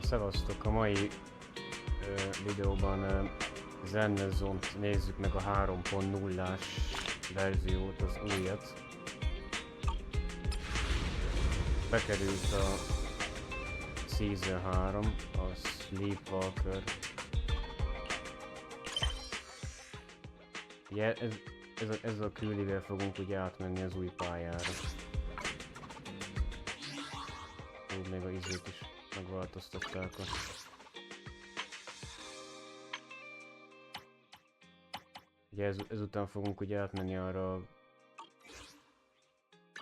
Szevasztok! A mai videóban Zenless nézzük meg a 3.0-ás verziót, az újat. Bekerült a Season 3, a Sleepwalker. Ugye ez a küldivel fogunk ugye átmenni az új pályára. Még a izét is megváltoztatták a... Ugye ezután fogunk ugye átmenni arra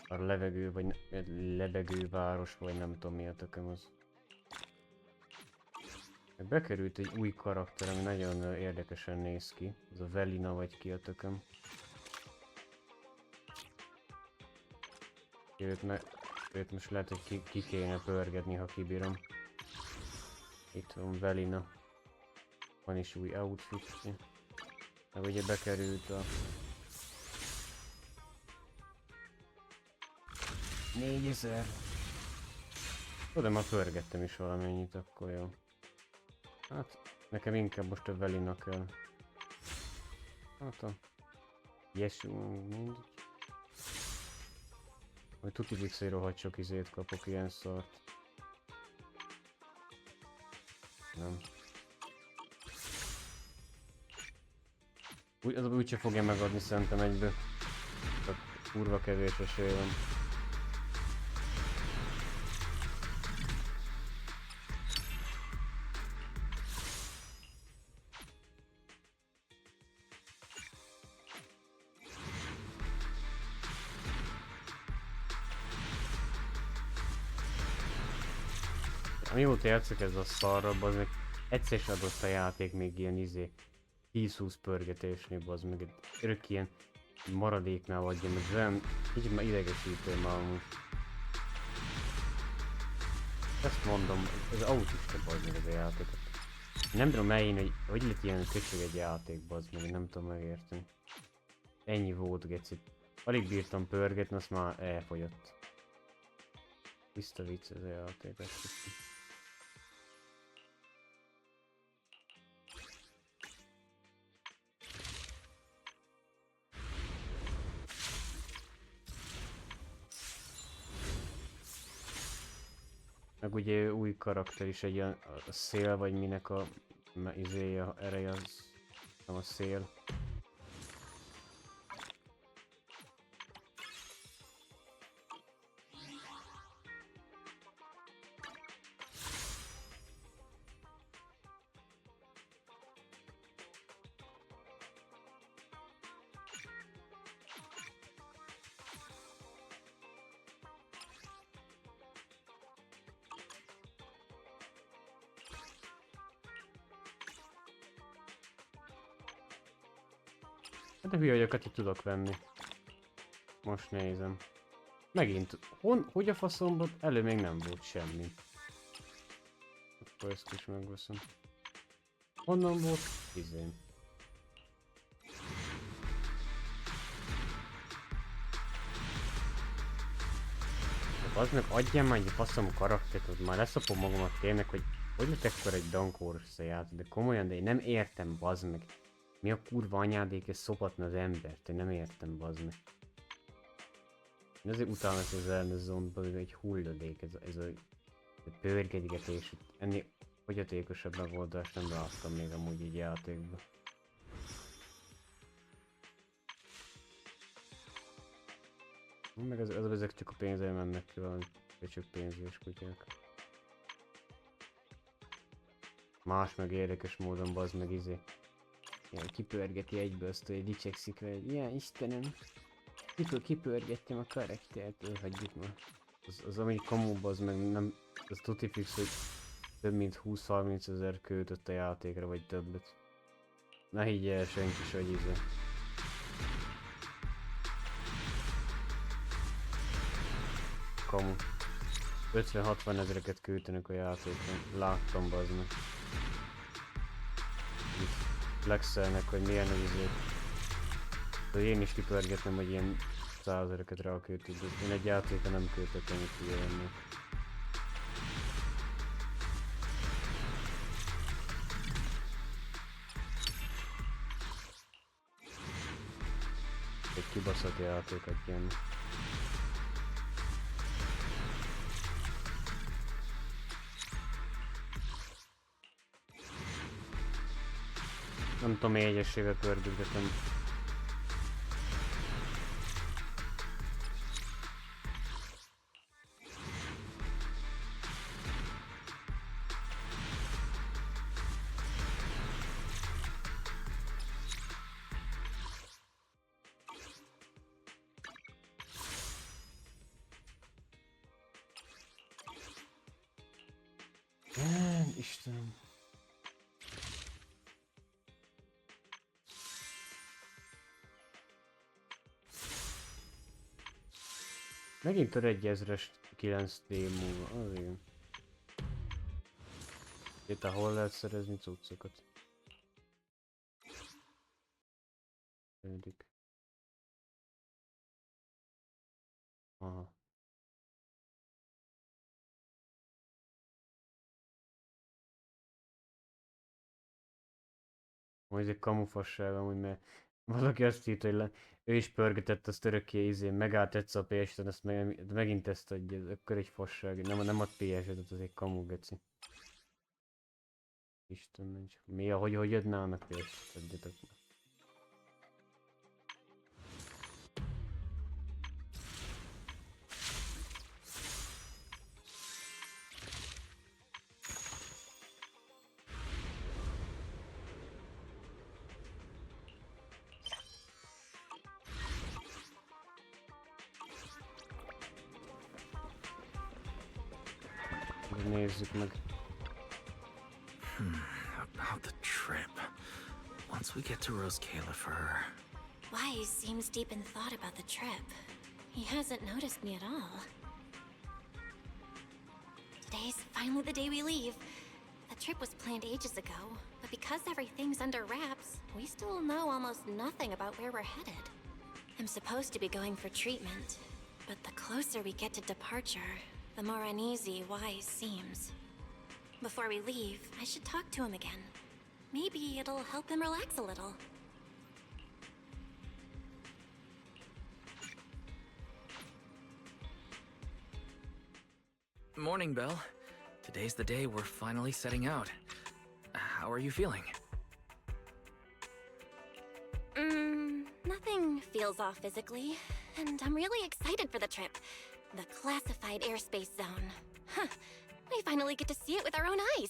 a levegő, vagy lebegő város, vagy nem tudom mi a tököm az. Bekerült egy új karakter, ami nagyon érdekesen néz ki. Ez a Velina, vagy ki a tököm. Őt most lehet, hogy ki kéne pörgetni, ha kibírom. Itt van Velina. Van is új outfitje. Meg ugye bekerült a... 4000. Oda már pörgettem is valamennyit, akkor jó. Hát, nekem inkább most a Velina kell. Hát a... mindegy. Vagy tuti fix, hogy rohadt sok izét kapok, ilyen szart. Nem. Az úgyse fogja megadni szerintem egyből. Csak kurva kevés esély van. Amióta játszok ez a szarra, az meg egyszer is adott a játék még ilyen 10-20 pörgetésnél, bazd meg örök ilyen maradéknál vagy ilyen, ez olyan így már idegesítő már amúgy. Ezt mondom, ez autista, bazd meg ez a játékot. Nem tudom elhinni, hogy lett ilyen köcsög egy játék, bazd meg, nem tudom megérteni. Ennyi volt, geci. Alig bírtam pörgetni, azt már elfogyott. Tiszta vicc ez a játék, ezt hiszem. Meg ugye új karakter is, egy a szél, vagy minek a izéje, ereje az, nem a szél. De hülye vagyok, hogy tudok venni. Most nézem. Megint, hogy a faszomban elő még nem volt semmi. Akkor ezt is megveszem. Honnan volt? Izén. Az meg adjál már egy faszom karaktert, hogy már leszopom magamat tényleg, hogy lett ekkor egy dankóros játék, de komolyan, de én nem értem, bazd meg. Mi a kurva anyádék ez szopatna az embert? Én nem értem, bazd meg. Én azért utálom ezt az Zenless egy hulladék, ez a pörgetgetés. Ennél fogyatékosabb megoldást nem láttam még amúgy így játékban. Meg ezek csak a pénzzel mennek ki, valami csak pénzés kutyák. Más meg érdekes módon, bazd meg izé. Ilyen kipörgeti egyből azt, hogy dicsekszik vele, hogy ja Istenem, kipörgettem a karaktert, hagyjuk már. Az ami kamuba, az meg nem, az tuti fix, hogy több mint 20-30 ezer költött a játékra, vagy többet. Ne higgye el senki se, hogy izé. Kamu. 50-60 ezereket költenek a játékra, láttam, bazd meg. Flexelnek, hogy milyen az izé. De én is kipörgetnem, hogy ilyen 100 ezereket ráköltök, én egy játékra nem költök ennyit, hülye lennék. Egy kibaszott játékot jön. Nem tudom, egyesével pördülgetem. Istenem. Megint tör egy ezres 9 év múlva, azért. Itt ahol lehet szerezni cuccokat. Ödik. Aha. Majd egy kamufasság amúgy, mert valaki azt írta, hogy ő is pörgetett, azt örökké megállt egyszer a PS-en, azt megint ezt adja, ez akkor egy fasság, nem ad PS-et, az egy kamu geci. Isten mencs. Mi, hogy adnának PS-et, adjatok meg. Nézzük meg. About the trip. Once we get to Kalifer. Wise seems deep in thought about the trip. He hasn't noticed me at all. Today's finally the day we leave. The trip was planned ages ago, but because everything's under wraps, we still know almost nothing about where we're headed. I'm supposed to be going for treatment, but the closer we get to departure, the more uneasy Wise seems. Before we leave, I should talk to him again. Maybe it'll help him relax a little. Morning, Belle. Today's the day we're finally setting out. How are you feeling? Nothing feels off physically, and I'm really excited for the trip. The classified airspace zone. Huh. We finally get to see it with our own eyes.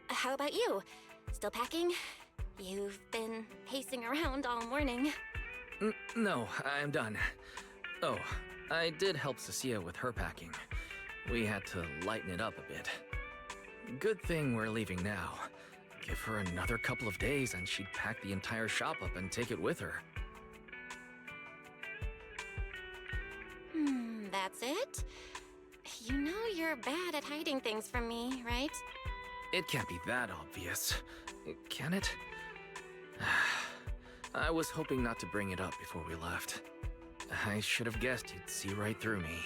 How about you? Still packing? You've been pacing around all morning. No, I'm done. Oh, I did help Cecilia with her packing. We had to lighten it up a bit. Good thing we're leaving now. Give her another couple of days and she'd pack the entire shop up and take it with her. That's it? You know you're bad at hiding things from me, right? It can't be that obvious, can it? I was hoping not to bring it up before we left. I should have guessed you'd see right through me.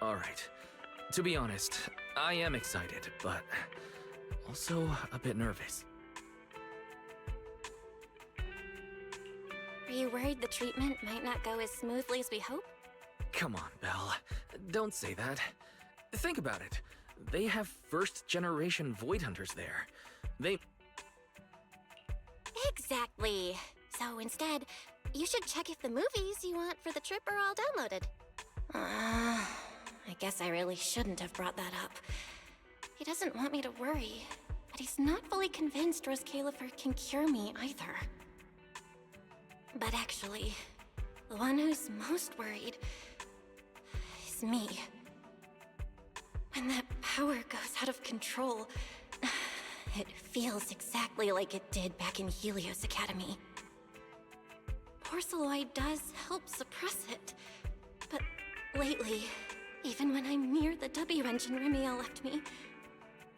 Alright. To be honest, I am excited, but also a bit nervous. Are you worried the treatment might not go as smoothly as we hope? Come on, Belle. Don't say that. Think about it. They have first-generation Void Hunters there. Exactly. So instead, you should check if the movies you want for the trip are all downloaded. I guess I really shouldn't have brought that up. He doesn't want me to worry, but he's not fully convinced Kalifer can cure me either. But actually, the one who's most worried is me. When that power goes out of control, it feels exactly like it did back in Helios Academy. Porceloid does help suppress it, but lately, even when I'm near the W engine Remiel left me,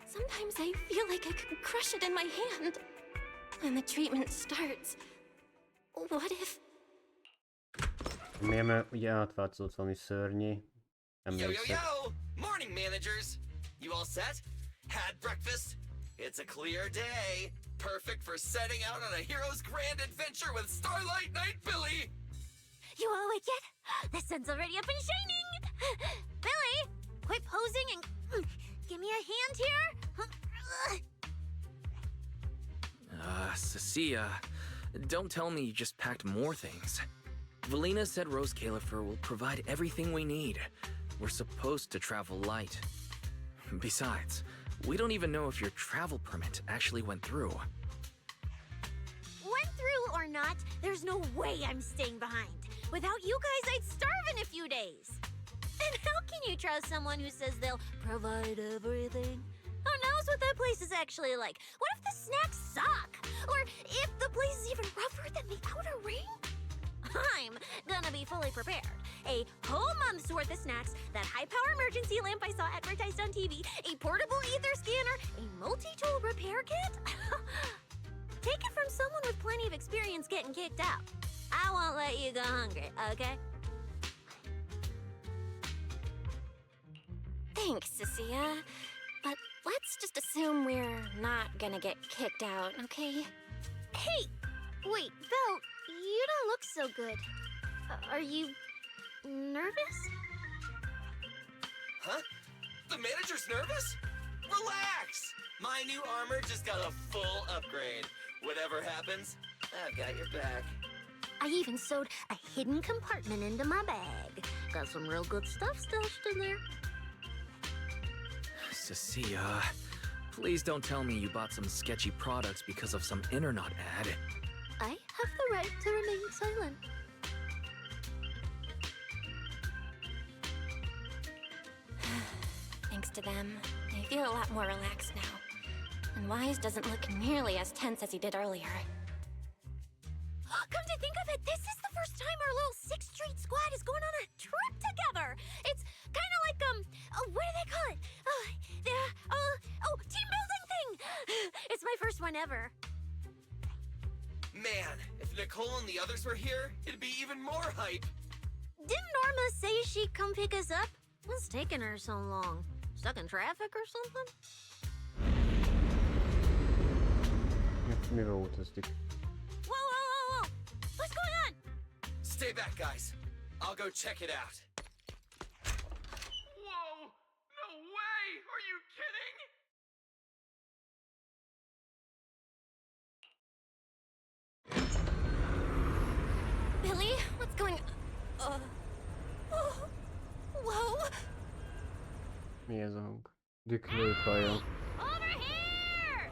sometimes I feel like I could crush it in my hand. When the treatment starts, what if... Miért, mert ugye átváltozott valami szörnyé. Yo, yo, yo! Morning, managers! You all set? Had breakfast? It's a clear day. perfect for setting out on a hero's grand adventure with Starlight Knight Billy! You all awake yet? The sun's already up and shining! Billy, quit posing and give me a hand here! Cecilia, don't tell me you just packed more things. Valina said Rose Califer will provide everything we need. We're supposed to travel light. Besides, we don't even know if your travel permit actually went through. Went through or not, there's no way I'm staying behind. Without you guys, I'd starve in a few days. And how can you trust someone who says they'll provide everything? Who knows what that place is actually like? What if the snacks suck? Or if the place is even rougher than the outer ring? I'm gonna be fully prepared. A whole month's worth of snacks, that high-power emergency lamp I saw advertised on TV, a portable ether scanner, a multi-tool repair kit? Take it from someone with plenty of experience getting kicked out. I won't let you go hungry, okay? Thanks, Cecilia. But let's just assume we're not gonna get kicked out, okay? Hey! Wait, Vel, you don't look so good. Are you nervous? Huh? The manager's nervous? Relax! My new armor just got a full upgrade. Whatever happens, I've got your back. I even sewed a hidden compartment into my bag. Got some real good stuff stashed in there. Cecilia, please don't tell me you bought some sketchy products because of some internet ad. I have the right to remain silent. Thanks to them, I feel a lot more relaxed now. And Wise doesn't look nearly as tense as he did earlier. Come to think of it, this is the first time our little 6th Street squad is going on a trip together. It's kind of like, what do they call it? Team building thing. It's my first one ever. Man, if Nicole and the others were here, it'd be even more hype. Didn't Norma say she'd come pick us up? What's taking her so long? Stuck in traffic or something? Mivel utazdik? Whoa! What's going on? Stay back, guys. I'll go check it out. Whoa! No way! Are you kidding? Billy, what's going on? Whoa! Mi ez a hang? Düklőkaja. Over here!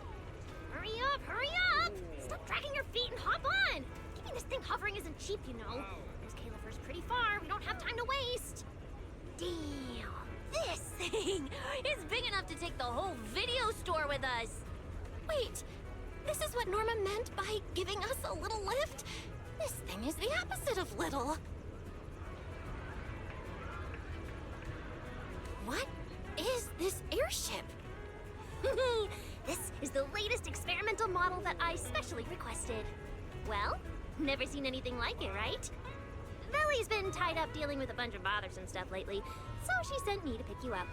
Hurry up! Stop dragging your feet and hop on! Keeping this thing hovering isn't cheap, you know. Rose Califer's pretty far. We don't have time to waste. Damn! This thing is big enough to take the whole video store with us. Wait, this is what Norma meant by giving us a little lift? This thing is the opposite of little. What is this airship? This is the latest experimental model that I specially requested. Well, never seen anything like it, right? Valley's been tied up dealing with a bunch of bothersome stuff lately, so she sent me to pick you up.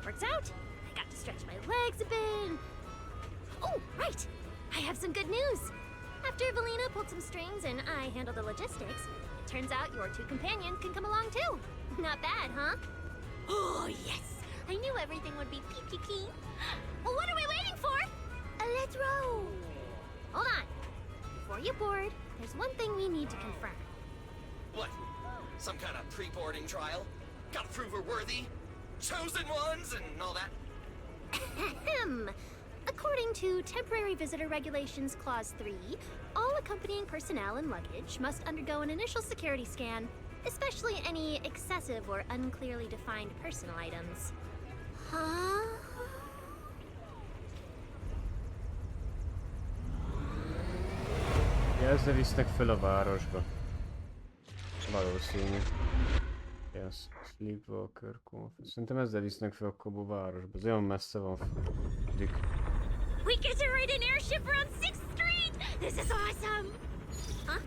Works out. I got to stretch my legs a bit. Oh, right. I have some good news. After Valina pulled some strings and I handled the logistics, it turns out your 2 companions can come along too. Not bad, huh? Oh, yes. I knew everything would be peachy keen. Well, what are we waiting for? Let's roll. Hold on. Before you board, there's one thing we need to confirm. What? Some kind of pre-boarding trial? Gotta prove we're worthy? Chosen ones and all that? Ahem. According to Temporary Visitor Regulations Clause 3, all accompanying personnel and luggage must undergo an initial security scan, especially any excessive or unclearly defined personal items. Huh? Ja, ezzel visznek föl a városba. Valószínű. Yes, Sleepwalker Conference. Szerintem ezzel visznek föl akkor a városba. Ez olyan messze van. Dük. We get to ride an airship around 6th Street! This is awesome! Huh?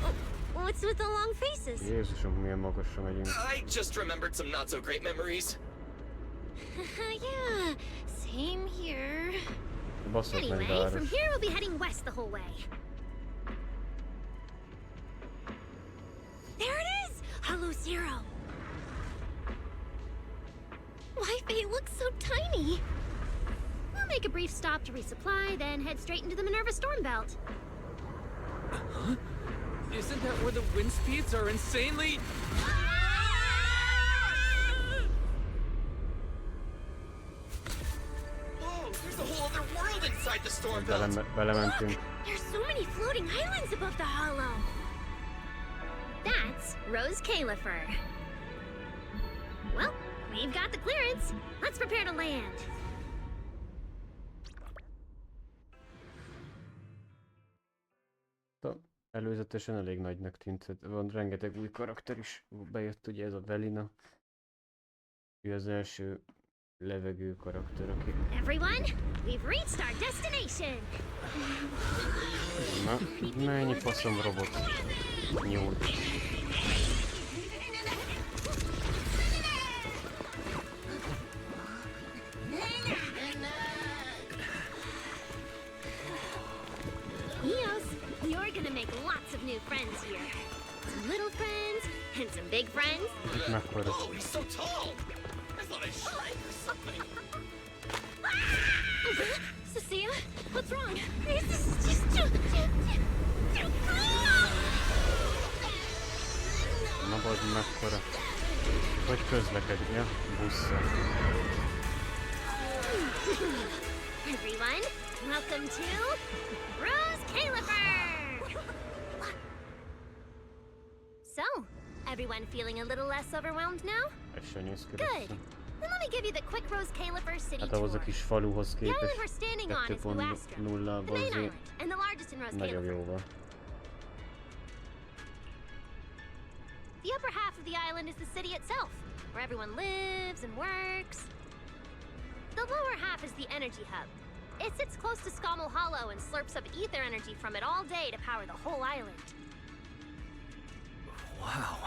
Oh, what's with the long faces? Jézusom, milyen magasra megyünk. I just remembered some not-so-great memories. Yeah, same here. Baszott meg Anyway, from város. here we'll be heading west the whole way. There it is! Hollow Zero. Why, it looks so tiny. We'll make a brief stop to resupply, then head straight into the Minerva Storm Belt. Huh? Isn't that where the wind speeds are insanely... Whoa, there's a whole other world inside the storm belt. Belementünk. There's so many floating islands above the hollow. That's Rose Califer. Well, we've got the clearance. Let's prepare to land. Előzetesen elég nagynak tűnt, van rengeteg új karakter is, bejött ugye ez a Velina. Ő az első levegő karakter, aki... Everyone, we've reached our destination. Na, mennyi faszom robot nyúl. Eos, you're gonna make lots of new friends here. Some little friends and some big friends. Itt mekkora. Oh, he's so tall. I thought I shrank or something. Cecilia, what's wrong? This is just too cool. Na bazd, mekkora. Hogy közlekedik? Ja, busszal. Everyone, welcome to Rose Califer! So, everyone feeling a little less overwhelmed now? Ez se néz ki Good. rosszul. Then let me give you the quick Rose Califer city Hát tour. ahhoz a kis faluhoz The island képest we're standing on is New Astra, the 2.0-ban main azért island, and the largest in Rose nagyobb Califer. jóval. The upper half of the island is the city itself, where everyone lives and works. The lower half is the energy hub. It sits close to Scommel Hollow and slurps up ether energy from it all day to power the whole island. Wow,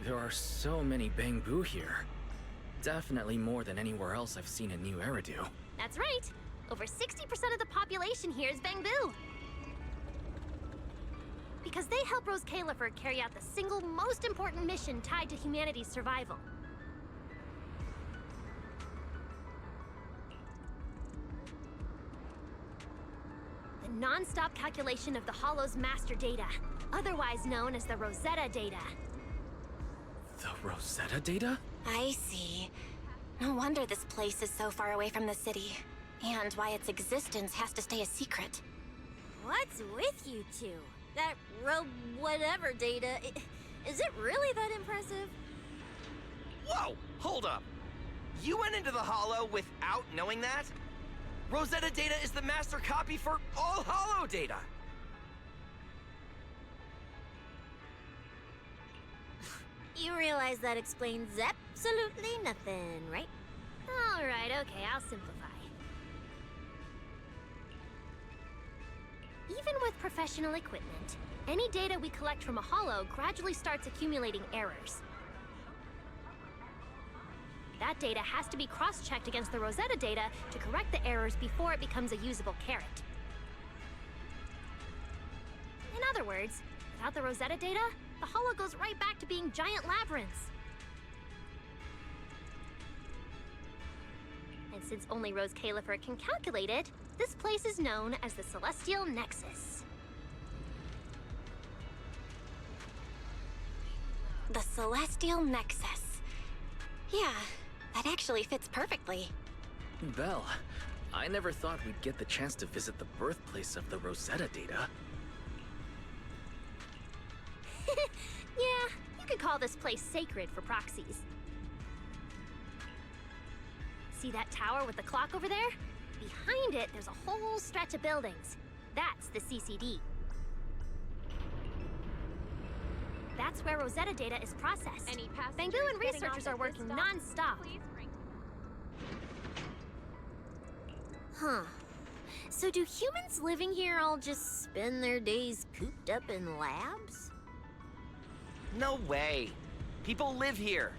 there are so many Bangbu here. Definitely more than anywhere else I've seen in New Eridu. That's right. Over 60% of the population here is Bangbu. Because they help Rose Califer carry out the single most important mission tied to humanity's survival. The non-stop calculation of the Hollow's master data, otherwise known as the Rosetta data. The Rosetta data? I see. No wonder this place is so far away from the city. And why its existence has to stay a secret. What's with you two? That whatever data, is it really that impressive? Whoa, hold up. You went into the Hollow without knowing that? Rosetta data is the master copy for all Hollow data. You realize that explains absolutely nothing, right? All right, okay, I'll simplify. Even with professional equipment, any data we collect from a hollow gradually starts accumulating errors. That data has to be cross-checked against the Rosetta data to correct the errors before it becomes a usable carrot. In other words, without the Rosetta data, the hollow goes right back to being giant labyrinths. And since only Rose Califer can calculate it, this place is known as the Celestial Nexus. The Celestial Nexus. Yeah, that actually fits perfectly. Belle, I never thought we'd get the chance to visit the birthplace of the Rosetta data. Yeah, you could call this place sacred for proxies. See that tower with the clock over there? Behind it, there's a whole stretch of buildings. That's the CCD. That's where Rosetta data is processed. Bangbu and researchers are working non-stop. Huh. So do humans living here all just spend their days cooped up in labs? No way. People live here.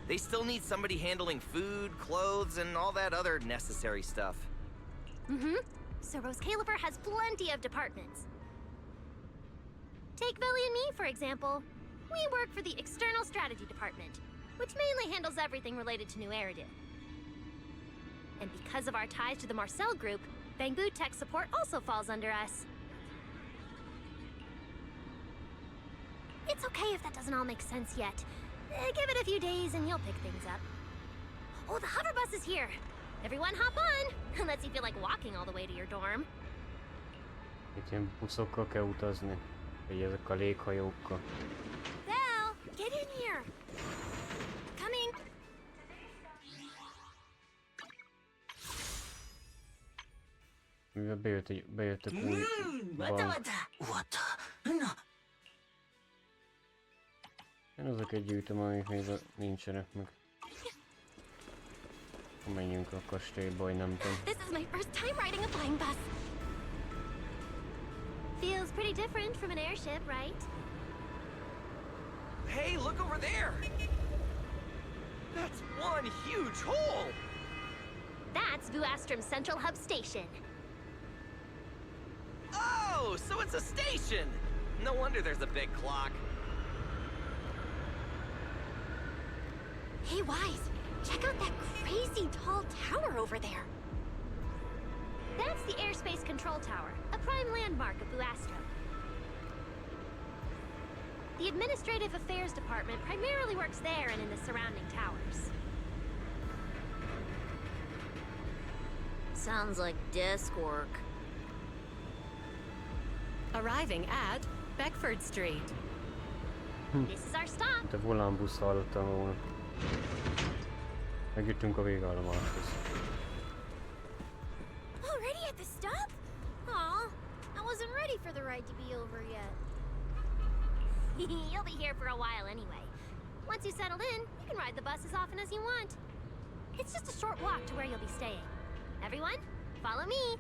They still need somebody handling food, clothes, and all that other necessary stuff. Mm-hmm. so Rose Califer has plenty of departments. Take Velly and me, for example. We work for the External Strategy Department, which mainly handles everything related to New Eridan. And because of our ties to the Marcel Group, Bangbu Tech Support also falls under us. It's okay if that doesn't all make sense yet. Give it a few days and you'll pick things up. Oh, the hover bus is here! Everyone hop on! Lets you feel like walking all the way to your dorm. Itt ilyen buszokkal kell utazni. Vagy ezek a léghajókkal. Val, get in here. Coming. Mivel bejöttek új bank. Én azokat gyűjtöm, amik még nincsenek meg. Menjünk a kastélyba, hogy nem tudom. This is my first time riding a flying bus. Feels pretty different from an airship, right? Hey, look over there! That's one huge hole! That's Vuastrom's Central Hub Station. Oh, so it's a station! No wonder there's a big clock. Hey, Wise, check out that crazy tall tower over there. That's the Airspace Control Tower, a prime landmark of Vuastrom. The Administrative Affairs Department primarily works there and in the surrounding towers. Sounds like desk work. Arriving at Beckford Street. This is our stop. Te volánbusz hallottam volna. Megjöttünk a végállomáshoz. Already at the stop? Aw, I wasn't ready for the ride to be over yet. You'll be here for a while anyway. Once you settled in, you can ride the bus as often as you want. It's just a short walk to where you'll be staying. Everyone, follow me.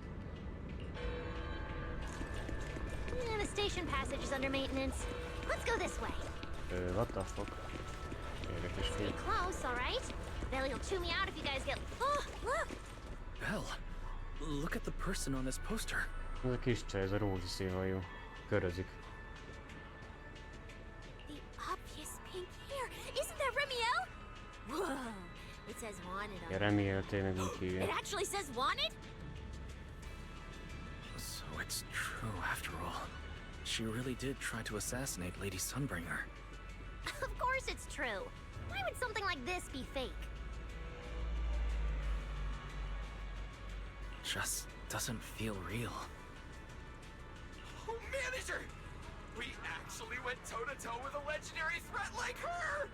The station passage is under maintenance. Let's go this way. What the fuck? Érdekes Stay fél. close, all right? Belly will chew me out if you guys get... Oh, look! Belle, look at the person on this poster. Ez a kis csaj, ez a rózsaszínhajú. Körözik. The obvious pink hair. Isn't that Remiel? Whoa! It says wanted on Ja, it. Remiel tényleg úgy It hívja. actually says wanted? So it's true after all. She really did try to assassinate Lady Sunbringer. Of course it's true. Why would something like this be fake? Just doesn't feel real. Oh, manager! We actually went toe-to-toe with a legendary threat like her!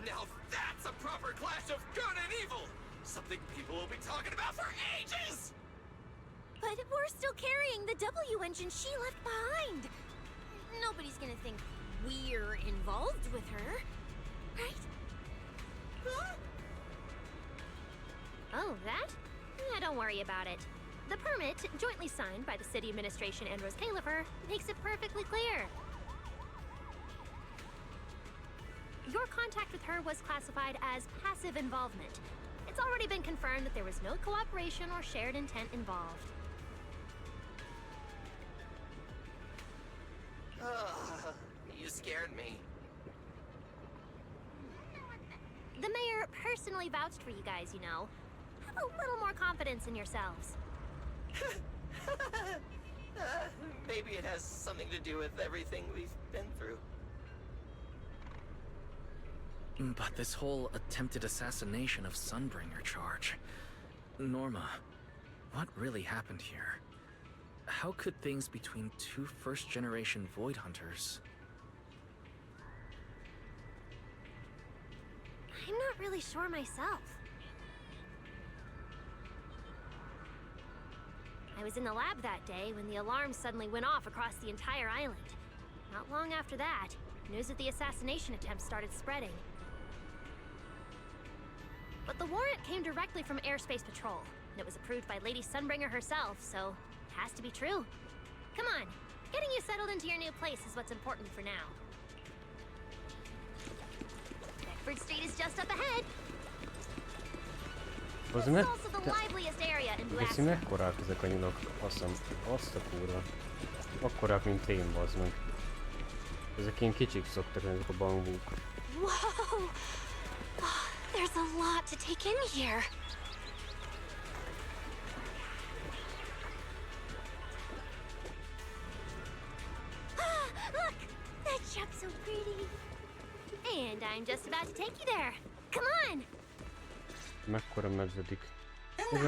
Now that's a proper clash of good and evil! Something people will be talking about for ages! But we're still carrying the W engine she left behind. Nobody's gonna think we're involved with her, right? Huh? Oh, that? Yeah, don't worry about it. The permit, jointly signed by the city administration and Rose Califer, makes it perfectly clear. Your contact with her was classified as passive involvement. It's already been confirmed that there was no cooperation or shared intent involved. You scared me. The mayor personally vouched for you guys, you know. Have a little more confidence in yourselves. Maybe it has something to do with everything we've been through. But this whole attempted assassination of Sunbringer charge... Norma, what really happened here? How could things between two first-generation Void Hunters... I'm not really sure myself. I was in the lab that day when the alarm suddenly went off across the entire island. Not long after that, news of the assassination attempt started spreading. But the warrant came directly from Airspace Patrol, and it was approved by Lady Sunbringer herself, so it has to be true. Come on, getting you settled into your new place is what's important for now. Beckford Street is just up ahead. Az This ne... is also the liveliest area in Viszi, Blackstone. mekkorák ezek a nyulak? Azt a kurva. Akkorák, mint én, bazd meg. Ezek ilyen kicsik szoktak, ezek a bambúk. Whoa! Oh, there's a lot to take in here. Look! That shop's so pretty. And I'm just about to take you there. Come on! Mekkora meződik. Ez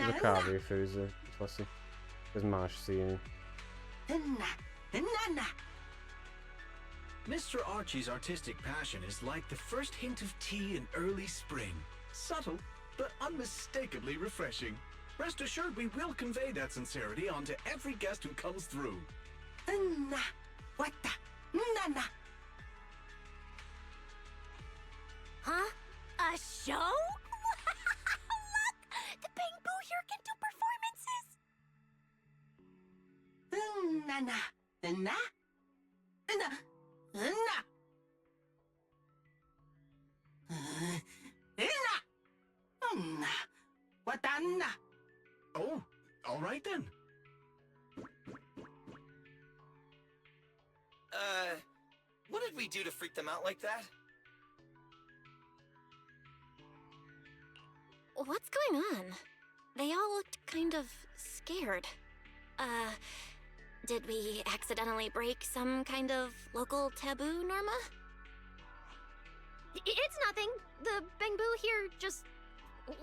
a kávéfőző, faszi. Ez más színű. Mr. Archie's artistic passion is like the first hint of tea in early spring. Subtle, but unmistakably refreshing. Rest assured we will convey that sincerity onto every guest who comes through. Huh? A show? Look! The Bamboo here can do performances. Oh, all right then. What did we do to freak them out like that? What's going on? They all looked kind of scared. Did we accidentally break some kind of local taboo, Norma? It's nothing. The Bamboo here just...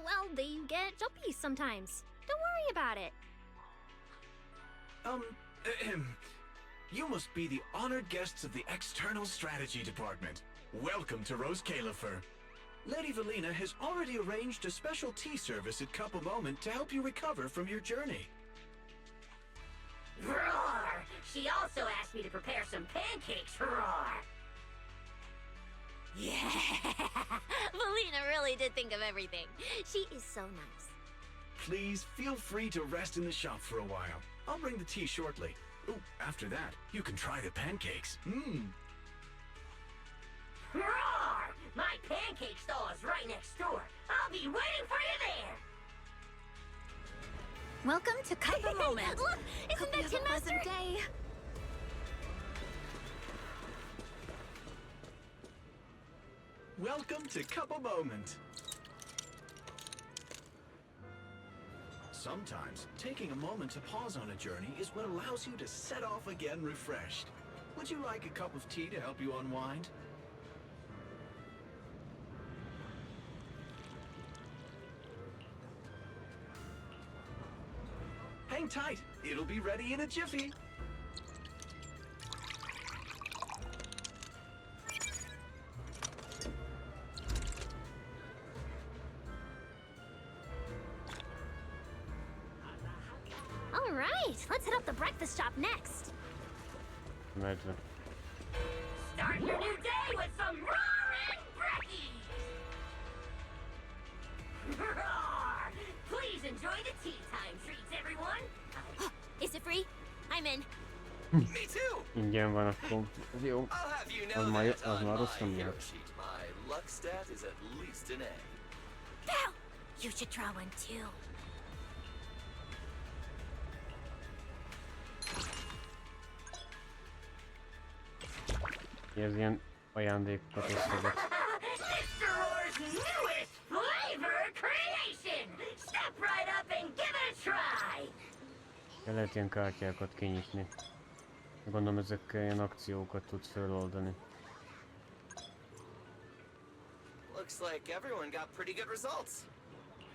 well, they get jumpy sometimes. Don't worry about it. You must be the honored guests of the External Strategy Department. Welcome to Rose Califer. Lady Valina has already arranged a special tea service at Cup a Moment to help you recover from your journey. Roar! She also asked me to prepare some pancakes, roar! Yeah! Valina really did think of everything. She is so nice. Please feel free to rest in the shop for a while. I'll bring the tea shortly. Ooh, after that, you can try the pancakes. Roar! My pancake stall is right next door. I'll be waiting for you there! Welcome to Cup a Moment. Look! Isn't that Tin Master? Day. Welcome to Cup a Moment. Sometimes, taking a moment to pause on a journey is what allows you to set off again refreshed. Would you like a cup of tea to help you unwind? Hang tight, it'll be ready in a jiffy. All right, let's hit up the breakfast shop next. Medve. Start your new day with some roaring brekkies! Roar! Please enjoy the tea time treats, everyone! Is it free? I'm in. Me too! Ingyen van akkor. Ez jó. I'll have you Az know már, that az on már my rossz nem hero lehet. sheet, my luck stat is at least an A. Pow! You should draw one too. Ez ilyen ajándékokat osztogat. Mr. Roar's newest flavor creation! Step right up and give it a try! Lehet ilyen kártyákat kinyitni. Gondolom ezekkel ilyen akciókat tudsz feloldani. Looks like everyone got pretty good results.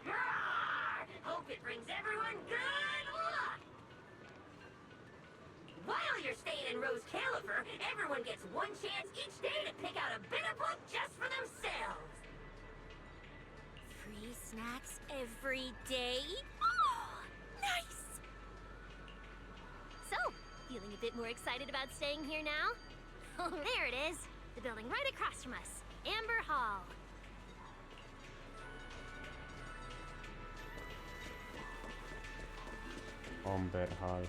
Roar! Hope it brings everyone good luck! While you're staying in Rose Califer, everyone gets one chance each day to pick out a bitter book just for themselves. Free snacks every day? Oh, nice! So, feeling a bit more excited about staying here now? Oh, there it is. The building right across from us. Amber Hall. Amber Hall.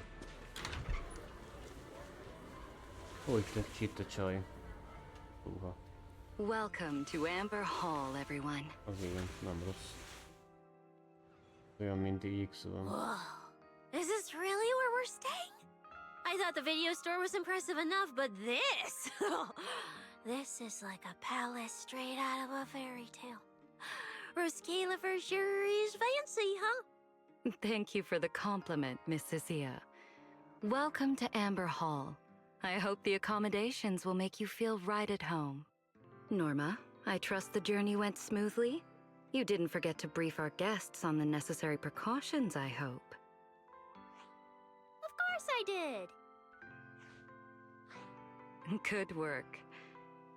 Úgy tetszik itt a csaj. Húha. Welcome to Amber Hall, everyone. Az igen, nem rossz. Olyan, mint X van. Whoa. Is this really where we're staying? I thought the video store was impressive enough, but this... this is like a palace straight out of a fairy tale. Roscalifer sure is fancy, huh? Thank you for the compliment, Miss Cecilia. Welcome to Amber Hall. I hope the accommodations will make you feel right at home. Norma, I trust the journey went smoothly? You didn't forget to brief our guests on the necessary precautions, I hope. Of course I did. Good work.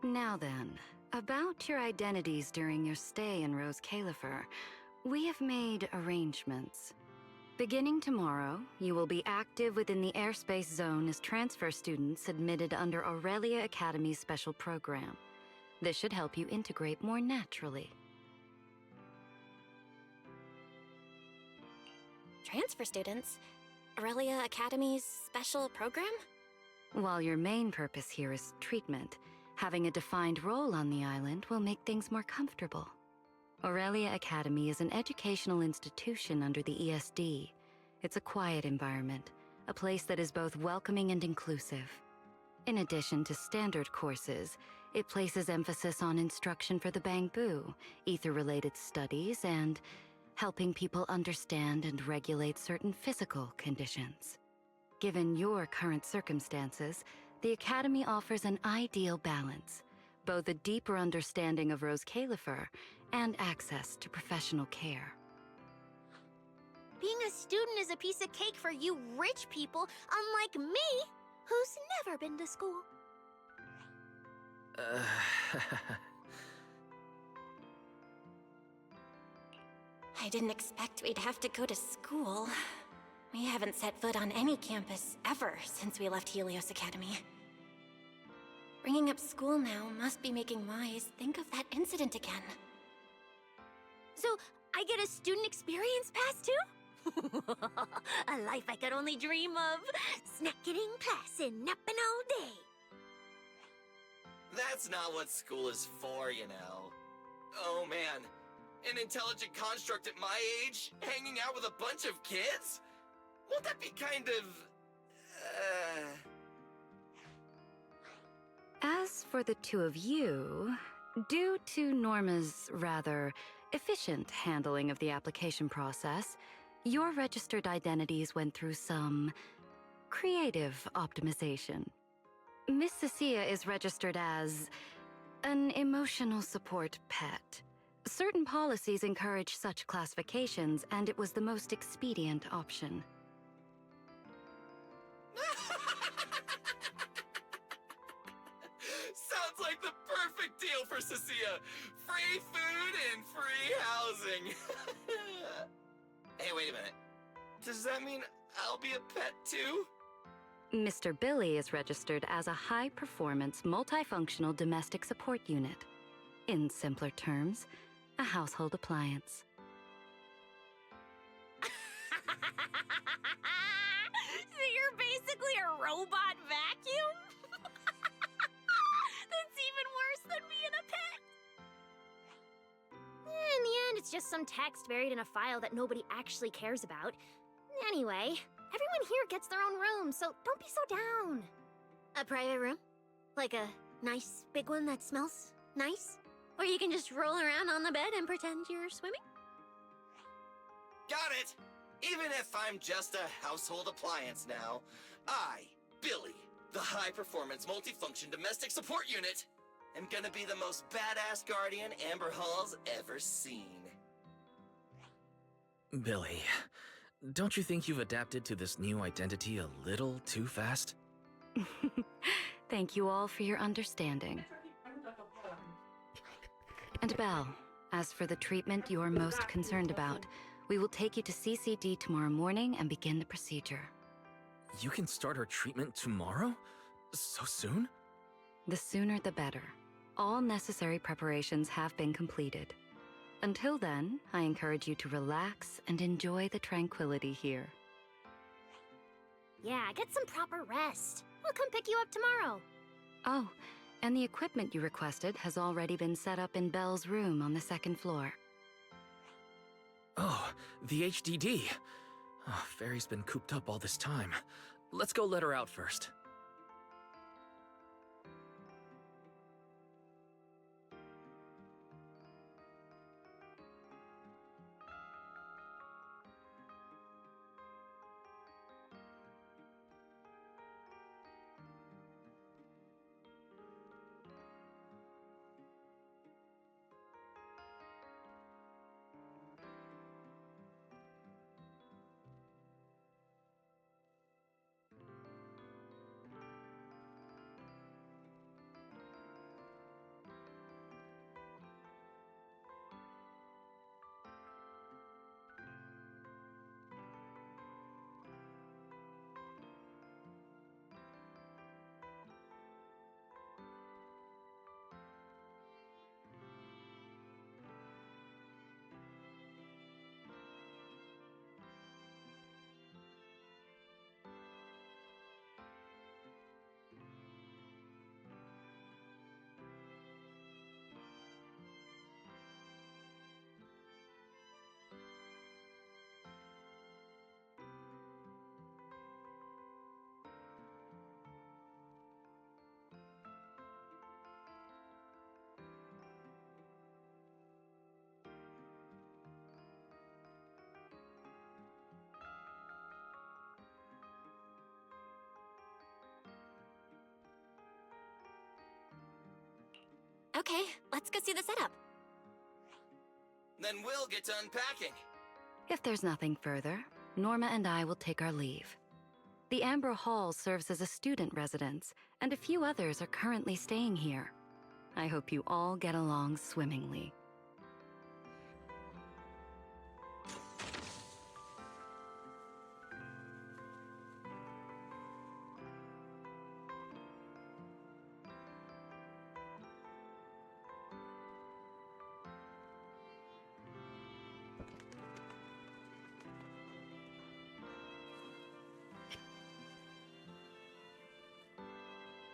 Now then, about your identities during your stay in Rose Califer, we have made arrangements. Beginning tomorrow, you will be active within the airspace zone as transfer students admitted under Aurelia Academy's special program. This should help you integrate more naturally. Transfer students? Aurelia Academy's special program? While your main purpose here is treatment, having a defined role on the island will make things more comfortable. Aurelia Academy is an educational institution under the ESD. It's a quiet environment, a place that is both welcoming and inclusive. In addition to standard courses, it places emphasis on instruction for the Bangbu, ether-related studies, and helping people understand and regulate certain physical conditions. Given your current circumstances, the Academy offers an ideal balance, both a deeper understanding of Rose Califer and access to professional care. Being a student is a piece of cake for you rich people, unlike me, who's never been to school. I didn't expect we'd have to go to school. We haven't set foot on any campus ever since we left Helios Academy. Bringing up school now must be making Wise think of that incident again. So, I get a student experience pass too? A life I could only dream of. Snacking in class and napping all day. That's not what school is for, you know. Oh man, an intelligent construct at my age, hanging out with a bunch of kids? Won't that be kind of... As for the two of you, due to Norma's rather efficient handling of the application process, your registered identities went through some creative optimization. Miss Cecilia is registered as an emotional support pet. Certain policies encourage such classifications, and it was the most expedient option. Sounds like the perfect deal for Cecilia. Free food and free housing. Hey, wait a minute. Does that mean I'll be a pet too? Mr. Billy is registered as a high-performance, multifunctional domestic support unit. In simpler terms, a household appliance. So you're basically a robot vacuum? That's even worse than being a pet. In the end, it's just some text buried in a file that nobody actually cares about. Anyway, everyone here gets their own room, so don't be so down. A private room? Like a nice big one that smells nice? Or you can just roll around on the bed and pretend you're swimming? Got it! Even if I'm just a household appliance now, I, Billy, the high-performance multifunction domestic support unit, am gonna be the most badass guardian Amber Hall's ever seen. Billy, don't you think you've adapted to this new identity a little too fast? Thank you all for your understanding. And Belle, as for the treatment you are most concerned about, we will take you to CCD tomorrow morning and begin the procedure. You can start her treatment tomorrow? So soon? The sooner the better. All necessary preparations have been completed. Until then, I encourage you to relax and enjoy the tranquility here. Yeah, get some proper rest. We'll come pick you up tomorrow. Oh, and the equipment you requested has already been set up in Belle's room on the second floor. Oh, the HDD. Oh, Fairy's been cooped up all this time. Let's go let her out first. Okay, let's go see the setup. Then we'll get to unpacking. If there's nothing further, Norma and I will take our leave. The Amber Hall serves as a student residence, and a few others are currently staying here. I hope you all get along swimmingly.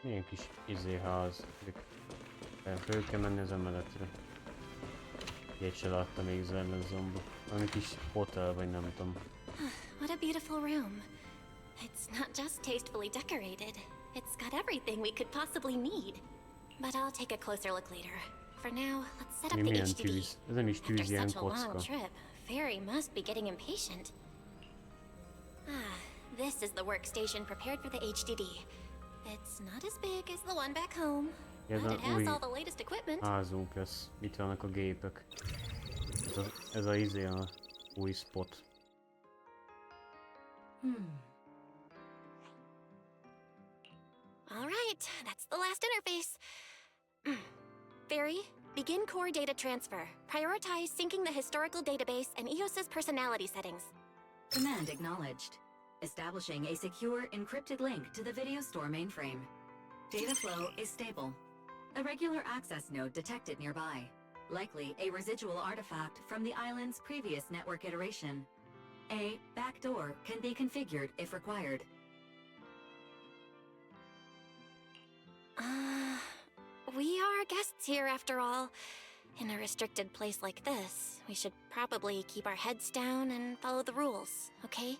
Milyen kis ház. Föl kell menni az emeletre. Ilyet se láttam még Zenless zomba. Valami kis hotel vagy nem tudom. What a beautiful room. It's not just tastefully decorated. It's got everything we could possibly need. But I'll take a closer look later. For now, let's set up the Milyen HDD. tűz. Ez nem is tűz, After ilyen such a long kocka. trip, Fairy must be getting impatient. This is the workstation prepared for the HDD. It's not as big as the one back home, Ez but a it has új all the latest equipment. házunk lesz. Itt vannak a gépek. Ez a izé a új spot. All right, that's the last interface. Fairy, begin core data transfer. Prioritize syncing the historical database and EOS's personality settings. Command acknowledged. Establishing a secure, encrypted link to the video store mainframe. Data flow is stable. A regular access node detected nearby. Likely a residual artifact from the island's previous network iteration. A backdoor can be configured if required. We are guests here after all. In a restricted place like this, we should probably keep our heads down and follow the rules, okay?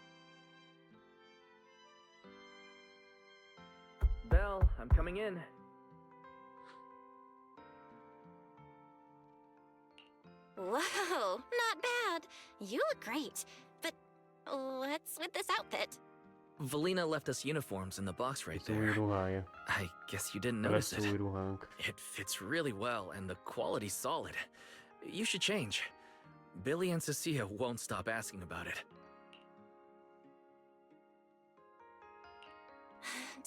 Belle, I'm coming in. Whoa, not bad. You look great. But what's with this outfit? Valina left us uniforms in the box right Ez új there. ruhája. I guess you didn't notice Lesz it. új ruhánk. It fits really well, and the quality's solid. You should change. Billy and Cecilia won't stop asking about it.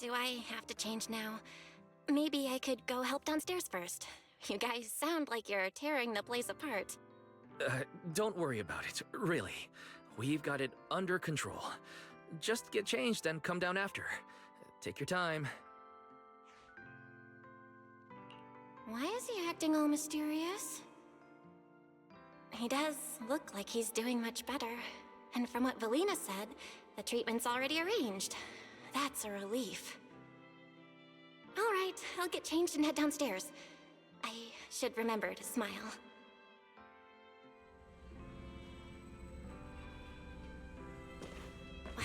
Do I have to change now? Maybe I could go help downstairs first. You guys sound like you're tearing the place apart. Don't worry about it, really. We've got it under control. Just get changed and come down after. Take your time. Why is he acting all mysterious? He does look like he's doing much better. And from what Valina said, the treatment's already arranged. That's a relief. All right, I'll get changed and head downstairs. I should remember to smile.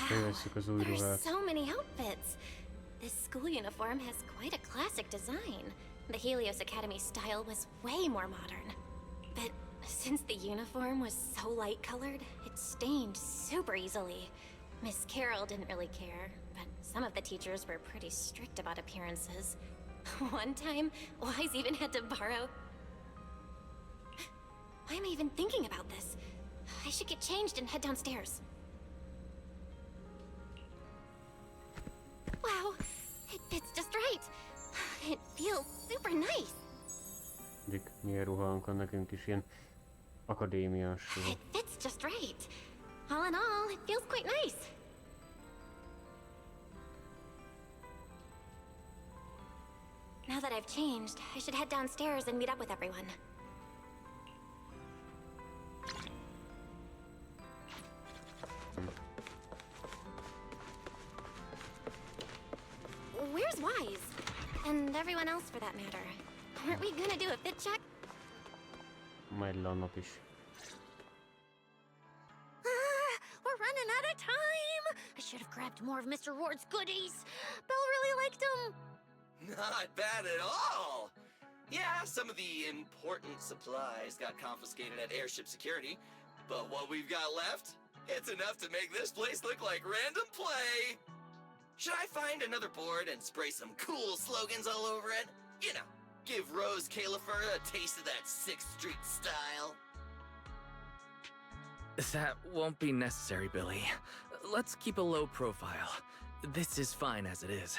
Fölvesszük az új There's ruhát. so many outfits. This school uniform has quite a classic design. The Helios Academy style was way more modern. But since the uniform was so light-colored, it stained super easily. Miss Carroll didn't really care, but some of the teachers were pretty strict about appearances. One time, Wise even had to borrow... Why am I even thinking about this? I should get changed and head downstairs. Wow, it fits just right. It feels super nice. Milyen ruhánk van nekünk is, ilyen akadémiás ruha. It fits just right. All in all, it feels quite nice. Now that I've changed, I should head downstairs and meet up with everyone. Where's Wise? And everyone else for that matter. Weren't we gonna do a fit check? Majd le a nap is. We're running out of time. I should have grabbed more of Mr. Ward's goodies. Belle really liked them. Not bad at all! Yeah, some of the important supplies got confiscated at airship security, but what we've got left, it's enough to make this place look like random play! Should I find another board and spray some cool slogans all over it? You know, give Rose Califer a taste of that 6th Street style. That won't be necessary, Billy. Let's keep a low profile. This is fine as it is.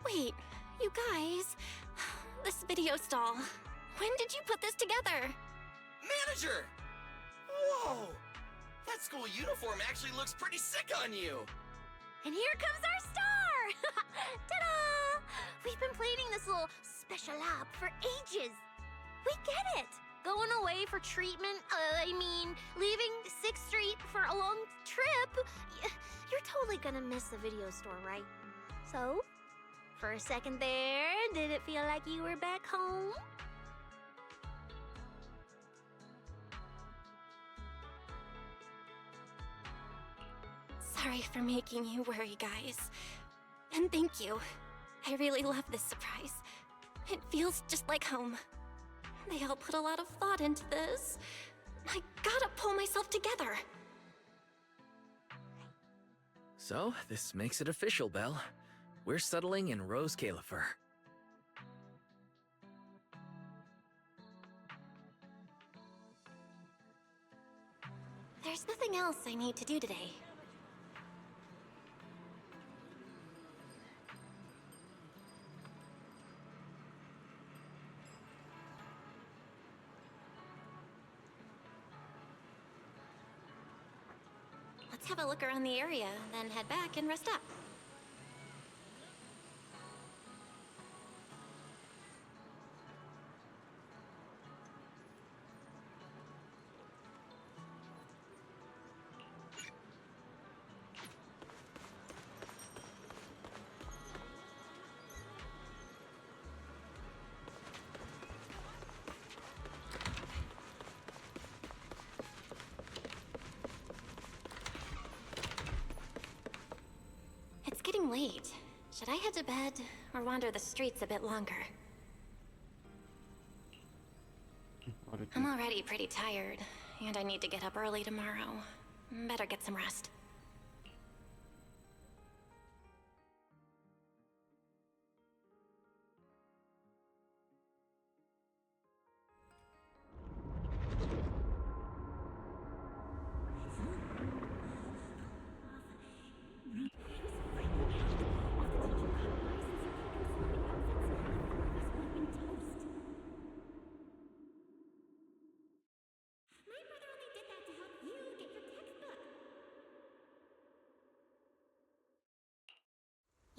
Wait, you guys. This video stall. When did you put this together? Manager! Whoa! That school uniform actually looks pretty sick on you! And here comes our star! Ta-da! We've been planning this little special op for ages. We get it. Going away for treatment, leaving 6th Street for a long trip. You're totally gonna miss the video store, right? So, for a second there, did it feel like you were back home? Sorry for making you worry, guys. And thank you. I really love this surprise. It feels just like home. They all put a lot of thought into this. I gotta pull myself together. So, this makes it official, Belle. We're settling in Rose Califer. There's nothing else I need to do today. Let's have a look around the area, then head back and rest up. It's getting late. Should I head to bed or wander the streets a bit longer? I'm already pretty tired, and I need to get up early tomorrow. Better get some rest.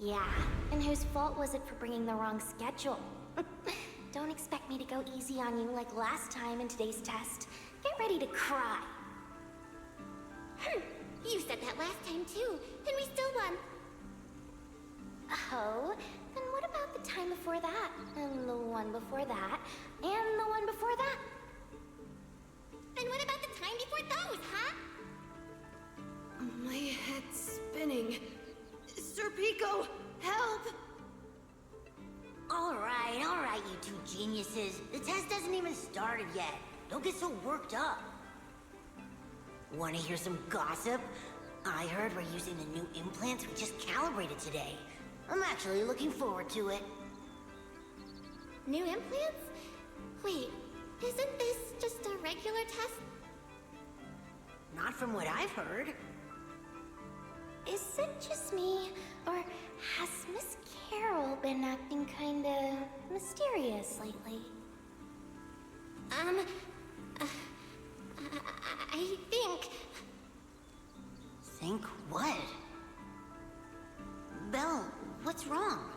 Yeah, and whose fault was it for bringing the wrong schedule? Don't expect me to go easy on you like last time in today's test. Get ready to cry. You said that last time too, and we still won. Oh, then what about the time before that? And the one before that? And the one before that? And what about the time before those, huh? My head's spinning. Sir Pico, help! All right, you two geniuses. The test hasn't even started yet. Don't get so worked up. Want to hear some gossip? I heard we're using the new implants we just calibrated today. I'm actually looking forward to it. New implants? Wait, isn't this just a regular test? Not from what I've heard. Is it just me, or has Miss Carol been acting kinda mysterious lately? I think... Think what? Belle, what's wrong?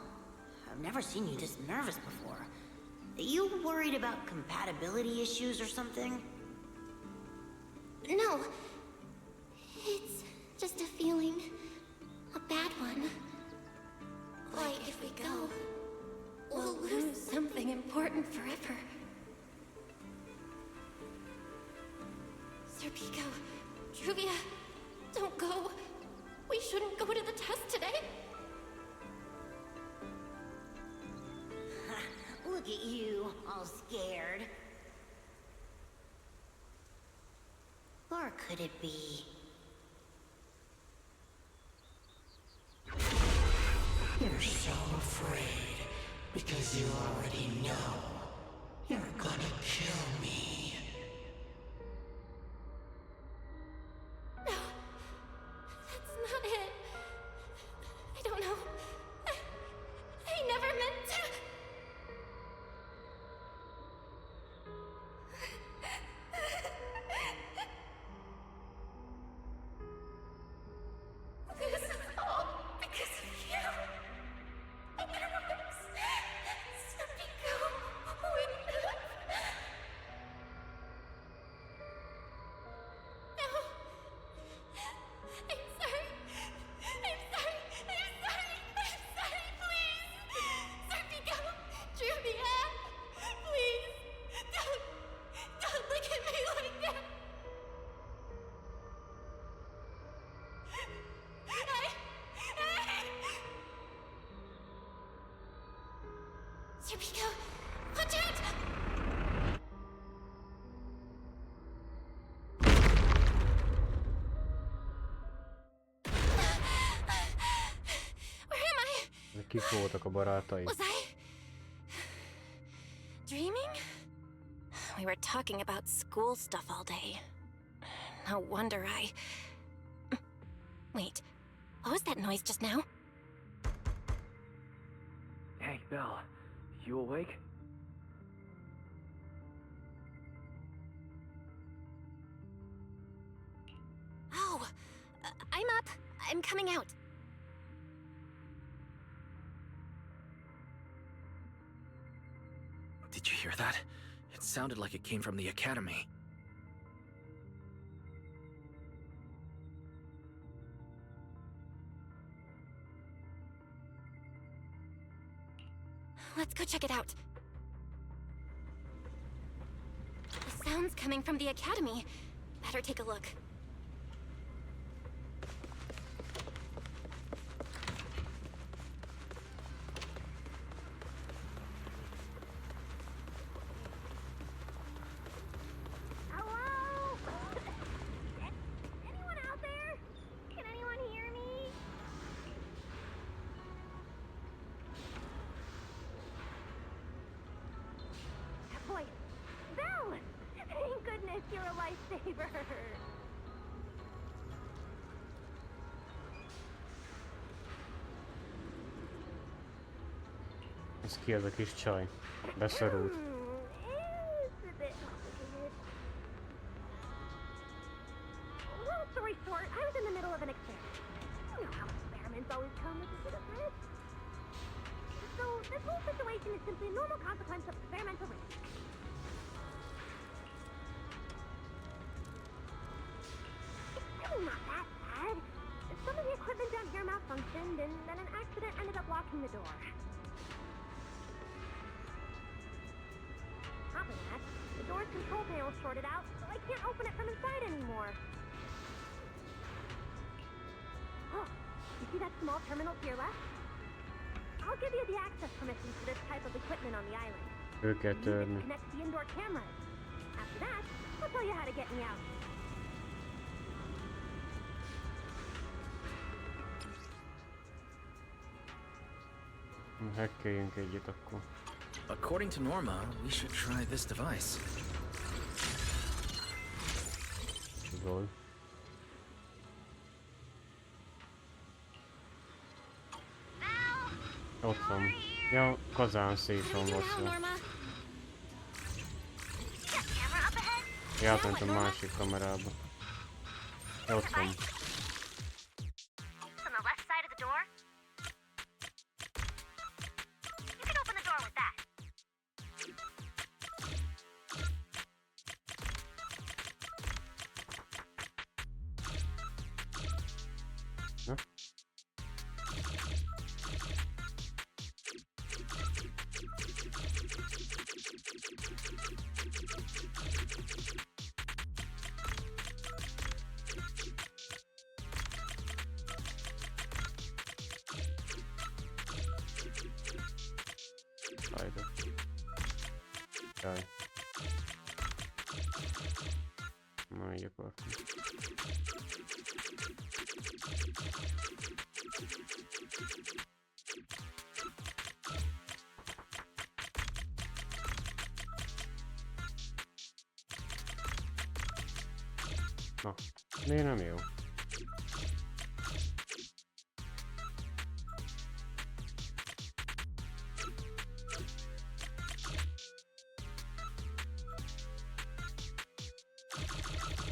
I've never seen you this nervous before. Are you worried about compatibility issues or something? No. It's just a feeling. A bad one. Like if we go, we'll lose something important forever. Sir Pico, Truvia, don't go. We shouldn't go to the test today. Look at you, all scared. Or could it be... You're so afraid because you already know you're gonna kill me. No, that's not it. I don't know. I never meant to. This is all because of you. Otherwise, Sir Pico wouldn't have. No. I'm sorry. I'm sorry. I'm sorry. I'm sorry, please. Sir Pico, Julia, please. Don't look at me like that. Sir Pico, watch out! Where am I? Kik voltak a barátai? Was I dreaming? We were talking about school stuff all day. No wonder I... Wait, what was that noise just now? Hey, Belle. You awake? Oh, I'm up. I'm coming out. Did you hear that? It sounded like it came from the academy. Let's go check it out. The sound's coming from the academy. Better take a look. Hello? Anyone out there? Can anyone hear me? Boy, Belle! Thank goodness you're a lifesaver. Ez ki az a kis csaj? Beszorult. It's a bit complicated. Long story short, I was in the middle of an experiment. You know how experiments always come with a bit of risk. So this whole situation is simply a normal consequence of experimental risk. It's really not that bad. Some of the equipment down here malfunctioned, and then an accident ended up locking the door. top of that, the door's control panel's shorted out, so I can't open it from inside anymore. Oh, you see that small terminal to your left? I'll give you the access permissions for this type of equipment on the island. Ők kell törni. Connect the indoor cameras. After that, I'll tell you how to get me out. Hackeljünk egyet akkor. According to Norma, we should try this device. Zol. Ott van. Ja, kazán szép van bassza. Ja, átment a másik kamerába. Ja, ott van. On the left side of the door? You can open the door with that. Na? Haydi. Gel. Bunu yapalım. Na, miért nem jó?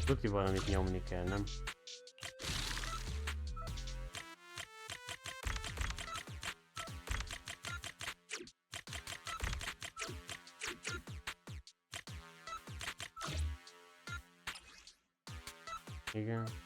Tuti valamit nyomni kell, nem? Igen.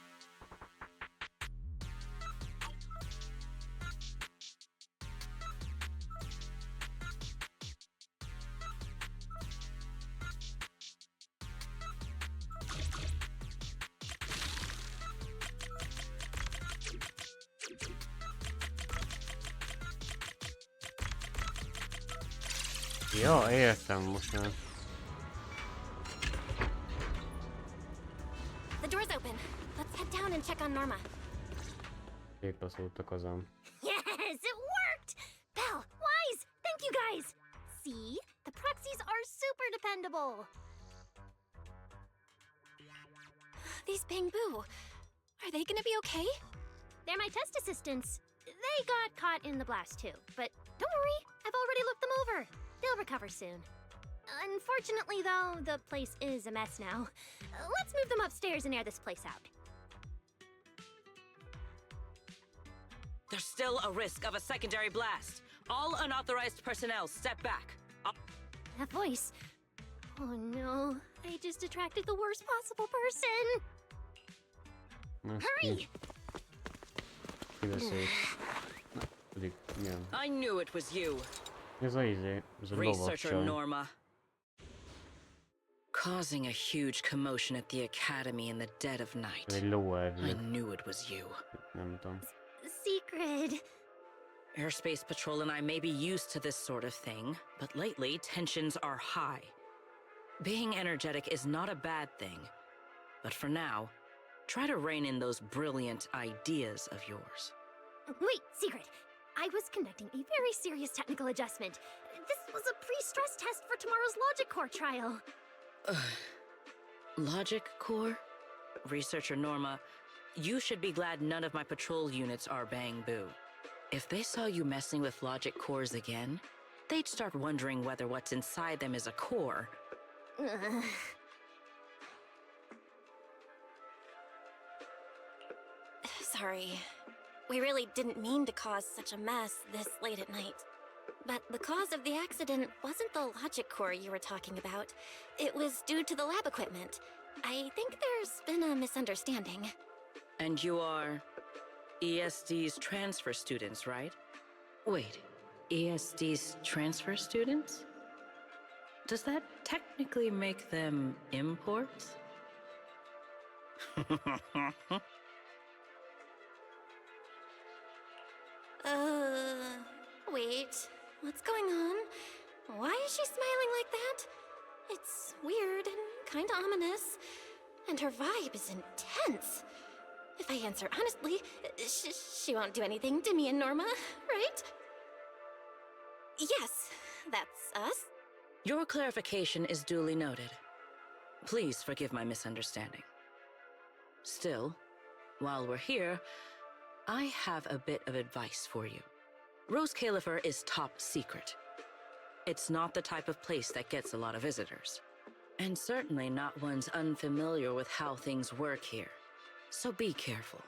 Ja, értem most már. The door's open. Let's head down and check on Norma. Képaszoltak azon. Yes, it worked! Belle, Wise, thank you guys! See? The proxies are super dependable. These Bangbu, are they gonna be okay? They're my test assistants. They got caught in the blast too, but don't worry, I've already looked them over. They'll recover soon. Unfortunately, though, the place is a mess now. Let's move them upstairs and air this place out. There's still a risk of a secondary blast. All unauthorized personnel, step back. That voice. Oh no, I just attracted the worst possible person. Hurry! I knew it was you. Ez a izé, ez a Researcher lovagcsaj. Norma. Causing a huge commotion at the academy in the dead of night. Egy lóernyő. I knew it was you. Nem tudom. Secret. Airspace Patrol and I may be used to this sort of thing, but lately tensions are high. Being energetic is not a bad thing, but for now, try to rein in those brilliant ideas of yours. Wait, Secret. I was conducting a very serious technical adjustment. This was a pre-stress test for tomorrow's Logic Core trial. Logic Core? Researcher Norma, you should be glad none of my patrol units are Bangbu. If they saw you messing with Logic Cores again, they'd start wondering whether what's inside them is a core. Sorry. We really didn't mean to cause such a mess this late at night. But the cause of the accident wasn't the logic core you were talking about. It was due to the lab equipment. I think there's been a misunderstanding. And you are ESD's transfer students, right? Wait, ESD's transfer students? Does that technically make them imports? Wait. What's going on? Why is she smiling like that? It's weird and kinda ominous. And her vibe is intense. If I answer honestly, she won't do anything to me and Norma, right? Yes, that's us. Your clarification is duly noted. Please forgive my misunderstanding. Still, while we're here, I have a bit of advice for you. Rose Califer is top secret. It's not the type of place that gets a lot of visitors. And certainly not ones unfamiliar with how things work here. So be careful.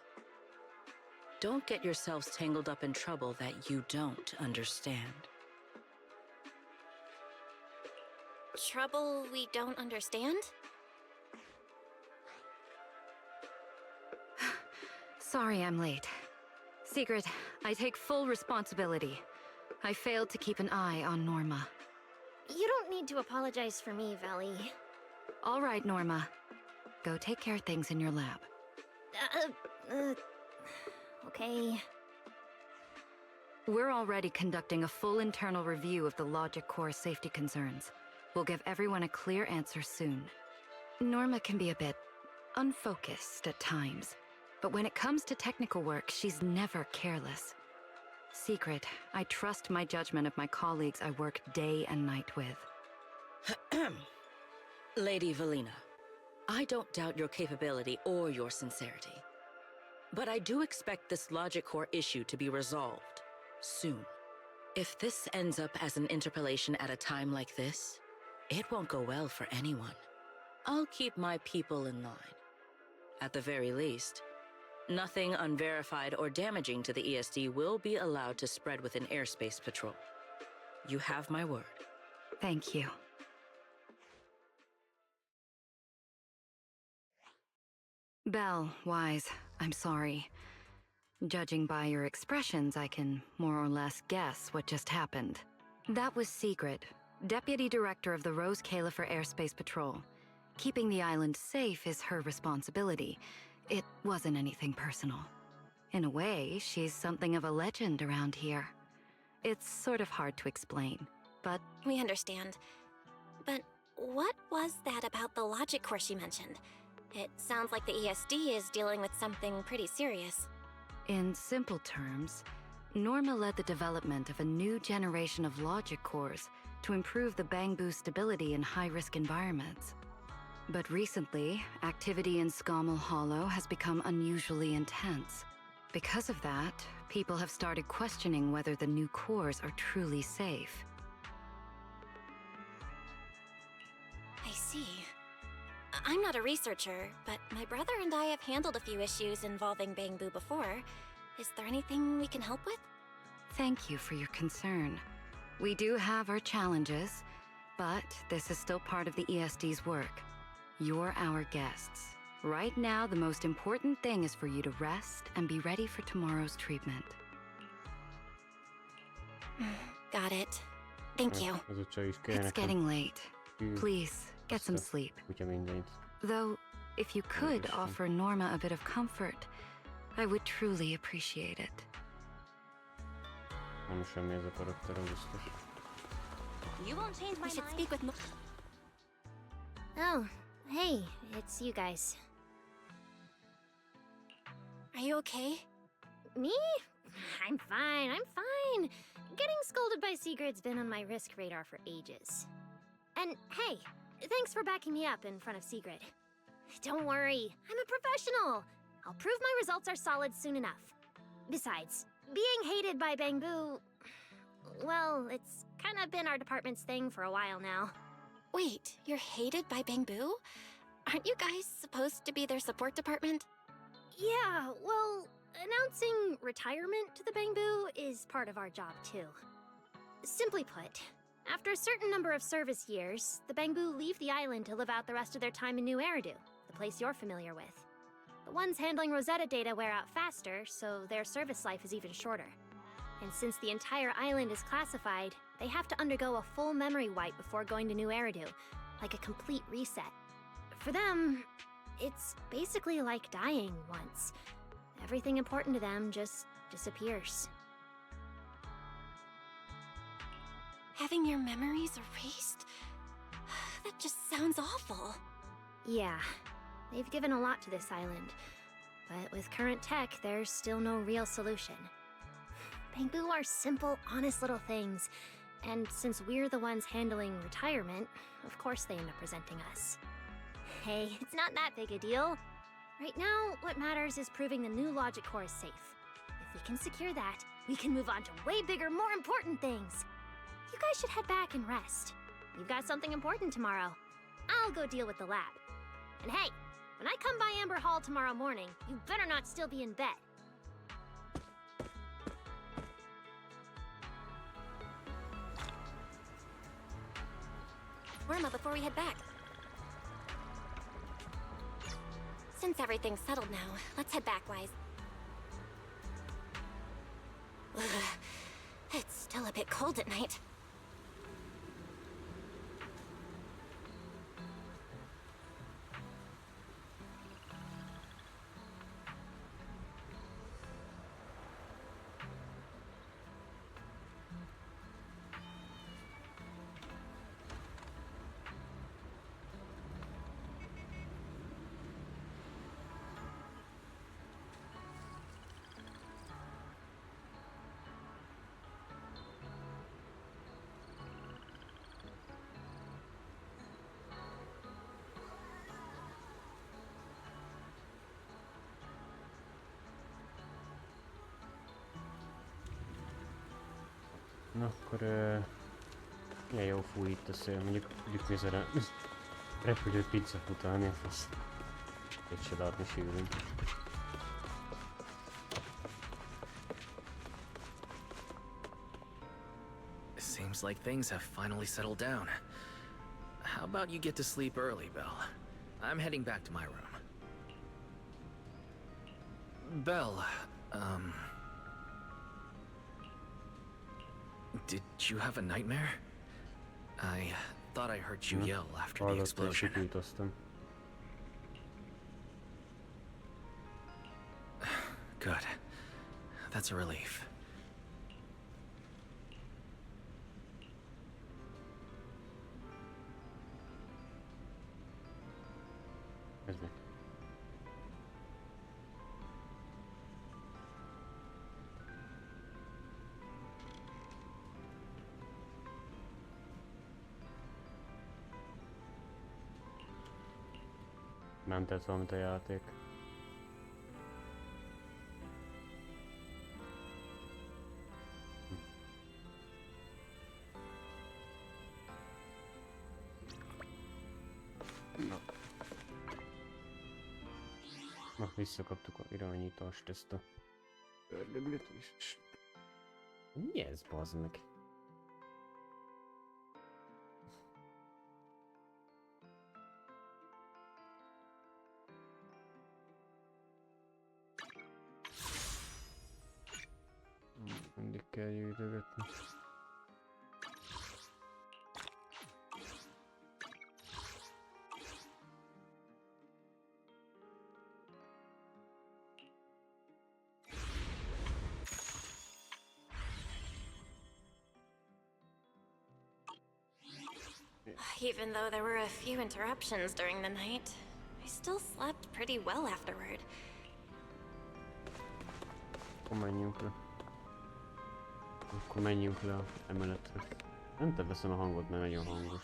Don't get yourselves tangled up in trouble that you don't understand. Trouble we don't understand? Sorry I'm late. Secret, I take full responsibility. I failed to keep an eye on Norma. You don't need to apologize for me, Valley. All right, Norma. Go take care of things in your lab. Okay. We're already conducting a full internal review of the logic core safety concerns. We'll give everyone a clear answer soon. Norma can be a bit unfocused at times, but when it comes to technical work, she's never careless. Secret, I trust my judgment of my colleagues I work day and night with. Lady Valina, I don't doubt your capability or your sincerity. But I do expect this logic core issue to be resolved soon. If this ends up as an interpolation at a time like this, it won't go well for anyone. I'll keep my people in line. At the very least, nothing unverified or damaging to the ESD will be allowed to spread within airspace patrol. You have my word. Thank you. Belle, Wise, I'm sorry. Judging by your expressions, I can more or less guess what just happened. That was Secret, Deputy Director of the Rose Califer Airspace Patrol. Keeping the island safe is her responsibility. It wasn't anything personal. In a way, she's something of a legend around here. It's sort of hard to explain, but... We understand. But what was that about the logic core she mentioned? It sounds like the ESD is dealing with something pretty serious. In simple terms, Norma led the development of a new generation of logic cores to improve the Bangbu stability in high-risk environments. But recently, activity in Scommel Hollow has become unusually intense. Because of that, people have started questioning whether the new cores are truly safe. I see. I'm not a researcher, but my brother and I have handled a few issues involving Bangbu before. Is there anything we can help with? Thank you for your concern. We do have our challenges, but this is still part of the ESD's work. You're our guests. Right now, the most important thing is for you to rest and be ready for tomorrow's treatment. Got it. Thank you. It's getting late. Please, get some sleep. Though, if you could offer Norma a bit of comfort, I would truly appreciate it. You won't change my We should mind. speak with Oh, hey, it's you guys. Are you okay? Me? I'm fine, I'm fine. Getting scolded by Secret's been on my risk radar for ages. And hey, thanks for backing me up in front of Secret. Don't worry, I'm a professional. I'll prove my results are solid soon enough. Besides, being hated by Bangbu... Well, it's kind of been our department's thing for a while now. Wait, you're hated by Bangbu? Aren't you guys supposed to be their support department? Yeah, well, announcing retirement to the Bangbu is part of our job too. Simply put, after a certain number of service years, the Bangbu leave the island to live out the rest of their time in New Eridu, the place you're familiar with. The ones handling Rosetta data wear out faster, so their service life is even shorter. And since the entire island is classified, They have to undergo a full memory wipe before going to New Eridu, like a complete reset. For them, it's basically like dying once. Everything important to them just disappears. Having your memories erased? That just sounds awful. Yeah, they've given a lot to this island. But with current tech, there's still no real solution. Bangbu are simple, honest little things. And since we're the ones handling retirement, of course they end up presenting us. Hey, it's not that big a deal. Right now, what matters is proving the new logic core is safe. If we can secure that, we can move on to way bigger, more important things. You guys should head back and rest. You've got something important tomorrow. I'll go deal with the lab. And hey, when I come by Amber Hall tomorrow morning, you better not still be in bed. Worma, before we head back. Since everything's settled now, let's head back, Wise. Ugh, it's still a bit cold at night. Na akkor... Milyen jó fúj itt a szél, mondjuk Repülőre repülő pizza futálni, fasz. Egy se látni sűrűn. Seems like things have finally settled down. How about you get to sleep early, Belle? I'm heading back to my room. Belle, did you have a nightmare? I thought I heard you yell after the explosion. Good. That's a relief. Ez mi? Nem tett valamit a játék. Na, visszakaptuk a irányítást, ezt a ördöglet is. Mi ez, bazd meg? Mindig kell gyűjtögetni. Even though there were a few interruptions during the night, I still slept pretty well afterward. Akkor menjünk le. Akkor menjünk le a emeletre. Nem teveszem a hangot, mert nagyon hangos.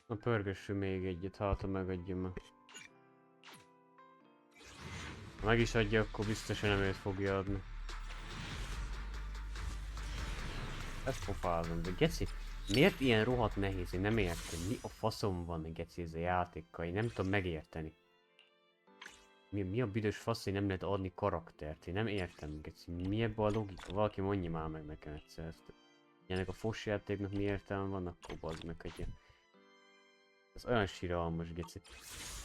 Na pörgessünk még egyet, hát ha megadja meg. Ha meg is adja, akkor biztosan nem őt fogja adni. Ezt pofázom, de geci, miért ilyen rohadt nehéz? Én nem értem, mi a faszom van geci ez a játékkal, én nem tudom megérteni. Mi a büdös fasz, hogy nem lehet adni karaktert? Én nem értem, geci. Mi ebben a logika? Valaki mondja már meg nekem egyszer ezt. Ennek a fos játéknak mi értelme van, akkor bazd meg, hogy ez olyan siralmas, geci.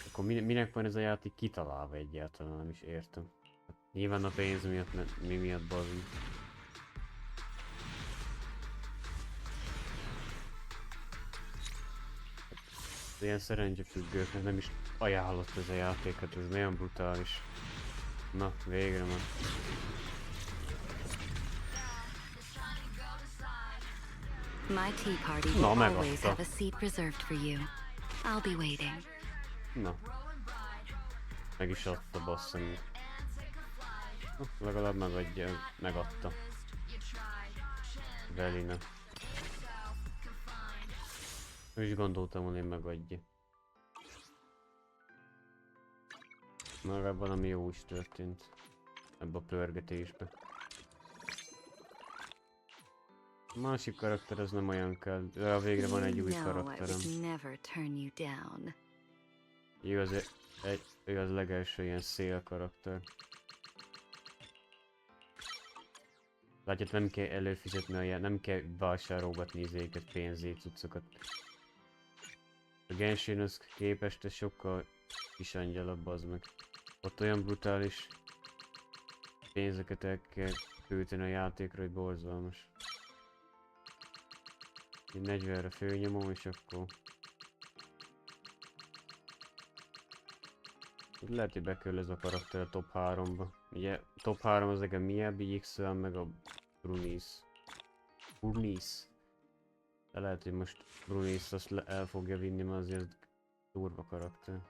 Akkor minek van ez a játék kitalálva egyáltalán, nem is értem. Hát nyilván a pénz miatt, mi miatt bazd meg. Ilyen szerencsefüggőknek nem is ajánlott ez a játék, hát ez nagyon brutális. Na, végre már. My tea party will always have a seat reserved for you. I'll be waiting. Na. Meg is adta, basszony. Legalább megadta. Velina. Ő is gondoltam, hogy én megadja. Legalább valami jó is történt. Ebbe a pörgetésbe. A másik karakter az nem olyan kell, de végre van egy új karakterem. Ő az legelső ilyen szél karakter. Látjátok, nem kell előfizetni a nem kell vásárolgatni izéket, pénzét, cuccokat. A Genshinhoz képest ez sokkal kis angyalabb, az meg. Ott olyan brutális pénzeket el kell költeni a játékra, hogy borzalmas. 40-re főnyomom, és akkor... Lehet, hogy bekerül ez a karakter a top 3-ba. Ugye top 3 az nekem Miyabi, XL meg a Burnice. De lehet, hogy most Burnice azt el fogja vinni, mert azért durva karakter.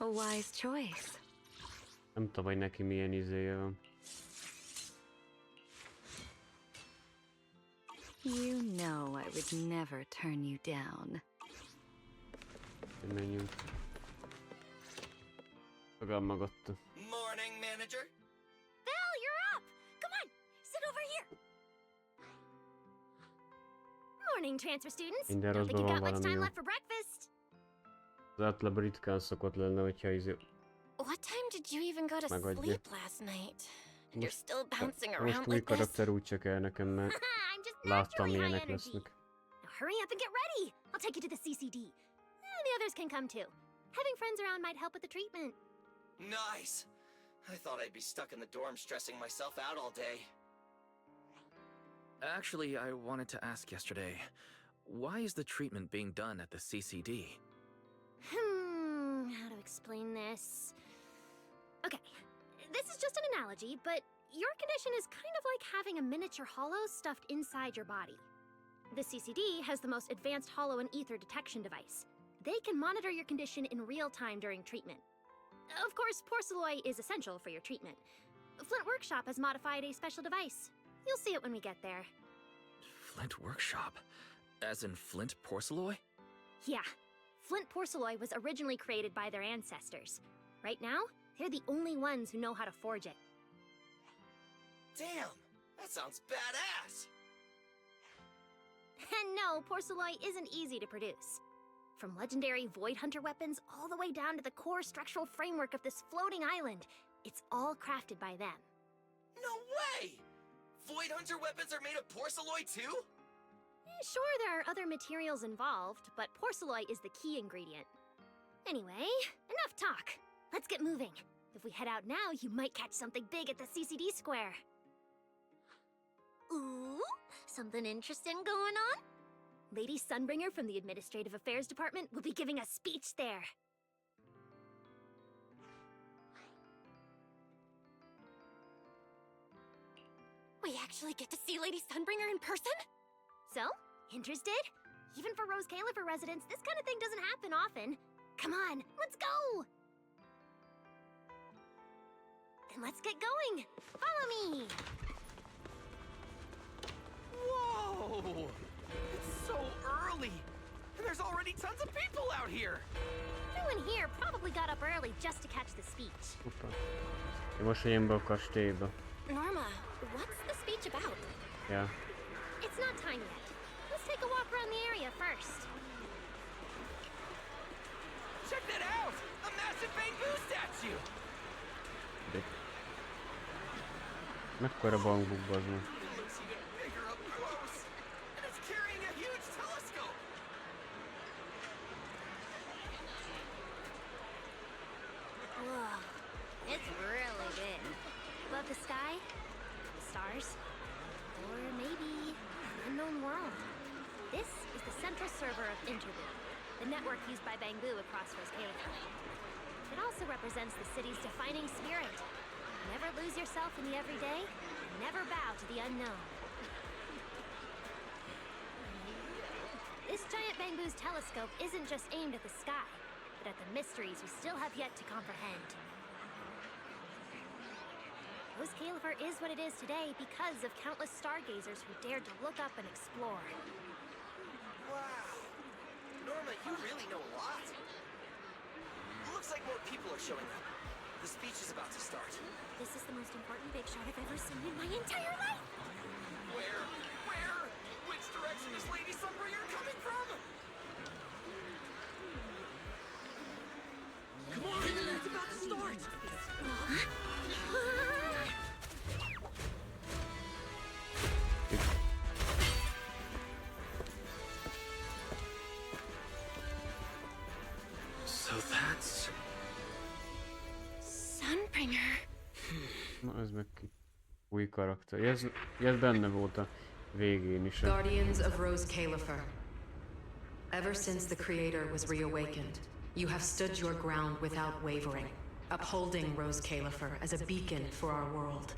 A wise choice. Nem tudom, hogy neki milyen izéje van. You know I would never turn you down. Menjünk. Legalább megadta. Morning, manager. Val, you're up! Come on, sit over here. Morning, transfer students. Minden Don't think rosszban you van got much valami time jó. left for breakfast. Az általában ritkán szokott lenne, hogyha izé... What time did you even go to Megadja. sleep last night? And you're still bouncing Most around új like this? karakter úgy csak el nekem, mert I'm just láttam naturally high milyenek energy. lesznek. Now hurry up and get ready. I'll take you to the CCD. The others can come too. Having friends around might help with the treatment. Nice. I thought I'd be stuck in the dorm stressing myself out all day. Actually, I wanted to ask yesterday, why is the treatment being done at the CCD? How to explain this? Okay, this is just an analogy, but your condition is kind of like having a miniature hollow stuffed inside your body. The CCD has the most advanced hollow and ether detection device. They can monitor your condition in real time during treatment. Of course, porcelloi is essential for your treatment. Flint Workshop has modified a special device. You'll see it when we get there. Flint Workshop? As in Flint Porcelloi? Yeah, Flint porcelloi was originally created by their ancestors. Right now, they're the only ones who know how to forge it. Damn, that sounds badass. And no, porcelloi isn't easy to produce. From legendary Void Hunter weapons all the way down to the core structural framework of this floating island, it's all crafted by them. No way! Void Hunter weapons are made of porcelloi too? Sure, there are other materials involved, but porcelloi is the key ingredient. Anyway, enough talk. Let's get moving. If we head out now, you might catch something big at the CCD square. Ooh, something interesting going on? Lady Sunbringer from the Administrative Affairs Department will be giving a speech there. We actually get to see Lady Sunbringer in person? So, interested? Even for Rose Califer residents, this kind of thing doesn't happen often. Come on, let's go! Then let's get going. Follow me. Whoa! It's so early! And there's already tons of people out here! Everyone here probably got up early just to catch the speech. Hoppá. Én most jön be a kastélyba. Norma, what's the speech about? Ja. It's not time yet. Let's take a walk around the area first. Check that out! A massive bamboo statue! De... Mekkora banguk az meg. It looks even bigger up close! And it's carrying a huge telescope! Whoa, it's really big. Above the sky, the stars, or maybe an unknown world. This is the central server of Interlude, the network used by Bangbu across Rose Calicum. It also represents the city's defining spirit. Never lose yourself in the everyday, and never bow to the unknown. This giant Bangbu's telescope isn't just aimed at the sky, but at the mysteries we still have yet to comprehend. Rose Calicum is what it is today because of countless stargazers who dared to look up and explore. Wow! Norma, you really know a lot. Looks like more people are showing up. The speech is about to start. This is the most important big shot I've ever seen in my entire life! Where? Where? Which direction is Lady Sunbringer coming from? Come on! It's about to start! So that's... Sunbringer. Na ez meg ki. Új karakter. Ez benne volt a végén is. Guardians of Rose Calicum. Ever since the Creator was reawakened, you have stood your ground without wavering, upholding Rose Calicum as a beacon for our world.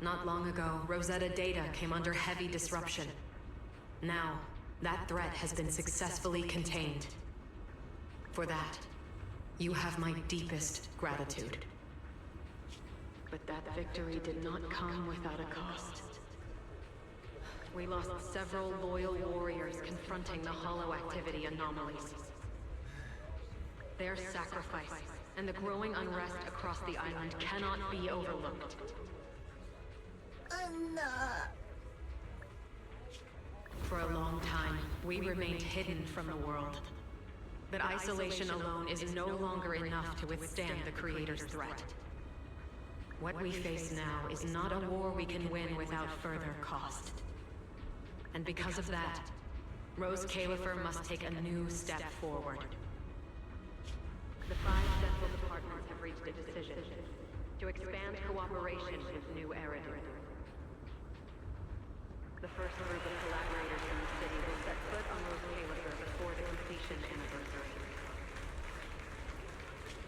Not long ago, Rosetta data came under heavy disruption. Now, that threat has been successfully contained. For that, you have my deepest gratitude. But that victory did not come without a cost. We lost several loyal warriors confronting the hollow activity anomalies. Their sacrifice and the growing unrest across the island cannot be overlooked. For a long time, we remained hidden from the world. But isolation alone is no longer enough to withstand the Creator's threat. What we face now is not a war we can win without further cost. And because of that, Rose Calicum must take a new step forward. The 5 central departments have reached a decision to expand cooperation with New Eridu. The first group of collaborators in the city will set foot on Rose Calicum before the completion anniversary.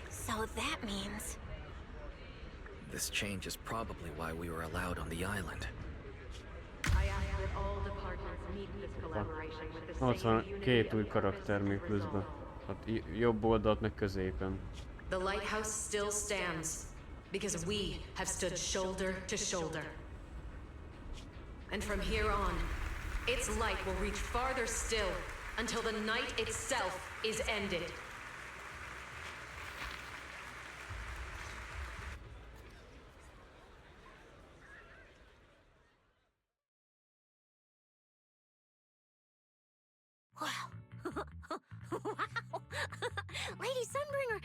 So that means... This change is probably why we were allowed on the island. I ask that all departments meet this collaboration with the Ott same van unity két új and karakter még purpose as pluszban. resolve. Hát jobb oldalt meg középen. The lighthouse still stands because we have stood shoulder to shoulder. And from here on, its light will reach farther still until the night itself is ended. Wow. Wow. Lady Sunbringer.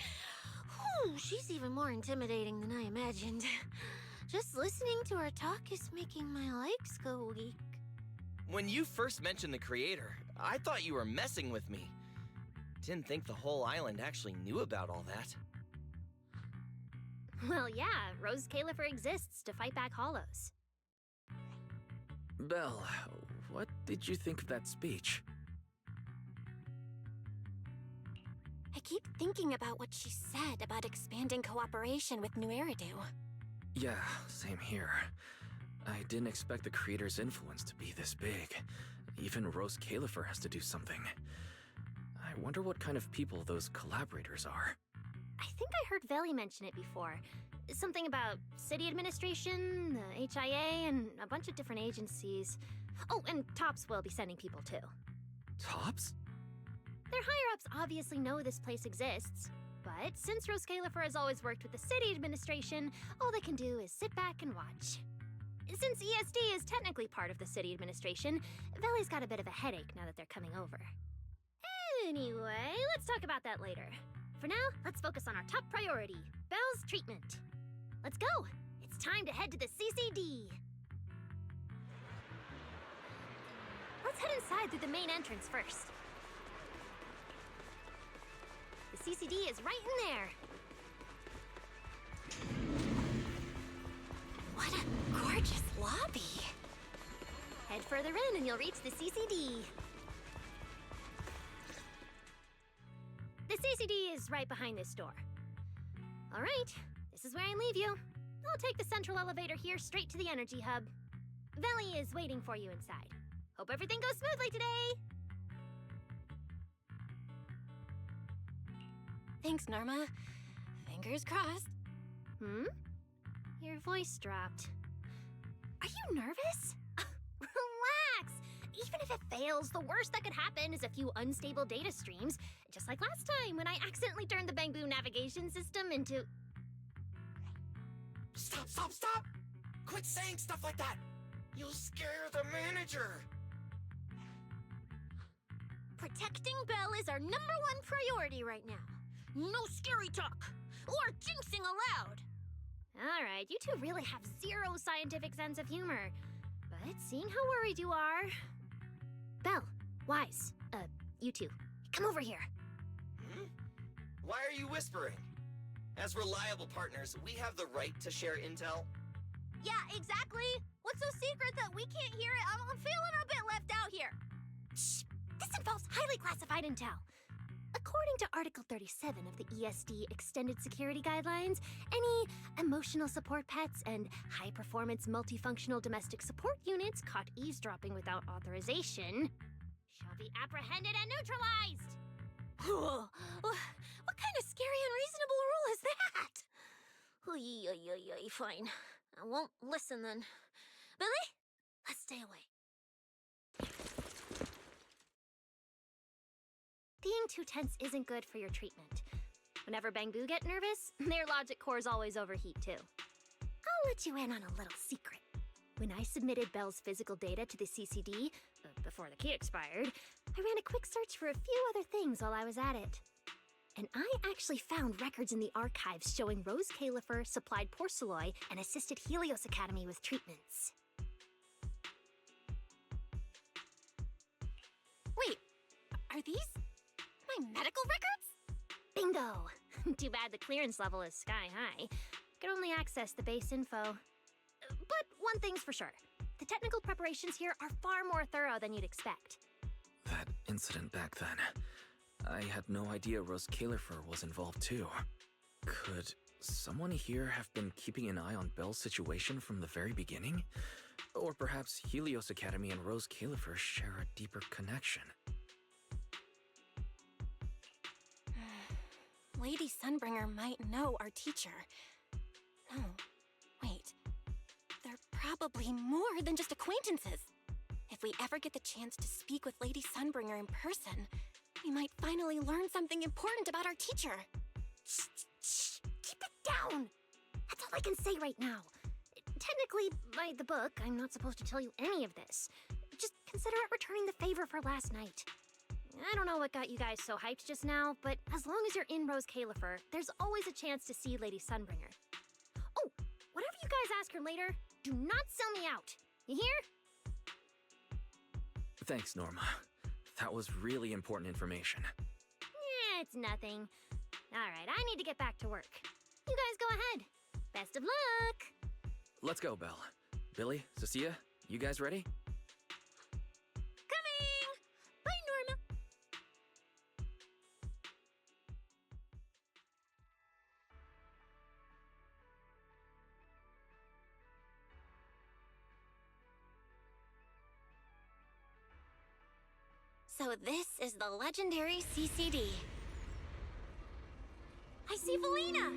Whew, she's even more intimidating than I imagined. Just listening to her talk is making my legs go weak. When you first mentioned the Creator, I thought you were messing with me. Didn't think the whole island actually knew about all that. Well, yeah, Rose Calicum exists to fight back hollows. Belle, what did you think of that speech? I keep thinking about what she said about expanding cooperation with New Eridu. Yeah, same here. I didn't expect the Creator's influence to be this big. Even Rose Calicum has to do something. I wonder what kind of people those collaborators are. I think I heard Veli mention it before. Something about city administration, the HIA, and a bunch of different agencies. Oh, and Tops will be sending people too. Tops? Their higher-ups obviously know this place exists, but since Rose Califer has always worked with the city administration, all they can do is sit back and watch. Since ESD is technically part of the city administration, Veli's got a bit of a headache now that they're coming over. Anyway, let's talk about that later. For now, let's focus on our top priority, Belle's treatment. Let's go! It's time to head to the CCD! Let's head inside through the main entrance first. The CCD is right in there. What a gorgeous lobby. Head further in and you'll reach the CCD. The CCD is right behind this door. All right, this is where I leave you. I'll take the central elevator here straight to the energy hub. Veli is waiting for you inside. Hope everything goes smoothly today. Thanks, Norma. Fingers crossed. Your voice dropped. Are you nervous? Relax! Even if it fails, the worst that could happen is a few unstable data streams, just like last time when I accidentally turned the Bangbu navigation system into... Stop, stop, stop! Quit saying stuff like that! You'll scare the manager! Protecting Belle is our #1 priority right now. No scary talk, or jinxing allowed. All right, you two really have zero scientific sense of humor. But seeing how worried you are... Belle, Wise, you two, come over here. Why are you whispering? As reliable partners, we have the right to share intel. Yeah, exactly. What's so secret that we can't hear it? I'm feeling a bit left out here. Shh! This involves highly classified intel. According to Article 37 of the ESD Extended Security Guidelines, any emotional support pets and high-performance multifunctional domestic support units caught eavesdropping without authorization shall be apprehended and neutralized. What kind of scary, unreasonable rule is that? Fine. I won't listen then. Billy, let's stay away. Being too tense isn't good for your treatment. Whenever Bangbu get nervous, their logic cores always overheat too. I'll let you in on a little secret. When I submitted Belle's physical data to the CCD, before the key expired, I ran a quick search for a few other things while I was at it. And I actually found records in the archives showing Rose Califer supplied Porceloy and assisted Helios Academy with treatments. Wait, are these my medical records? Bingo! Too bad the clearance level is sky high. Could only access the base info. But one thing's for sure. The technical preparations here are far more thorough than you'd expect. That incident back then. I had no idea Rose Califer was involved too. Could someone here have been keeping an eye on Belle's situation from the very beginning? Or perhaps Helios Academy and Rose Califer share a deeper connection? Lady Sunbringer might know our teacher. No, wait. They're probably more than just acquaintances. If we ever get the chance to speak with Lady Sunbringer in person, we might finally learn something important about our teacher. Shh! Keep it down! That's all I can say right now. Technically, by the book, I'm not supposed to tell you any of this. Just consider it returning the favor for last night. I don't know what got you guys so hyped just now, but as long as you're in Rose Califer, there's always a chance to see Lady Sunbringer. Oh, whatever you guys ask her later, do not sell me out. You hear? Thanks, Norma. That was really important information. Yeah, it's nothing. Alright, I need to get back to work. You guys go ahead. Best of luck! Let's go, Belle. Billy, Cecilia, you guys ready? Coming! Bye, Norma. So this is the legendary CCD. I see Valina!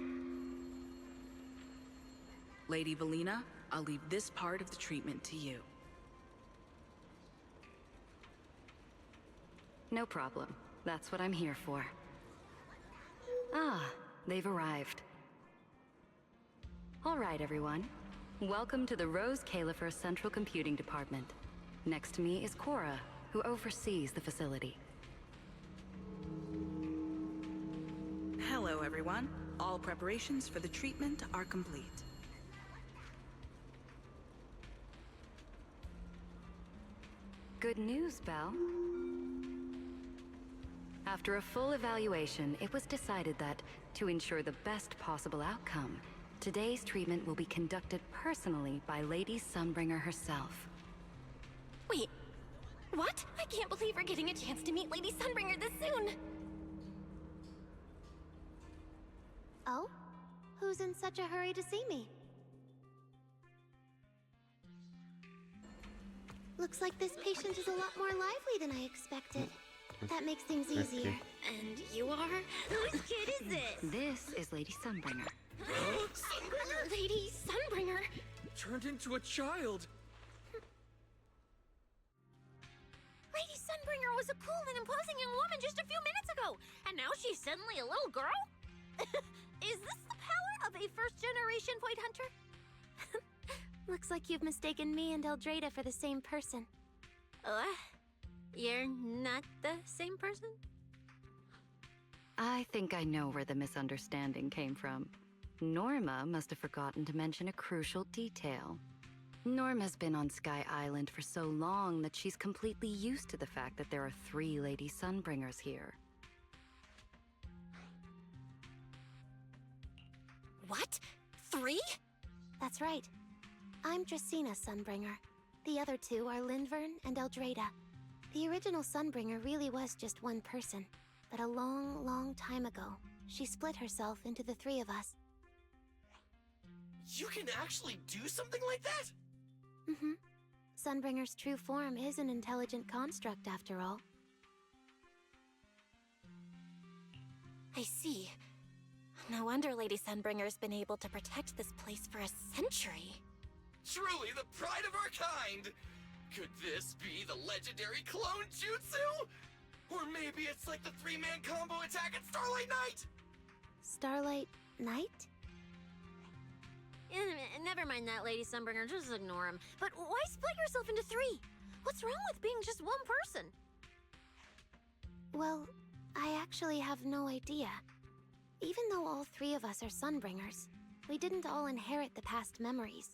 Lady Valina, I'll leave this part of the treatment to you. No problem. That's what I'm here for. Ah, they've arrived. All right, everyone. Welcome to the Rose Califer Central Computing Department. Next to me is Cora, who oversees the facility. Hello, everyone. All preparations for the treatment are complete. Good news, Belle. After a full evaluation, it was decided that, to ensure the best possible outcome, today's treatment will be conducted personally by Lady Sunbringer herself. Wait, what? I can't believe we're getting a chance to meet Lady Sunbringer this soon! Oh? Who's in such a hurry to see me? Looks like this patient is a lot more lively than I expected. That makes things easier. And you are? Whose kid is this? This is Lady Sunbringer. Sunbringer? Lady Sunbringer? Turned into a child. Lady Sunbringer was a cool and imposing young woman just a few minutes ago, and now she's suddenly a little girl? Is this the power of a first-generation point hunter? Looks like you've mistaken me and Eldrada for the same person. You're not the same person? I think I know where the misunderstanding came from. Norma must have forgotten to mention a crucial detail. Norma's been on Sky Island for so long that she's completely used to the fact that there are 3 Lady Sunbringers here. What? 3? That's right. I'm Dracena Sunbringer. The other 2 are Lindvern and Eldrada. The original Sunbringer really was just one person, but a long, long time ago, she split herself into the 3 of us. You can actually do something like that? Mm-hmm. Sunbringer's true form is an intelligent construct, after all. I see. No wonder Lady Sunbringer's been able to protect this place for a century. Truly the pride of our kind! Could this be the legendary clone jutsu? Or maybe it's like the 3-man combo attack at Starlight Night? Starlight Night? Never mind that, Lady Sunbringer. Just ignore him. But why split yourself into 3? What's wrong with being just one person? Well, I actually have no idea. Even though all 3 of us are Sunbringers, we didn't all inherit the past memories.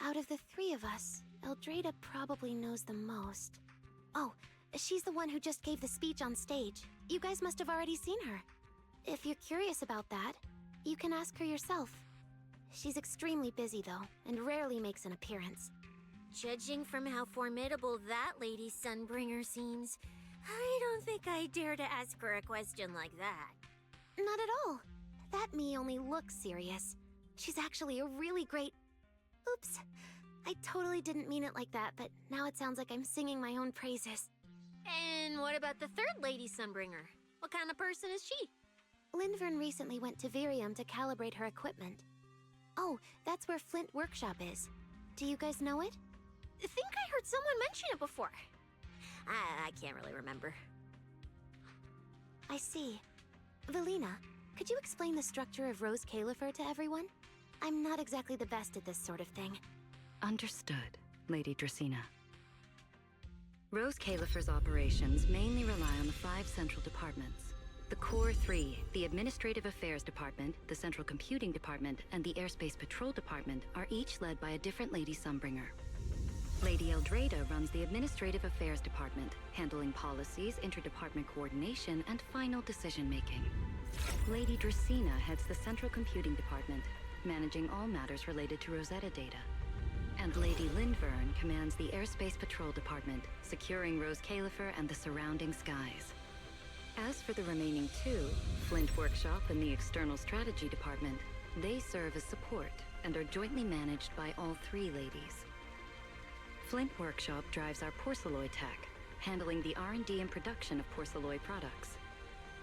Out of the 3 of us, Eldrada probably knows the most. Oh, she's the one who just gave the speech on stage. You guys must have already seen her. If you're curious about that, you can ask her yourself. She's extremely busy, though, and rarely makes an appearance. Judging from how formidable that Lady Sunbringer seems, I don't think I dare to ask her a question like that. Not at all. That me only looks serious. She's actually a really great... Oops. I totally didn't mean it like that, but now it sounds like I'm singing my own praises. And what about the 3rd Lady Sunbringer? What kind of person is she? Lindvern recently went to Virium to calibrate her equipment. Oh, that's where Flint Workshop is. Do you guys know it? I think I heard someone mention it before. I can't really remember. I see. Valina, could you explain the structure of Rose Califer to everyone? I'm not exactly the best at this sort of thing. Understood, Lady Dracena. Rose Califer's operations mainly rely on the 5 central departments. The Core 3, the Administrative Affairs Department, the Central Computing Department, and the Airspace Patrol Department are each led by a different Lady Sunbringer. Lady Eldrada runs the Administrative Affairs Department, handling policies, interdepartment coordination, and final decision-making. Lady Dracena heads the Central Computing Department, managing all matters related to Rosetta data. And Lady Lindvern commands the Airspace Patrol Department, securing Rose Califer and the surrounding skies. As for the remaining 2, Flint Workshop and the External Strategy Department, they serve as support and are jointly managed by all 3 ladies. Flint Workshop drives our porcelloid tech, handling the R&D and production of porcelloid products.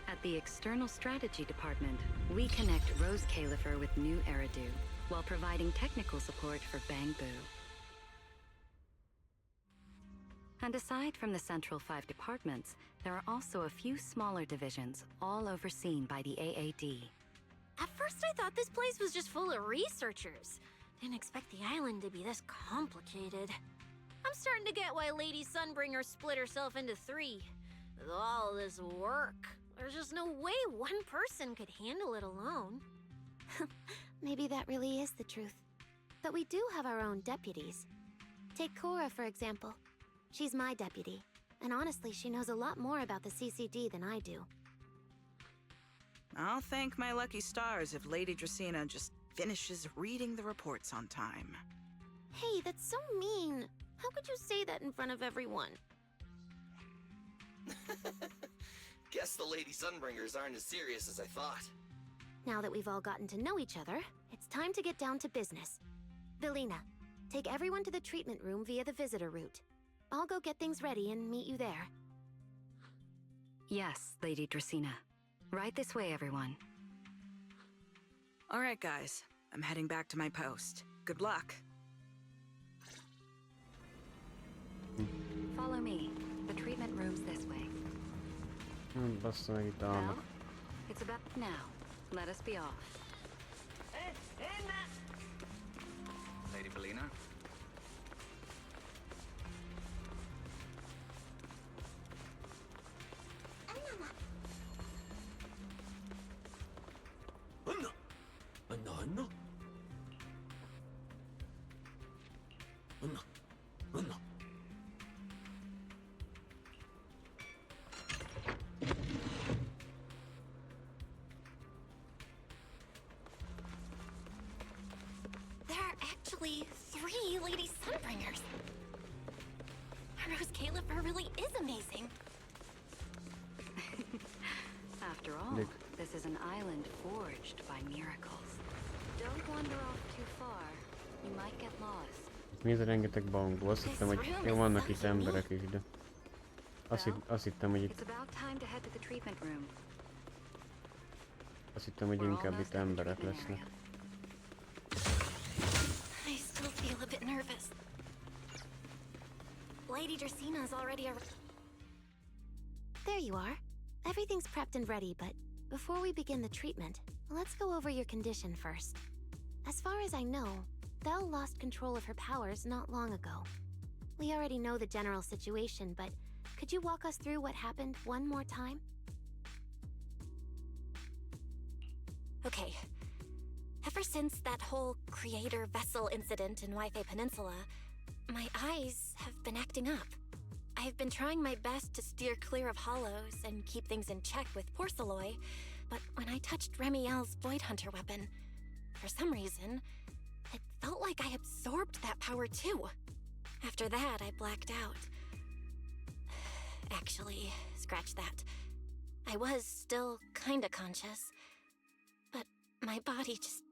At the External Strategy Department, we connect Rose Califer with new Eridu, while providing technical support for Bangbu. And aside from the central 5 departments, there are also a few smaller divisions, all overseen by the AAD. At first I thought this place was just full of researchers. Didn't expect the island to be this complicated. I'm starting to get why Lady Sunbringer split herself into 3. With all this work, there's just no way one person could handle it alone. Maybe that really is the truth. But we do have our own deputies. Take Cora, for example. She's my deputy, and honestly, she knows a lot more about the CCD than I do. I'll thank my lucky stars if Lady Dracaena just finishes reading the reports on time. Hey, that's so mean. How could you say that in front of everyone? Guess the Lady Sunbringers aren't as serious as I thought. Now that we've all gotten to know each other, it's time to get down to business. Velina, take everyone to the treatment room via the visitor route. I'll go get things ready and meet you there. Yes, Lady Dracaena. Right this way, everyone. All right, guys. I'm heading back to my post. Good luck. Follow me. The treatment room's this way. Bassza meg itt Well, állnak. it's about now. Let us be off. Lady Belina? There are actually 3 Lady Sunbringers. Rose Califer really is amazing. After all, this is an island forged by miracles. Don't wander off too far. You might get lost. Mi ez a rengeteg bangó? Azt hittem, hogy jó, vannak itt emberek is, de... Azt hittem, hogy itt... It's about time to head to the treatment room. Azt hittem, hogy inkább itt emberek lesznek. I still feel a bit nervous. Lady Dracaena's already arrived. There you are. Everything's prepped and ready, but before we begin the treatment, let's go over your condition first. As far as I know, Belle lost control of her powers not long ago. We already know the general situation, but could you walk us through what happened one more time? Okay. Ever since that whole creator vessel incident in Wi-Fi Peninsula, my eyes have been acting up. I've been trying my best to steer clear of hollows and keep things in check with Porceloy, but when I touched Remiel's Void Hunter weapon, for some reason, it felt like I absorbed that power too. After that, I blacked out. Actually, scratch that. I was still kinda conscious, but my body just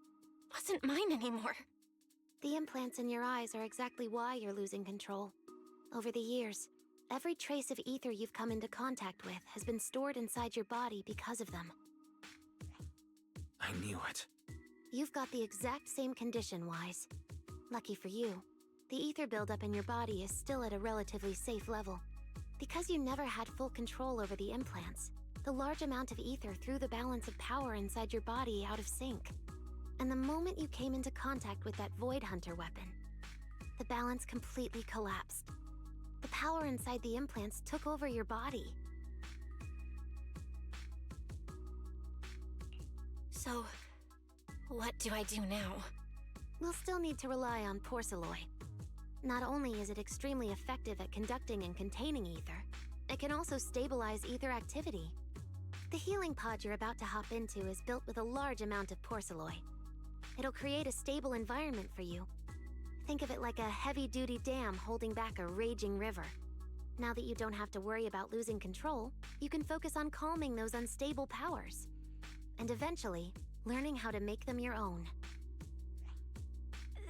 wasn't mine anymore. The implants in your eyes are exactly why you're losing control. Over the years, every trace of ether you've come into contact with has been stored inside your body because of them. I knew it. You've got the exact same condition, Wise. Lucky for you, the ether buildup in your body is still at a relatively safe level. Because you never had full control over the implants, the large amount of ether threw the balance of power inside your body out of sync. And the moment you came into contact with that Void Hunter weapon, the balance completely collapsed. The power inside the implants took over your body. So, what do I do now? We'll still need to rely on Porceloy. Not only is it extremely effective at conducting and containing ether, it can also stabilize ether activity. The healing pod you're about to hop into is built with a large amount of Porceloy. It'll create a stable environment for you. Think of it like a heavy-duty dam holding back a raging river. Now that you don't have to worry about losing control, you can focus on calming those unstable powers. And eventually, learning how to make them your own.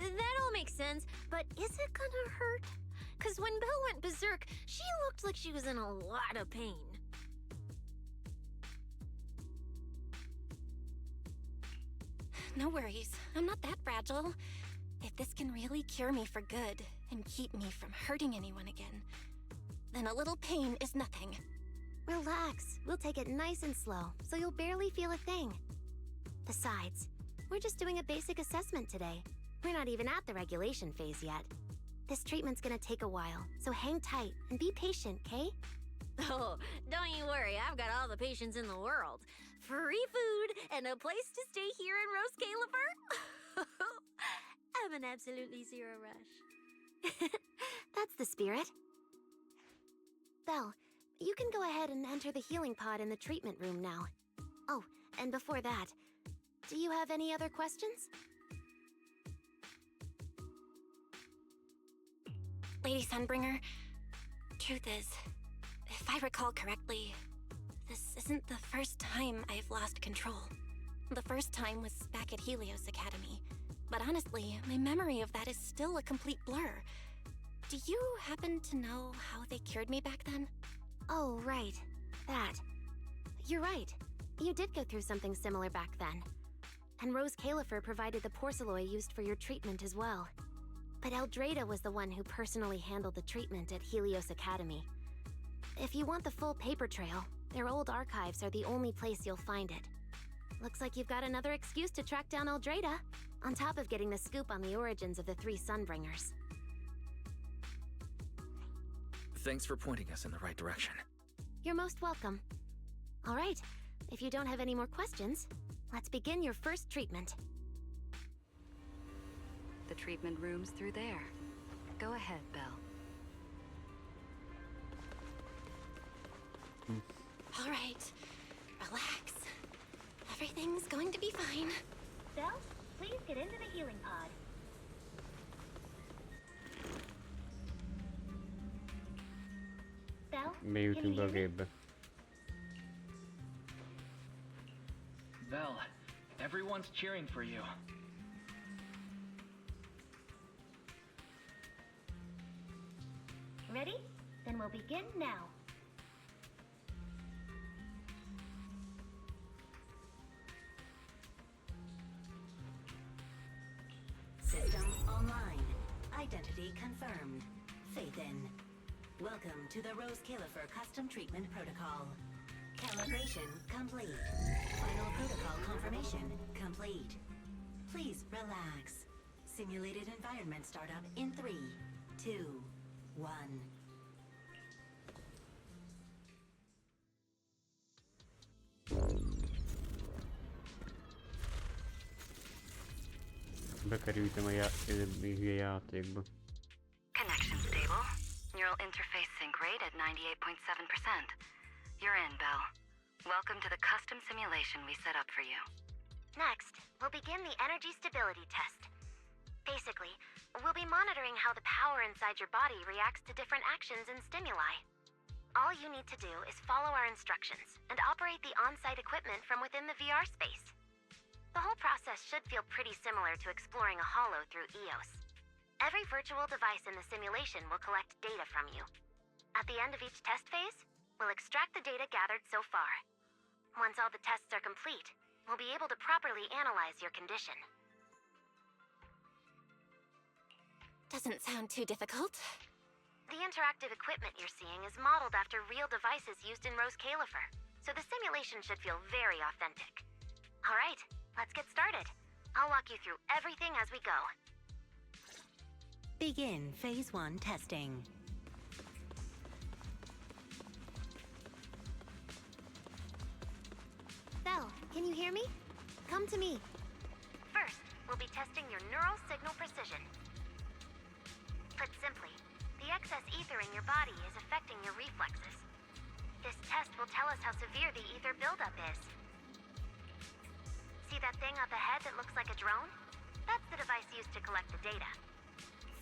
That all makes sense, but is it gonna hurt? Cause when Belle went berserk, she looked like she was in a lot of pain. No worries. I'm not that fragile. If this can really cure me for good and keep me from hurting anyone again, then a little pain is nothing. Relax. We'll take it nice and slow, so you'll barely feel a thing. Besides, we're just doing a basic assessment today. We're not even at the regulation phase yet. This treatment's gonna take a while, so hang tight and be patient, Kay? Oh, don't you worry, I've got all the patience in the world. Free food and a place to stay here in Rose Califer. I'm an absolutely zero rush. That's the spirit. Belle, you can go ahead and enter the healing pod in the treatment room now. Oh, and before that, do you have any other questions? Lady Sunbringer, truth is, if I recall correctly, this isn't the first time I've lost control. The first time was back at Helios Academy, but honestly, my memory of that is still a complete blur. Do you happen to know how they cured me back then? Oh, right. That. You're right. You did go through something similar back then. And Rose Califer provided the porcelain used for your treatment as well. But Eldrada was the one who personally handled the treatment at Helios Academy. If you want the full paper trail, their old archives are the only place you'll find it. Looks like you've got another excuse to track down Eldrada, on top of getting the scoop on the origins of the 3 Sunbringers. Thanks for pointing us in the right direction. You're most welcome. All right, if you don't have any more questions, let's begin your first treatment. The treatment room's through there. Go ahead, Belle. All right, relax. Everything's going to be fine. Belle, please get into the healing pod. Belle, Bejutunk be a gépbe. Vel, everyone's cheering for you. Ready? Then we'll begin now. System online. Identity confirmed. Faith in. Welcome to the Rose Califer Custom Treatment Protocol. Calibration complete. Final protocol confirmation complete. Please relax. Simulated environment startup in 3, 2, 1. Bekerültem a hülye játékba. Connection stable. Neural interface sync rate at 98.7%. You're in, Belle. Welcome to the custom simulation we set up for you. Next, we'll begin the energy stability test. Basically, we'll be monitoring how the power inside your body reacts to different actions and stimuli. All you need to do is follow our instructions and operate the on-site equipment from within the VR space. The whole process should feel pretty similar to exploring a holo through EOS. Every virtual device in the simulation will collect data from you. At the end of each test phase, we'll extract the data gathered so far. Once all the tests are complete, we'll be able to properly analyze your condition. Doesn't sound too difficult. The interactive equipment you're seeing is modeled after real devices used in Rose Califer, so the simulation should feel very authentic. All right, let's get started. I'll walk you through everything as we go. Begin Phase 1 testing. Belle, can you hear me? Come to me. First, we'll be testing your neural signal precision. Put simply, the excess ether in your body is affecting your reflexes. This test will tell us how severe the ether buildup is. See that thing up ahead that looks like a drone? That's the device used to collect the data.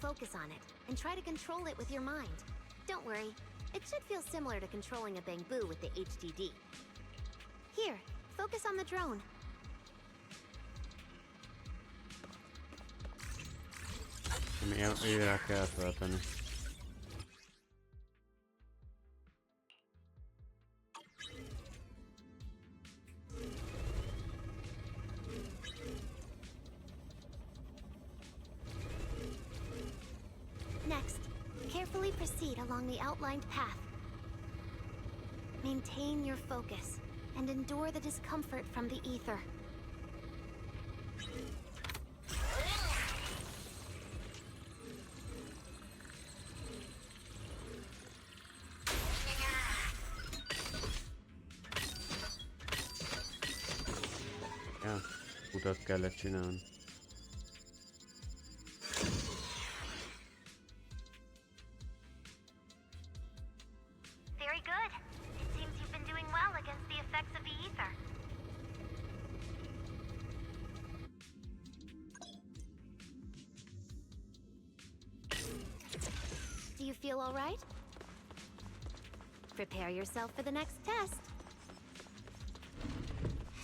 Focus on it, and try to control it with your mind. Don't worry, it should feel similar to controlling a bamboo with the HDD. Here, focus on the drone. Rá kell tölteni. Carefully proceed along the outlined path. Maintain your focus and endure the discomfort from the ether. Ja, utat kellett csinálni. Very good. It seems you've been doing well against the effects of the ether. Do you feel all right? Prepare yourself for the next test.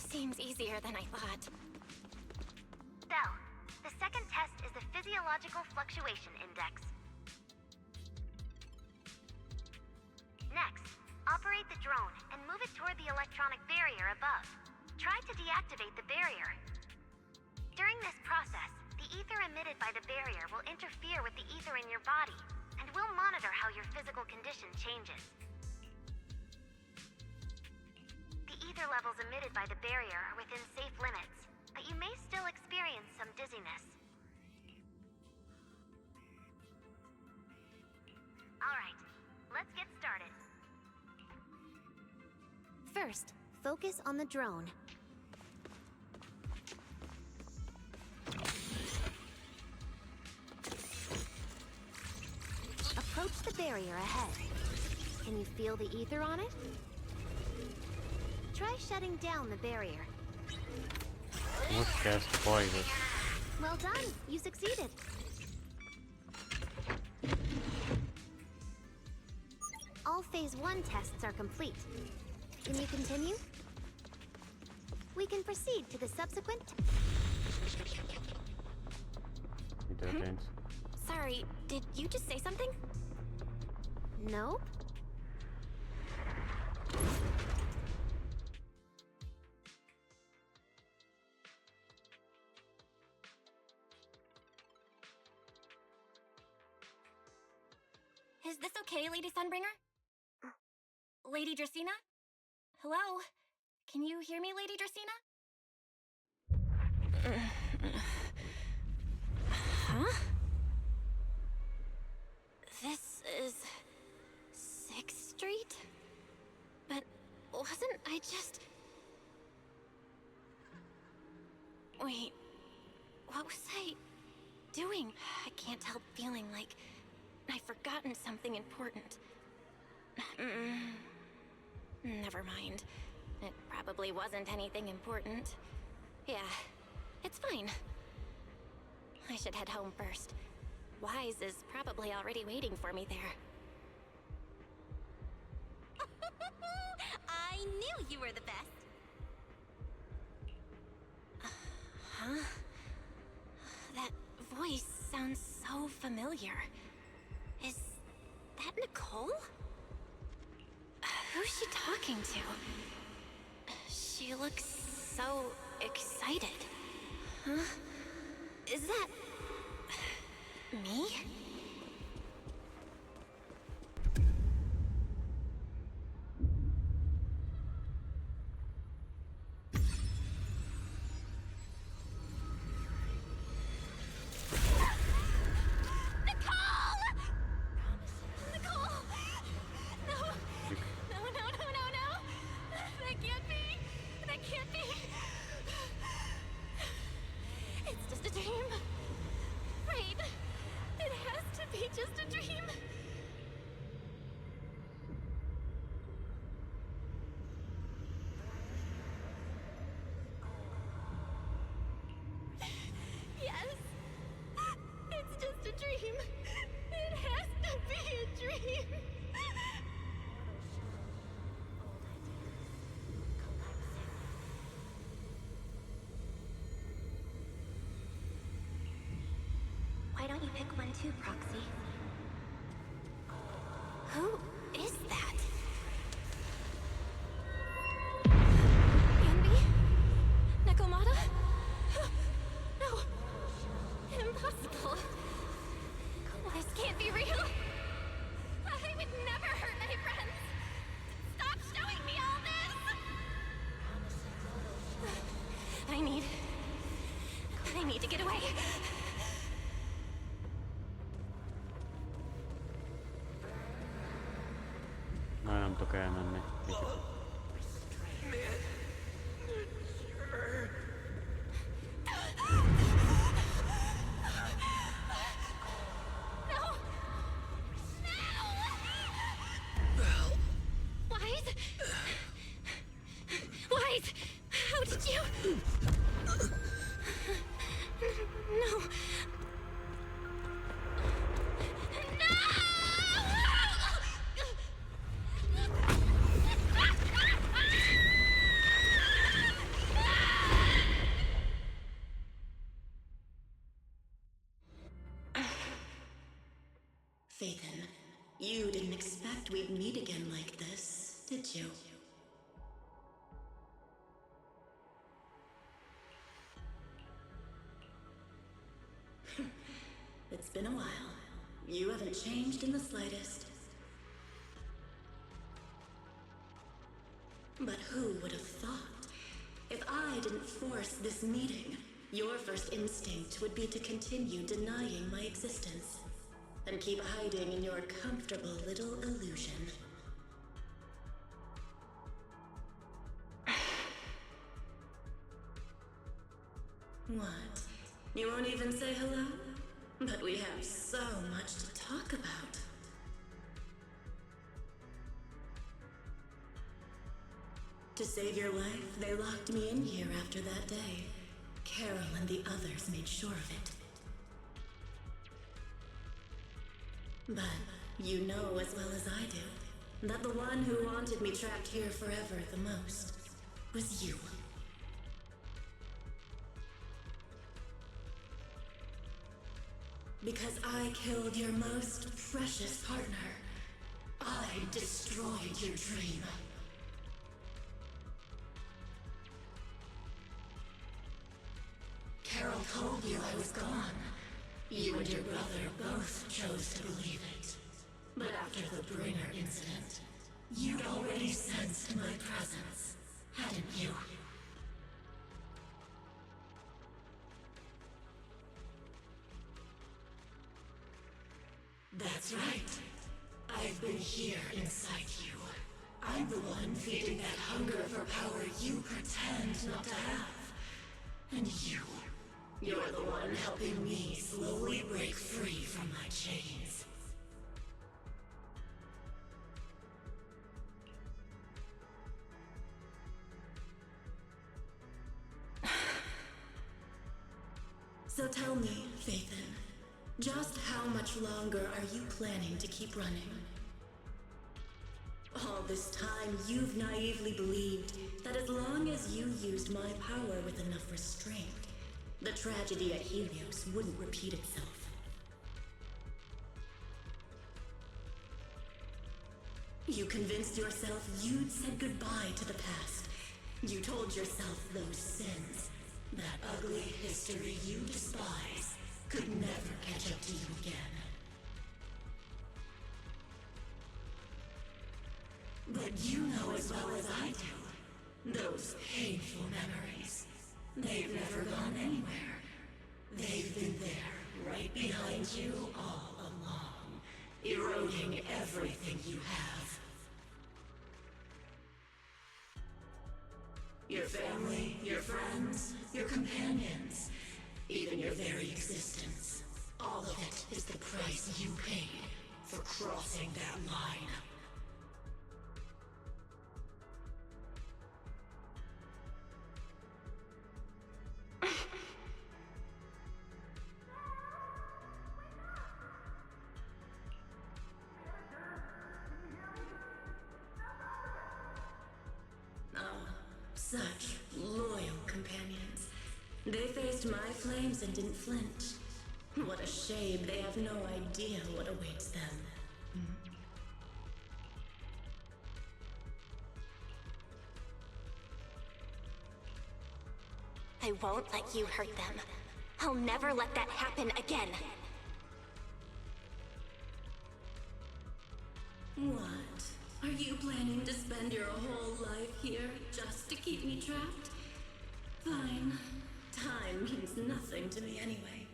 Seems easier than I thought. So, the second test is the Physiological Fluctuation Index. Next, operate the drone and move it toward the electronic barrier above. Try to deactivate the barrier. During this process, the ether emitted by the barrier will interfere with the ether in your body, and will monitor how your physical condition changes. The ether levels emitted by the barrier are within safe limits, but you may still experience some dizziness. Alright, let's get started. First, focus on the drone. Approach the barrier ahead. Can you feel the ether on it? Try shutting down the barrier. Most kezd bajhoz. Well done, you succeeded. All Phase 1 tests are complete. Can you continue? We can proceed to the subsequent... Mi történt? Sorry, did you just say something? Nope. Is this okay, Lady Sunbringer? Lady Dracaena? Hello? Can you hear me, Lady Dracaena? Huh? This is 6th Street? But wasn't I just... Wait, what was I doing? I can't help feeling like I've forgotten something important. Never mind. It probably wasn't anything important. Yeah, it's fine. I should head home first. Wise is probably already waiting for me there. I knew you were the best. Huh? That voice sounds so familiar. Is that Nicole? Who's she talking to? She looks so excited. Huh? Is that... me? Why don't you pick one too, Proxy? Who is that? Nakomata? No! Impossible! This can't be real! way! Na, nem tudok elmenni. Wise? Wise! How did you... No. Phaethon, you didn't expect we'd meet again like this, did you? It's been a while. You haven't changed in the slightest. But who would have thought? If I didn't force this meeting, your first instinct would be to continue denying my existence. And keep hiding in your comfortable little illusion. What? You won't even say hello? But we have so much to talk about. To save your life, they locked me in here after that day. Carol and the others made sure of it. But you know as well as I do that the one who wanted me trapped here forever the most was you. Because I killed your most precious partner, I destroyed your dream. Carol told you I was gone. You and your brother both chose to believe it. But after the Bringer incident, you'd already sensed my presence, hadn't you? That's right. I've been here inside you. I'm the one feeding that hunger for power you pretend not to have. And you're the one helping me slowly break free from my chains. So tell me, Phaethon, just how much longer are you planning to keep running? All this time, you've naively believed that as long as you used my power with enough restraint, the tragedy at Helios wouldn't repeat itself. You convinced yourself you'd said goodbye to the past. You told yourself those sins, that ugly history you despise, could never catch up to you again. But you know as well as I do, those painful memories, they've never gone anywhere. They've been there, right behind you all along, eroding everything you have. Your family, your friends, your companions, even your very existence. All of it is the price you paid for crossing that line. Such loyal companions. They faced my flames and didn't flinch. What a shame they have no idea what awaits them. I won't let you hurt them. I'll never let that happen again. What? Are you planning to spend your whole life here just to keep me trapped? Fine. Time means nothing to me anyway.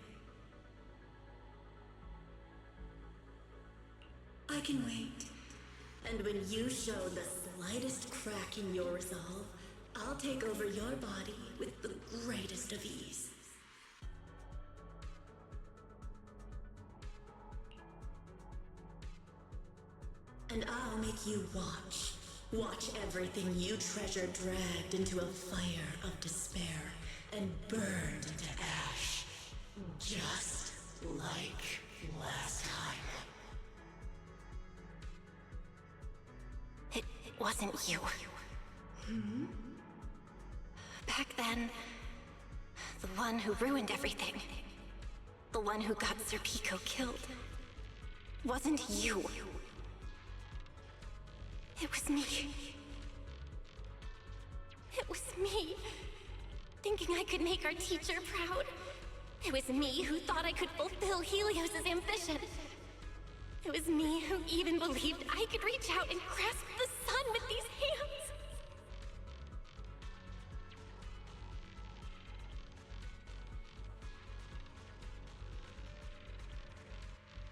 I can wait. And when you show the slightest crack in your resolve, I'll take over your body with the greatest of ease. And I'll make you watch. Watch everything you treasure dragged into a fire of despair and burned into ash. Just like last time. It wasn't you. Hmm? Back then, the one who ruined everything, the one who got Sir Pico killed, wasn't you. It was me. It was me, thinking I could make our teacher proud. It was me who thought I could fulfill Helios's ambition. It was me who even believed I could reach out and grasp the sun with these hands.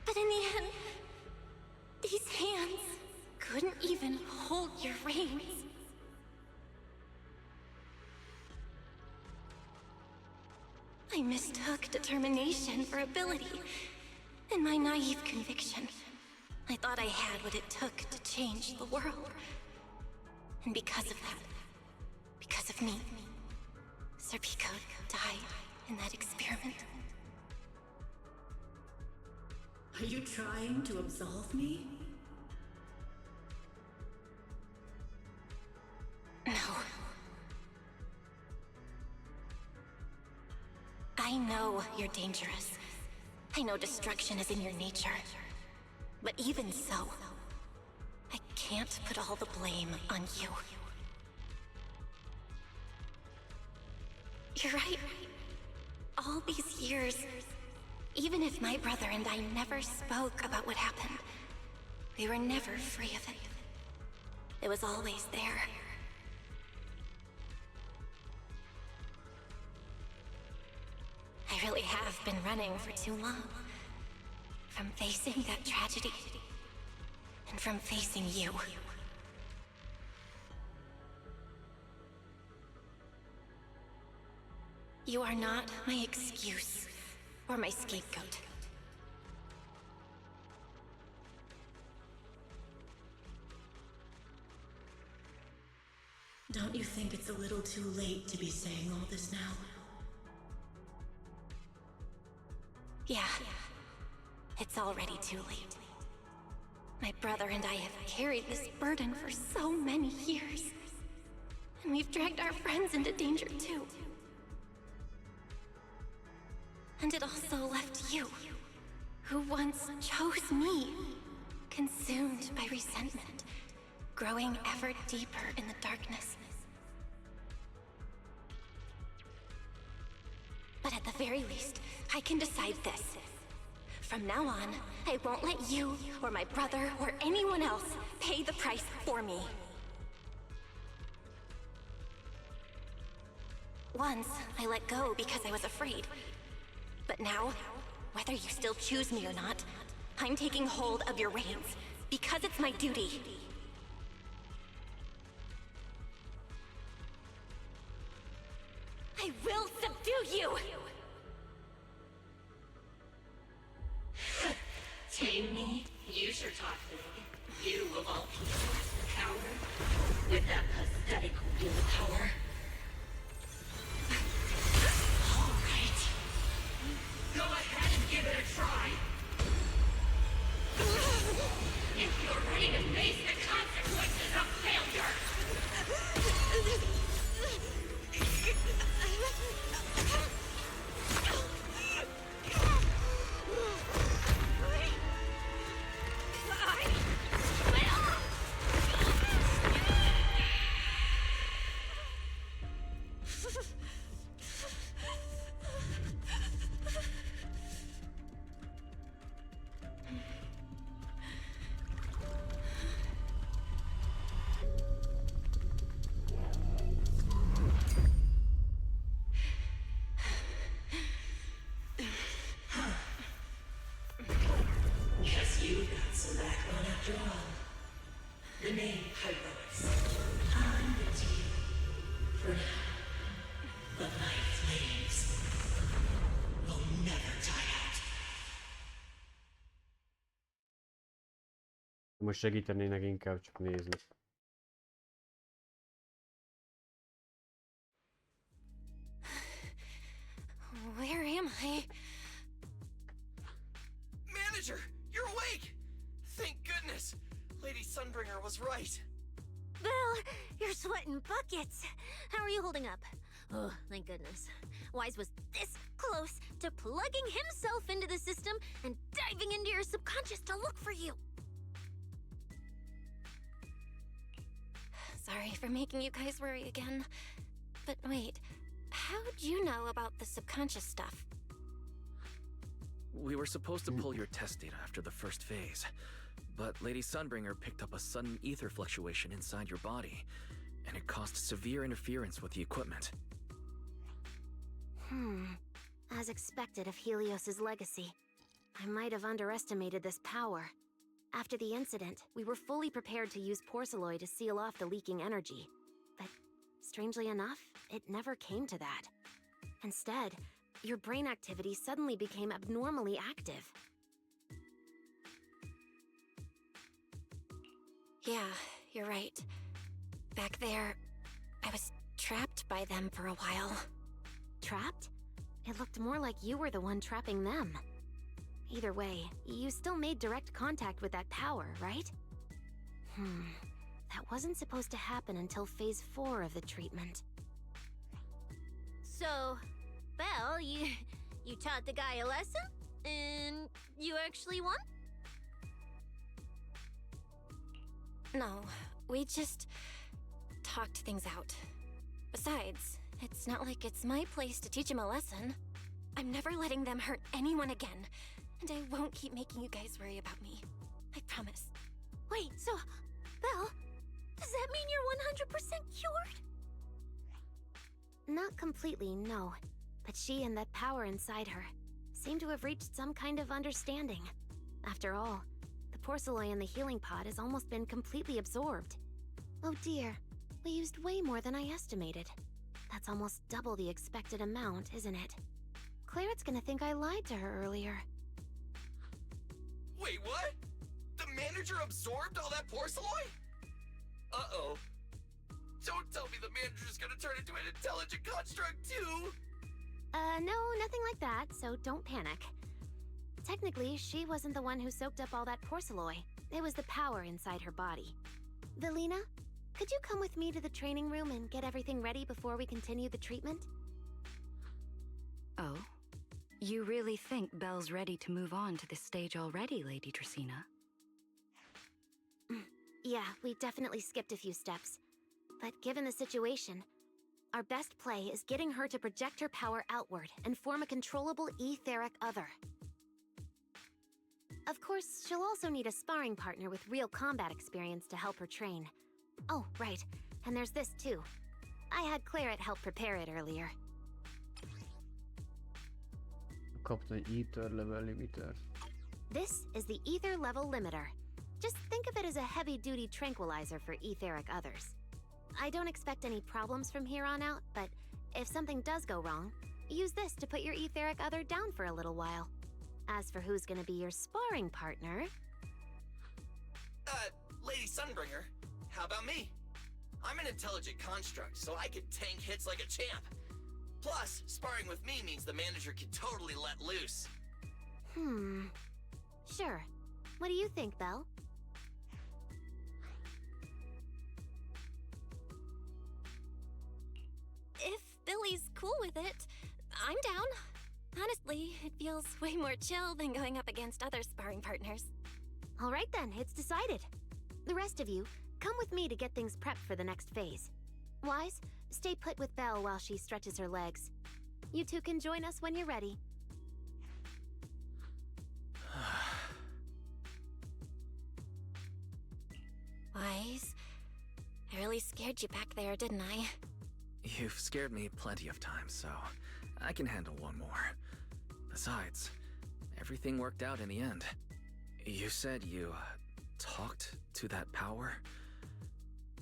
But in the end, these hands couldn't even hold your reins. I mistook determination for ability. In my naive conviction, I thought I had what it took to change the world. And because of that, because of me, Sir Pico died in that experiment. Are you trying to absolve me? No. I know you're dangerous. I know destruction is in your nature. But even so, I can't put all the blame on you. You're right. All these years, even if my brother and I never spoke about what happened, we were never free of it. It was always there. I really have been running for too long. From facing that tragedy, and from facing you. You are not my excuse, or my scapegoat. Don't you think it's a little too late to be saying all this now? Yeah. It's already too late. My brother and I have carried this burden for so many years. And we've dragged our friends into danger too. And it also left you, who once chose me, consumed by resentment, growing ever deeper in the darkness. But at the very least, I can decide this. From now on, I won't let you, or my brother, or anyone else pay the price for me. Once, I let go because I was afraid. But now, whether you still choose me or not, I'm taking hold of your reins, because it's my duty. I will subdue you! Tame me? You sure talk big. You of all people, coward. With that pathetic willpower. All right. Go ahead and give it a try. If you're ready to face the consequences of failure. So back on after all. The name Heroes. I'm with you. For now. But my flames will never die out. Most segítenének inkább csak nézni. Where am I? Manager, you're awake! Thank goodness! Lady Sunbringer was right. Bill, you're sweating buckets. How are you holding up? Oh, thank goodness. Wise was this close to plugging himself into the system and diving into your subconscious to look for you. Sorry for making you guys worry again. But wait, how'd you know about the subconscious stuff? We were supposed to pull your test data after the first phase, but Lady Sunbringer picked up a sudden ether fluctuation inside your body, and it caused severe interference with the equipment. As expected of Helios's legacy, I might have underestimated this power. After the incident, we were fully prepared to use porcelain to seal off the leaking energy. But strangely enough, it never came to that. Instead, your brain activity suddenly became abnormally active. Yeah, you're right. Back there, I was trapped by them for a while. Trapped? It looked more like you were the one trapping them. Either way, you still made direct contact with that power, right? That wasn't supposed to happen until phase 4 of the treatment. So, Belle, you taught the guy a lesson? And you actually won? No, we just talked things out. Besides, it's not like it's my place to teach him a lesson. I'm never letting them hurt anyone again. And I won't keep making you guys worry about me. I promise. Wait, so, Belle, does that mean you're 100% cured? Not completely, no. But she and that power inside her seem to have reached some kind of understanding. After all, the porcelain in the healing pod has almost been completely absorbed. Oh dear, we used way more than I estimated. That's almost double the expected amount, isn't it? Claret's gonna think I lied to her earlier. Wait, what? The manager absorbed all that porcelain? Uh-oh. Don't tell me the manager's gonna turn into an intelligent construct too! No, nothing like that, so don't panic. Technically, she wasn't the one who soaked up all that porcelain. It was the power inside her body. Velina, could you come with me to the training room and get everything ready before we continue the treatment? Oh? You really think Belle's ready to move on to this stage already, Lady Dracaena? Yeah, we definitely skipped a few steps. But given the situation, our best play is getting her to project her power outward and form a controllable etheric other. Of course, she'll also need a sparring partner with real combat experience to help her train. Oh, right, and there's this too. I had Claret help prepare it earlier. Kapta egy Ether level limiter. This is the ether level limiter. Just think of it as a heavy-duty tranquilizer for etheric others. I don't expect any problems from here on out, but if something does go wrong, use this to put your etheric other down for a little while. As for who's gonna be your sparring partner... Lady Sunbringer, how about me? I'm an intelligent construct, so I can tank hits like a champ. Plus, sparring with me means the manager can totally let loose. Sure. What do you think, Belle? If Billy's cool with it, I'm down. Honestly, it feels way more chill than going up against other sparring partners. All right then, it's decided. The rest of you, come with me to get things prepped for the next phase. Wise, stay put with Belle while she stretches her legs. You two can join us when you're ready. Wise, I really scared you back there, didn't I? You've scared me plenty of times, so I can handle one more. Besides, everything worked out in the end. You said you talked to that power?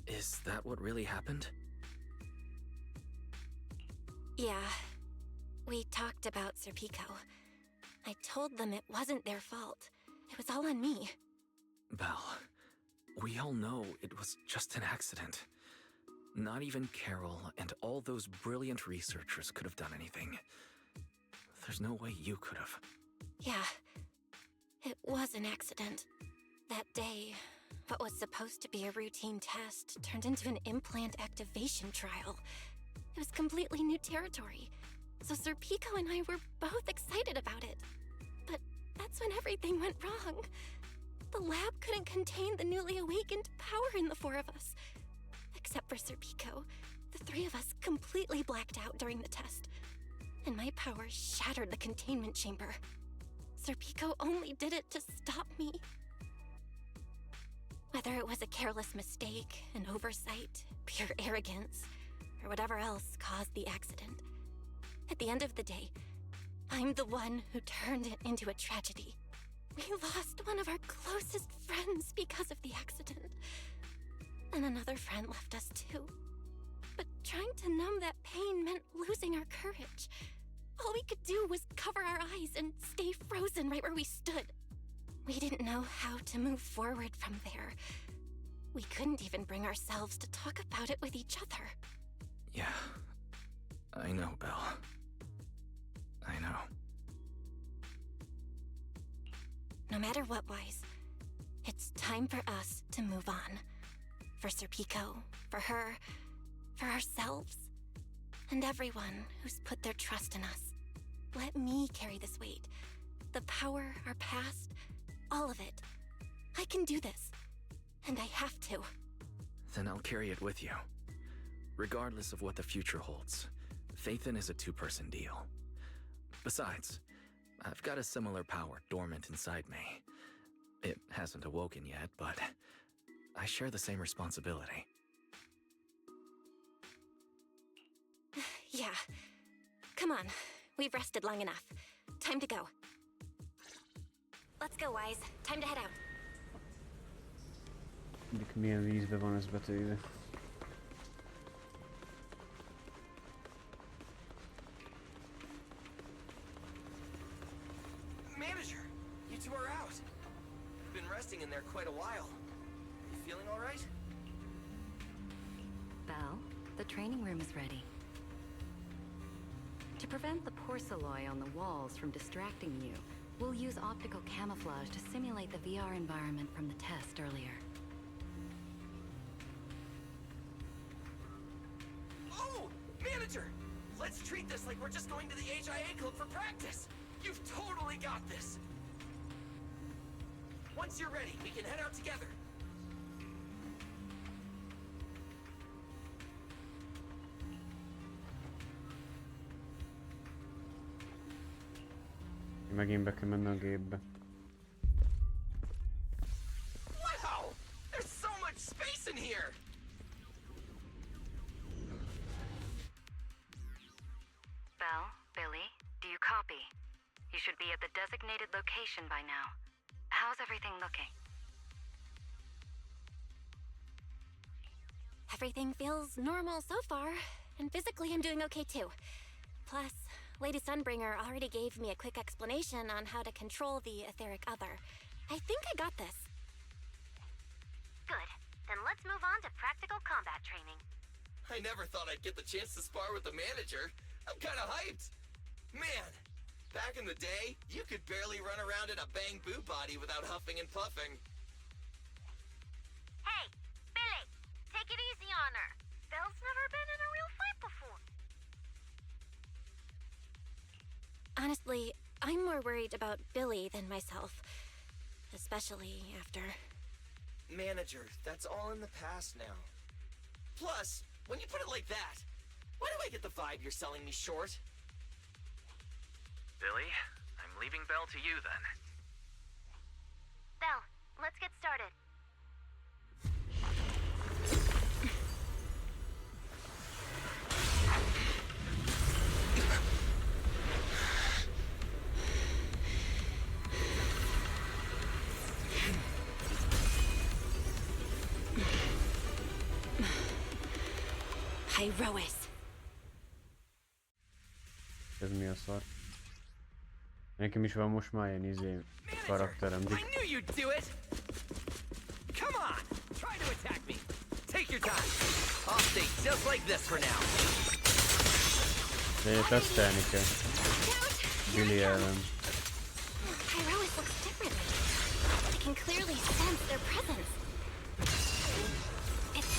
Is that what really happened? Yeah. We talked about Serpico. I told them it wasn't their fault. It was all on me. Belle, we all know it was just an accident. Not even Carol and all those brilliant researchers could have done anything. There's no way you could have. Yeah. It was an accident. That day, what was supposed to be a routine test turned into an implant activation trial. It was completely new territory. So Serpico and I were both excited about it. But that's when everything went wrong. The lab couldn't contain the newly awakened power in the four of us. Except for Serpico, the three of us completely blacked out during the test. And my power shattered the containment chamber. Serpico only did it to stop me. Whether it was a careless mistake, an oversight, pure arrogance, or whatever else caused the accident, at the end of the day, I'm the one who turned it into a tragedy. We lost one of our closest friends because of the accident. And another friend left us too. But trying to numb that pain meant losing our courage. All we could do was cover our eyes and stay frozen right where we stood. We didn't know how to move forward from there. We couldn't even bring ourselves to talk about it with each other. Yeah, I know, Belle. I know. No matter what, Wise, it's time for us to move on. For Serpico, for her, for ourselves, and everyone who's put their trust in us. Let me carry this weight. The power, our past, all of it. I can do this, and I have to. Then I'll carry it with you. Regardless of what the future holds, Phaethon is a two-person deal. Besides, I've got a similar power dormant inside me. It hasn't awoken yet, but I share the same responsibility. Yeah. Come on. We've rested long enough. Time to go. Let's go, Wise. Time to head out. Mondjuk milyen vízbe van ez betéve. Manager, you two are out. Been resting in there quite a while. You feeling all right? Belle, the training room is ready. To prevent the porcelain on the walls from distracting you, we'll use optical camouflage to simulate the VR environment from the test earlier. Oh, Manager! Let's treat this like we're just going to the HIA Club for practice! You've totally got this! Once you're ready, we can head out together. Megint be kell menni a gépbe. Wow! There's so much space in here! Belle, Billy, do you copy? You should be at the designated location by now. How's everything looking? Everything feels normal so far, and physically I'm doing okay too. Plus, Lady Sunbringer already gave me a quick explanation on how to control the etheric other. I think I got this. Good. Then let's move on to practical combat training. I never thought I'd get the chance to spar with the manager. I'm kinda hyped. Man, back in the day, you could barely run around in a bang-boo body without huffing and puffing. Hey, Billy, take it easy on her. Belle's never been in a real fight before. Honestly, I'm more worried about Billy than myself. Especially after... Manager, that's all in the past now. Plus, when you put it like that, why do I get the vibe you're selling me short? Billy, I'm leaving Belle to you then. Belle, let's get started. Pyrois. Ez mi a szar? Nekem is van most már ilyen karakterem. I knew you'd do it. Come on, try to attack me. Take your time. I'll stay just like this for now. De tesztelni kell. Billy ellen. Pyrois looks different. I can clearly sense their presence. It's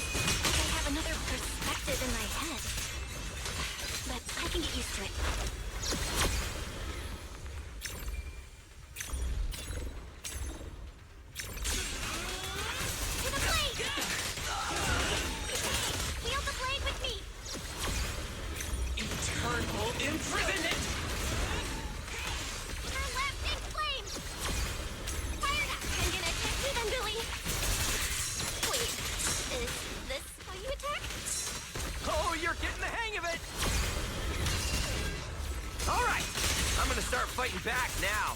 like I have another perspective in my head. But I can get used to it. Imprisonment! Her left in flames! Fired up! I'm gonna attack you then, Billy! Wait, is this how you attack? Oh, you're getting the hang of it! Alright, I'm gonna start fighting back now.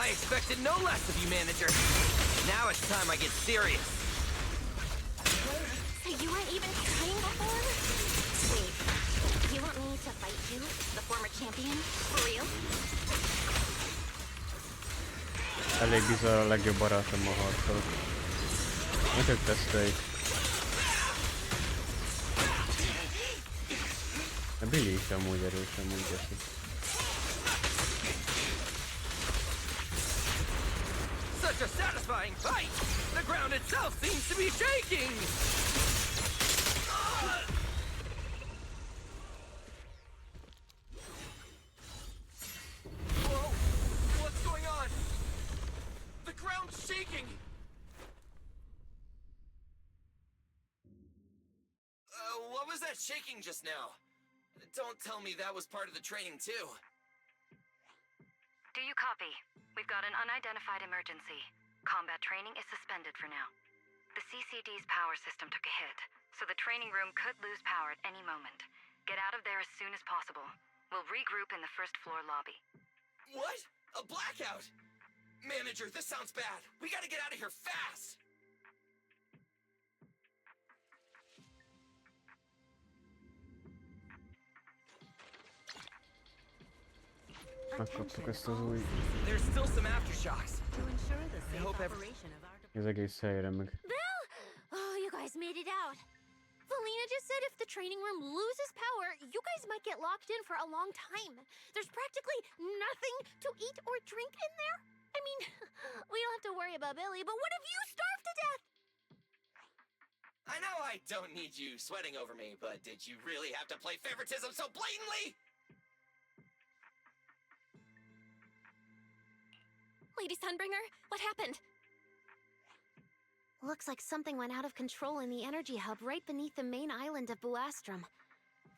I expected no less of you, manager. Now it's time I get serious. So you weren't even trying before? Wait, you want me to fight you, the former champion? For real? Elég bizarr, a legjobb barátommal harcolok. Neked teszteljük. A Billy is amúgy erős, amúgy esik. Such a satisfying fight! The ground itself seems to be shaking! Whoa! What's going on? The ground's shaking! What was that shaking just now? Don't tell me that was part of the training too. Do you copy? We've got an unidentified emergency. Combat training is suspended for now. The CCD's power system took a hit, so the training room could lose power at any moment. Get out of there as soon as possible. We'll regroup in the first floor lobby. What? A blackout? Manager, this sounds bad. We gotta get out of here fast! Megkaptuk ezt az új... There's still some aftershocks. To ensure the I safe hope operation of our Az egész helyre meg. Bill! Oh, you guys made it out. Felina just said if the training room loses power, you guys might get locked in for a long time. There's practically nothing to eat or drink in there. I mean, we don't have to worry about Billy, but what if you starve to death? I know I don't need you sweating over me, but did you really have to play favoritism so blatantly? Lady Sunbringer, what happened? Looks like something went out of control in the energy hub right beneath the main island of Buastrum.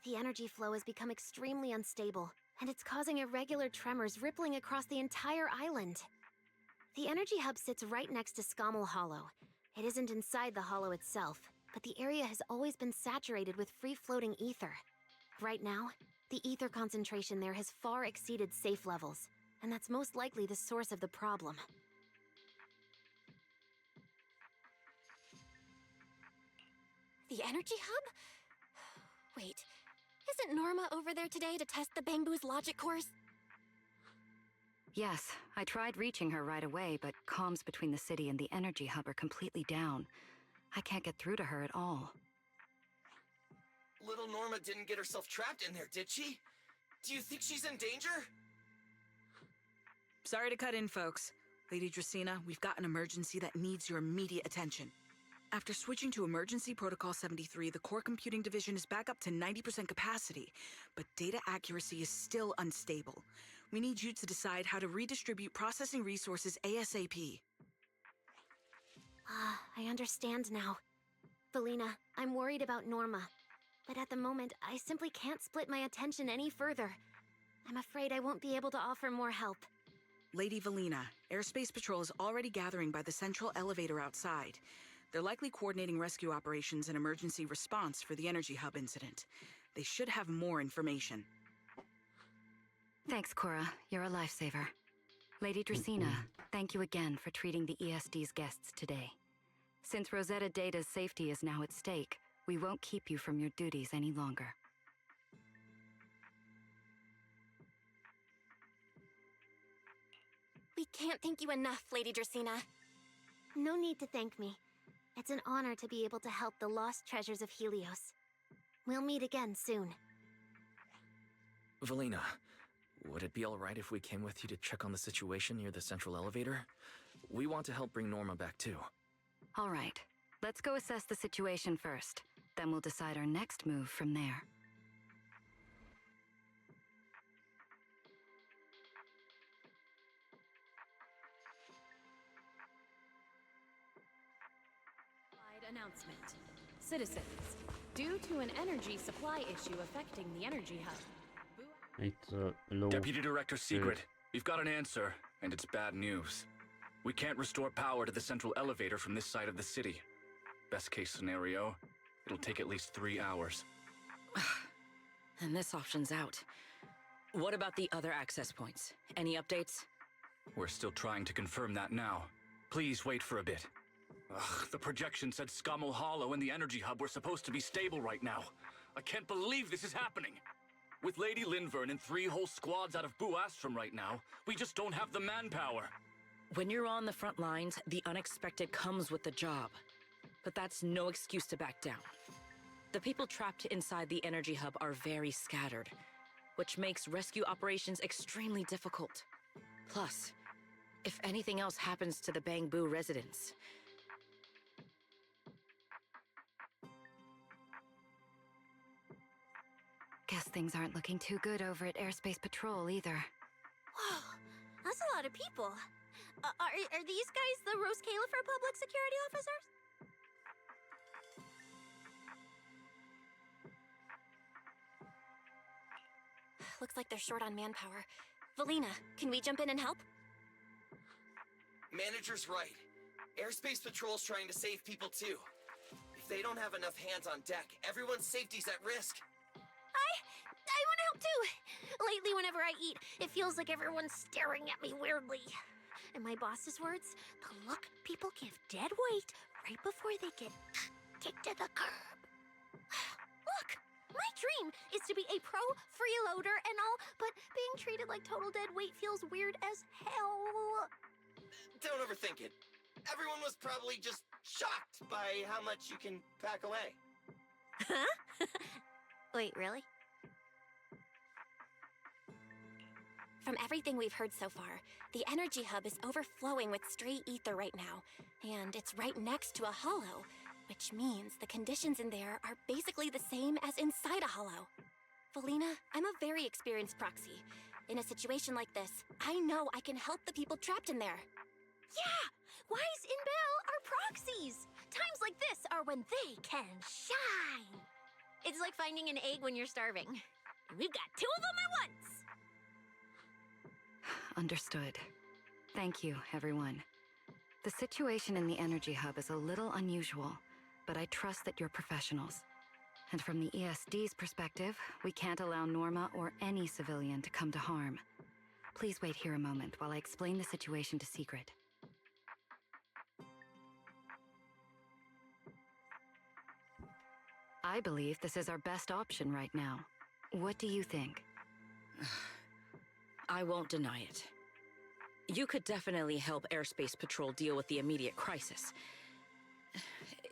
The energy flow has become extremely unstable, and it's causing irregular tremors rippling across the entire island. The energy hub sits right next to Scommel Hollow. It isn't inside the hollow itself, but the area has always been saturated with free-floating ether. Right now, the ether concentration there has far exceeded safe levels, and that's most likely the source of the problem. The energy hub? Wait, isn't Norma over there today to test the Bangbu's logic course? Yes, I tried reaching her right away, but comms between the city and the energy hub are completely down. I can't get through to her at all. Little Norma didn't get herself trapped in there, did she? Do you think she's in danger? Sorry to cut in, folks. Lady Dracaena, we've got an emergency that needs your immediate attention. After switching to Emergency Protocol 73, the core computing division is back up to 90% capacity, but data accuracy is still unstable. We need you to decide how to redistribute processing resources ASAP. I understand now. Felina, I'm worried about Norma. But at the moment, I simply can't split my attention any further. I'm afraid I won't be able to offer more help. Lady Valina, Airspace Patrol is already gathering by the central elevator outside. They're likely coordinating rescue operations and emergency response for the energy hub incident. They should have more information. Thanks, Cora. You're a lifesaver. Lady Dracaena, thank you again for treating the ESD's guests today. Since Rosetta Data's safety is now at stake, We won't keep you from your duties any longer. We can't thank you enough, Lady Dracaena. No need to thank me. It's an honor to be able to help the lost treasures of Helios. We'll meet again soon. Valina, would it be alright if we came with you to check on the situation near the central elevator? We want to help bring Norma back too. All right, let's go assess the situation first. Then we'll decide our next move from there. Announcement. Citizens, due to an energy supply issue affecting the energy hub. Deputy Director Secret, we've got an answer, and it's bad news. We can't restore power to the central elevator from this side of the city. Best case scenario, it'll take at least 3 hours. And this option's out. What about the other access points? Any updates? We're still trying to confirm that now. Please wait for a bit. Ugh, the projection said Scommel Hollow and the energy hub were supposed to be stable right now. I can't believe this is happening. With Lady Linvern and 3 whole squads out of Buastrom right now, we just don't have the manpower. When you're on the front lines, the unexpected comes with the job. But that's no excuse to back down. The people trapped inside the energy hub are very scattered, which makes rescue operations extremely difficult. Plus, if anything else happens to the Bangbu residents, Guess things aren't looking too good over at Airspace Patrol either. Whoa, that's a lot of people. Are these guys the Rose Califer public security officers? Looks like they're short on manpower. Valina, can we jump in and help? Manager's right. Airspace Patrol's trying to save people too. If they don't have enough hands on deck, everyone's safety's at risk. I want to help too. Lately, whenever I eat, it feels like everyone's staring at me weirdly. In my boss's words, the look people give dead weight right before they get kicked to the curb. Look, my dream is to be a pro freeloader and all, but being treated like total dead weight feels weird as hell. Don't overthink it. Everyone was probably just shocked by how much you can pack away. Huh? Wait, really? From everything we've heard so far, the energy hub is overflowing with stray ether right now, and it's right next to a hollow, which means the conditions in there are basically the same as inside a hollow. Valina, I'm a very experienced proxy. In a situation like this, I know I can help the people trapped in there. Yeah! Wise in Bell are proxies! Times like this are when they can shine! It's like finding an egg when you're starving. We've got 2 of them at once! Understood. Thank you, everyone. The situation in the energy hub is a little unusual, but I trust that you're professionals. And from the ESD's perspective, we can't allow Norma or any civilian to come to harm. Please wait here a moment while I explain the situation to Secret. I believe this is our best option right now. What do you think? I won't deny it. You could definitely help Airspace Patrol deal with the immediate crisis.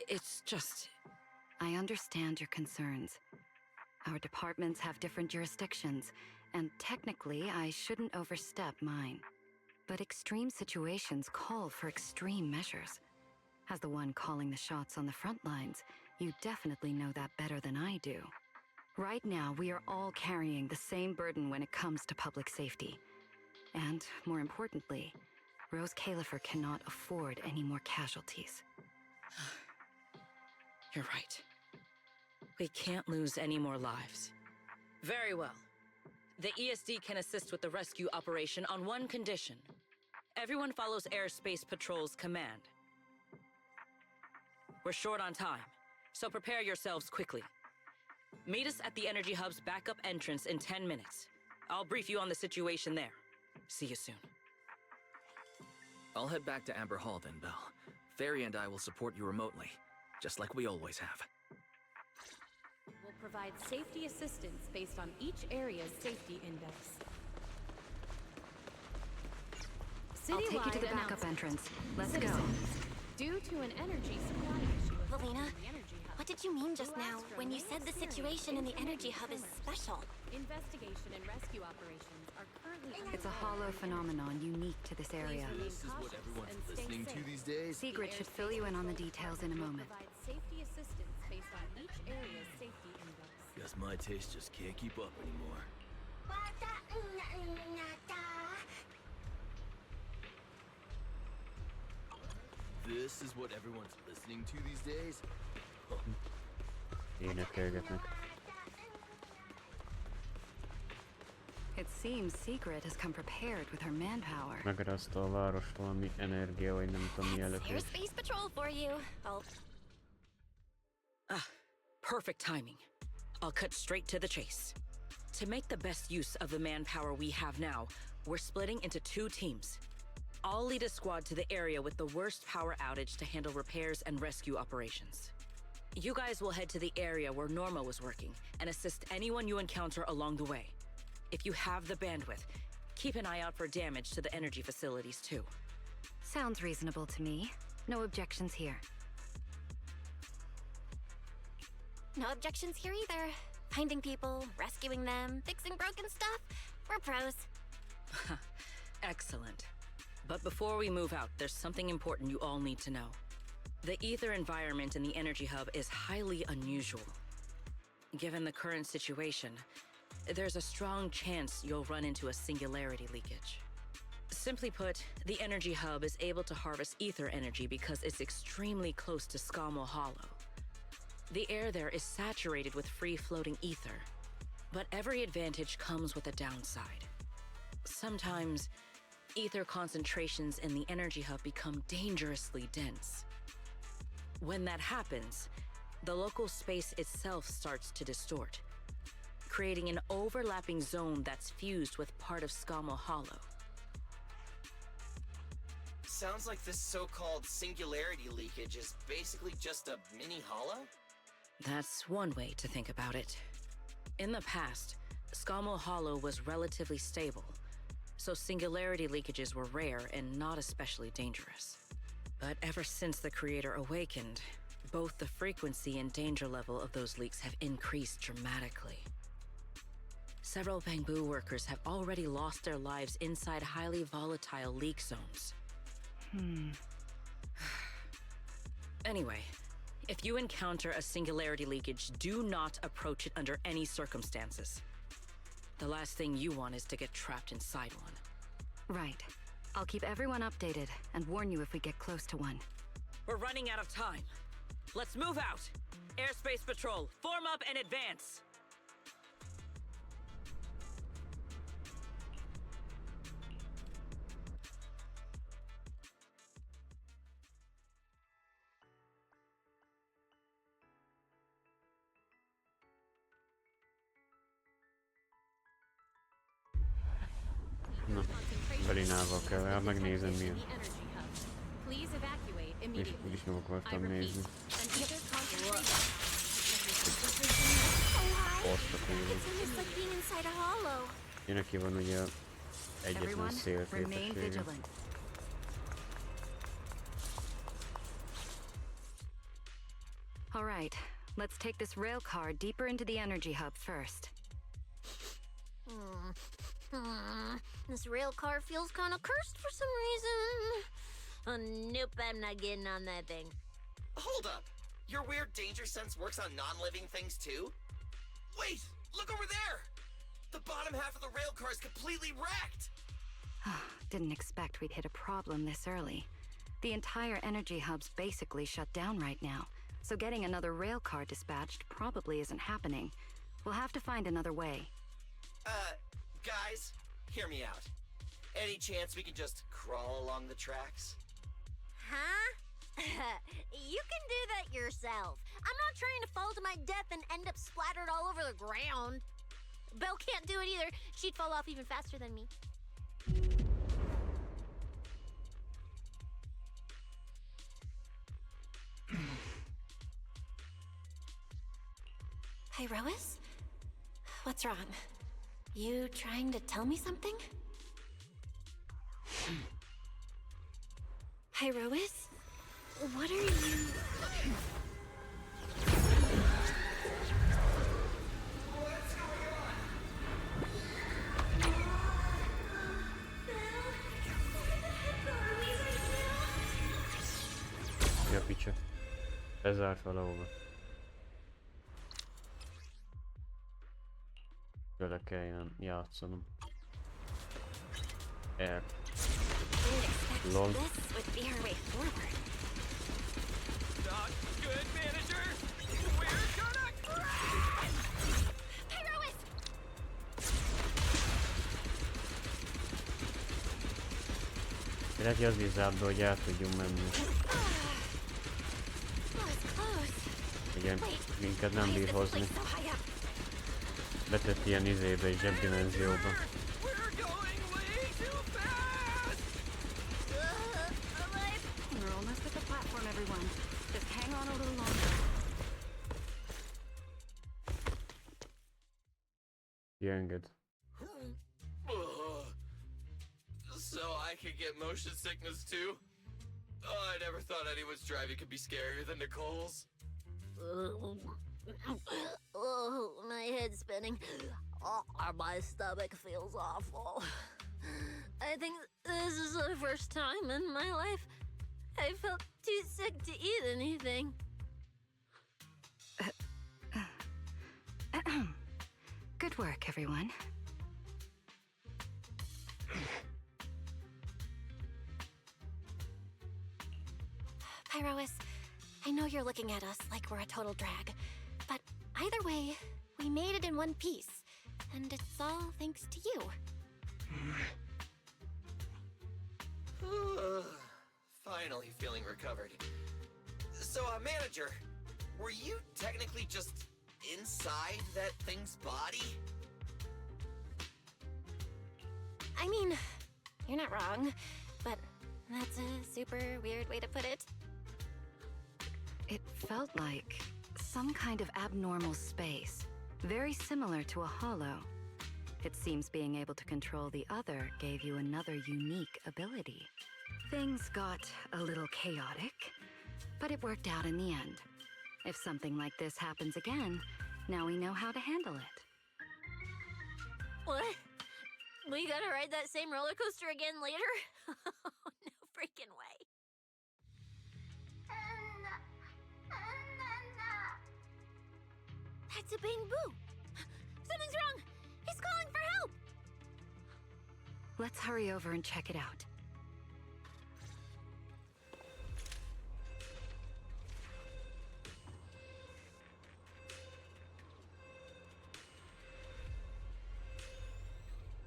It's just... I understand your concerns. Our departments have different jurisdictions, and technically I shouldn't overstep mine. But extreme situations call for extreme measures. As the one calling the shots on the front lines, you definitely know that better than I do. Right now, we are all carrying the same burden when it comes to public safety. And, more importantly, Rose Califer cannot afford any more casualties. You're right. We can't lose any more lives. Very well. The ESD can assist with the rescue operation on one condition. Everyone follows Airspace Patrol's command. We're short on time, so prepare yourselves quickly. Meet us at the Energy Hub's backup entrance in 10 minutes. I'll brief you on the situation there. See you soon. I'll head back to Amber Hall then, Belle. Fairy and I will support you remotely, just like we always have. provides safety assistance based on each area's safety index. I'll take you to the Citywide backup entrance. Let's go. Citizens, due to an energy supply issue affecting Valina, the energy hub, what did you mean just now Astra when you may said the experience situation in the energy hub is intermittent special? Investigation and rescue operations are currently It's a hollow phenomenon unique to this area. This is what everyone's listening to these days. Sigrid should fill you in on the details in a moment. provide safety assistance based on each area's safety index. Guess my taste just can't keep up anymore. This is what everyone's listening to these days? Énekelgetnek. It seems Sigrid has come prepared with her manpower. Megrázta a város valami energia, vagy nem tudom mi Here's előtt. Space Patrol for you. Oh, Ah, perfect timing. I'll cut straight to the chase. To make the best use of the manpower we have now, we're splitting into 2 teams. I'll lead a squad to the area with the worst power outage to handle repairs and rescue operations. You guys will head to the area where Norma was working and assist anyone you encounter along the way. If you have the bandwidth, keep an eye out for damage to the energy facilities too. Sounds reasonable to me. No objections here. no objections here either. Finding people, rescuing them, fixing broken stuff. We're pros. Excellent. But before we move out, there's something important you all need to know. The ether environment in the energy hub is highly unusual. Given the current situation, there's a strong chance you'll run into a singularity leakage. Simply put, the energy hub is able to harvest ether energy because it's extremely close to Skamo Hollow. The air there is saturated with free-floating ether, but every advantage comes with a downside. Sometimes, ether concentrations in the energy hub become dangerously dense. When that happens, the local space itself starts to distort, creating an overlapping zone that's fused with part of Skamo Hollow. Sounds like this so-called singularity leakage is basically just a mini hollow? That's one way to think about it. In the past, Skamo Hollow was relatively stable, so singularity leakages were rare and not especially dangerous. But ever since the Creator awakened, both the frequency and danger level of those leaks have increased dramatically. Several Bangbu workers have already lost their lives inside highly volatile leak zones. Anyway, if you encounter a singularity leakage, do not approach it under any circumstances. The last thing you want is to get trapped inside one. Right. I'll keep everyone updated and warn you if we get close to one. We're running out of time. Let's move out! Airspace Patrol, form up and advance! Na, Belinával kell, megnézem milyen. Please evacuate És immediately. úgyis meg akartam nézni. An ether concentration. Azt a kurva. It's almost like being inside a hollow. Ja, neki van ugye egyetlen Everyone, remain szélképessége. vigilant. All right, let's take this rail car deeper into the energy hub first. This rail car feels kind of cursed for some reason. Oh, nope, I'm not getting on that thing. Hold up! Your weird danger sense works on non-living things too? Wait! Look over there! The bottom half of the rail car is completely wrecked! Didn't expect we'd hit a problem this early. The entire energy hub's basically shut down right now, so getting another rail car dispatched probably isn't happening. We'll have to find another way. Guys, hear me out. Any chance we can just crawl along the tracks? Huh? You can do that yourself. I'm not trying to fall to my death and end up splattered all over the ground. Belle can't do it either. She'd fall off even faster than me. Pyrois? What's wrong? You trying to tell me something? Pyrois? What are you... Mi a picsa? Bezárt valahova. Vele kelljen játszanom. Lol. This would be our way forward. Not good, manager! We're gonna crash! Pyrois! Lehet, hogy az is zárt be, hogy el tudjunk menni. Igen, minket nem bír hozni. Betett ilyen izébe és zsebdimenzióba. We're almost at the platform, everyone. Just hang on a little longer. Ilyen good. So I could get motion sickness too? Oh, I never thought anyone's driving could be scarier than Nicole's. Oh, my head's spinning. Oh, my stomach feels awful. I think this is the first time in my life I felt too sick to eat anything. Good work, everyone. Pyrois, I know you're looking at us like we're a total drag, but either way, we made it in one piece, and it's all thanks to you. Finally feeling recovered. So, manager, were you technically just inside that thing's body? I mean, you're not wrong, but that's a super weird way to put it. It felt like some kind of abnormal space, very similar to a hollow. It seems being able to control the other gave you another unique ability. Things got a little chaotic, but it worked out in the end. If something like this happens again, now we know how to handle it. What? We gotta ride that same roller coaster again later? No freaking way. That's a Bing Boo! Something's wrong! He's calling for help! Let's hurry over and check it out.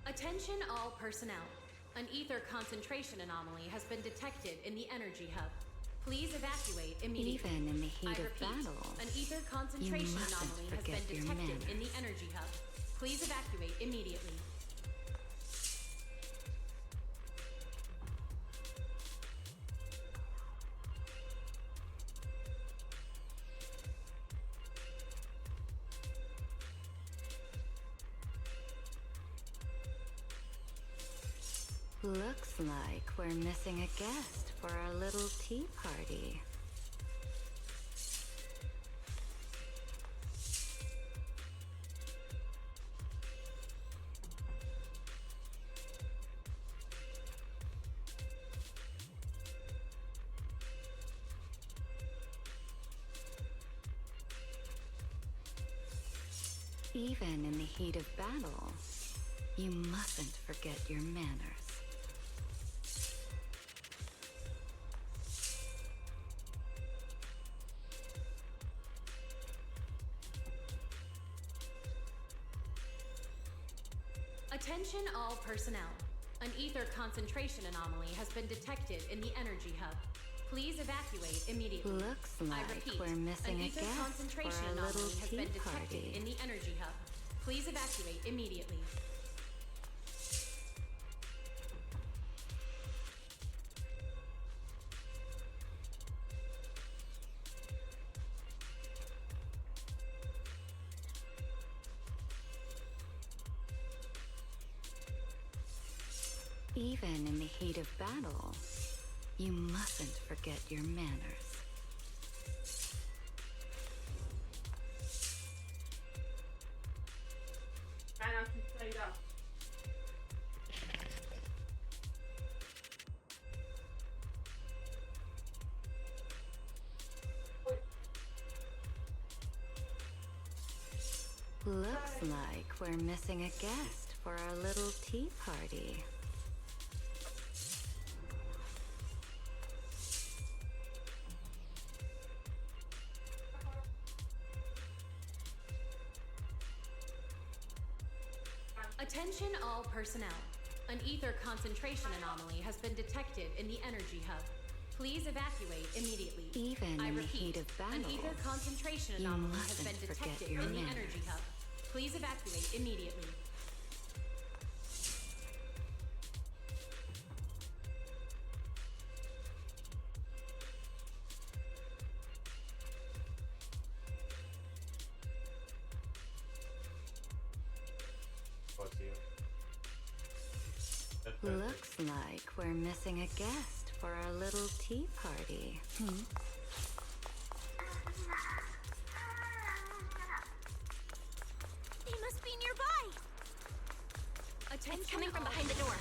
Attention all personnel. An ether concentration anomaly has been detected in the energy hub. Please evacuate immediately. Even in the heat I of repeat, battle, an ether concentration mustn't anomaly has forget been your detected manners. in the energy hub. Please evacuate immediately. Looks like we're missing a guest for our little tea party. Even in the heat of battle, you mustn't forget your manners. Attention all personnel. An ether concentration anomaly has been detected in the energy hub. Please evacuate immediately. Looks I like repeat, we're missing an a ether guest for concentration our little anomaly has tea been detected party. in the energy hub. Please evacuate immediately. Even in the heat of battle, you mustn't forget your manners. Looks like we're missing a guest for our little tea party. Attention all personnel. An ether concentration anomaly has been detected in the energy hub. Please evacuate immediately. Even I in the repeat, heat of battle, an ether concentration you anomaly has mustn't been forget detected your in the manners. energy hub. Please evacuate immediately. Looks like we're missing a guest for our little tea party. They must be nearby. Attention It's coming from all- behind the door.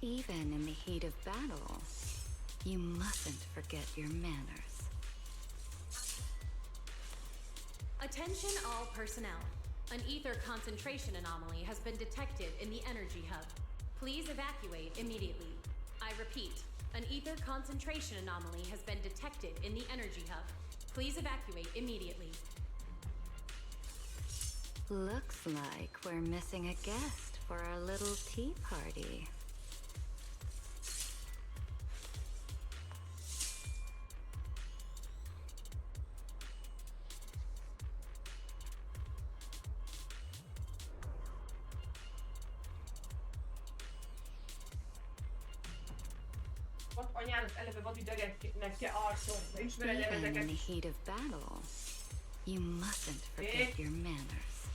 Even in the heat of battle, you mustn't forget your manners. Attention all personnel. An ether concentration anomaly has been detected in the energy hub. Please evacuate immediately. I repeat, an ether concentration anomaly has been detected in the energy hub. Please evacuate immediately. Looks like we're missing a guest for our little tea party. Even in the heat of battle, you mustn't forget your manners.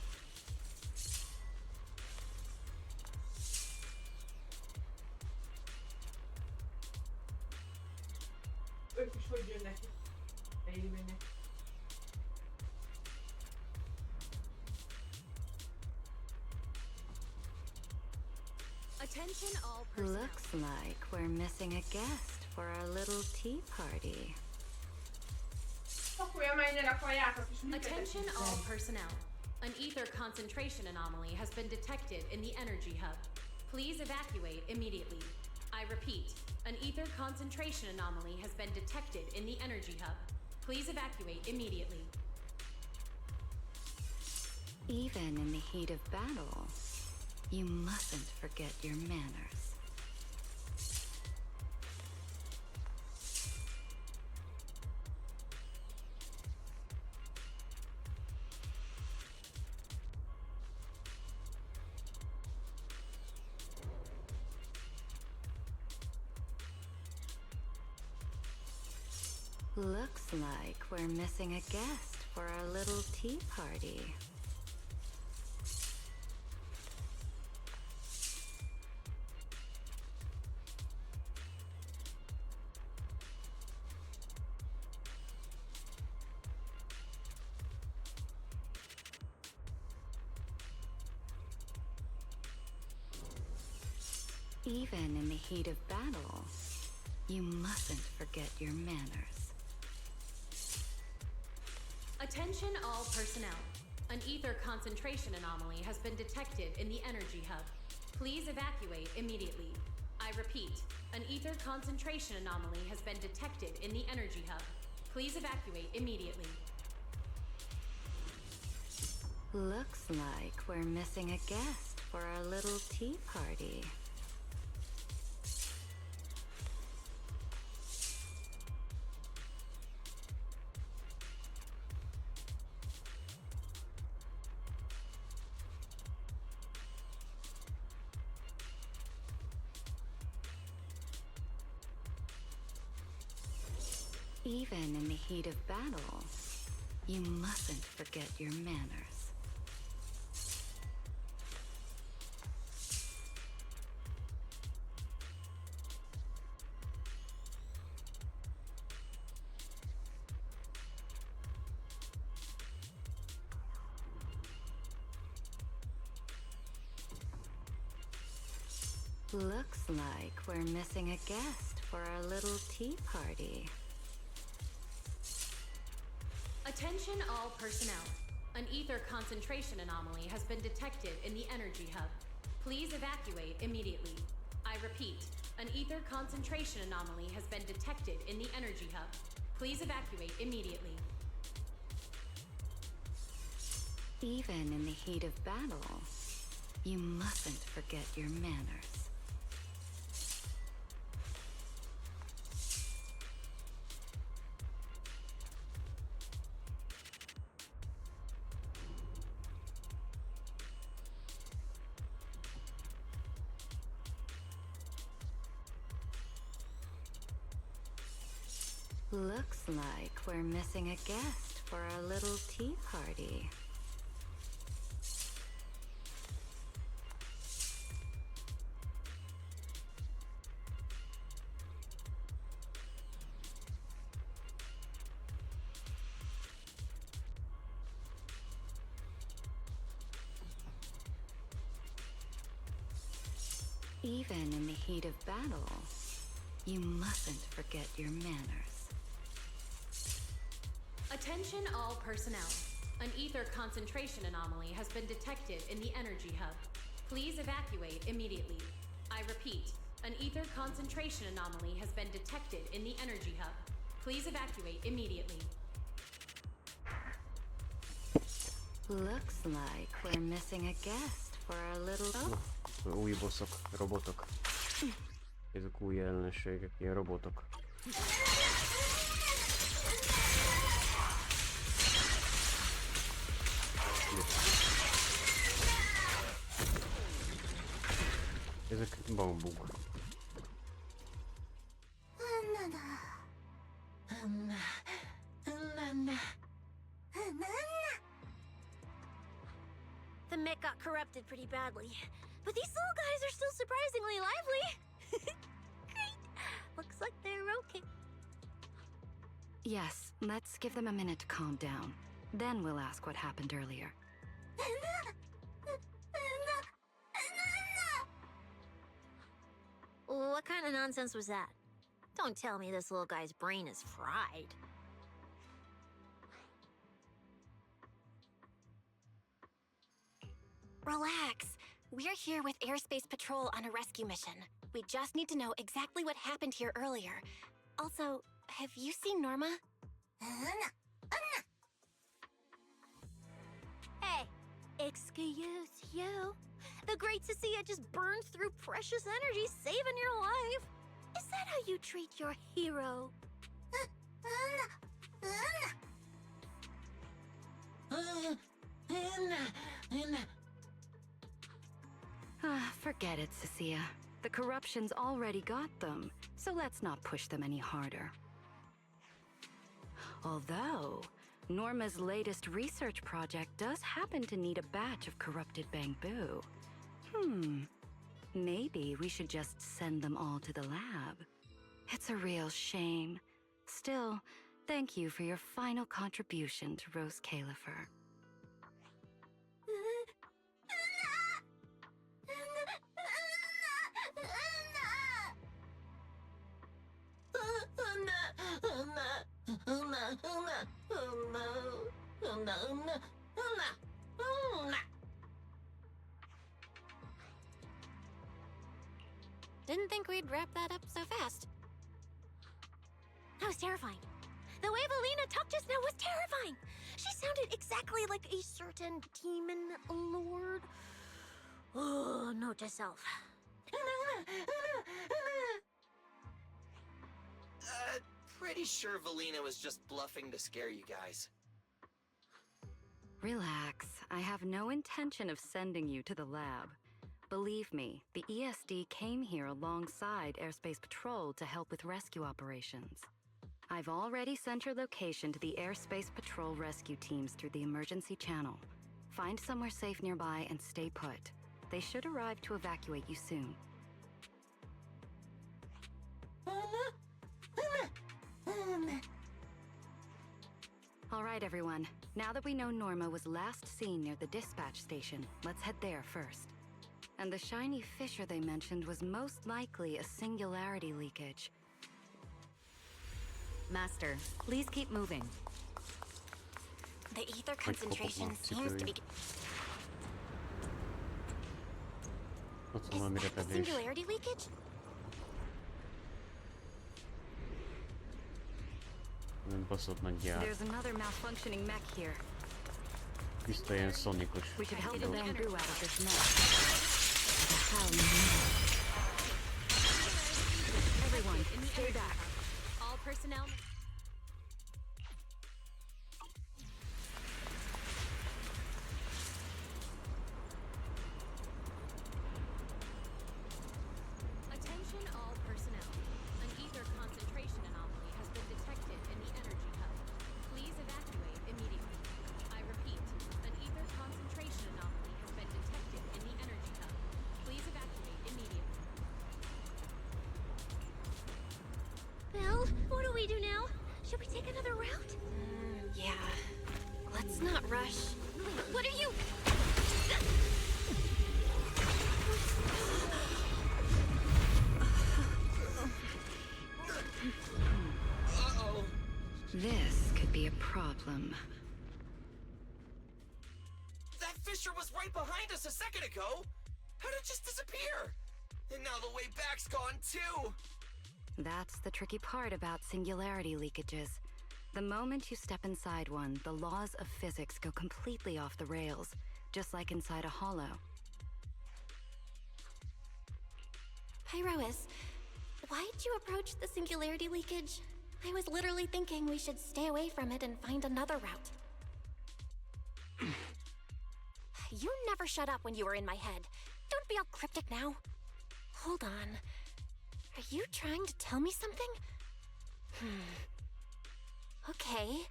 Attention all personnel. Looks like we're missing a guest for our little tea party. Attention all personnel. An ether concentration anomaly has been detected in the energy hub. Please evacuate immediately. I repeat, an ether concentration anomaly has been detected in the energy hub. Please evacuate immediately. Even in the heat of battle, you mustn't forget your manners. Looks like we're missing a guest for our little tea party. Even in the heat of battle, you mustn't forget your manners. Attention all personnel. An ether concentration anomaly has been detected in the energy hub. Please evacuate immediately. I repeat, an ether concentration anomaly has been detected in the energy hub. Please evacuate immediately. Looks like we're missing a guest for our little tea party. Even in the heat of battle, you mustn't forget your manners. Looks like we're missing a guest for our little tea party. Attention all personnel. An ether concentration anomaly has been detected in the energy hub. Please evacuate immediately. I repeat, an ether concentration anomaly has been detected in the energy hub. Please evacuate immediately. Even in the heat of battle, you mustn't forget your manners. Looks like we're missing a guest for our little tea party. Even in the heat of battle, you mustn't forget your manners. Attention all personnel. An ether concentration anomaly has been detected in the energy hub. Please evacuate immediately. I repeat, an ether concentration anomaly has been detected in the energy hub. Please evacuate immediately. Looks like we're missing a guest for our little... Új bosszok, robotok. Ezek új ellenségek, ilyen robotok. Ezek bambuk. The mech got corrupted pretty badly, but these little guys are still surprisingly lively. Great. Looks like they're okay. Yes, let's give them a minute to calm down. Then we'll ask what happened earlier. What kind of nonsense was that? Don't tell me this little guy's brain is fried. Relax. We're here with Airspace Patrol on a rescue mission. We just need to know exactly what happened here earlier. Also, have you seen Norma? Hey, excuse you? The great Cecilia just burned through precious energy saving your life. Is that how you treat your hero? Forget it, Cecilia. The corruption's already got them, so let's not push them any harder. Although, Norma's latest research project does happen to need a batch of corrupted bamboo. Maybe we should just send them all to the lab. It's a real shame. Still, thank you for your final contribution to Rose Califer. Didn't think we'd wrap that up so fast. That was terrifying. The way Valina talked just now was terrifying. She sounded exactly like a certain demon lord. Oh, note to self. Pretty sure Valina was just bluffing to scare you guys. Relax. I have no intention of sending you to the lab. Believe me, the ESD came here alongside Airspace Patrol to help with rescue operations. I've already sent your location to the Airspace Patrol rescue teams through the emergency channel. Find somewhere safe nearby and stay put. They should arrive to evacuate you soon. All right, everyone. Now that we know Norma was last seen near the dispatch station, let's head there first. And the shiny fissure they mentioned was most likely a singularity leakage. Master, please keep moving. The ether concentration seems to be... Ott van valami The repedés. singularity leakage? Nem baszott nagy gyár. There's another malfunctioning mech here. Tiszta ilyen szonikus. We should help the dolog. bamboo out of this mess. Everyone, stay back. All personnel. Attention all personnel. An ether concentration anomaly has been detected in the energy hub. Please evacuate immediately. I repeat, an ether concentration anomaly has been detected in the energy hub. Please evacuate immediately. Bill, what do we do now? Should we take another route? Yeah. Let's not rush. Wait, what are you? Uh-oh. This could be a problem. That fissure was right behind us a second ago. How'd it just disappear? And now the way back's gone too. That's the tricky part about singularity leakages. The moment you step inside one, the laws of physics go completely off the rails, just like inside a hollow. Pyrois, why'd you approach the singularity leakage? I was literally thinking we should stay away from it and find another route. You never shut up when you were in my head. Don't be all cryptic now. Hold on. Are you trying to tell me something? Okay.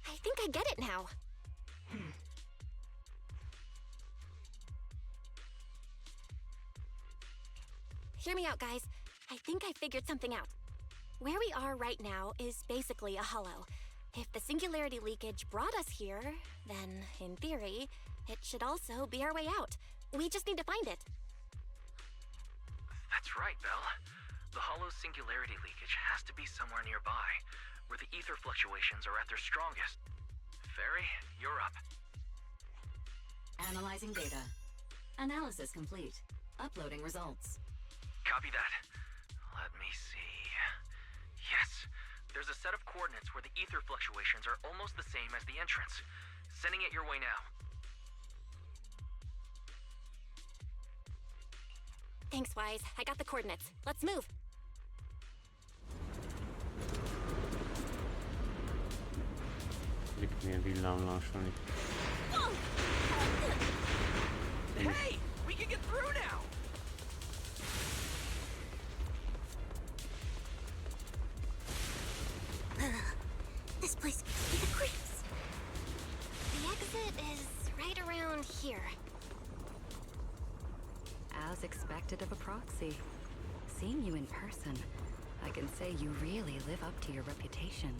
I think I get it now. Hear me out, guys. I think I figured something out. Where we are right now is basically a hollow. If the singularity leakage brought us here, then, in theory, it should also be our way out. We just need to find it. That's right, Belle. The hollow singularity leakage has to be somewhere nearby, where the ether fluctuations are at their strongest. Fairy, you're up. Analyzing data. Analysis complete. Uploading results. Copy that. Let me see. Yes, there's a set of coordinates where the ether fluctuations are almost the same as the entrance. Sending it your way now. Thanks, Wise. I got the coordinates. Let's move. Itt milyen villámláson itt. Hey, we can get through now. This place gives me the creeps. The exit is right around here. As expected of a proxy. Seeing you in person, I can say you really live up to your reputation.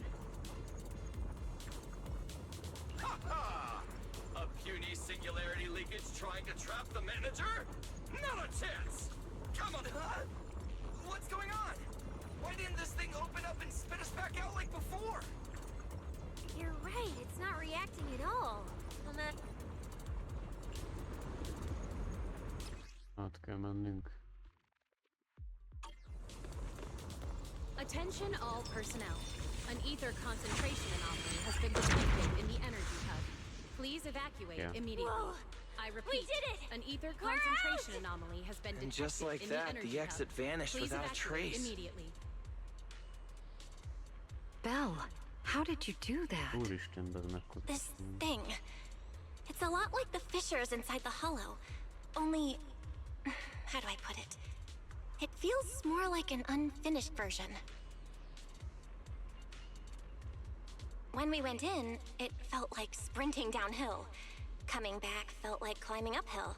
Ha ha! A puny singularity leakage trying to trap the manager? Not a chance! Come on, huh? What's going on? Why didn't this thing open up and spit us back out like before? You're right, it's not reacting at all. And that... Át kell mennünk. Attention all personnel. An ether concentration anomaly has been detected in the energy hub. Please evacuate immediately. Whoa. I repeat, We did it! An ether We're concentration out! anomaly has been And detected just like in that, the energy the exit hub. vanished Please without a evacuate trace. immediately. Belle, how did you do that? Úristen, ez mekkora. This thing. It's a lot like the fissures inside the hollow. Only... how do I put it? It feels more like an unfinished version. When we went in, it felt like sprinting downhill. Coming back felt like climbing uphill.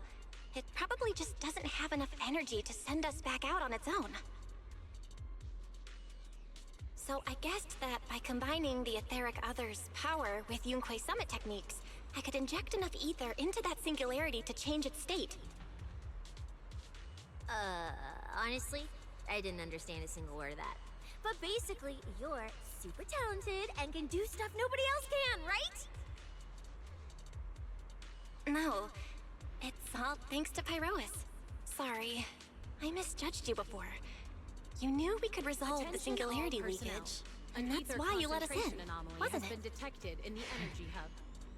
It probably just doesn't have enough energy to send us back out on its own. So I guessed that by combining the etheric other's power with Yunquei summit techniques, I could inject enough ether into that singularity to change its state. Honestly, I didn't understand a single word of that. But basically, you're super talented and can do stuff nobody else can, right? No, it's all thanks to Pyrois. Sorry, I misjudged you before. You knew we could resolve the singularity leakage, and that's why you let us in, wasn't has it? been detected in the energy hub.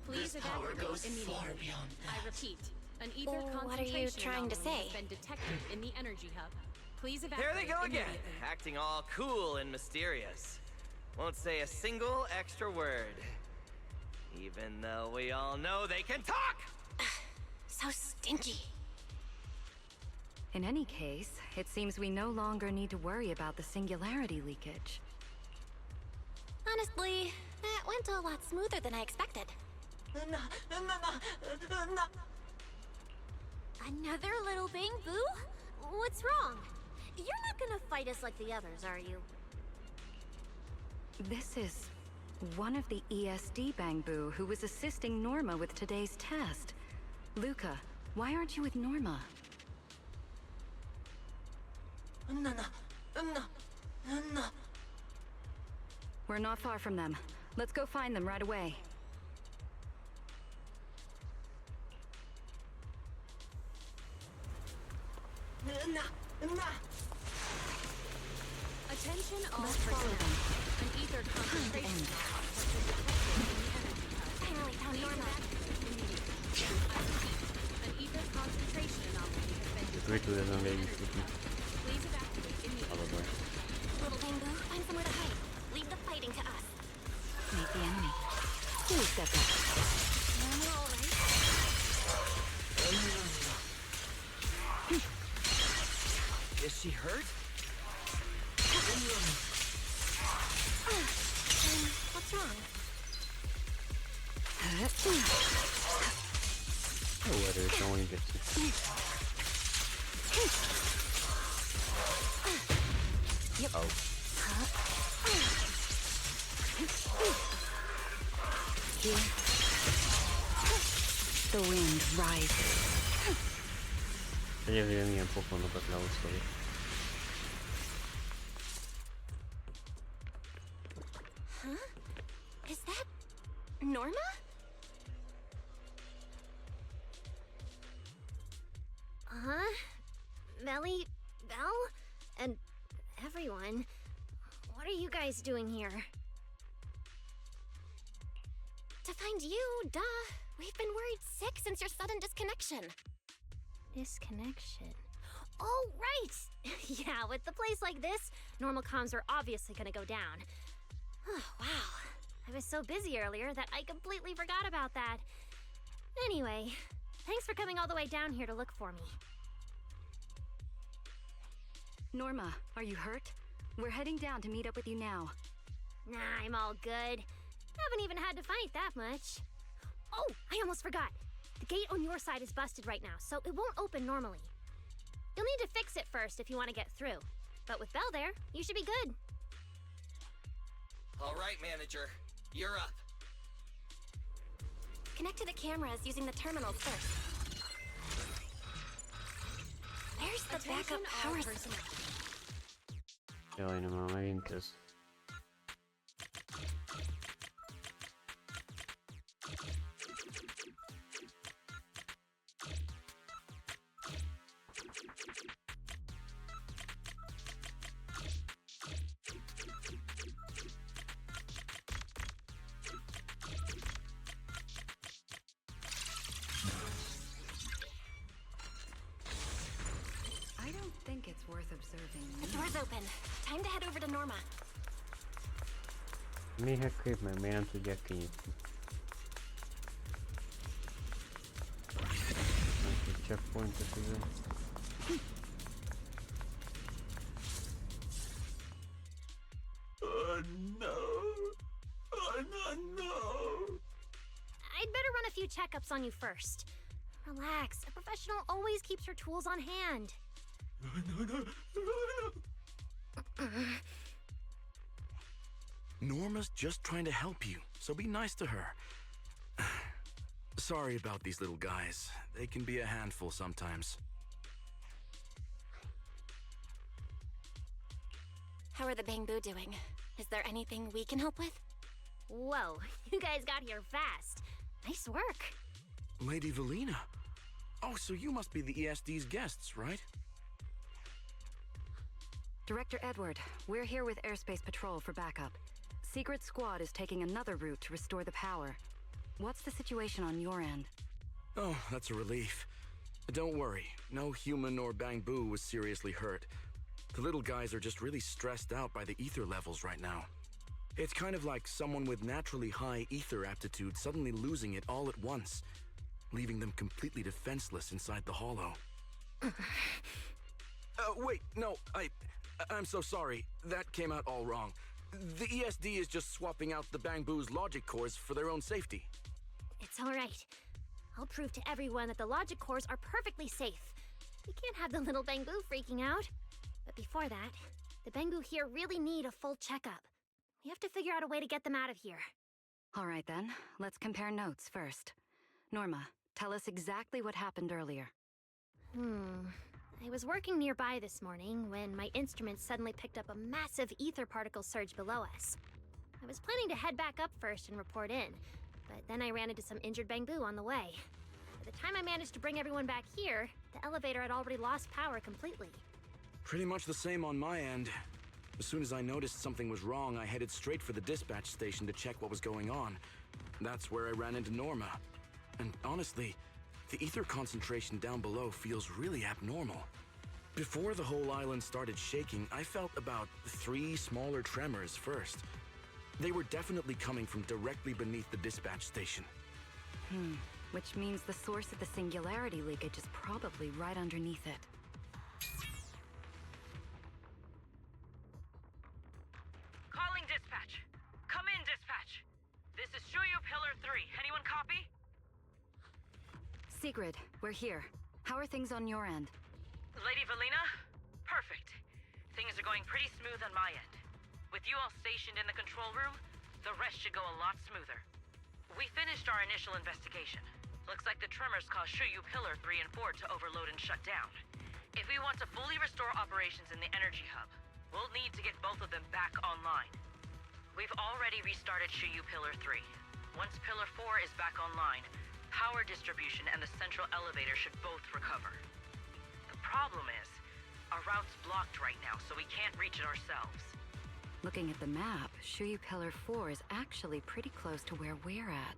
Please This power evacuate goes immediately. far beyond I repeat, an ether What are you concentration trying to anomaly say? has been detected in the energy hub. Please evacuate There they go again, immediately. acting all cool and mysterious. Won't say a single extra word. Even though we all know they can talk! So stinky. In any case, it seems we no longer need to worry about the singularity leakage. Honestly, that went a lot smoother than I expected. Another little bang boo? What's wrong? You're not gonna fight us like the others, are you? This is one of the ESD Bangbu who was assisting Norma with today's test. Luca, why aren't you with Norma? We're not far from them. Let's go find them right away. Attention all Let's follow personnel. them. An ether concentration end. has been detected in the energy hub. Finally found Please Norma. evacuate immediately. I repeat, an ether concentration anomaly has been detected Repülő in ezen the végig energy futni. hub. Please evacuate immediately. Az a baj. Little Bangbu, find somewhere to hide. Leave the fighting to us. Meet the enemy. Please step back. Norma, all right? Is she hurt? What's wrong? Jó erős, amúgy geci. Yep. Oh. Here. The wind rises. Egyébként milyen pofonokat lehoztak. Huh? Is that Norma? Huh? Melly, Belle, and everyone. What are you guys doing here? To find you, duh. We've been worried sick since your sudden disconnection. Disconnection. Oh, right! Yeah, with a place like this, normal comms are obviously gonna go down. Oh, wow. I was so busy earlier that I completely forgot about that. Anyway, thanks for coming all the way down here to look for me. Norma, are you hurt? We're heading down to meet up with you now. Nah, I'm all good. Haven't even had to fight that much. Oh, I almost forgot. The gate on your side is busted right now, so it won't open normally. You'll need to fix it first if you want to get through. But with Belle there, you should be good. All right, manager. You're up. Connect to the cameras using the terminals first. Where's the backup power personnel? Jaj, nem már megint ez. I don't think it's worth observing. The door's open. Time to head over to Norma. Méhekképp, mert miért nem tudják kinyitni. Egy checkpointot üzem. Oh no! Oh no! No! I'd better run a few checkups on you first. Relax. A professional always keeps her tools on hand. Norma's just trying to help you, so be nice to her. Sorry about these little guys. They can be a handful sometimes. How are the Bangbu doing? Is there anything we can help with? Whoa, you guys got here fast. Nice work. Lady Valina. Oh, so you must be the ESD's guests, right? Director Edward, we're here with Airspace Patrol for backup. Secret Squad is taking another route to restore the power. What's the situation on your end? Oh, that's a relief. Don't worry, no human or Bangbu was seriously hurt. The little guys are just really stressed out by the ether levels right now. It's kind of like someone with naturally high ether aptitude suddenly losing it all at once, leaving them completely defenseless inside the hollow. Wait, no, I'm so sorry. That came out all wrong. The ESD is just swapping out the Bangbu's logic cores for their own safety. It's all right. I'll prove to everyone that the logic cores are perfectly safe. We can't have the little Bangbu freaking out. But before that, the Bangbu here really need a full checkup. We have to figure out a way to get them out of here. All right then, let's compare notes first. Norma, tell us exactly what happened earlier. I was working nearby this morning when my instruments suddenly picked up a massive ether particle surge below us. I was planning to head back up first and report in, but then I ran into some injured Bangbu on the way. By the time I managed to bring everyone back here, the elevator had already lost power completely. Pretty much the same on my end. As soon as I noticed something was wrong, I headed straight for the dispatch station to check what was going on. That's where I ran into Norma. And honestly, the ether concentration down below feels really abnormal. Before the whole island started shaking, I felt about 3 smaller tremors first. They were definitely coming from directly beneath the dispatch station. Which means the source of the singularity leakage is probably right underneath it. Calling dispatch. Come in, dispatch. This is Shuyu Pillar 3. Anyone copy? Sigrid, we're here. How are things on your end? Lady Valina? Perfect. Things are going pretty smooth on my end. With you all stationed in the control room, the rest should go a lot smoother. We finished our initial investigation. Looks like the tremors caused Shuyu Pillar 3 and 4 to overload and shut down. If we want to fully restore operations in the energy hub, we'll need to get both of them back online. We've already restarted Shuyu Pillar 3. Once Pillar 4 is back online, power distribution and the central elevator should both recover. The problem is, our route's blocked right now, so we can't reach it ourselves. Looking at the map, Shuyu Pillar 4 is actually pretty close to where we're at.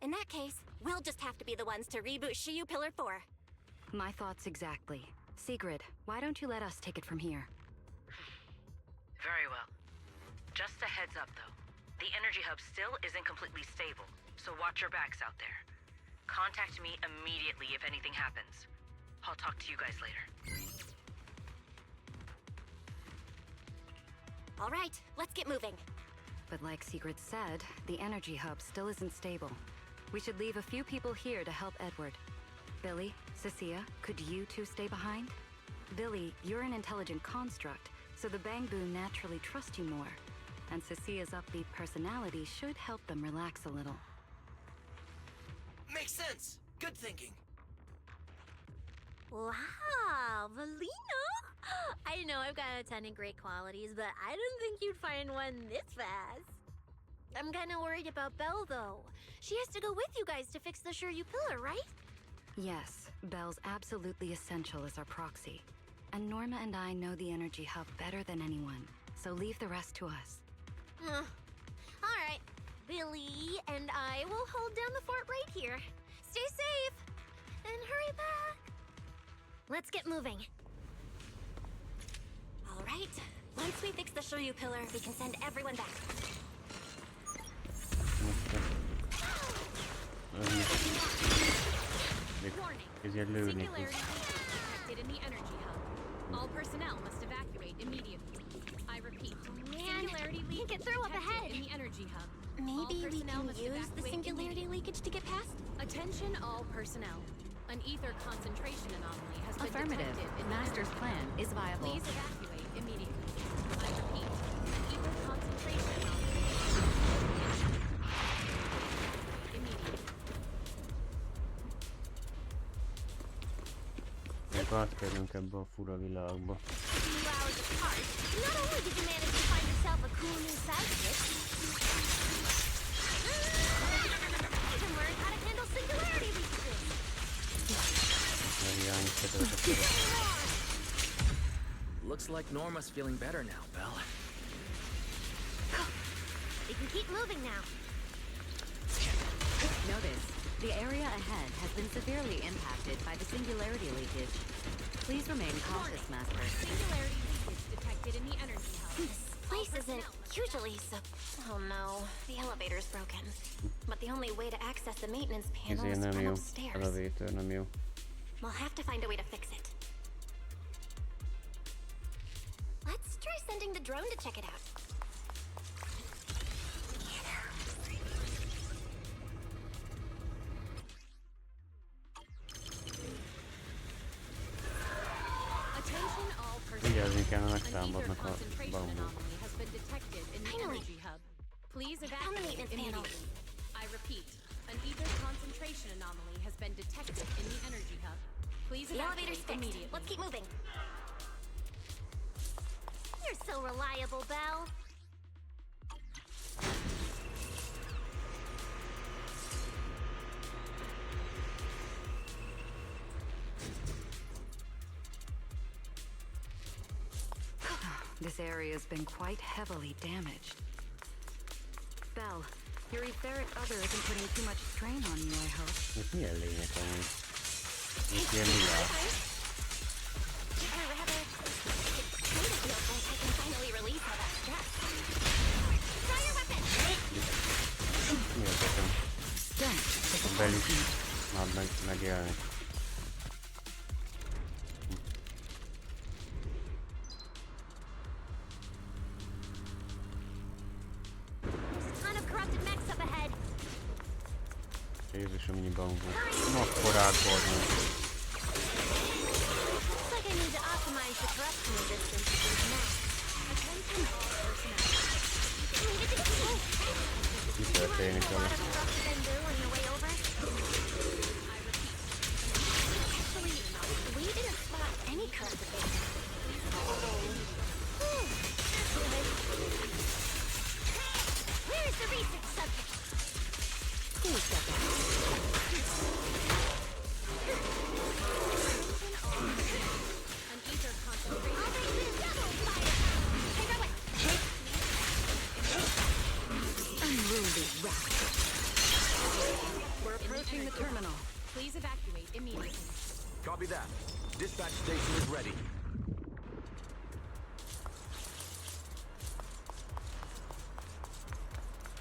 In that case, we'll just have to be the ones to reboot Shuyu Pillar 4. My thoughts exactly. Sigrid, why don't you let us take it from here? Very well. Just a heads up, though. The energy hub still isn't completely stable, so watch your backs out there. Contact me immediately if anything happens. I'll talk to you guys later. All right, let's get moving. But like Sigrid said, the energy hub still isn't stable. We should leave a few people here to help Edward. Billy, Cecilia, could you two stay behind? Billy, you're an intelligent construct, so the Bangbu naturally trust you more. And Cecilia's upbeat personality should help them relax a little. Makes sense. Good thinking. Wow, Valina! I know I've got a ton of great qualities, but I didn't think you'd find one this fast. I'm kinda worried about Belle, though. She has to go with you guys to fix the Shuyu Pillar, right? Yes, Belle's absolutely essential as our proxy. And Norma and I know the energy hub better than anyone, so leave the rest to us. Alright, Billy and I will hold down the fort right here. Stay safe! And hurry back! Let's get moving. All right. Once we fix the Shuyu Pillar, we can send everyone back. Warning. Singularity detected in the energy hub. All personnel must evacuate immediately. I can't get through up ahead. In the energy hub. Maybe we can use the singularity leakage to get past? Attention all personnel. An ether concentration anomaly has been Affirmative. detected in the Master's energy plan hub. is viable. Please evacuate immediately. I repeat, an ether concentration anomaly. Immediately. Még áttérünk ebbe a fura világba. Few hours apart, not only did you manage to find yourself a cool new sidekick, you can learn how to handle singularity leakages. Looks like Norma's feeling better now, Belle. We can keep moving now. Notice, the area ahead has been severely impacted by the singularity leakage. Please remain cautious, Master. Singularity leakage detected in the energy hub. This place isn't usually so... Oh no, the elevator's broken. But the only way to access the maintenance panel is Nem from jó. upstairs. Elevator nem jó. We'll have to find a way to fix it. Let's try sending the drone to check it out. Attention all Vigyázni kellene, personnel. An ether megtámadnak a concentration bambuk. anomaly has been detected in the Finally. energy hub. Please Found the evacuate maintenance panel. immediately. I repeat, an ether concentration anomaly has been detected in the energy hub. Please The elevator's evacuate fixed. immediately. Let's keep moving. You're so reliable, Belle. This area has been quite heavily damaged. Belle, your etheric other isn't putting too much strain on you, I hope. Ez milyen lényeg amúgy? Ez ilyen világ. Or rather, it kind of feels like I can finally release all that stress. Draw your weapon! Mi az ötöm? A belük már megjelni. There's a ton of corrupted mechs up ahead. Jézusom, mennyi bambuk. Akkorát borznak. Looks like I need to optimize the corruption resistance of these mechs. Attention all personnel. Mi történik A vele? lot of corrupted bamboo on your way over? Actually, we didn't spot any corrupted bamboo. Where's the research subject? Who's got that? An ether concentration. Unruly rascal. We're approaching the terminal. Please evacuate immediately. Copy that. Dispatch station is ready.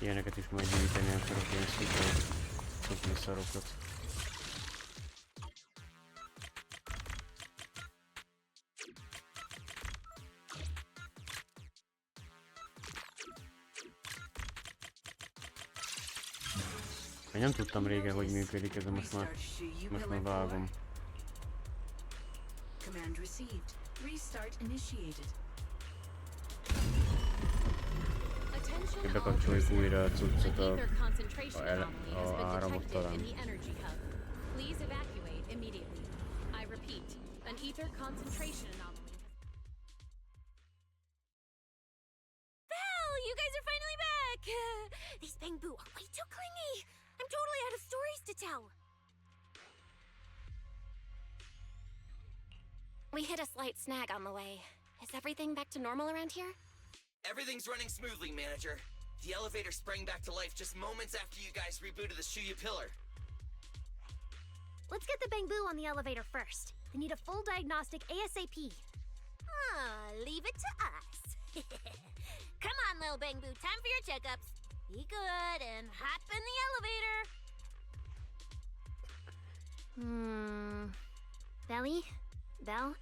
Ilyeneket is majd gyűjteni akarok én szépen. Szokni szarokat. Én nem tudtam régen, hogy működik ez, most már vágom. Command received. Restart initiated. Attention all Bekapcsoljuk újra a cuccot, An ether concentration a anomaly has been áramot detected talán. in the energy hub. Please evacuate immediately. I repeat, an ether concentration anomaly. Belle, you guys are finally back! These bamboo are way too clingy. I'm totally out of stories to tell. We hit a slight snag on the way. Is everything back to normal around here? Everything's running smoothly, Manager. The elevator sprang back to life just moments after you guys rebooted the Shuya pillar. Let's get the bamboo on the elevator first. They need a full diagnostic ASAP. Leave it to us. Come on, little bamboo, time for your checkups. Be good and hop in the elevator. Belly? Belle?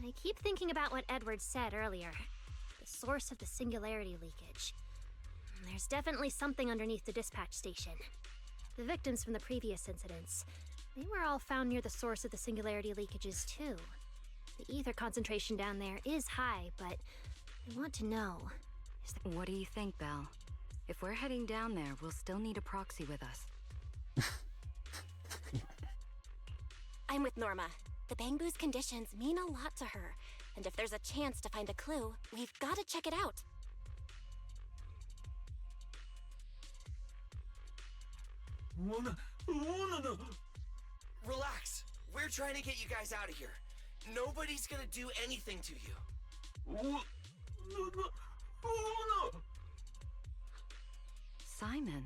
I keep thinking about what Edward said earlier. The source of the singularity leakage. There's definitely something underneath the dispatch station. The victims from the previous incidents, they were all found near the source of the singularity leakages too. The ether concentration down there is high, but I want to know, What do you think, Belle? If we're heading down there, we'll still need a proxy with us. I'm with Norma. The Bangbu's conditions mean a lot to her, and if there's a chance to find a clue, we've got to check it out. Relax. We're trying to get you guys out of here. Nobody's gonna do anything to you. Simon?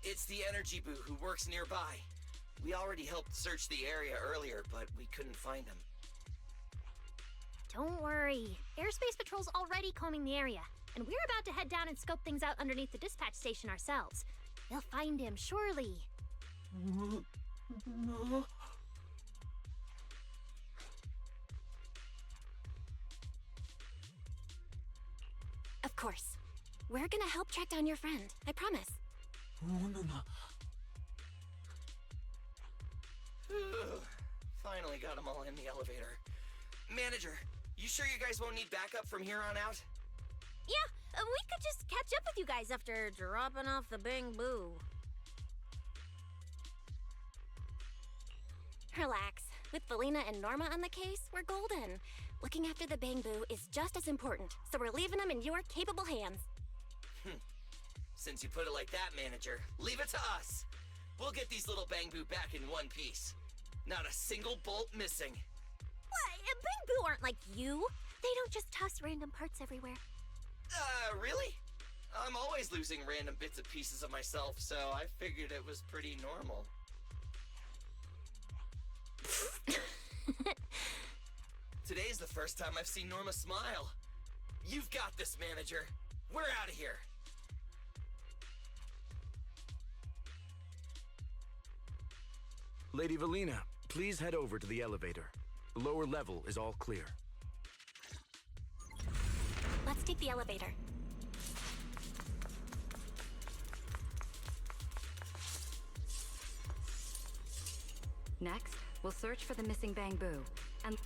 It's the energy boo who works nearby. We already helped search the area earlier, but we couldn't find him. Don't worry. Airspace Patrol's already combing the area, and we're about to head down and scope things out underneath the dispatch station ourselves. They'll find him, surely. Of course. We're gonna help track down your friend, I promise. Finally got them all in the elevator. Manager, you sure you guys won't need backup from here on out? Yeah, we could just catch up with you guys after dropping off the Bangbu. Relax. With Valina and Norma on the case, we're golden. Looking after the Bangbu is just as important, so we're leaving them in your capable hands. Since you put it like that, Manager, leave it to us. We'll get these little Bangbu back in one piece. Not a single bolt missing. What? Bangbu aren't like you. They don't just toss random parts everywhere. Really? I'm always losing random bits and pieces of myself, so I figured it was pretty normal. Today's the first time I've seen Norma smile. You've got this, Manager. We're out of here. Lady Valina, please head over to the elevator. The lower level is all clear. Let's take the elevator. Next, we'll search for the missing Bangbu, and...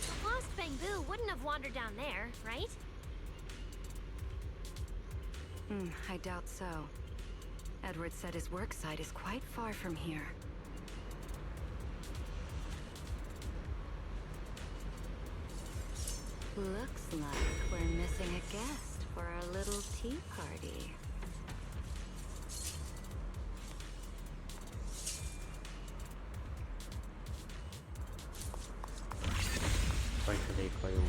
The lost Bangbu wouldn't have wandered down there, right? I doubt so. Edward said his work site is quite far from here. Looks like we're missing a guest for our little tea party. Sajtadék hajó.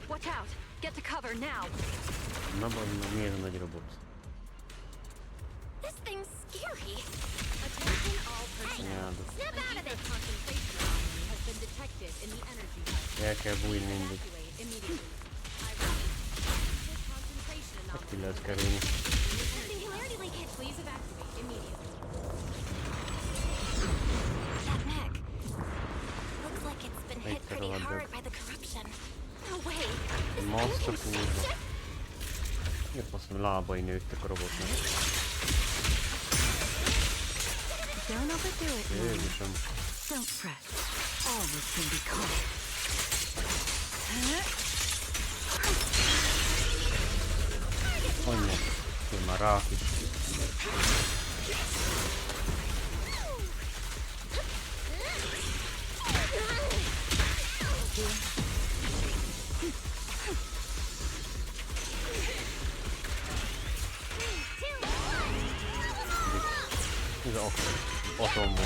Watch out! Get to cover now! Na bazd, mi ez a nagy robot? This thing's scary. Attention all personnel. Anyádat. Snap out of The it! concentration anomaly has been detected in the energy hub. El kell bújni mindig. Evacuate immediately. I repeat, the concentration Meg ki anomaly. lehet kerülni. Singularity leakage. Please evacuate immediately. That mech. Looks like it's been hit pretty Egyszerűen hard hagyok. by the corruption. No way. Masztok úrva. Miért azt mondom, lábai nőttek a robotnak? Don't overdo it, Mom. Jézusom. Don't fret. Always can be caught. Anyja. Én már rák is. Ez atombomba.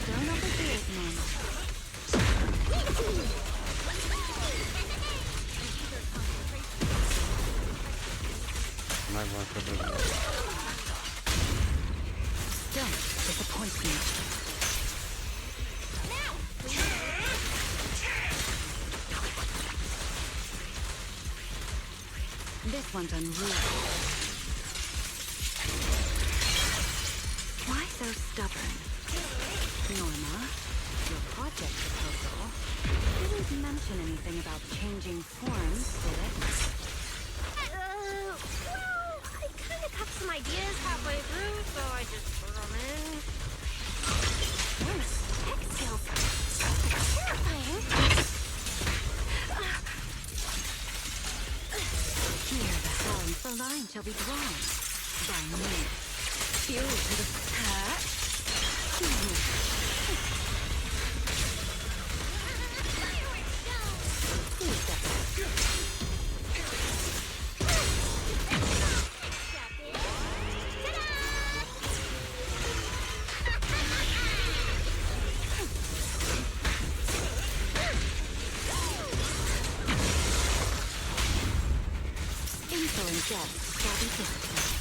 Don't overdo it, Mom. Megvan tudod. Don't disappoint me. This one's unruly. Why so stubborn? Norma, your project proposal didn't mention anything about changing forms, did it? Well, I kind of got some ideas halfway through, so I just threw them in. Norma's tech skills. Terrifying. Here the howling for line shall be drawn by me. Fuel to the insolent guests shall be disciplined.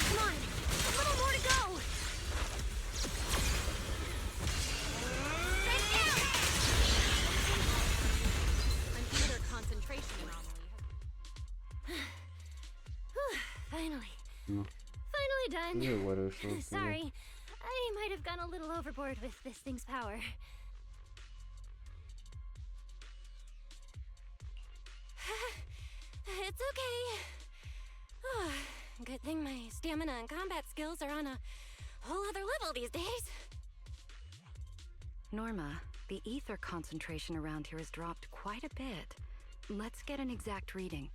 Come on, a little more to go. An ether concentration anomaly. Finally. No. Finally done. Jó varós volt. Sorry, I might have gone a little overboard with this thing's power. It's okay. Oh, good thing my stamina and combat skills are on a whole other level these days. Norma, the ether concentration around here has dropped quite a bit. Let's get an exact reading.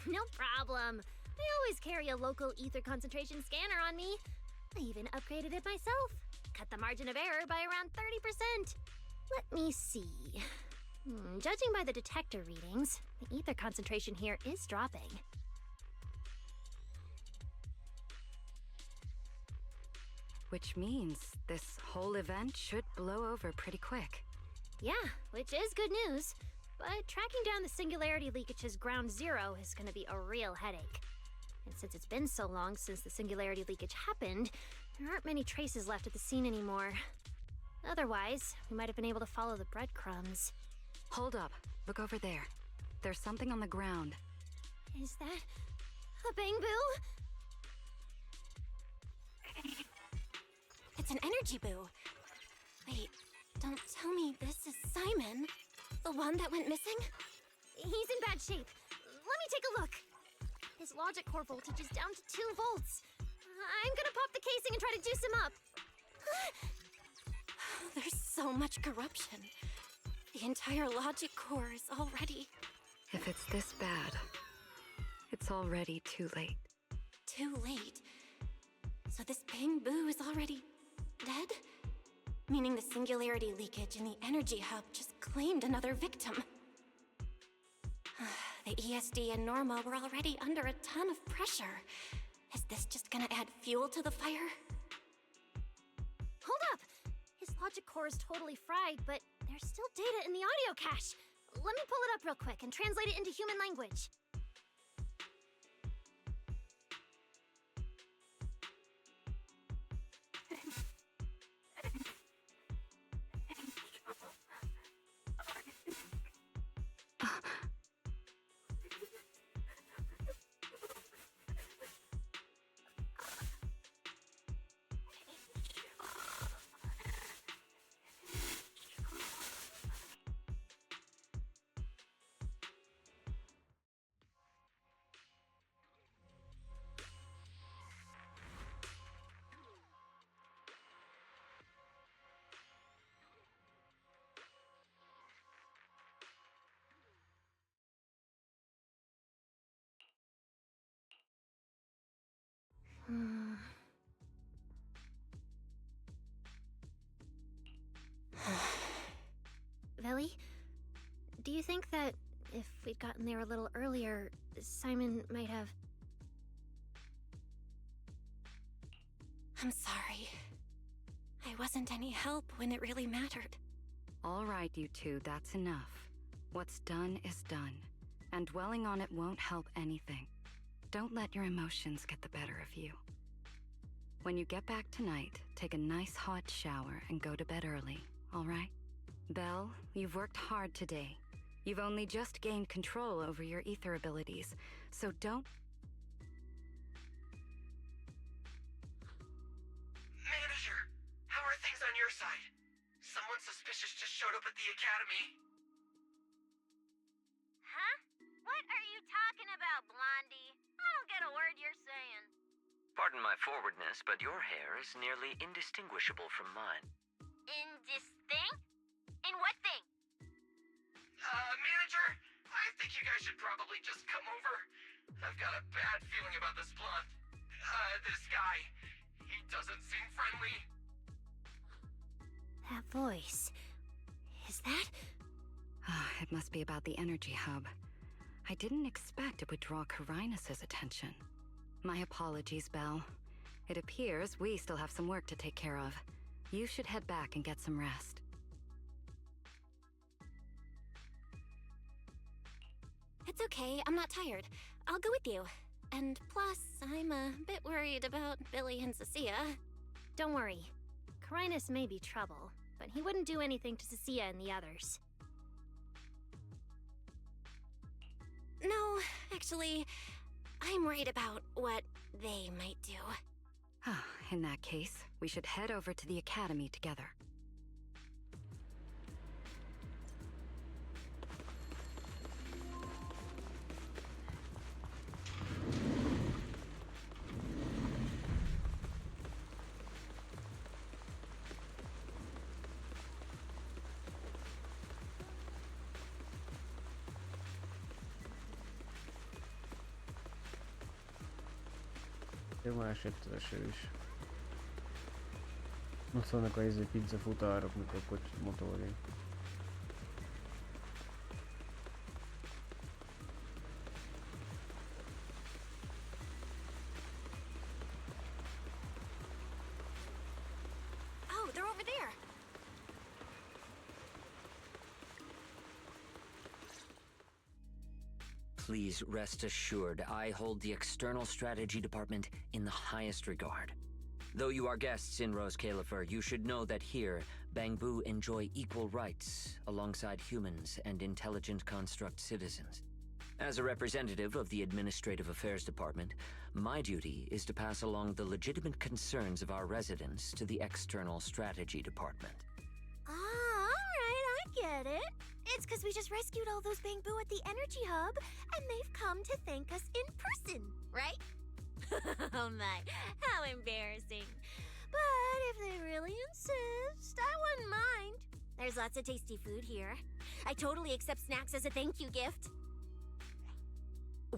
No problem. I always carry a local ether concentration scanner on me. I even upgraded it myself. Cut the margin of error by around 30%. Let me see. Judging by the detector readings, the ether concentration here is dropping. Which means this whole event should blow over pretty quick. Yeah, which is good news. But tracking down the singularity leakage's ground zero is going to be a real headache. And since it's been so long since the singularity leakage happened, there aren't many traces left at the scene anymore. Otherwise, we might have been able to follow the breadcrumbs. Hold up. Look over there. There's something on the ground. Is that a bamboo? It's an energy boo. Wait, don't tell me this is Simon, the one that went missing? He's in bad shape. Let me take a look. His logic core voltage is down to 2 volts. I'm gonna pop the casing and try to juice him up. There's so much corruption. The entire logic core is already... If it's this bad, it's already too late. Too late? So this bamboo is already dead? Meaning the singularity leakage in the energy hub just claimed another victim. The ESD and Norma were already under a ton of pressure. Is this just gonna add fuel to the fire? Hold up! His logic core is totally fried, but there's still data in the audio cache. Let me pull it up real quick and translate it into human language. Velly, do you think that if we'd gotten there a little earlier, Simon might have... I'm sorry. I wasn't any help when it really mattered. All right, you two, that's enough. What's done is done. and dwelling on it won't help anything. Don't let your emotions get the better of you. When you get back tonight, take a nice hot shower and go to bed early, all right? Belle, you've worked hard today. You've only just gained control over your ether abilities, so don't... Manager, how are things on your side? Someone suspicious just showed up at the academy. Huh? What are you talking about, Blondie? I don't get a word you're saying. Pardon my forwardness, but your hair is nearly indistinguishable from mine. Indistinct? In what thing? Manager, I think you guys should probably just come over. I've got a bad feeling about this blonde. This guy. He doesn't seem friendly. That voice. Is that? It must be about the energy hub. I didn't expect it would draw Carinus' attention. My apologies, Belle. It appears we still have some work to take care of. You should head back and get some rest. It's okay, I'm not tired. I'll go with you. And plus, I'm a bit worried about Billy and Cecilia. Don't worry. Carinus may be trouble, but he wouldn't do anything to Cecilia and the others. No, actually, I'm worried about what they might do. In that case, we should head over to the academy together. Jó, már esett az eső is. Ott vannak a pizza futárok, mikor motorjai. Oh, they're over there. Please rest assured, I hold the External Strategy Department in the highest regard. Though you are guests in Rose Califer, you should know that here, Bangbu enjoy equal rights alongside humans and intelligent construct citizens. As a representative of the Administrative Affairs Department, my duty is to pass along the legitimate concerns of our residents to the External Strategy Department. Ah, alright, I get it. It's because we just rescued all those Bangbu at the energy hub, and they've come to thank us in person, right? Oh my, how embarrassing. But if they really insist, I wouldn't mind. There's lots of tasty food here. I totally accept snacks as a thank you gift.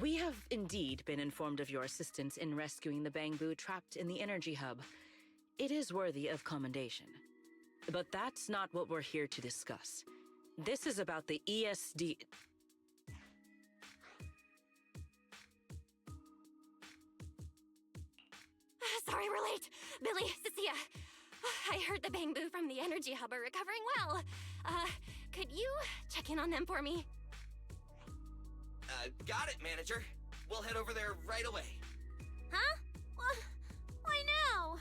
We have indeed been informed of your assistance in rescuing the Bangbu trapped in the energy hub. It is worthy of commendation. But that's not what we're here to discuss. This is about the ESD... Sorry we're late. Billy, Cecilia. I heard the Bangbu from the energy hub are recovering well. Could you check in on them for me? Got it, Manager. We'll head over there right away. Huh? Well, why now?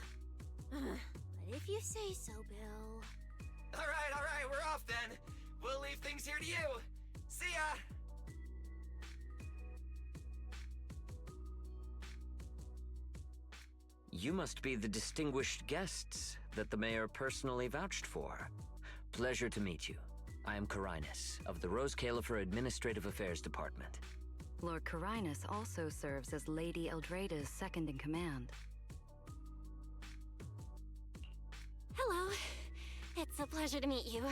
But if you say so, Bill. All right, we're off then. We'll leave things here to you. See ya! You must be the distinguished guests that the mayor personally vouched for. Pleasure to meet you. I am Carinus, of the Rose Califer Administrative Affairs Department. Lord Carinus also serves as Lady Eldreda's second-in-command. Hello. It's a pleasure to meet you.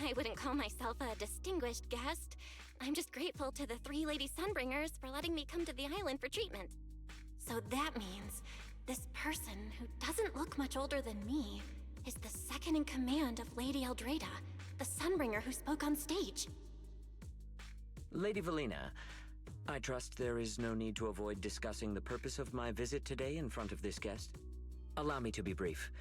I wouldn't call myself a distinguished guest. I'm just grateful to the 3 Lady Sunbringers for letting me come to the island for treatment. So that means this person, who doesn't look much older than me, is the second-in-command of Lady Eldreda, the Sunbringer who spoke on stage. Lady Valina, I trust there is no need to avoid discussing the purpose of my visit today in front of this guest. Allow me to be brief.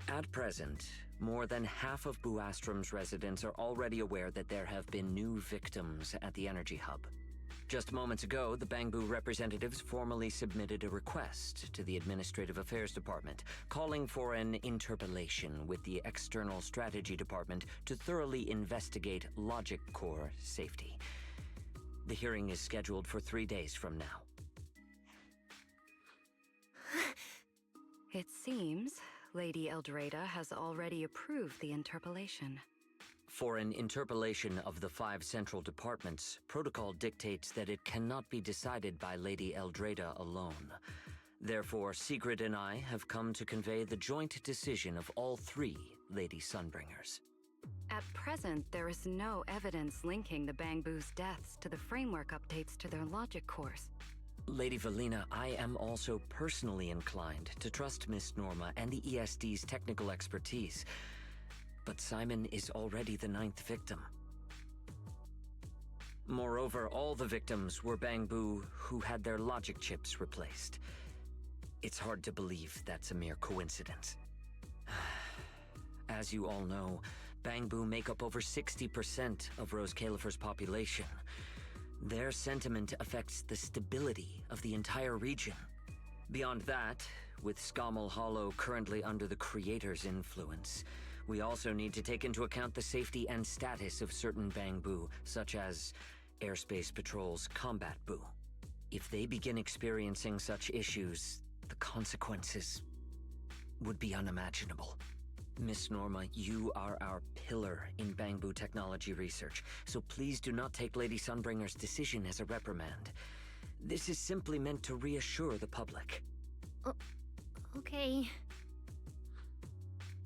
At present, more than half of Buastrom's residents are already aware that there have been new victims at the energy hub. Just moments ago, the Bangbu representatives formally submitted a request to the Administrative Affairs Department, calling for an interpellation with the External Strategy Department to thoroughly investigate Logic Core safety. The hearing is scheduled for 3 days from now. It seems Lady Eldreda has already approved the interpellation. For an interpellation of the 5 central departments, protocol dictates that it cannot be decided by Lady Eldreda alone. Therefore, Secret and I have come to convey the joint decision of all 3 Lady Sunbringers. At present, there is no evidence linking the Bangbu's deaths to the framework updates to their logic cores. Lady Valina, I am also personally inclined to trust Miss Norma and the ESD's technical expertise. But Simon is already the 9th victim. Moreover, all the victims were Bangbu who had their logic chips replaced. It's hard to believe that's a mere coincidence. As you all know, Bangbu make up over 60% of Rose Califer's population. Their sentiment affects the stability of the entire region. Beyond that, with Scommel Hollow currently under the Creator's influence, we also need to take into account the safety and status of certain Bangbu, such as Airspace Patrol's Combat Bu. If they begin experiencing such issues, the consequences would be unimaginable. Miss Norma, you are our pillar in Bangbu technology research, so please do not take Lady Sunbringer's decision as a reprimand. This is simply meant to reassure the public. Okay.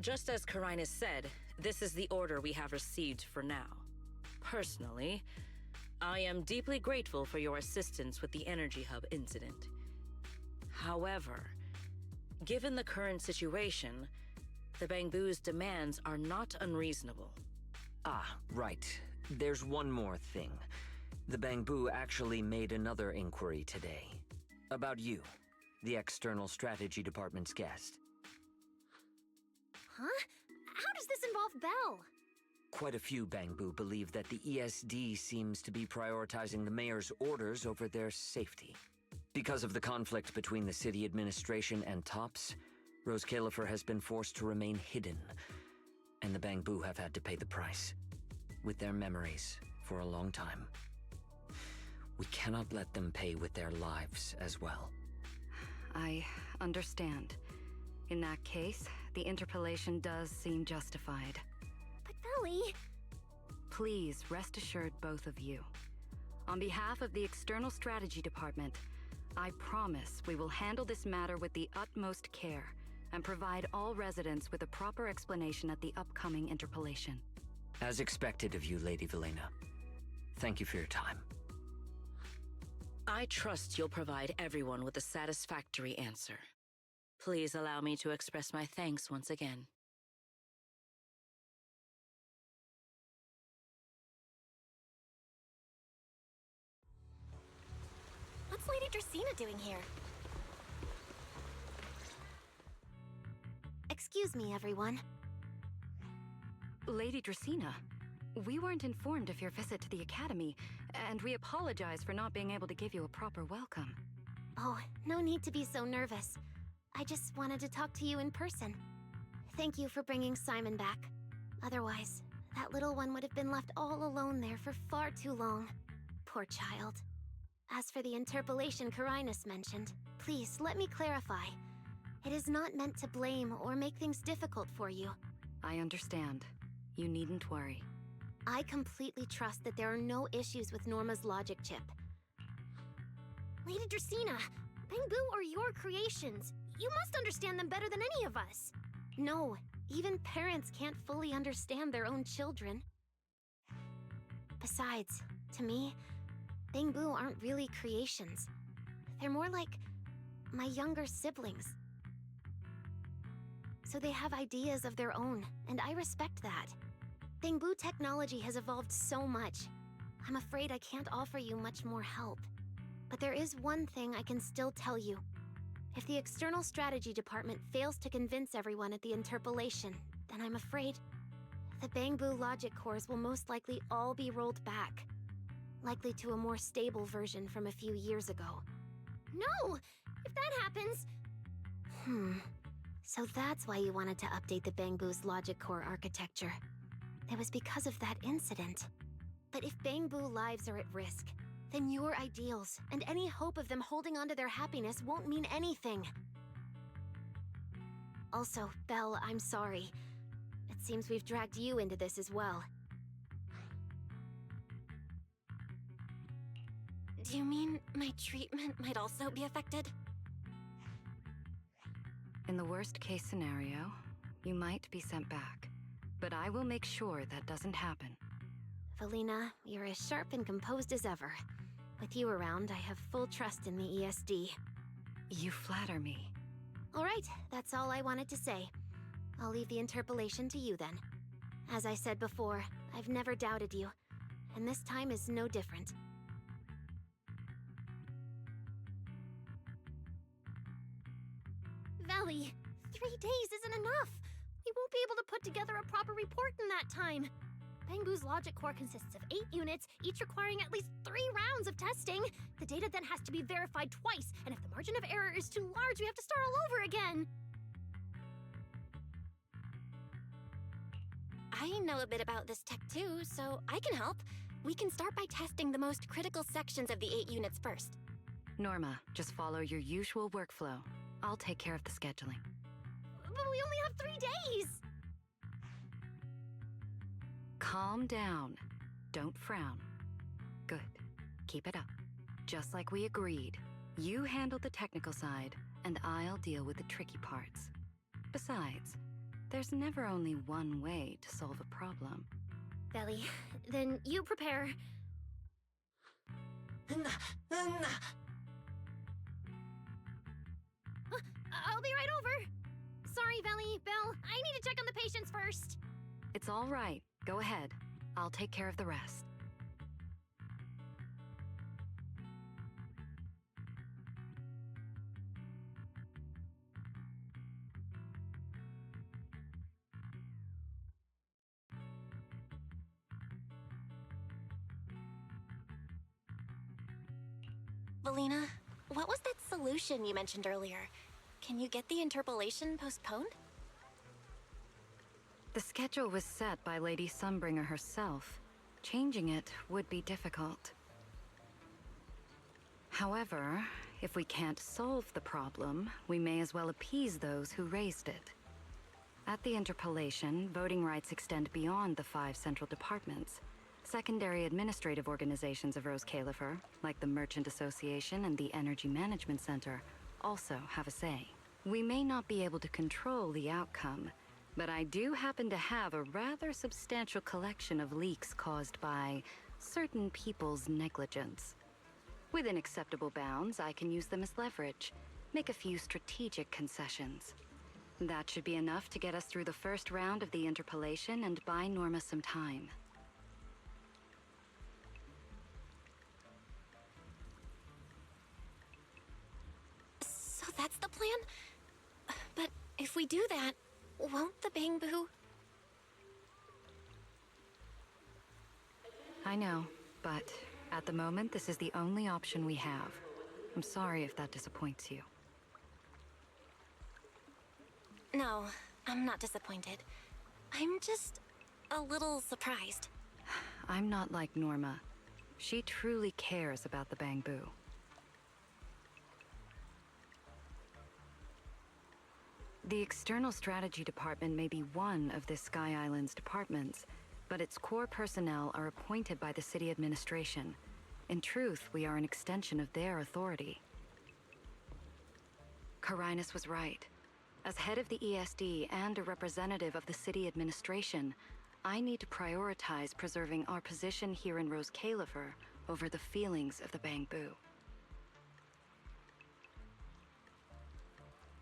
Just as Karinus said, this is the order we have received for now. Personally, I am deeply grateful for your assistance with the Energy Hub incident. However, given the current situation, the Bangbu's demands are not unreasonable. Ah, right. There's one more thing. The Bangbu actually made another inquiry today. About you, the External Strategy Department's guest. Huh? How does this involve Belle? Quite a few Bangbu believe that the ESD seems to be prioritizing the mayor's orders over their safety. Because of the conflict between the city administration and TOPS, Rose Califer has been forced to remain hidden, and the Bangbu have had to pay the price, with their memories, for a long time. We cannot let them pay with their lives as well. I understand. In that case, the interpellation does seem justified. But Valley... Please rest assured, both of you. On behalf of the External Strategy Department, I promise we will handle this matter with the utmost care and provide all residents with a proper explanation at the upcoming interpellation. As expected of you, Lady Valina. Thank you for your time. I trust you'll provide everyone with a satisfactory answer. Please allow me to express my thanks once again. What's Lady Dracaena doing here? Excuse me, everyone. Lady Dracaena, we weren't informed of your visit to the Academy, and we apologize for not being able to give you a proper welcome. Oh, no need to be so nervous. I just wanted to talk to you in person. Thank you for bringing Simon back. Otherwise, that little one would have been left all alone there for far too long. Poor child. As for the interpellation Karinus mentioned, please let me clarify. It is not meant to blame or make things difficult for you. I understand. You needn't worry. I completely trust that there are no issues with Norma's logic chip. Lady Dracaena, Bangbu are your creations. You must understand them better than any of us. No, even parents can't fully understand their own children. Besides, to me, Bangbu aren't really creations. They're more like my younger siblings. So they have ideas of their own, and I respect that. Bangbu technology has evolved so much. I'm afraid I can't offer you much more help. But there is one thing I can still tell you. If the External Strategy Department fails to convince everyone at the interpellation, then I'm afraid the Bangbu logic cores will most likely all be rolled back. likely to a more stable version from a few years ago. No! If that happens... So that's why you wanted to update the Bangbu's logic core architecture. It was because of that incident. But if Bangbu lives are at risk, then your ideals and any hope of them holding onto their happiness won't mean anything. Also, Belle, I'm sorry. It seems we've dragged you into this as well. Do you mean my treatment might also be affected? In the worst case scenario, you might be sent back. But I will make sure that doesn't happen. Valina, you're as sharp and composed as ever. With you around, I have full trust in the ESD. You flatter me. All right, that's all I wanted to say. I'll leave the interpolation to you then. As I said before, I've never doubted you, and this time is no different. Valley, 3 days isn't enough. We won't be able to put together a proper report in that time. Bangbu's logic core consists of 8 units, each requiring at least 3 rounds of testing. The data then has to be verified twice, and if the margin of error is too large, we have to start all over again. I know a bit about this tech too, so I can help. We can start by testing the most critical sections of the 8 units first. Norma, just follow your usual workflow. I'll take care of the scheduling. But we only have 3 days! Calm down. Don't frown. Good. Keep it up. Just like we agreed. You handle the technical side, and I'll deal with the tricky parts. Besides, there's never only one way to solve a problem. Valley, then you prepare. I'll be right over. Sorry, Valley, Belle, I need to check on the patients first. It's all right. Go ahead. I'll take care of the rest. Valina, what was that solution you mentioned earlier? Can you get the interpolation postponed? The schedule was set by Lady Sunbringer herself. Changing it would be difficult. However, if we can't solve the problem, we may as well appease those who raised it. At the interpolation, voting rights extend beyond the 5 central departments. Secondary administrative organizations of Rose Califer, like the Merchant Association and the Energy Management Center, also have a say. We may not be able to control the outcome, but I do happen to have a rather substantial collection of leaks caused by certain people's negligence. Within acceptable bounds, I can use them as leverage, make a few strategic concessions. That should be enough to get us through the first round of the interpolation and buy Norma some time. So that's the plan? But if we do that, won't the Bangbu... I know, but at the moment, this is the only option we have. I'm sorry if that disappoints you. No, I'm not disappointed. I'm just a little surprised. I'm not like Norma. She truly cares about the Bangbu. The External Strategy Department may be one of this Sky Island's departments, but its core personnel are appointed by the city administration. In truth, we are an extension of their authority. Carinus was right. As head of the ESD and a representative of the city administration, I need to prioritize preserving our position here in Rose Califer over the feelings of the Bangbu.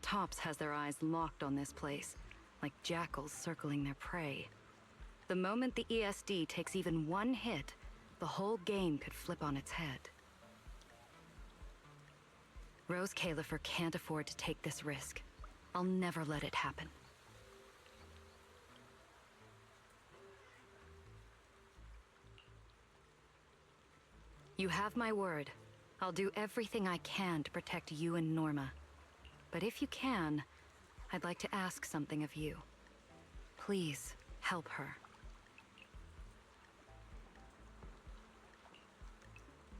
Tops has their eyes locked on this place, like jackals circling their prey. The moment the ESD takes even one hit, the whole game could flip on its head. Rose Califer can't afford to take this risk. I'll never let it happen. You have my word. I'll do everything I can to protect you and Norma. But if you can, I'd like to ask something of you. Please, help her.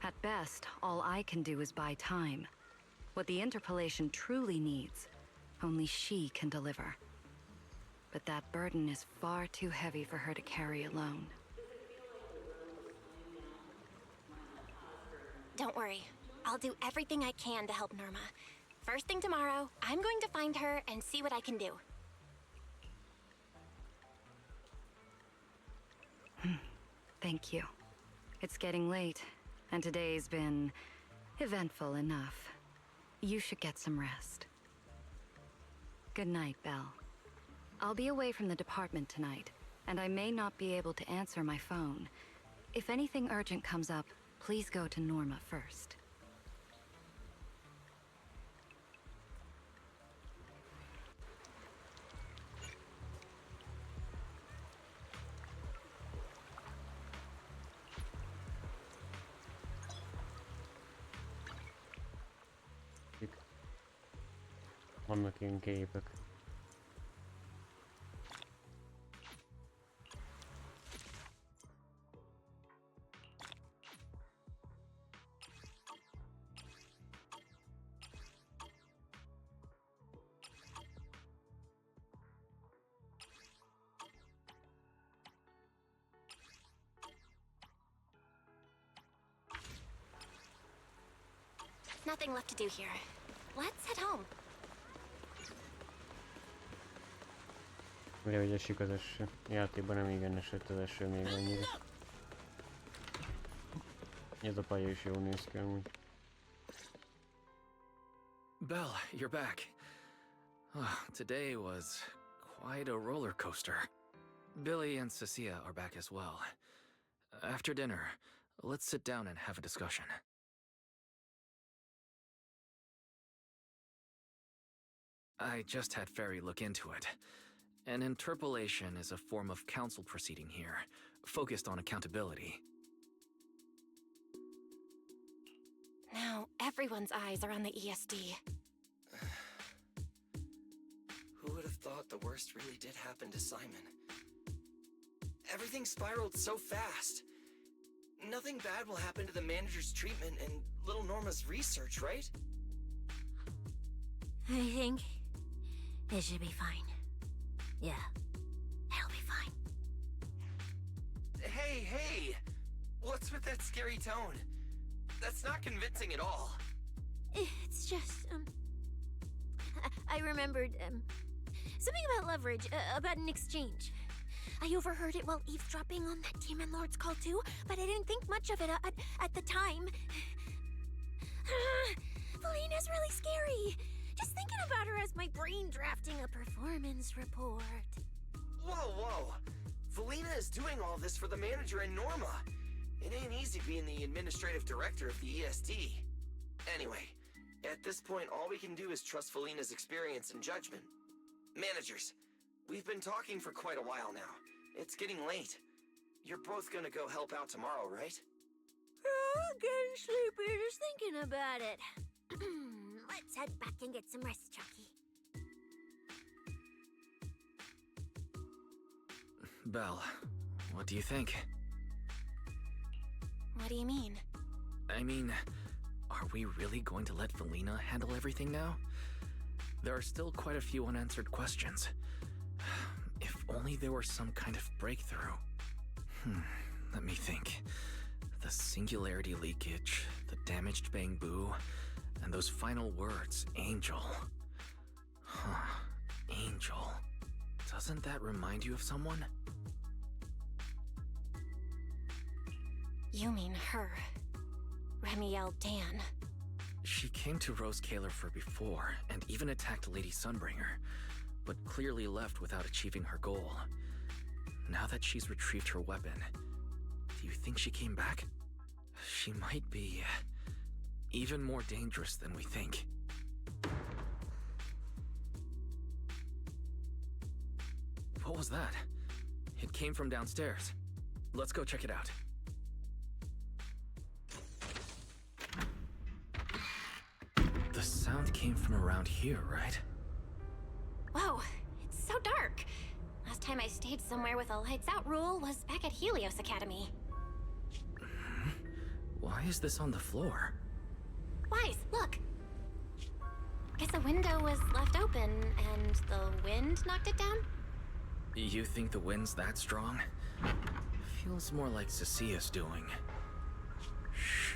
At best, all I can do is buy time. What the interpolation truly needs, only she can deliver. But that burden is far too heavy for her to carry alone. Don't worry. I'll do everything I can to help Norma. First thing tomorrow, I'm going to find her and see what I can do. Thank you. It's getting late, and today's been eventful enough. You should get some rest. Good night, Belle. I'll be away from the department tonight, and I may not be able to answer my phone. If anything urgent comes up, please go to Norma first. Vannak ilyen képek. Nothing left to do here. Let's head home. Ugye, hogy esik az eső. Játékban nem igen esett az eső még annyira. Ez a pálya is jól néz ki amúgy. Belle, you're back. Today was quite a roller coaster. Billy and Cecilia are back as well. After dinner, let's sit down and have a discussion. I just had Ferry look into it. An interpolation is a form of council proceeding here, focused on accountability. Now everyone's eyes are on the ESD. Who would have thought the worst really did happen to Simon? Everything spiraled so fast. Nothing bad will happen to the manager's treatment and little Norma's research, right? I think it should be fine. Yeah, it'll be fine. Hey! What's with that scary tone? That's not convincing at all. It's just, I remembered, something about leverage, about an exchange. I overheard it while eavesdropping on that Demon Lord's call too, but I didn't think much of it at the time. Felina's really scary. Just thinking about her as my brain drafting a performance report. Whoa! Felina is doing all this for the manager and Norma. It ain't easy being the administrative director of the ESD. Anyway, at this point all we can do is trust Felina's experience and judgment. Managers, we've been talking for quite a while now. It's getting late. You're both gonna go help out tomorrow, right? I'm getting sleepy just thinking about it. Let's head back and get some rest, Chucky. Belle, what do you think? What do you mean? I mean, are we really going to let Felina handle everything now? There are still quite a few unanswered questions. If only there were some kind of breakthrough. Let me think. The singularity leakage, the damaged bamboo, and those final words, Angel. Angel. Doesn't that remind you of someone? You mean her. Remiel Dan. She came to Rose Kalerfer before, and even attacked Lady Sunbringer, but clearly left without achieving her goal. Now that she's retrieved her weapon, do you think she came back? She might be even more dangerous than we think. What was that? It came from downstairs. Let's go check it out. sound came from around here, right? Whoa, it's so dark. Last time I stayed somewhere with a lights out rule was back at Helios Academy. Why is this on the floor? Wise, look. Guess a window was left open and the wind knocked it down? You think the wind's that strong? Feels more like Cecia's doing. Shh.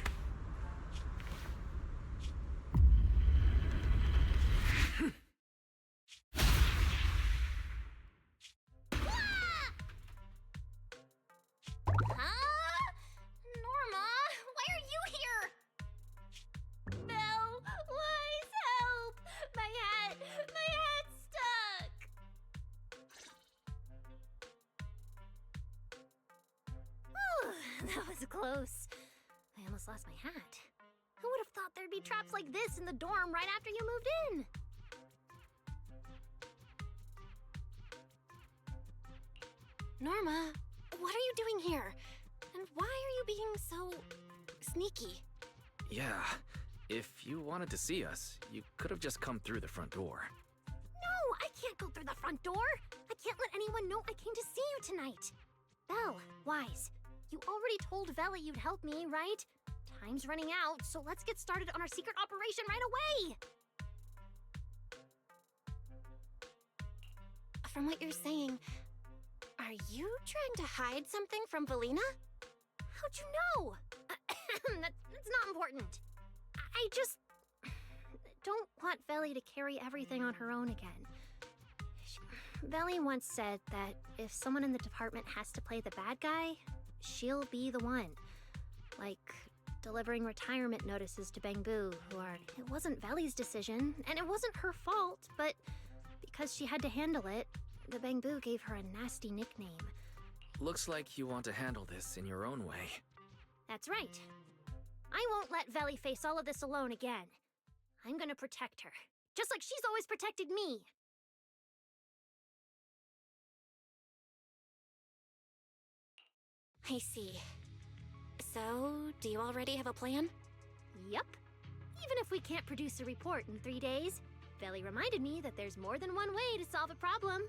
Huh? Norma, why are you here? Belle, Wise, help! My hat's stuck! Whew, that was close. I almost lost my hat. Who would have thought there'd be traps like this in the dorm right after you moved in? Norma, what are you doing here? And why are you being so sneaky? Yeah, if you wanted to see us, you could have just come through the front door. No, I can't go through the front door. I can't let anyone know I came to see you tonight. Belle, Wise, you already told Vela you'd help me, right? Time's running out, so let's get started on our secret operation right away. From what you're saying, are you trying to hide something from Velina? How'd you know? That's not important. I just don't want Veli to carry everything on her own again. Veli once said that if someone in the department has to play the bad guy, she'll be the one. Like delivering retirement notices to Bangbu, it wasn't Veli's decision, and it wasn't her fault, but because she had to handle it, the Bangbu gave her a nasty nickname. Looks like you want to handle this in your own way. That's right. I won't let Veli face all of this alone again. I'm gonna protect her, just like she's always protected me. I see. So, do you already have a plan? Yup. Even if we can't produce a report in 3 days, Veli reminded me that there's more than one way to solve a problem.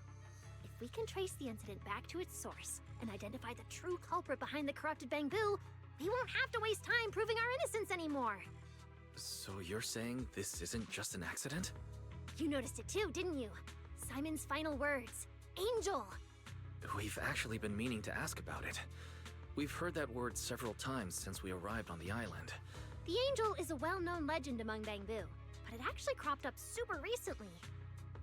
If we can trace the incident back to its source and identify the true culprit behind the corrupted Bangbu, we won't have to waste time proving our innocence anymore. So you're saying this isn't just an accident? You noticed it too, didn't you? Simon's final words. Angel! We've actually been meaning to ask about it. We've heard that word several times since we arrived on the island. The Angel is a well-known legend among Bangbu, but it actually cropped up super recently.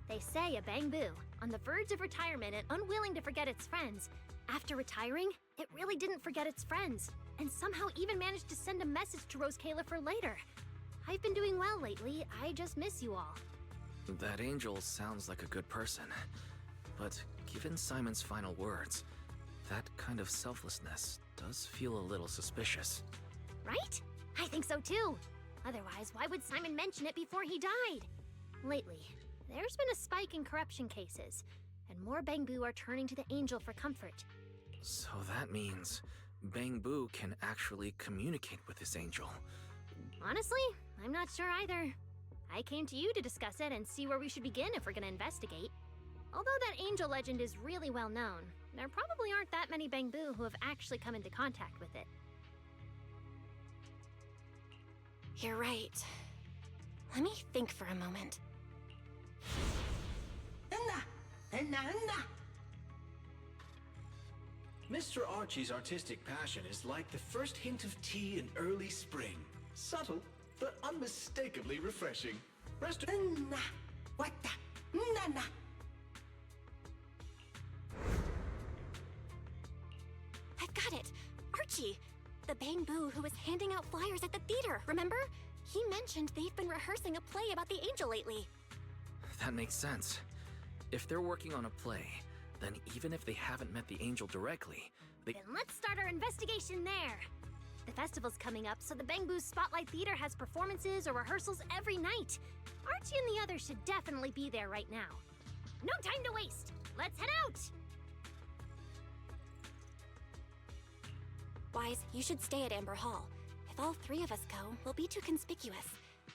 They say a Bangbu, on the verge of retirement and unwilling to forget its friends, after retiring, it really didn't forget its friends, and somehow even managed to send a message to Rose Califer later. I've been doing well lately, I just miss you all. That angel sounds like a good person, but given Simon's final words, that kind of selflessness does feel a little suspicious. Right? I think so too. Otherwise, why would Simon mention it before he died? Lately, there's been a spike in corruption cases, and more Bangbu are turning to the Angel for comfort. So that means Bangbu can actually communicate with this angel. Honestly, I'm not sure either. I came to you to discuss it and see where we should begin if we're gonna investigate. Although that angel legend is really well known, there probably aren't that many Bangbu who have actually come into contact with it. You're right. Let me think for a moment. Mr. Archie's artistic passion is like the first hint of tea in early spring. Subtle, but unmistakably refreshing. I've got it! Archie! The Bangbu who was handing out flyers at the theater, remember? He mentioned they've been rehearsing a play about the angel lately. That makes sense. If they're working on a play, then even if they haven't met the angel directly, Then let's start our investigation there. The festival's coming up, so the Bangbu Spotlight Theater has performances or rehearsals every night. Archie and the others should definitely be there right now. No time to waste! Let's head out! Wise, you should stay at Amber Hall. If all three of us go, we'll be too conspicuous.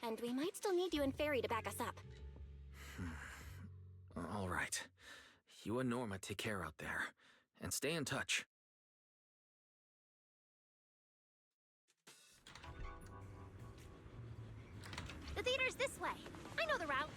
and we might still need you and Fairy to back us up. All right. You and Norma take care out there, and stay in touch. The theater's this way. I know the route.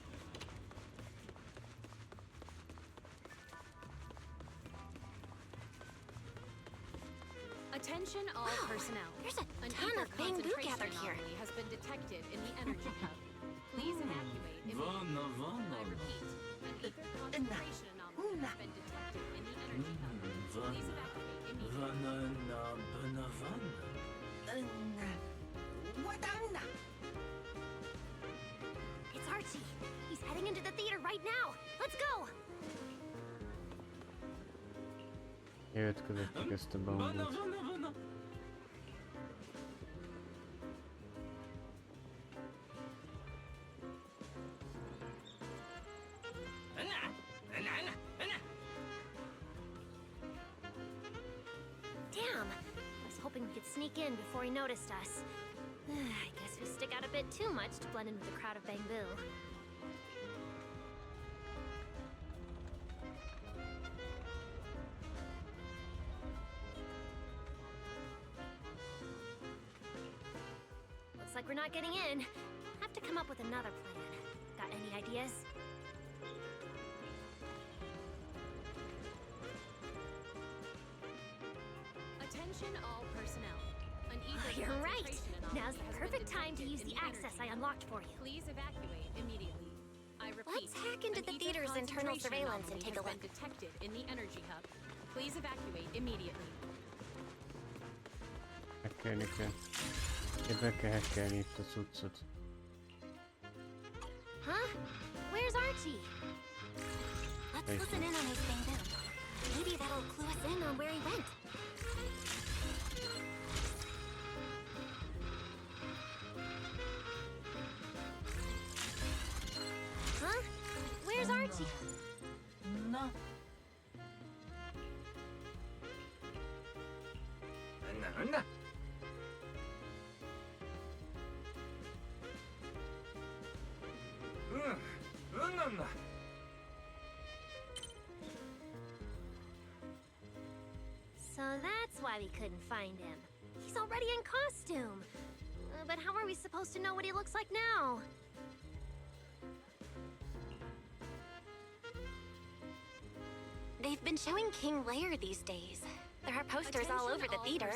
Attention all personnel. There's a An ton ether of bamboo concentration gathered here. anomaly has been detected in the energy hub. Please evacuate immediately. I repeat, an ether concentration anomaly has been detected in the energy hub. Please evacuate immediately. It's Archie. He's heading into the theater right now. Let's go. Elkövettük ezt a bambút. Damn. I was hoping we could sneak in before he noticed us. I guess we stick out a bit too much to blend in with the crowd of Bamboo. Looks like we're not getting in. Have to come up with another plan. Got any ideas? Attention all personnel. An ether You're right. concentration anomaly Now's the has been perfect time to detected use in the energy access I hub. unlocked for you. Please evacuate immediately. I repeat. Let's hack into an the ether theater's internal concentration surveillance and anomaly take a has look. been detected in the energy hub. Please evacuate immediately. Hackelni kell. Be kell hackelni itt a cuccot. Huh? Where's Archie? Let's listen in on his Bamboo. Maybe that'll clue us in on where he went. Huh? Where's Archie? No. So that's why we couldn't find him. He's already in costume. But how are we supposed to know what he looks like now? They've been showing King Lear these days. There are posters all over the theater.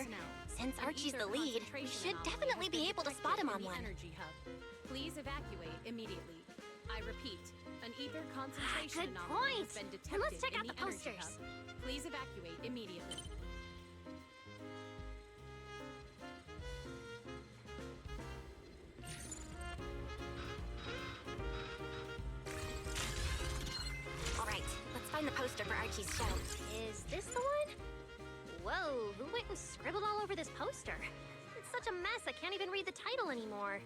Since Archie's the lead, we should definitely be able to spot him on one. Energy hub. Please evacuate immediately. I repeat, an ether concentration Good anomaly point. has been And detected let's check in out the the energy posters. hub. Please evacuate immediately. All right, let's find the poster for Archie's show. Is this the one? Whoa, who went and scribbled all over this poster? It's such a mess, I can't even read the title anymore.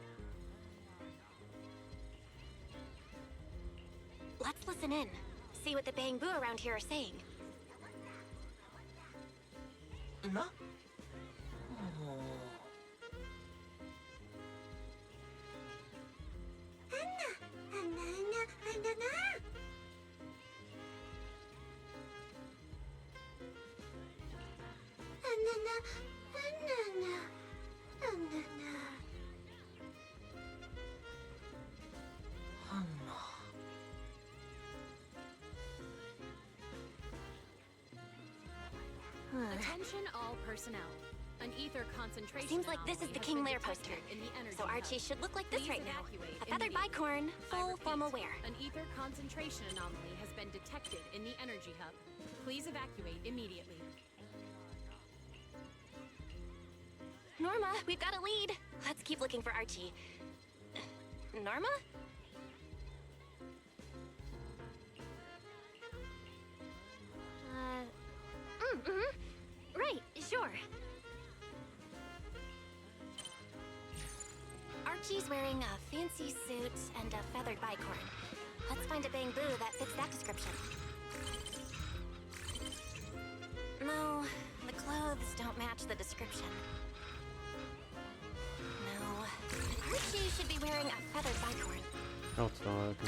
Let's listen in. See what the Bamboo around here are saying. No? Attention all personnel. An ether concentration Seems like this is anomaly the has King been Lear detected poster. in the energy So Archie hub. should look like this Please right now. evacuate A feathered immediately. bicorn, I full repeat, formal wear. An ether concentration anomaly has been detected in the energy hub. Please evacuate immediately. Norma, we've got a lead. Let's keep looking for Archie. Norma? Right, sure. Archie's wearing a fancy suit and a feathered bicorn. Let's find a Bamboo that fits that description. No, the clothes don't match the description. No, Archie should be wearing a feathered Ott van valaki.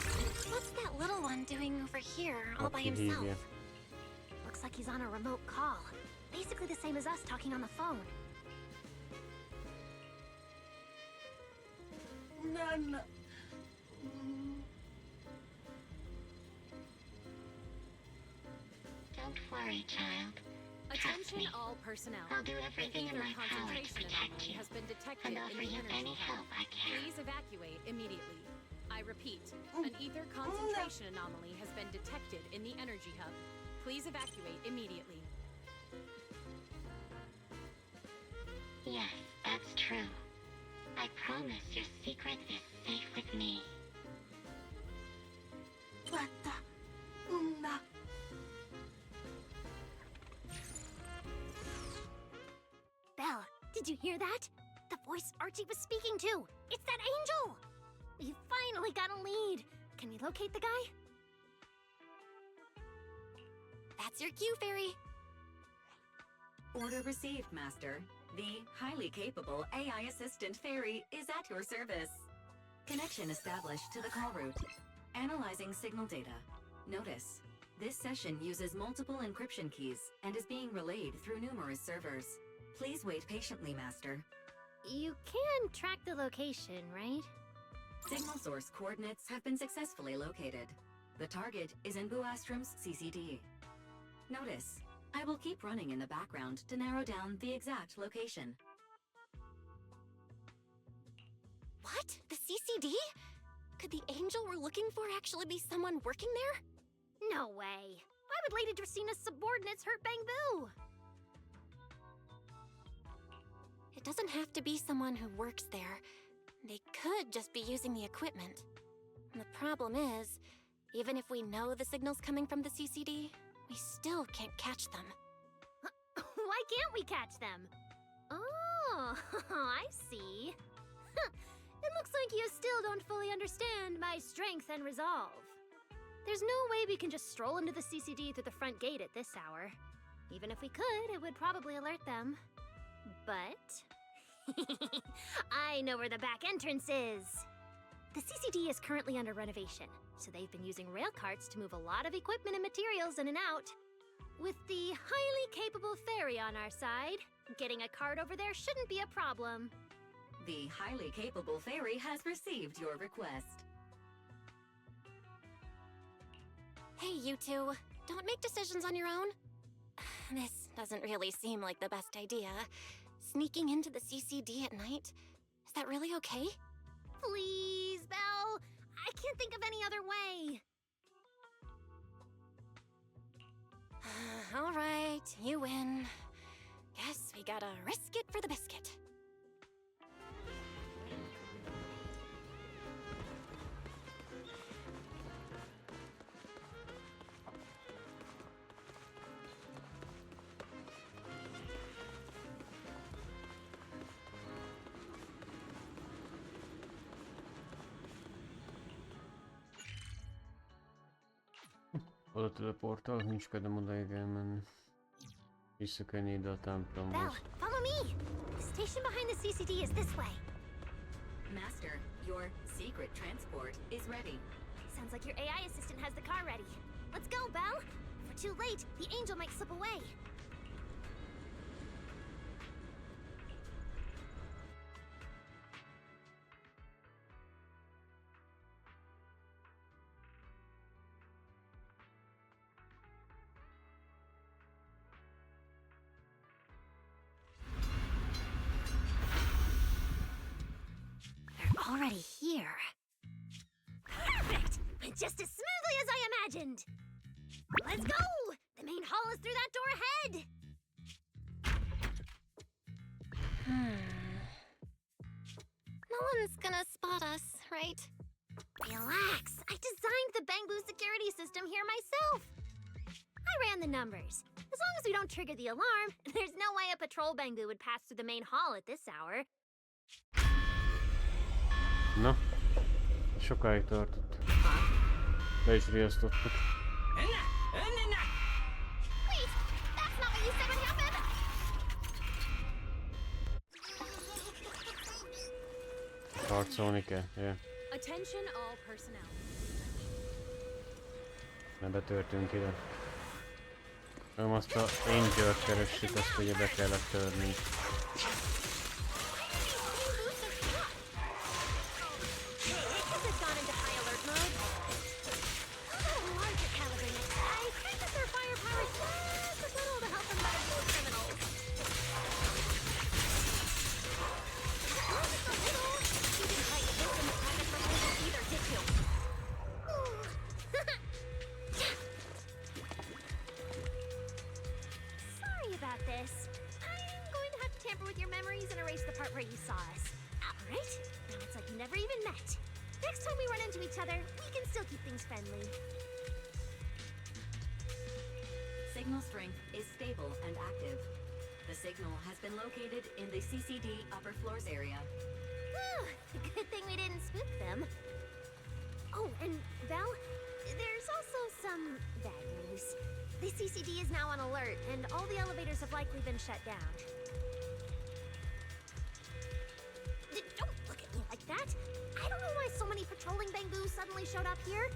What's that little one doing over here, all by Aki himself? hívja. Looks like he's on a remote call. Basically the same as us talking on the phone. None. Don't worry, child. Attention all personnel. I'll do everything An in ether my power to concentration protect anomaly you, has been detected and in offer the you energy any hub. help I can. Please evacuate immediately. I repeat, an ether concentration anomaly has been detected in the energy hub. Please evacuate immediately. Yes, that's true. I promise your secret is safe with me. Belle, did you hear that? The voice Archie was speaking to. It's that angel! We finally got a lead. Can we locate the guy? That's your cue, Fairy. Order received, Master. The highly capable AI assistant Fairy is at your service. Connection established to the call route. Analyzing signal data. Notice, this session uses multiple encryption keys and is being relayed through numerous servers. Please wait patiently, Master. You can track the location, right? Signal source coordinates have been successfully located. The target is in Buastrom's CCD. Notice, I will keep running in the background to narrow down the exact location. What? The CCD? Could the angel we're looking for actually be someone working there? No way. Why would Lady Dracena's subordinates hurt Bangbu? It doesn't have to be someone who works there. They could just be using the equipment. And the problem is, even if we know the signal's coming from the CCD, we still can't catch them. Why can't we catch them? Oh, I see. It looks like you still don't fully understand my strength and resolve. There's no way we can just stroll into the CCD through the front gate at this hour. Even if we could, it would probably alert them. But I know where the back entrance is. The CCD is currently under renovation, so they've been using rail carts to move a lot of equipment and materials in and out. With the highly capable Fairy on our side, getting a cart over there shouldn't be a problem. The highly capable Fairy has received your request. Hey, you two. Don't make decisions on your own. This doesn't really seem like the best idea. Sneaking into the CCD at night? Is that really okay? Please, Belle. I can't think of any other way. All right, you win. Guess we gotta risk it for the biscuit. Oda teleportálok, nincs kedvem odaig elmenni. Vissza kell ide a templomhoz. Belle, follow me. The station behind the CCD is this way. Master, your secret transport is ready. Sounds like your AI assistant has the car ready. Let's go, Belle. If we're too late, the angel might slip away. They're already here. Perfect! Went just as smoothly as I imagined. Let's go! The main hall is through that door ahead. No one's gonna spot us, right? Relax. I designed the Bangbu security system here myself. I ran the numbers. As long as we don't trigger the alarm, there's no way a patrol Bangbu would pass through the main hall at this hour. Na, sokáig tartott. Le is riasztottuk. Wait! That's not what you said would happen! Harcolni kell, yeah. Attention all personnel. Ne betörtünk ide. Nem azt a Angel-t keressük, azt ugye be kellett törni. Sorry about this. I'm going to have to tamper with your memories and erase the part where you saw us. Alright? Now it's like we never even met. Next time we run into each other, we can still keep things friendly. Signal strength is stable and active. The signal has been located in the CCD upper floors area. Whew, good thing we didn't spook them. Oh, and Val, there's also some bad news. The CCD is now on alert, and all the elevators have likely been shut down. Don't look at me like that! I don't know why so many patrolling Bangoos suddenly showed up here.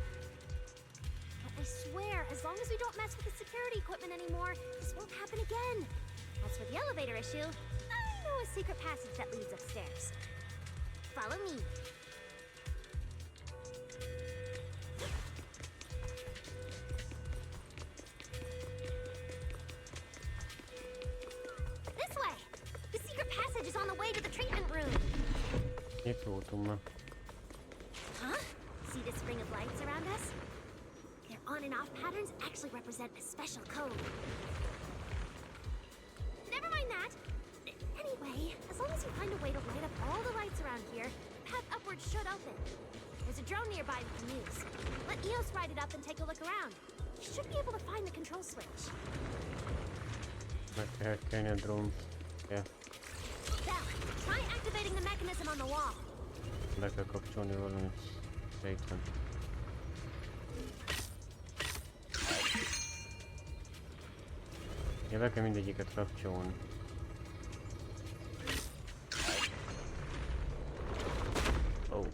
But I swear, as long as we don't mess with the security equipment anymore, this won't happen again. As for the elevator issue, I know a secret passage that leads upstairs. Follow me. This way! The secret passage is on the way to the treatment room. Itt voltunk már. Huh? See this ring of lights around us? Their on and off patterns actually represent a special code. Never mind that. Anyway, as long as you find a way to light up all the lights around here, the path upwards should open. There's a drone nearby we can use. Let Eos ride it up and take a look around. You should be able to find the control switch. Meg kell kelni a drónt. Ja, Val, try activating the mechanism on the wall. be kell kapcsolni valamit. Sejtem. Ja, be kell mindegyiket kapcsolni. Oh.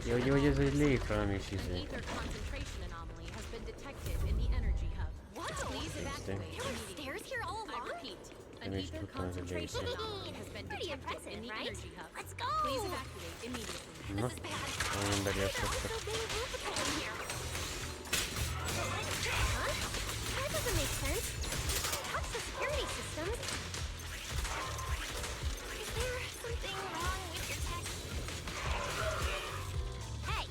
Jó, hogy ez egy létre, nem is An izé. ether concentration anomaly has been detected in the energy hub. Please evacuate immediately. Stairs here all I along? repeat, an Finish ether the concentration conservation. anomaly has been Pretty detected impressive, in the right? energy hub. Let's go! Please evacuate immediately. Na, olyan emberi Also eszekkel. being roofical in here. Huh? That doesn't make sense. Touch the security systems. Is there something wrong with your tech? Hey,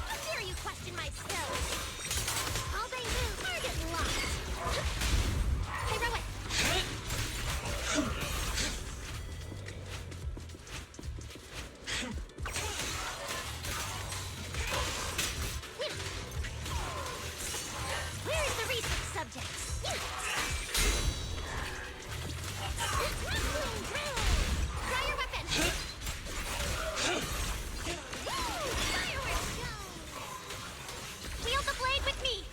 how dare you question my skills? All Bangu, target locked. Hey, run away. Where is the research subject? Draw your weapon! Fireworks! Wield the blade with me!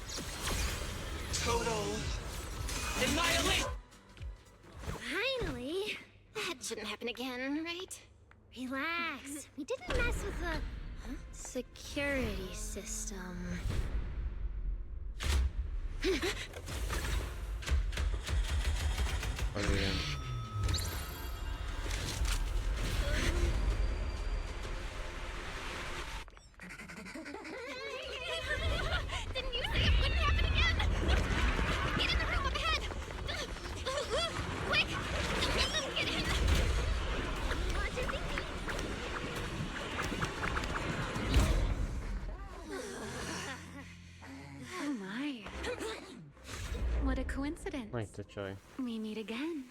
Total annihilate! Finally! That shouldn't happen again, right? Relax. We didn't mess with the security system. Azért. Didn't you say it wouldn't happen again? Get in the room up ahead! Quick! Don't let them get in! What is it? Oh my. What a coincidence. Na itt a csaj. We meet again.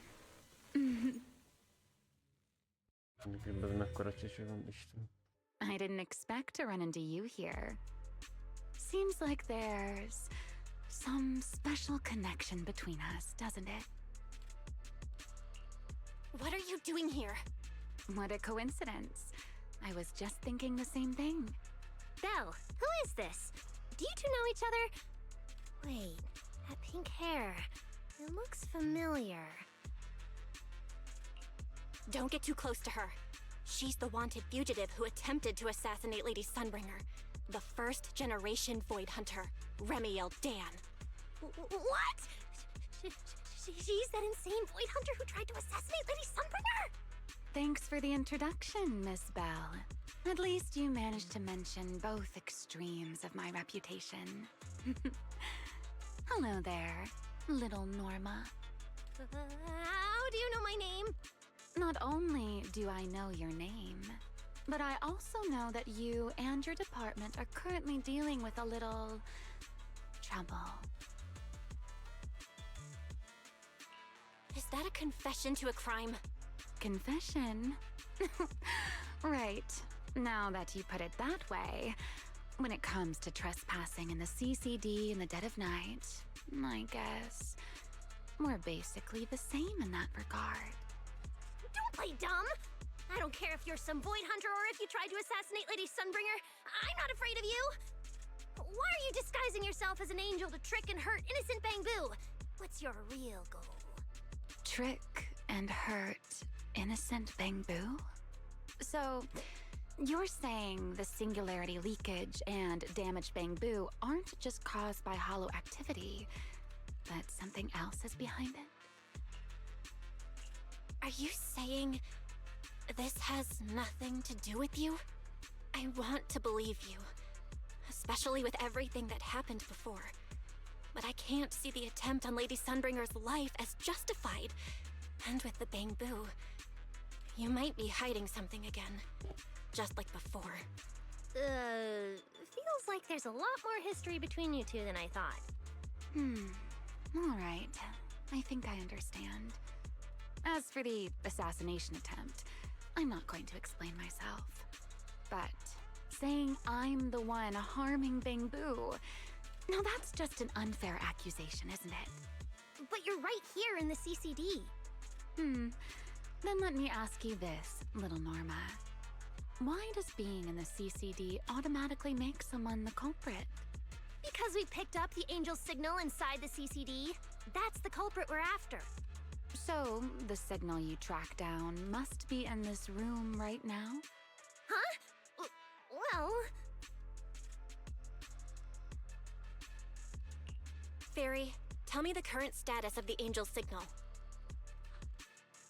Ez mekkora csiső van, Isten. I didn't expect to run into you here. Seems like there's some special connection between us, doesn't it? What are you doing here? What a coincidence. I was just thinking the same thing. Belle, who is this? Do you two know each other? Wait, that pink hair. It looks familiar. Don't get too close to her. She's the wanted fugitive who attempted to assassinate Lady Sunbringer. The first generation Void Hunter, Remiel Dan. What? She's that insane Void Hunter who tried to assassinate Lady Sunbringer? Thanks for the introduction, Miss Bell. At least you managed to mention both extremes of my reputation. Hello there, little Norma. How do you know my name? Not only do I know your name, but I also know that you and your department are currently dealing with a little trouble. Is that a confession to a crime? Confession? Right. Now that you put it that way, when it comes to trespassing in the CCD in the dead of night, I guess we're basically the same in that regard. Don't play dumb! I don't care if you're some Void Hunter or if you tried to assassinate Lady Sunbringer. I'm not afraid of you! Why are you disguising yourself as an angel to trick and hurt innocent Bangbu? What's your real goal? Trick and hurt innocent Bangbu? So, you're saying the singularity leakage and damaged Bangbu aren't just caused by hollow activity, but something else is behind it? Are you saying this has nothing to do with you? I want to believe you, especially with everything that happened before. But I can't see the attempt on Lady Sunbringer's life as justified. And with the Bangbu, you might be hiding something again, just like before. Feels like there's a lot more history between you two than I thought. All right. I think I understand. As for the assassination attempt, I'm not going to explain myself. But saying I'm the one harming Bangbu, now that's just an unfair accusation, isn't it? But you're right here in the CCD. Then let me ask you this, little Norma. Why does being in the CCD automatically make someone the culprit? Because we picked up the angel signal inside the CCD. That's the culprit we're after. So, the signal you track down must be in this room right now? Huh? Well... Fairy, tell me the current status of the angel signal.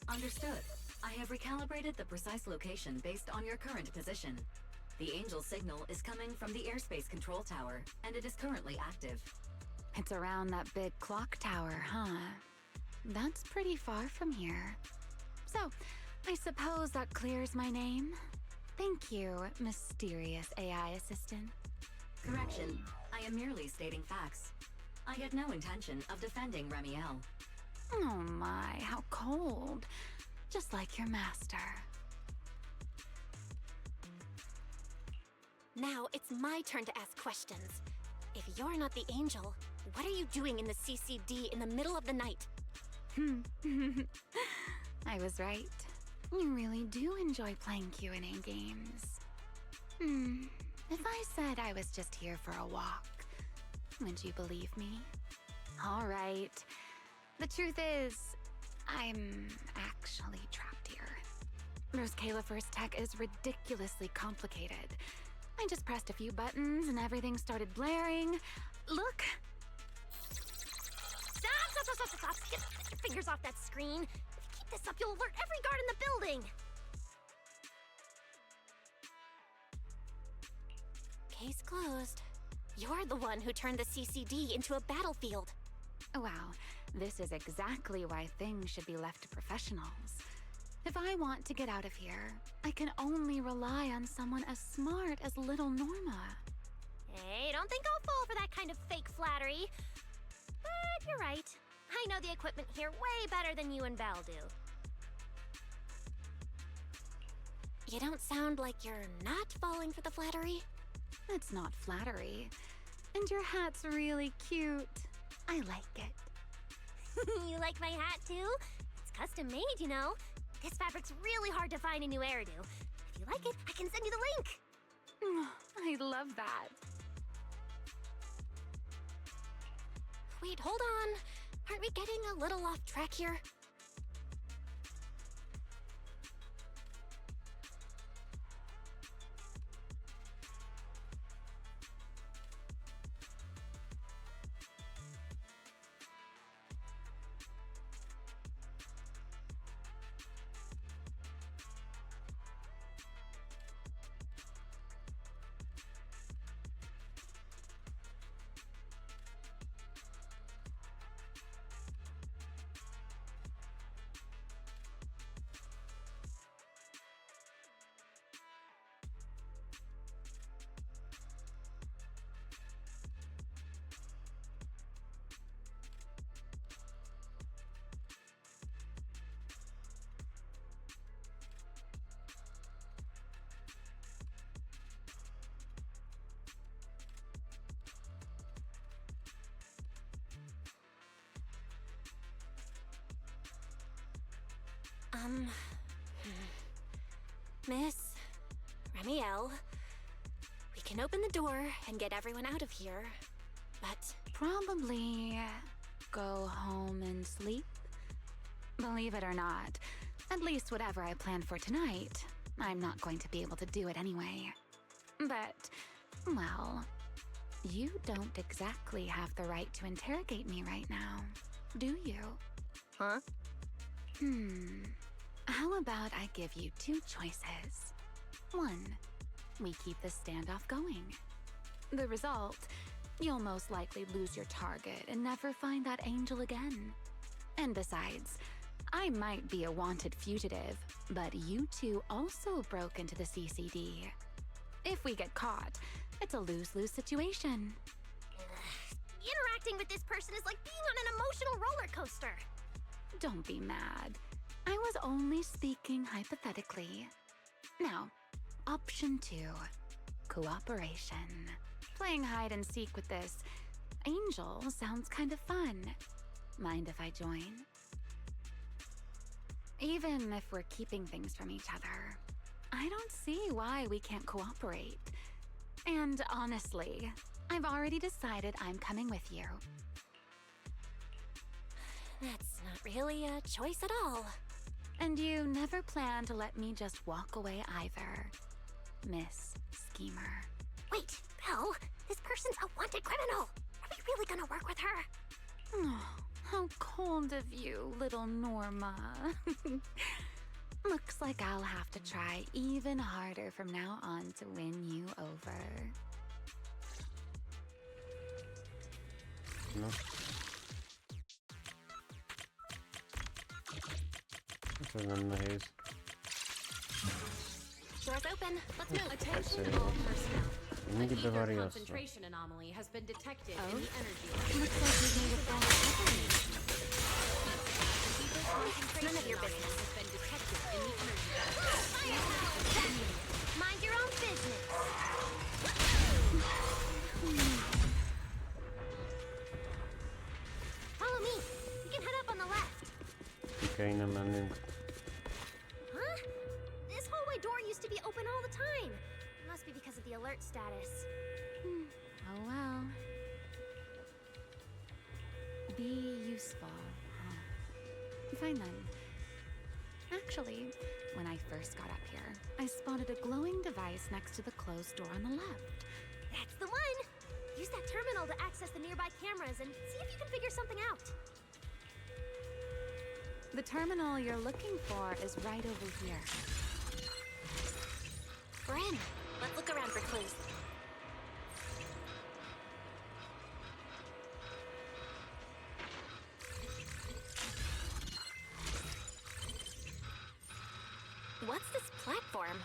Understood. I have recalibrated the precise location based on your current position. The angel signal is coming from the airspace control tower, and it is currently active. It's around that big clock tower, huh? That's pretty far from here. So, I suppose that clears my name? Thank you, mysterious AI assistant. Correction. I am merely stating facts. I had no intention of defending Remiel. Oh my, how cold. Just like your master. Now it's my turn to ask questions. If you're not the angel, what are you doing in the CCD in the middle of the night? I was right. You really do enjoy playing Q&A games. If I said I was just here for a walk, would you believe me? All right. The truth is, I'm actually trapped here. Rose Califer's tech is ridiculously complicated. I just pressed a few buttons and everything started blaring. Look! Stop! Get your fingers off that screen. If you keep this up, you'll alert every guard in the building. Case closed. You're the one who turned the CCD into a battlefield. Wow, this is exactly why things should be left to professionals. If I want to get out of here, I can only rely on someone as smart as little Norma. Hey, don't think I'll fall for that kind of fake flattery. But you're right. I know the equipment here way better than you and Val do. You don't sound like you're not falling for the flattery. It's not flattery. And your hat's really cute. I like it. You like my hat too? It's custom made, you know. This fabric's really hard to find a new hairdo. If you like it, I can send you the link. I love that. Wait, hold on. Aren't we getting a little off track here? Miss Ramiel, we can open the door and get everyone out of here, but Probably go home and sleep. Believe it or not, at least whatever I planned for tonight, I'm not going to be able to do it anyway. But, well, you don't exactly have the right to interrogate me right now, do you? Huh? How about I give you two choices? One, we keep the standoff going. The result, you'll most likely lose your target and never find that angel again. And besides, I might be a wanted fugitive, but you two also broke into the CCD. If we get caught, it's a lose-lose situation. Interacting with this person is like being on an emotional roller coaster. Don't be mad. I was only speaking hypothetically. Now, option 2. Cooperation. Playing hide and seek with this angel sounds kind of fun. Mind if I join? Even if we're keeping things from each other, I don't see why we can't cooperate. And honestly, I've already decided I'm coming with you. That's not really a choice at all. And you never plan to let me just walk away either, Miss Schemer. Wait, Belle, this person's a wanted criminal. Are we really gonna work with her? Oh, how cold of you, little Norma. Looks like I'll have to try even harder from now on to win you over. No. Ez nem nehéz. Doors open. Let's move. Attention all personnel. An Mindig ether bevarja azt. concentration anomaly has been detected Oh? in the energy. Looks like we've made a phone happening. None of your business. Has been detected in the energy. Mind your own business. Follow me. We can head up on the left. Ki kéne mennünk. Huh? This hallway door used to be open all the time. Must be because of the alert status. Oh well. Be useful, huh? Fine then. Actually, when I first got up here, I spotted a glowing device next to the closed door on the left. That's the one. Use that terminal to access the nearby cameras and see if you can figure something out. The terminal you're looking for is right over here. We're in. Let's look around for clues. What's this platform?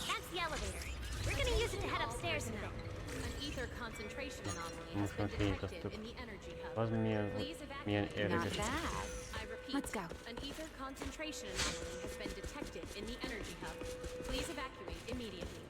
That's the elevator. We're gonna use it to head upstairs in a bit. An ether concentration anomaly has Most been már detected kinyitottuk. in the energy hub. Az milyen Please evacuate. milyen Not érdekes. bad. I repeat, Let's go. an ether concentration anomaly has been detected in the energy hub. Please evacuate immediately.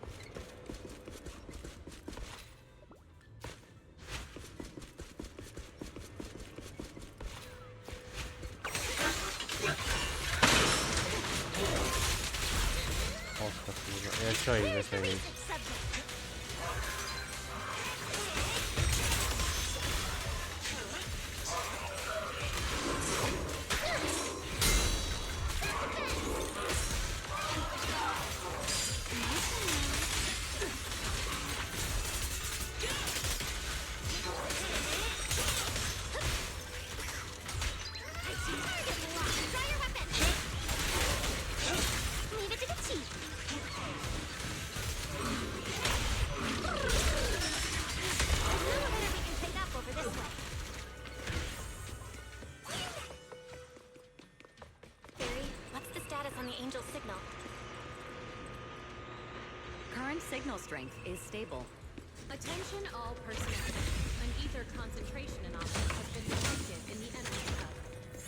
Azt a kurva. Egy csai vetemény. Leave it to the chief. Elevator we can pick up over this way. Barry, what's the status on the Angel's signal? Current signal strength is stable. Attention all personnel. An ether concentration anomaly has been detected in the energy hub.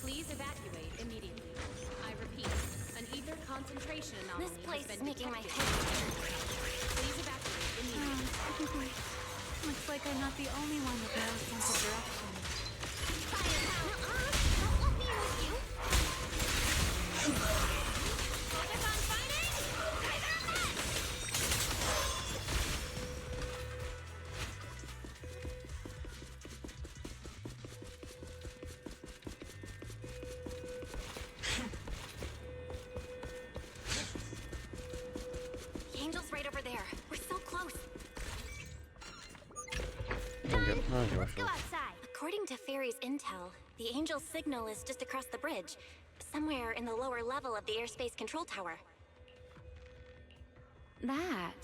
Please evacuate immediately. I repeat, an ether concentration anomaly This place has is been making my detected. Please evacuate immediately. Looks like I'm not the only one with no sense of direction. Don't let me with you. Let's go outside. According to Fairy's intel, the Angel's signal is just across the bridge, somewhere in the lower level of the airspace control tower. That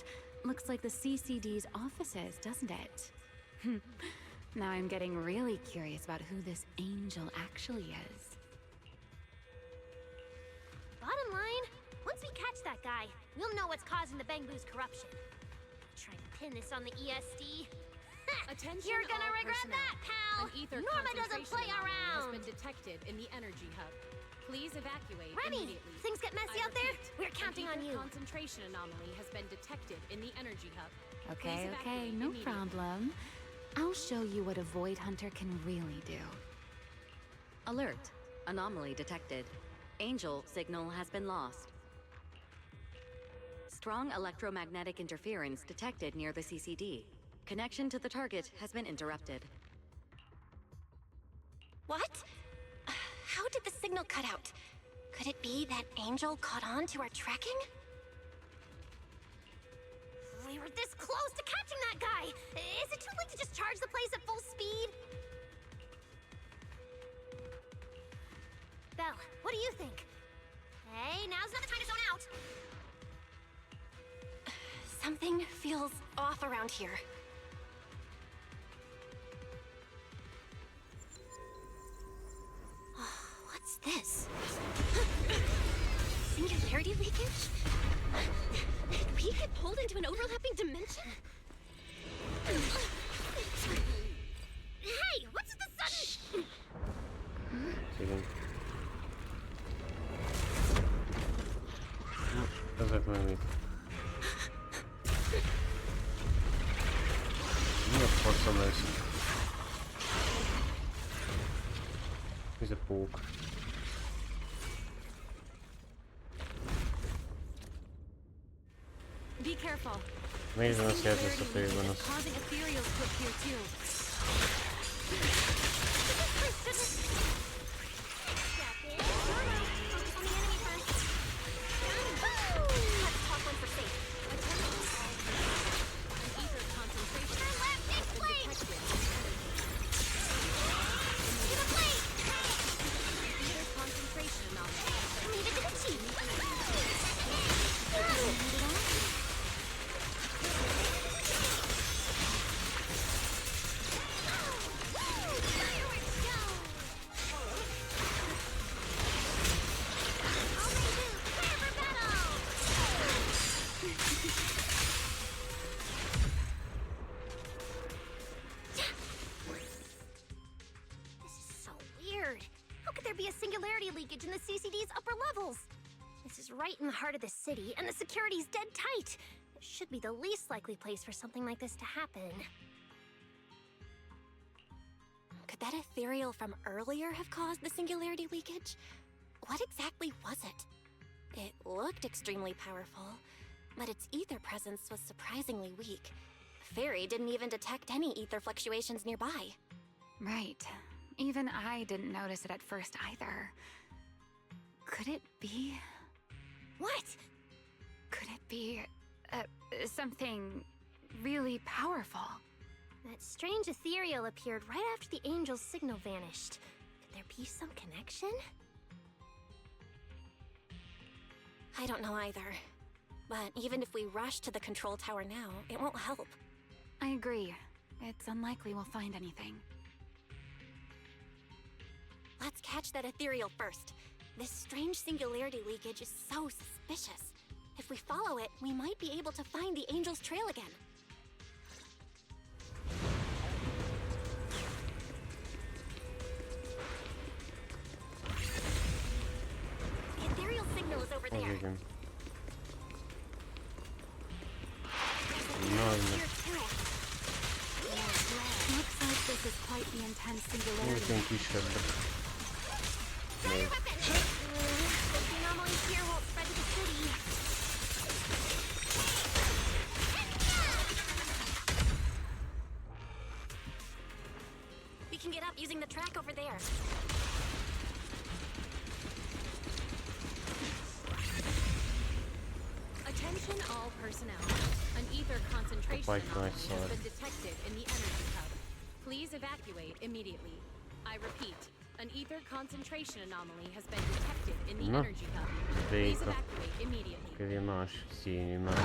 looks like the CCD's offices, doesn't it? Now I'm getting really curious about who this Angel actually is. Bottom line, once we catch that guy, we'll know what's causing the Bangboo's corruption. Try to pin this on the ESD. Attention You're gonna all regret personnel. that, pal! An ether Norma doesn't concentration play anomaly around! has been detected in the energy hub. Please evacuate Remy, immediately. things get messy I out there? repeat, We're counting an on ether you. Concentration anomaly has been detected in the energy hub. Okay, Please okay, evacuate no immediately. problem. I'll show you what a Void Hunter can really do. Alert. Anomaly detected. Angel signal has been lost. Strong electromagnetic interference detected near the CCD. Connection to the target has been interrupted. What? How did the signal cut out? Could it be that Angel caught on to our tracking? We were this close to catching that guy! Is it too late to just charge the place at full speed? Belle, what do you think? Hey, now's not the time to zone out! Something feels off around here. What's this? Singularity leakage? Did we get pulled into an overlapping dimension? Hey, what's with the sudden... Second. Does that mean? For some reason. He's a poke. Be careful. Maybe not yet, just a favor. Causing ethereals to appear too. Leakage in the CCD's upper levels. This is right in the heart of the city, and the security's dead tight. It should be the least likely place for something like this to happen. Could that ethereal from earlier have caused the singularity leakage? What exactly was it? It looked extremely powerful, but its ether presence was surprisingly weak. Fairy didn't even detect any ether fluctuations nearby. Right. Even I didn't notice it at first either. Could it be... What? Could it be... something really powerful? That strange ethereal appeared right after the Angel's signal vanished. Could there be some connection? I don't know either. But even if we rush to the control tower now, it won't help. I agree. It's unlikely we'll find anything. Let's catch that ethereal first. This strange singularity leakage is so suspicious. If we follow it, we might be able to find the Angel's trail again. The ethereal signal is over there. Okay. Looks like this is quite the intense singularity. I think we should. Grab your weapon! The anomalies here won't spread to the city. We can get up using the track over there. Attention all personnel. An ether concentration anomaly has been detected in the energy hub. Please evacuate immediately. I repeat, an ether concentration anomaly has been detected in the Na, energy hub. Please véka. evacuate immediately. Kövi más színű már.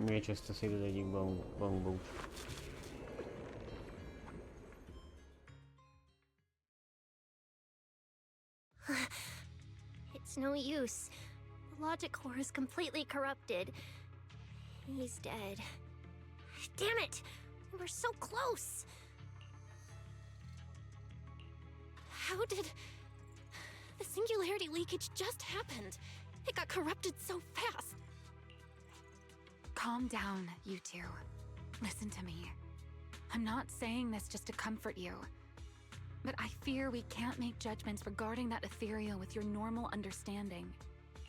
Miért ezt a szél egyik bankba úgy? It's no use. The logic core is completely corrupted. He's dead. Damn it! We were so close! How did... The singularity leakage just happened. It got corrupted so fast. Calm down, you two. Listen to me. I'm not saying this just to comfort you. But I fear we can't make judgments regarding that ethereal with your normal understanding.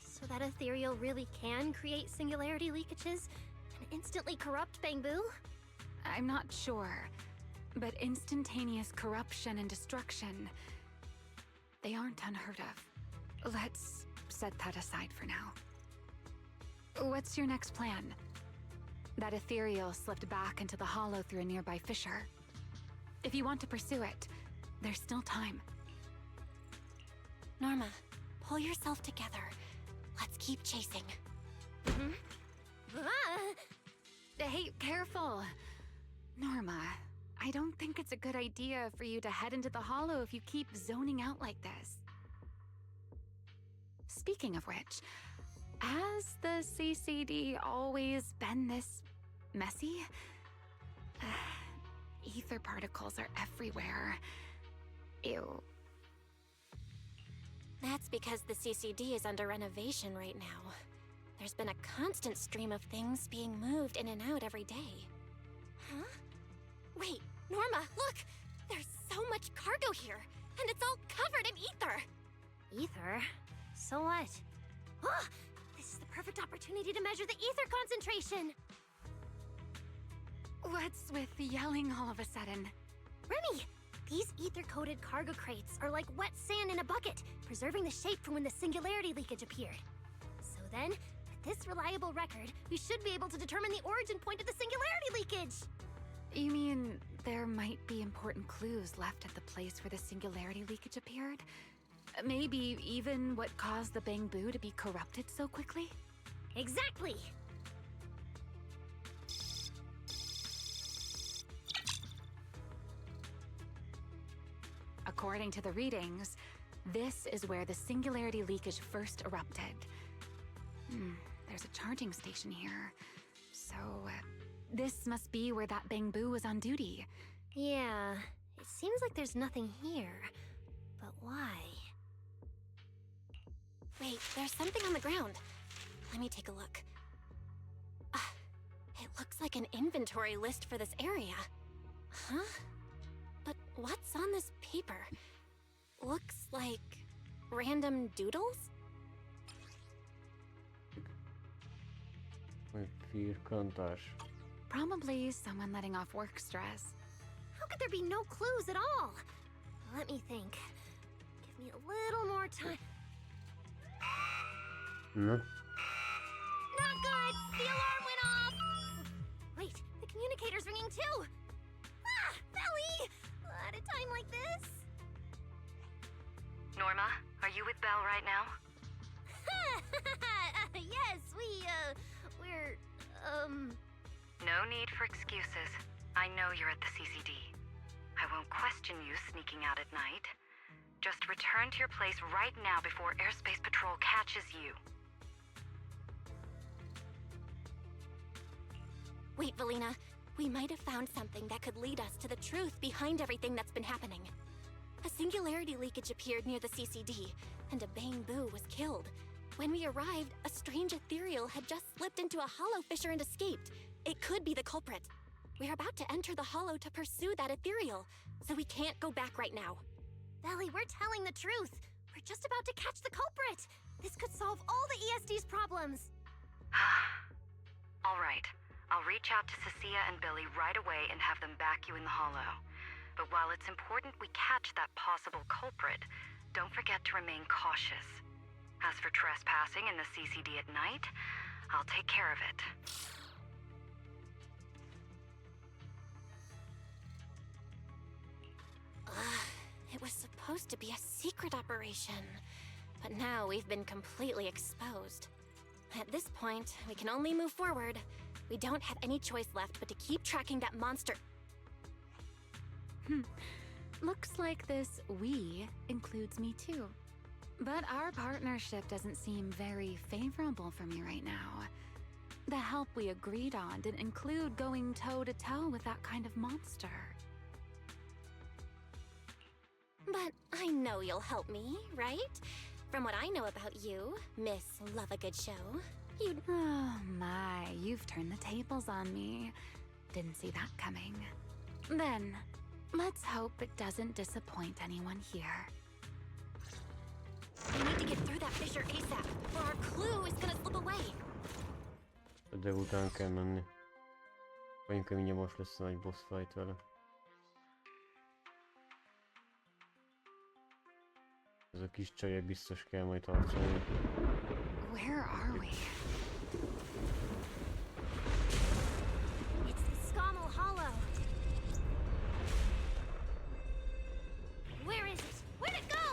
So that ethereal really can create singularity leakages and instantly corrupt Bangbu? I'm not sure. But instantaneous corruption and destruction... they aren't unheard of. Let's set that aside for now. What's your next plan? That ethereal slipped back into the hollow through a nearby fissure. If you want to pursue it, there's still time. Norma, pull yourself together. Let's keep chasing. Hey, careful! Norma, I don't think it's a good idea for you to head into the hollow if you keep zoning out like this. Speaking of which, has the CCD always been this messy? Ether particles are everywhere. Ew. That's because the CCD is under renovation right now. There's been a constant stream of things being moved in and out every day. Huh? Wait, Norma, look! There's so much cargo here, and it's all covered in ether! Ether? So what? Ah! This is the perfect opportunity to measure the ether concentration! What's with yelling all of a sudden? Remy! These ether-coated cargo crates are like wet sand in a bucket, preserving the shape from when the singularity leakage appeared. So then, with this reliable record, we should be able to determine the origin point of the singularity leakage! You mean there might be important clues left at the place where the singularity leakage appeared? Maybe even what caused the Bangbu to be corrupted so quickly? Exactly! According to the readings, this is where the singularity leakage first erupted. There's a charging station here. So, this must be where that Bangbu was on duty. Yeah, it seems like there's nothing here. But why? Wait, there's something on the ground. Let me take a look. It looks like an inventory list for this area. Huh? But what's on this paper? Looks like random doodles? Vierkantás. Probably someone letting off work stress. How could there be no clues at all? Let me think. Give me a little more time. No. Not good! The alarm went off! Wait, the communicator's ringing too! Ah! Belly! At a time like this? Norma, are you with Belle right now? Yes, we're, No need for excuses. I know you're at the CCD. I won't question you sneaking out at night. Just return to your place right now before Airspace Patrol catches you. Wait, Valina. We might have found something that could lead us to the truth behind everything that's been happening. A singularity leakage appeared near the CCD, and a Bang-Boo was killed. When we arrived, a strange ethereal had just slipped into a hollow fissure and escaped. It could be the culprit. We're about to enter the hollow to pursue that ethereal, so we can't go back right now. Belly, we're telling the truth. We're just about to catch the culprit. This could solve all the ESD's problems. All right. I'll reach out to Cecilia and Billy right away and have them back you in the hollow. But while it's important we catch that possible culprit, don't forget to remain cautious. As for trespassing in the CCD at night, I'll take care of it. It was supposed to be a secret operation, but now we've been completely exposed. At this point, we can only move forward. We don't have any choice left but to keep tracking that monster. Looks like this "we" includes me too. But our partnership doesn't seem very favorable for me right now. The help we agreed on didn't include going toe-to-toe with that kind of monster. But I know you'll help me, right? From what I know about you, Miss Love a Good Show, you'd... Oh my, you've turned the tables on me. Didn't see that coming. Then, let's hope it doesn't disappoint anyone here. We need to get through that fissure ASAP, or our clue is gonna slip away. De után kell menni. Olyan könnyen most lesz a nagy boss fight vele. Ez a kis csajja biztos kell majd harcolni. Where are we? It's the Scommel Hollow. Where is it? Where'd it go?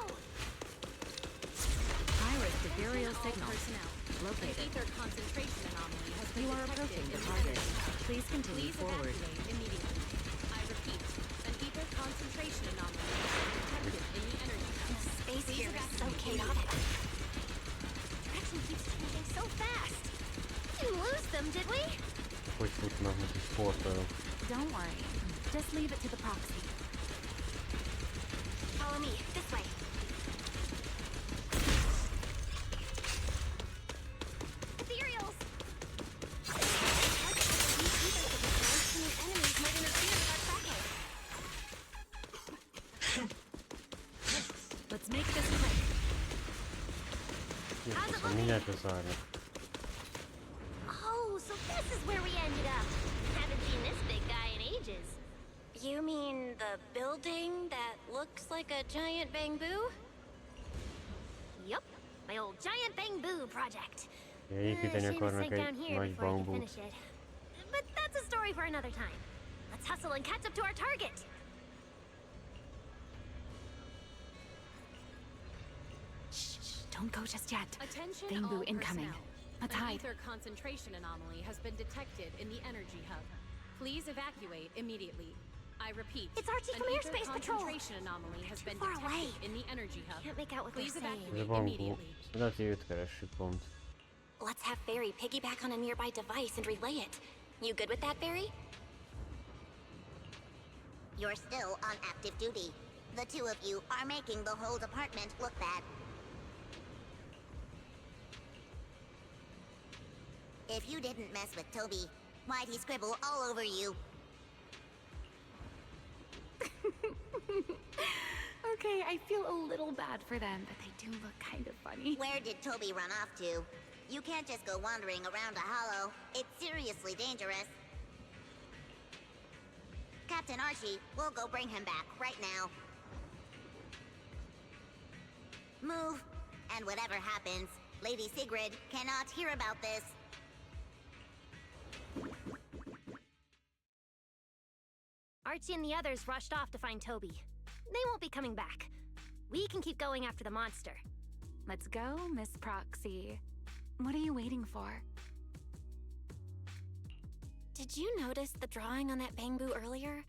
Iris ethereal signal. Personnel. Located. An ether concentration anomaly has been You are detected approaching the in target. energy hub. Please continue forward. Evacuate immediately. I repeat, an ether concentration anomaly has been detected in the energy hub. Space here is so chaotic. Action keeps changing so fast. We didn't lose them, did we? Hogy futnak, mint is sportolók. Don't worry. Just leave it to the proxy. Follow me, this way. Ethereals! Enemies might interfere with our tracking. Let's make this quick. Jössz, mindjárt leszárnak. Oh, so this is where we ended up. Haven't seen this big guy in ages. You mean the building that looks like a giant Bang-Boo? Yup, my old giant Bang-Boo project. Ja, építeni akarnak Shame to sink down egy here nagy before I can bambút. finish it. But that's a story for another time. Let's hustle and catch up to our target. Don't go just yet. Attention Bang-Boo all incoming. personnel. Let's An hide. ether concentration anomaly has been detected in the energy hub. Please evacuate immediately. I repeat, It's Archie an from ether Airspace Patrol. concentration anomaly has been far detected away. in the energy hub. Can't make out what Please they're saying. Ez a evacuate bambú. immediately. Lehet, hogy őt keressük pont. Let's have Fairy piggyback on a nearby device and relay it. You good with that, Fairy? You're still on active duty. The two of you are making the whole department look bad. If you didn't mess with Toby, why'd he scribble all over you? Okay, I feel a little bad for them, but they do look kind of funny. Where did Toby run off to? You can't just go wandering around a hollow. It's seriously dangerous. Captain Archie, we'll go bring him back right now. Move. And whatever happens, Lady Sigrid cannot hear about this. Archie and the others rushed off to find Toby. They won't be coming back. We can keep going after the monster. Let's go, Miss Proxy. What are you waiting for? Did you notice the drawing on that bamboo earlier?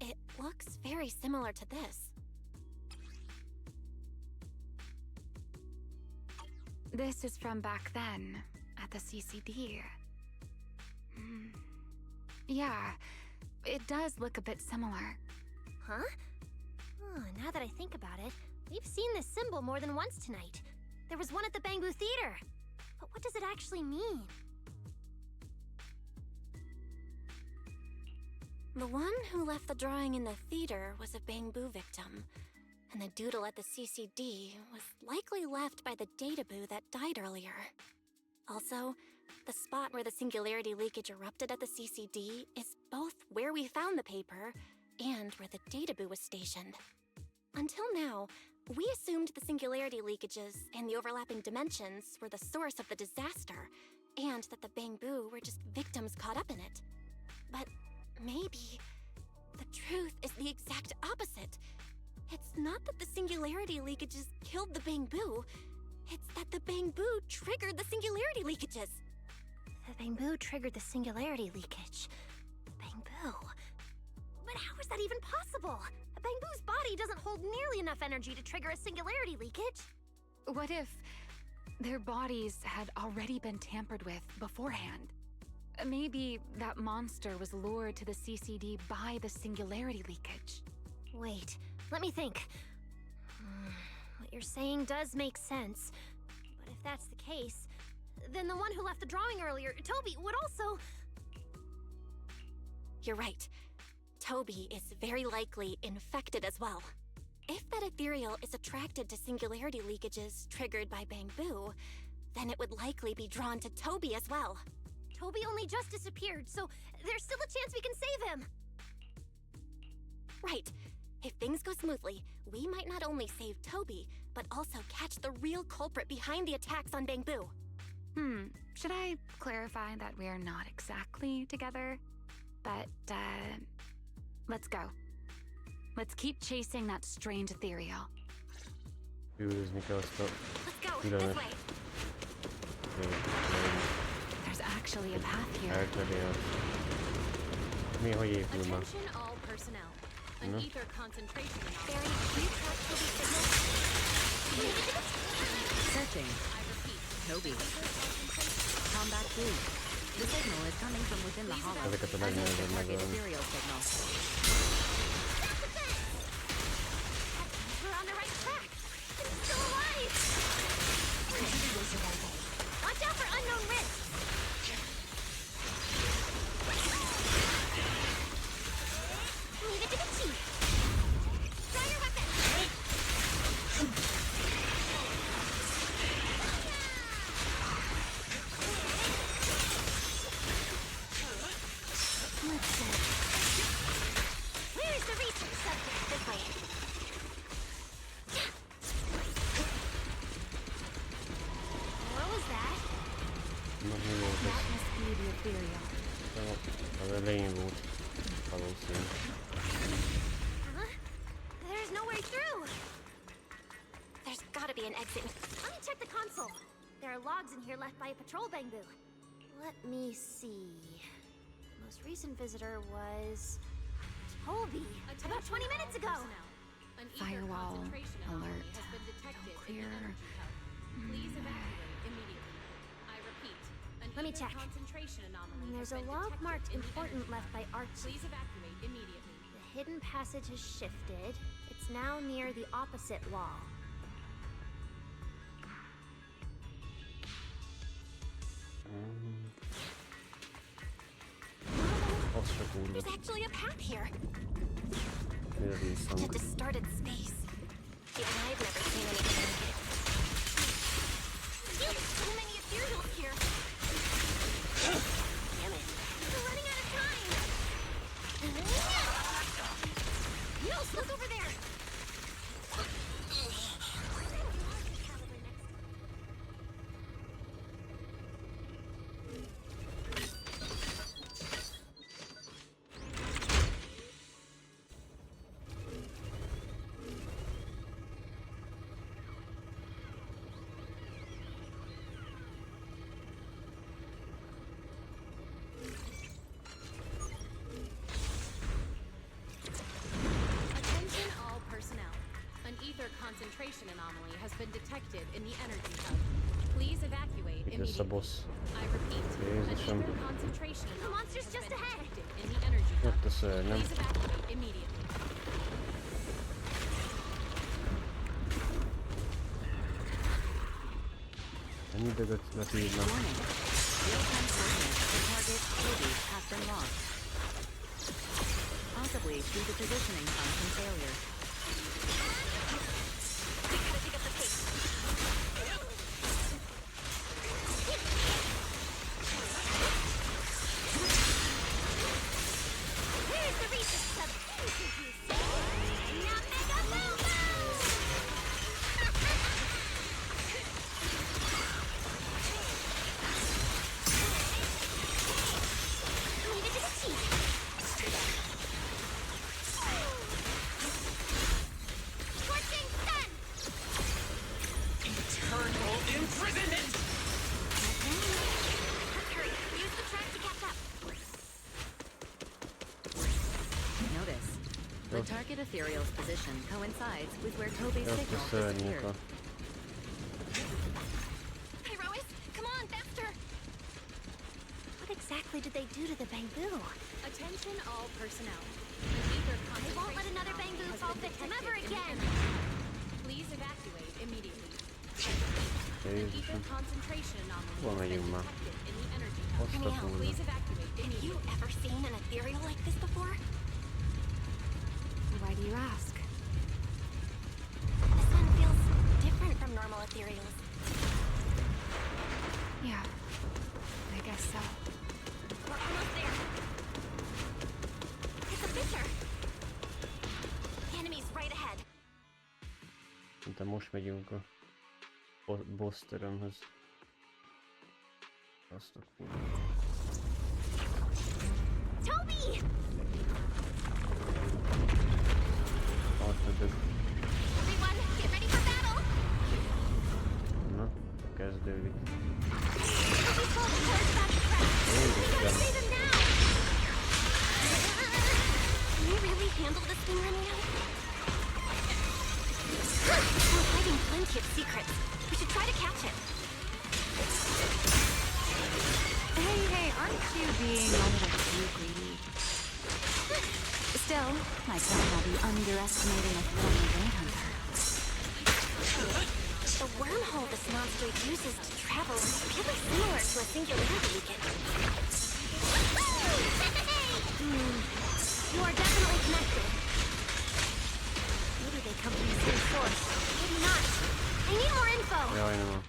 It looks very similar to this. This is from back then, at the CCD. Yeah, it does look a bit similar. Huh? Oh, now that I think about it, we've seen this symbol more than once tonight. There was one at the Bamboo Theater. But what does it actually mean? The one who left the drawing in the theater was a bamboo victim, and the doodle at the CCD was likely left by the databoo that died earlier. Also, the spot where the singularity leakage erupted at the CCD is both where we found the paper and where the databoo was stationed. Until now, we assumed the singularity leakages and the overlapping dimensions were the source of the disaster, and that the bamboo were just victims caught up in it. But maybe the truth is the exact opposite. It's not that the singularity leakages killed the bamboo, it's that the bamboo triggered the singularity leakages. The bamboo triggered the singularity leakage. Bamboo? But how is that even possible? A bamboo's body doesn't hold nearly enough energy to trigger a singularity leakage. What if their bodies had already been tampered with beforehand? Maybe that monster was lured to the CCD by the singularity leakage. Wait, let me think. What you're saying does make sense. But if that's the case, then the one who left the drawing earlier, Toby, would also... You're right. Toby is very likely infected as well. If that ethereal is attracted to singularity leakages triggered by bamboo, then it would likely be drawn to Toby as well. Toby only just disappeared, so there's still a chance we can save him. Right. If things go smoothly, we might not only save Toby, but also catch the real culprit behind the attacks on bamboo. Should I clarify that we're not exactly together? But, let's go. Let's keep chasing that strange ethereal. Let's Let's go, this way. There's actually a path here. Attention all personnel. An ether concentration anomaly. Searching. I repeat. Toby. Combat blue. The signal is coming from within the hollow. Unknown target ethereal signal. We're on the right track. It's still alive. Watch out for unknown risks. Leave it to the chief. Draw your weapon. Where is the research subject? This way. What was that? That must be the ethereal. Huh? There's no way through. There's gotta be an exit. Let me check the console. There are logs in here left by a patrol bamboo. Let me see. The most recent visitor was Toby. About 20 minutes ago. An ether Firewall concentration anomaly alert. has been detected Don't in the clear. energy hub. Please evacuate immediately. I repeat, an Let me ether check. concentration anomaly There's has a been log detected marked in the important energy left by hub. Archie. Please evacuate immediately. The hidden passage has shifted. It's now near the opposite wall. There's actually a path here. Mi a vízhang? To distorted space. Even I've never seen anything like it. So many ethereals here. Damn it. We're running out of time. Nils, look over there. Concentration anomaly has been detected in the energy hub. Please evacuate This a immediately. boss. I repeat, an Jézusom. ether concentration The anomaly monster's has just been ahead. detected in the energy hub. Jött a szörnyem. Please evacuate immediately. Ennyi dögöt lepírnak. Warning. Real-time coordinates for target Toby have been lost. Possibly due to positioning function failure. We gotta pick up the pace. Where's the reason sub? Now mega boom! Leave it to the team. Stay back. Scorching sun! Eternal imprisonment! Hurry, use the track to catch up. Notice. The target ethereal's position coincides with where Toby's Jött a signal szörnyek. disappeared. Hey, Rois, come on, faster! What exactly did they do to the bamboo? Attention all personnel. An ether They won't let concentration another anomaly bamboo has fall been victim detected ever in the again. energy hub. Please evacuate immediately. An ether Jézusom. concentration anomaly Hova has been megyünk már? detected in the energy hub. Azt a kurva. Please evacuate Have you immediately. ever seen an ethereal like this before? Why do you ask? This one feels different from normal ethereals. Yeah, I guess so. We're almost there. It's a picture. The enemy's right ahead. Szerintem most megyünk a boss teremhez. Azt a kurva. Toby! Átadok. Everyone, get ready for battle! Na, kezdődik. Toby's told the horse about the threat. We gotta save him now! Can we really handle this thing running out? We're hiding plenty of secrets. We should try to catch it. Hey, aren't you being a little too greedy? Still, I cannot be underestimating a former raid hunter. The wormhole this monster uses to travel is really similar to a singularity beacon. You are definitely connected. Maybe they come from the same source. Maybe not. I need more info. Jaj, nem.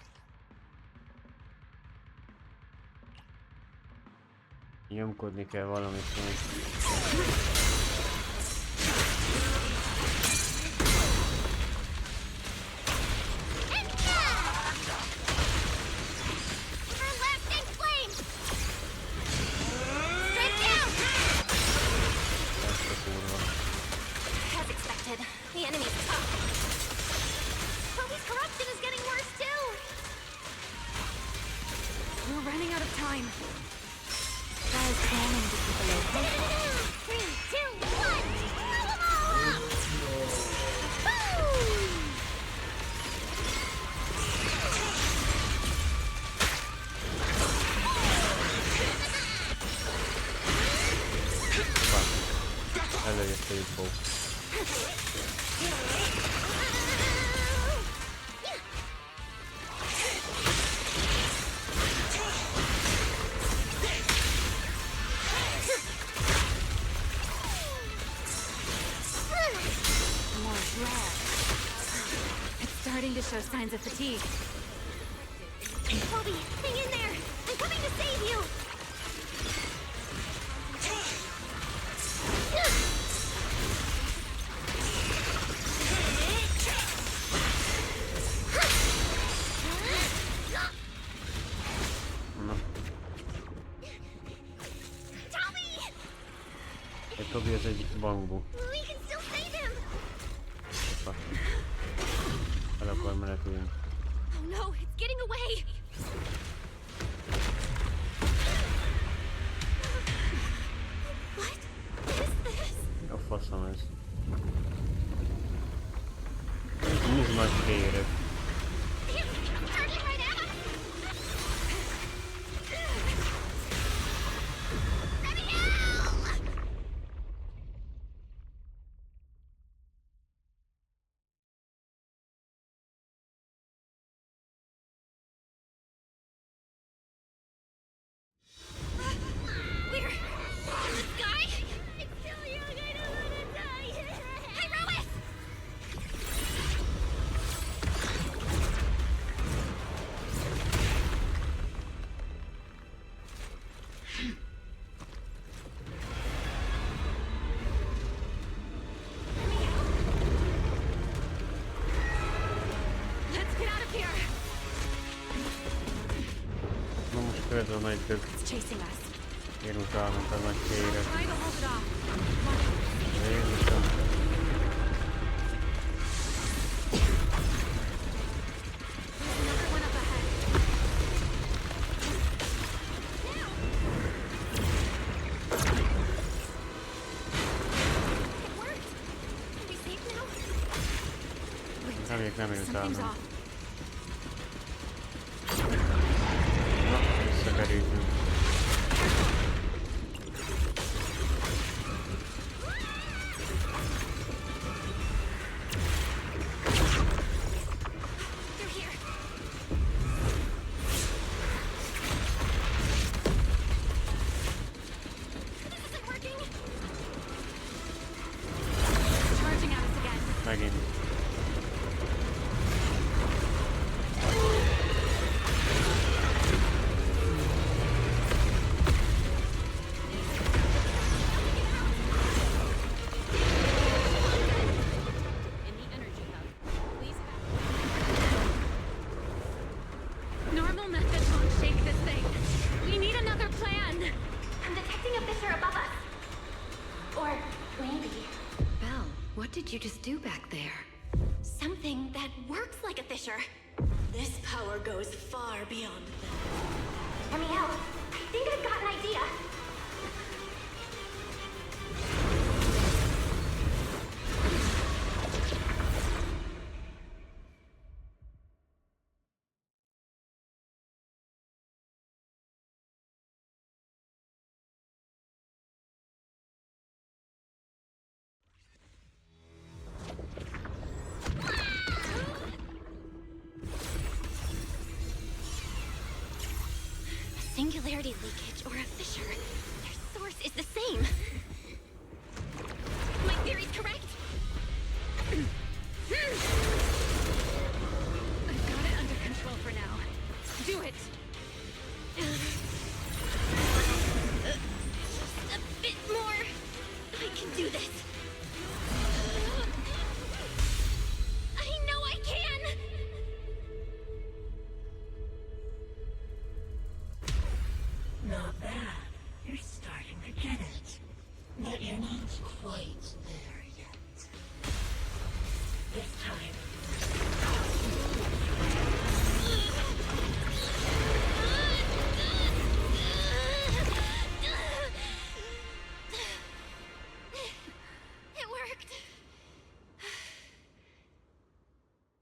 Nyomkodni kell valamit majd. For lasting flame! Straight down! Ezt a kurva. As expected, the enemy's tough. Toby's corruption is getting worse too! We're running out of time. Guys, planning to keep a low profile. 3, 2, 1! Blow 'em all up! Boom! Előjött egy bó. rare. It's starting to show signs of fatigue. Kobe, hang in there! I'm coming to save you! Tobi az egyik bankbu. We can still save him! El akar menekülni. Oh no, it's getting away! What is this? A faszom ez. Húz nagy félre. Ez a nagy dög. Én utálom a nagy félre. Jézusom. Nem utálom. Visszakerültünk. Megint. Normal methods won't shake this thing. We need another plan. I'm detecting a fissure above us. Or maybe Belle, what did you just do back there? something that works like a fissure. This power goes far beyond that. Hear me out. I think I've got an idea. Singularity leakage or a fissure. Their source is the same. My theory's correct. I've got it under control for now. Do it! Just a bit more. I can do this. I know I can! Not bad. You're starting to get it. But you're not quite there yet. This time. It worked.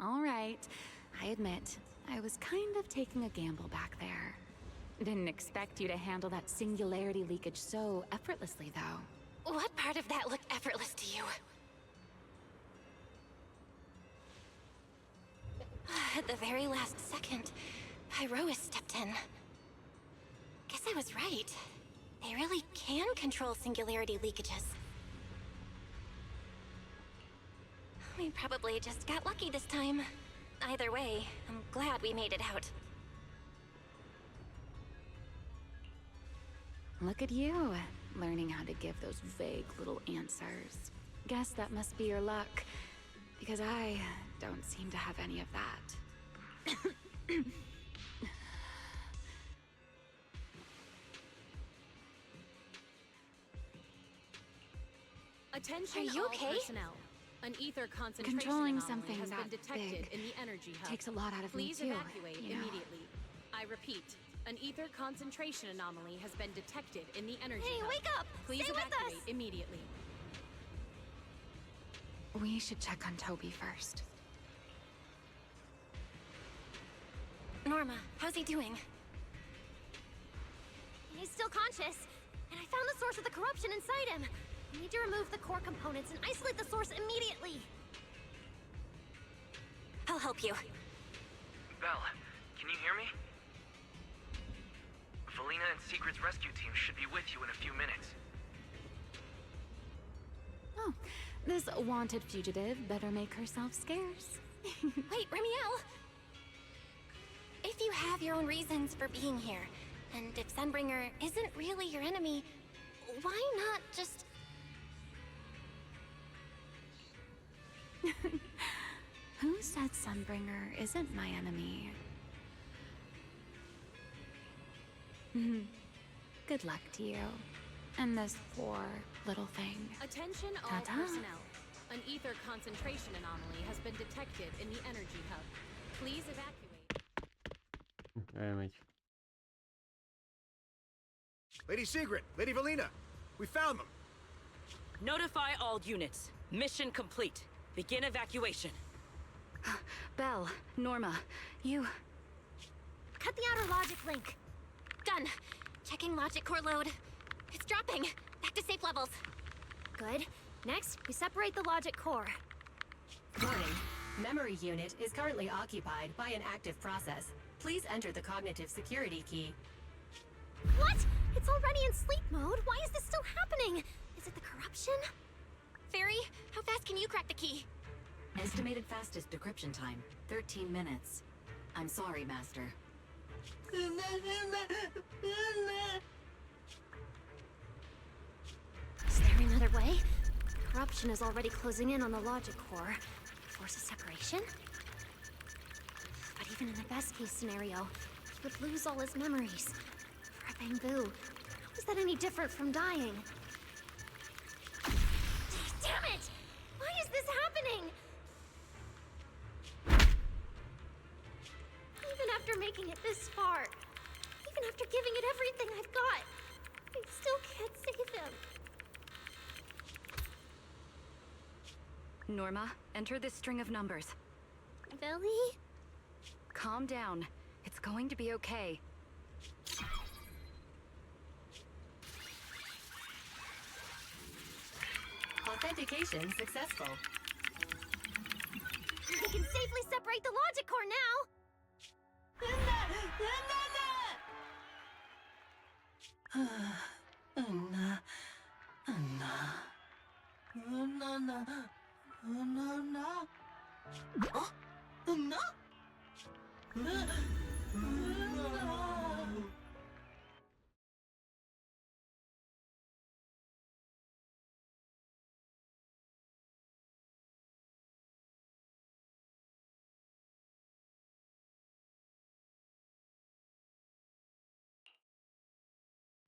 All right. I admit, I was kind of taking a gamble back there. Didn't expect you to handle that singularity leakage so effortlessly, though. What part of that looked effortless to you? At the very last second, Pyrois stepped in. Guess I was right. They really can control singularity leakages. We probably just got lucky this time. Either way, I'm glad we made it out. Look at you, learning how to give those vague little answers. Guess that must be your luck, because I don't seem to have any of that. Attention Are you all okay? personnel. An ether concentration Controlling anomaly something has been that detected big in the energy hub. takes a lot out of me Please too, evacuate you know. immediately. I repeat, an ether concentration anomaly has been detected in the energy Hey, hub. wake up! Please Stay with evacuate us! immediately. We should check on Toby first. Norma, how's he doing? He's still conscious, and I found the source of the corruption inside him. We need to remove the core components and isolate the source immediately. I'll help you. Belle, can you hear me? Valina and Secret's rescue team should be with you in a few minutes. Oh, this wanted fugitive better make herself scarce. Wait, Remiel! If you have your own reasons for being here, and if Sunbringer isn't really your enemy, why not just... Who said Sunbringer isn't my enemy? Good luck to you. And this poor little thing. Attention all Ta-ta. personnel. An ether concentration anomaly has been detected in the energy hub. Please evacuate. Elmegy. Lady Secret, Lady Valina, we found them. Notify all units. Mission complete. Begin evacuation. Belle, Norma, you... Cut the outer logic link. Done. Checking logic core load. It's dropping. Back to safe levels. Good. Next, we separate the logic core. Warning. Memory unit is currently occupied by an active process. Please enter the cognitive security key. What? It's already in sleep mode. Why is this still happening? Is it the corruption? Fairy, how fast can you crack the key? Estimated fastest decryption time, 13 minutes. I'm sorry, Master. Is there another way? Corruption is already closing in on the logic core. Force a separation? But even in the best case scenario, he would lose all his memories. For a Bangbu, how is that any different from dying? Damn it! Why is this happening? Even after making it this far, even after giving it everything I've got, I still can't save him. Norma, enter this string of numbers. Billy? Calm down. It's going to be okay. Authentication successful. We can safely separate the logic core now!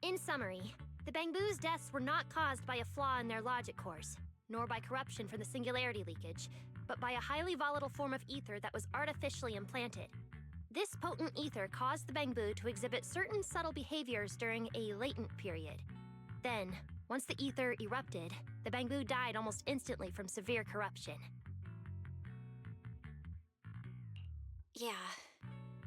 In summary, the Bangbu's deaths were not caused by a flaw in their logic cores, nor by corruption from the singularity leakage, but by a highly volatile form of ether that was artificially implanted. This potent ether caused the Bangbu to exhibit certain subtle behaviors during a latent period. Then, once the ether erupted, the Bangbu died almost instantly from severe corruption. Yeah.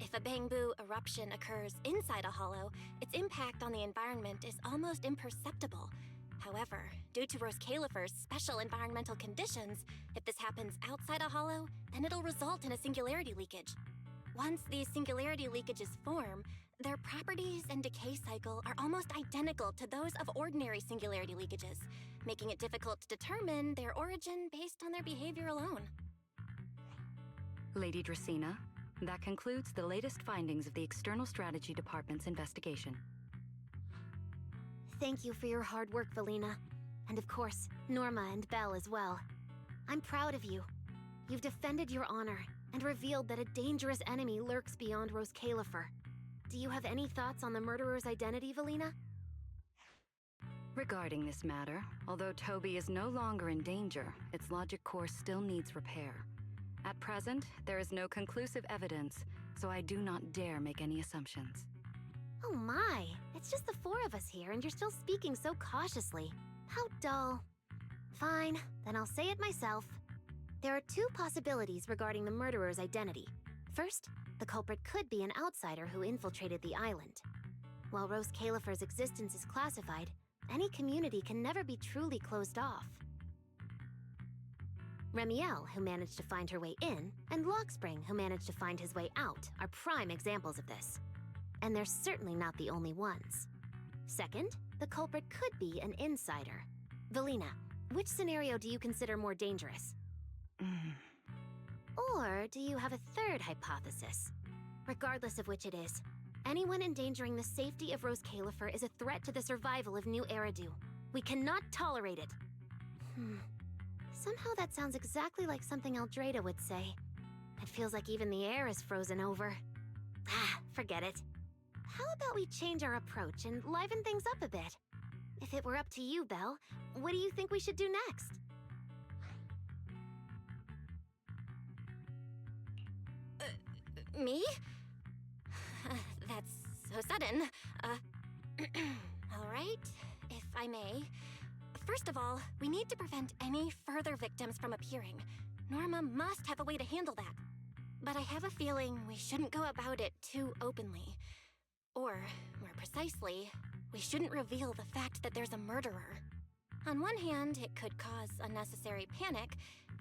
If a Bangbu eruption occurs inside a hollow, its impact on the environment is almost imperceptible. However, due to Rose Califer's special environmental conditions, if this happens outside a hollow, then it'll result in a singularity leakage. Once these singularity leakages form, Their properties and decay cycle are almost identical to those of ordinary singularity leakages, making it difficult to determine their origin based on their behavior alone. Lady Dracena, that concludes the latest findings of the External Strategy Department's investigation. Thank you for your hard work, Valina. And of course, Norma and Belle as well. I'm proud of you. You've defended your honor and revealed that a dangerous enemy lurks beyond Rose Califer. Do you have any thoughts on the murderer's identity, Valina? Regarding this matter, although Toby is no longer in danger, its logic core still needs repair. At present, there is no conclusive evidence, so I do not dare make any assumptions. Oh my, it's just the four of us here and you're still speaking so cautiously. How dull. Fine, then I'll say it myself. There are two possibilities regarding the murderer's identity. First, the culprit could be an outsider who infiltrated the island. While Rose Califer's existence is classified, any community can never be truly closed off. Remiel, who managed to find her way in, and Lockspring, who managed to find his way out, are prime examples of this. And they're certainly not the only ones. Second, the culprit could be an insider. Valina, which scenario do you consider more dangerous? Or do you have a third hypothesis? Regardless of which it is, anyone endangering the safety of Rose Califer is a threat to the survival of New Eridu. We cannot tolerate it. Somehow that sounds exactly like something Eldrada would say. It feels like even the air is frozen over. Forget it. How about we change our approach and liven things up a bit? If it were up to you, Belle, what do you think we should do next? Me? That's so sudden. All right, if I may. First of all, we need to prevent any further victims from appearing. Norma must have a way to handle that. But I have a feeling we shouldn't go about it too openly. Or, more precisely, we shouldn't reveal the fact that there's a murderer. On one hand, it could cause unnecessary panic.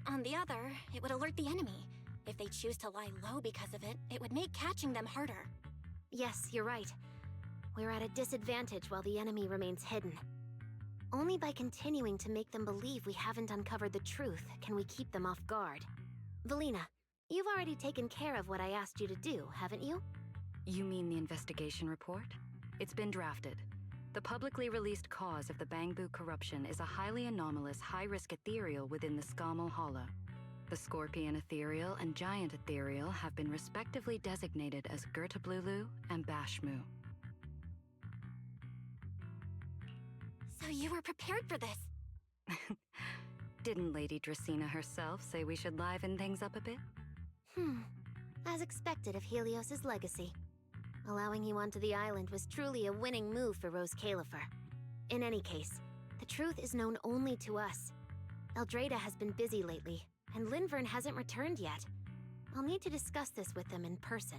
On the other, it would alert the enemy. If they choose to lie low because of it, it would make catching them harder. Yes, you're right. We're at a disadvantage while the enemy remains hidden. Only by continuing to make them believe we haven't uncovered the truth can we keep them off guard. Valina, you've already taken care of what I asked you to do, haven't you? You mean the investigation report? It's been drafted. The publicly released cause of the Bangbu corruption is a highly anomalous, high-risk ethereal within the Skamal Hollow. The Scorpion Ethereal and Giant Ethereal have been respectively designated as Gertablulu and Bashmu. So you were prepared for this? Didn't Lady Dracena herself say we should liven things up a bit? As expected of Helios's legacy. Allowing you onto the island was truly a winning move for Rose Califer. In any case, the truth is known only to us. Eldrada has been busy lately, and Linvern hasn't returned yet. I'll need to discuss this with them in person.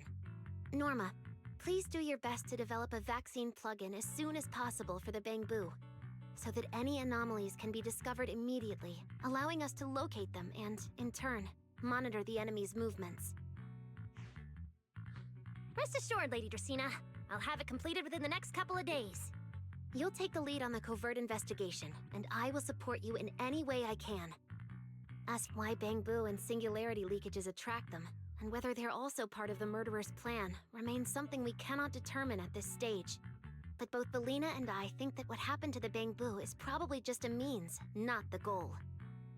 Norma, please do your best to develop a vaccine plugin as soon as possible for the Bangbu, so that any anomalies can be discovered immediately, allowing us to locate them and, in turn, monitor the enemy's movements. Rest assured, Lady Dracena. I'll have it completed within the next couple of days. You'll take the lead on the covert investigation, and I will support you in any way I can. Ask why Bangbu and singularity leakages attract them, and whether they're also part of the murderer's plan remains something we cannot determine at this stage. But both Valina and I think that what happened to the Bangbu is probably just a means, not the goal.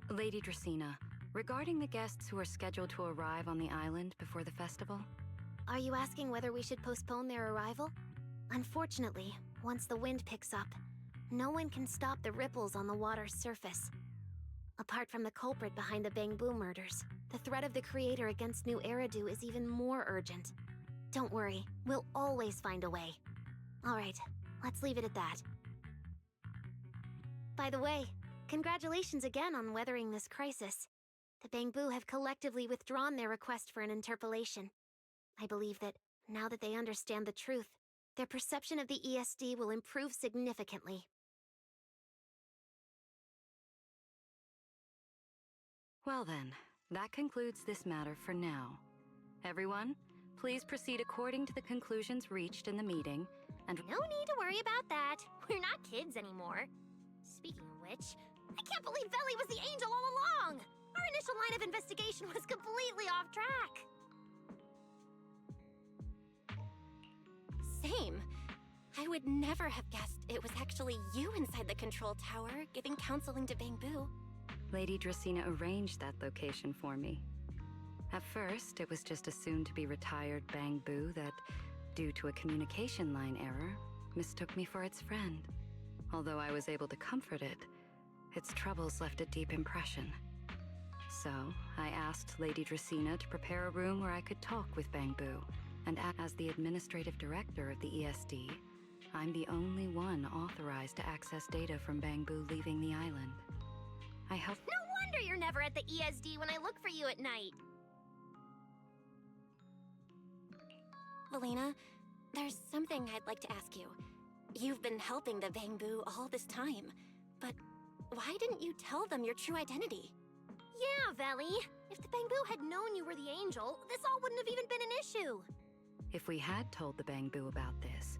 Lady Dracena, regarding the guests who are scheduled to arrive on the island before the festival? Are you asking whether we should postpone their arrival? Unfortunately, once the wind picks up, no one can stop the ripples on the water's surface. Apart from the culprit behind the Bangbu murders, the threat of the Creator against New Eridu is even more urgent. Don't worry, we'll always find a way. Alright, let's leave it at that. By the way, congratulations again on weathering this crisis. The Bangbu have collectively withdrawn their request for an interpolation. I believe that, now that they understand the truth, their perception of the ESD will improve significantly. Well then, that concludes this matter for now. Everyone, Please proceed according to the conclusions reached in the meeting, and No need to worry about that. We're not kids anymore. Speaking of which, I can't believe Veli was the angel all along! Our initial line of investigation was completely off track. Same. I would never have guessed it was actually you inside the control tower giving counseling to Bangbu. Lady Dracena arranged that location for me. At first, it was just a soon-to-be retired Bangbu that, due to a communication line error, mistook me for its friend. Although I was able to comfort it, its troubles left a deep impression. So, I asked Lady Dracena to prepare a room where I could talk with Bangbu, and as the administrative director of the ESD, I'm the only one authorized to access data from Bangbu leaving the island. I hope— No wonder you're never at the ESD when I look for you at night. Valina, there's something I'd like to ask you. You've been helping the Bangbu all this time, but why didn't you tell them your true identity? Yeah, Veli. If the Bangbu had known you were the angel, this all wouldn't have even been an issue. if we had told the Bangbu about this,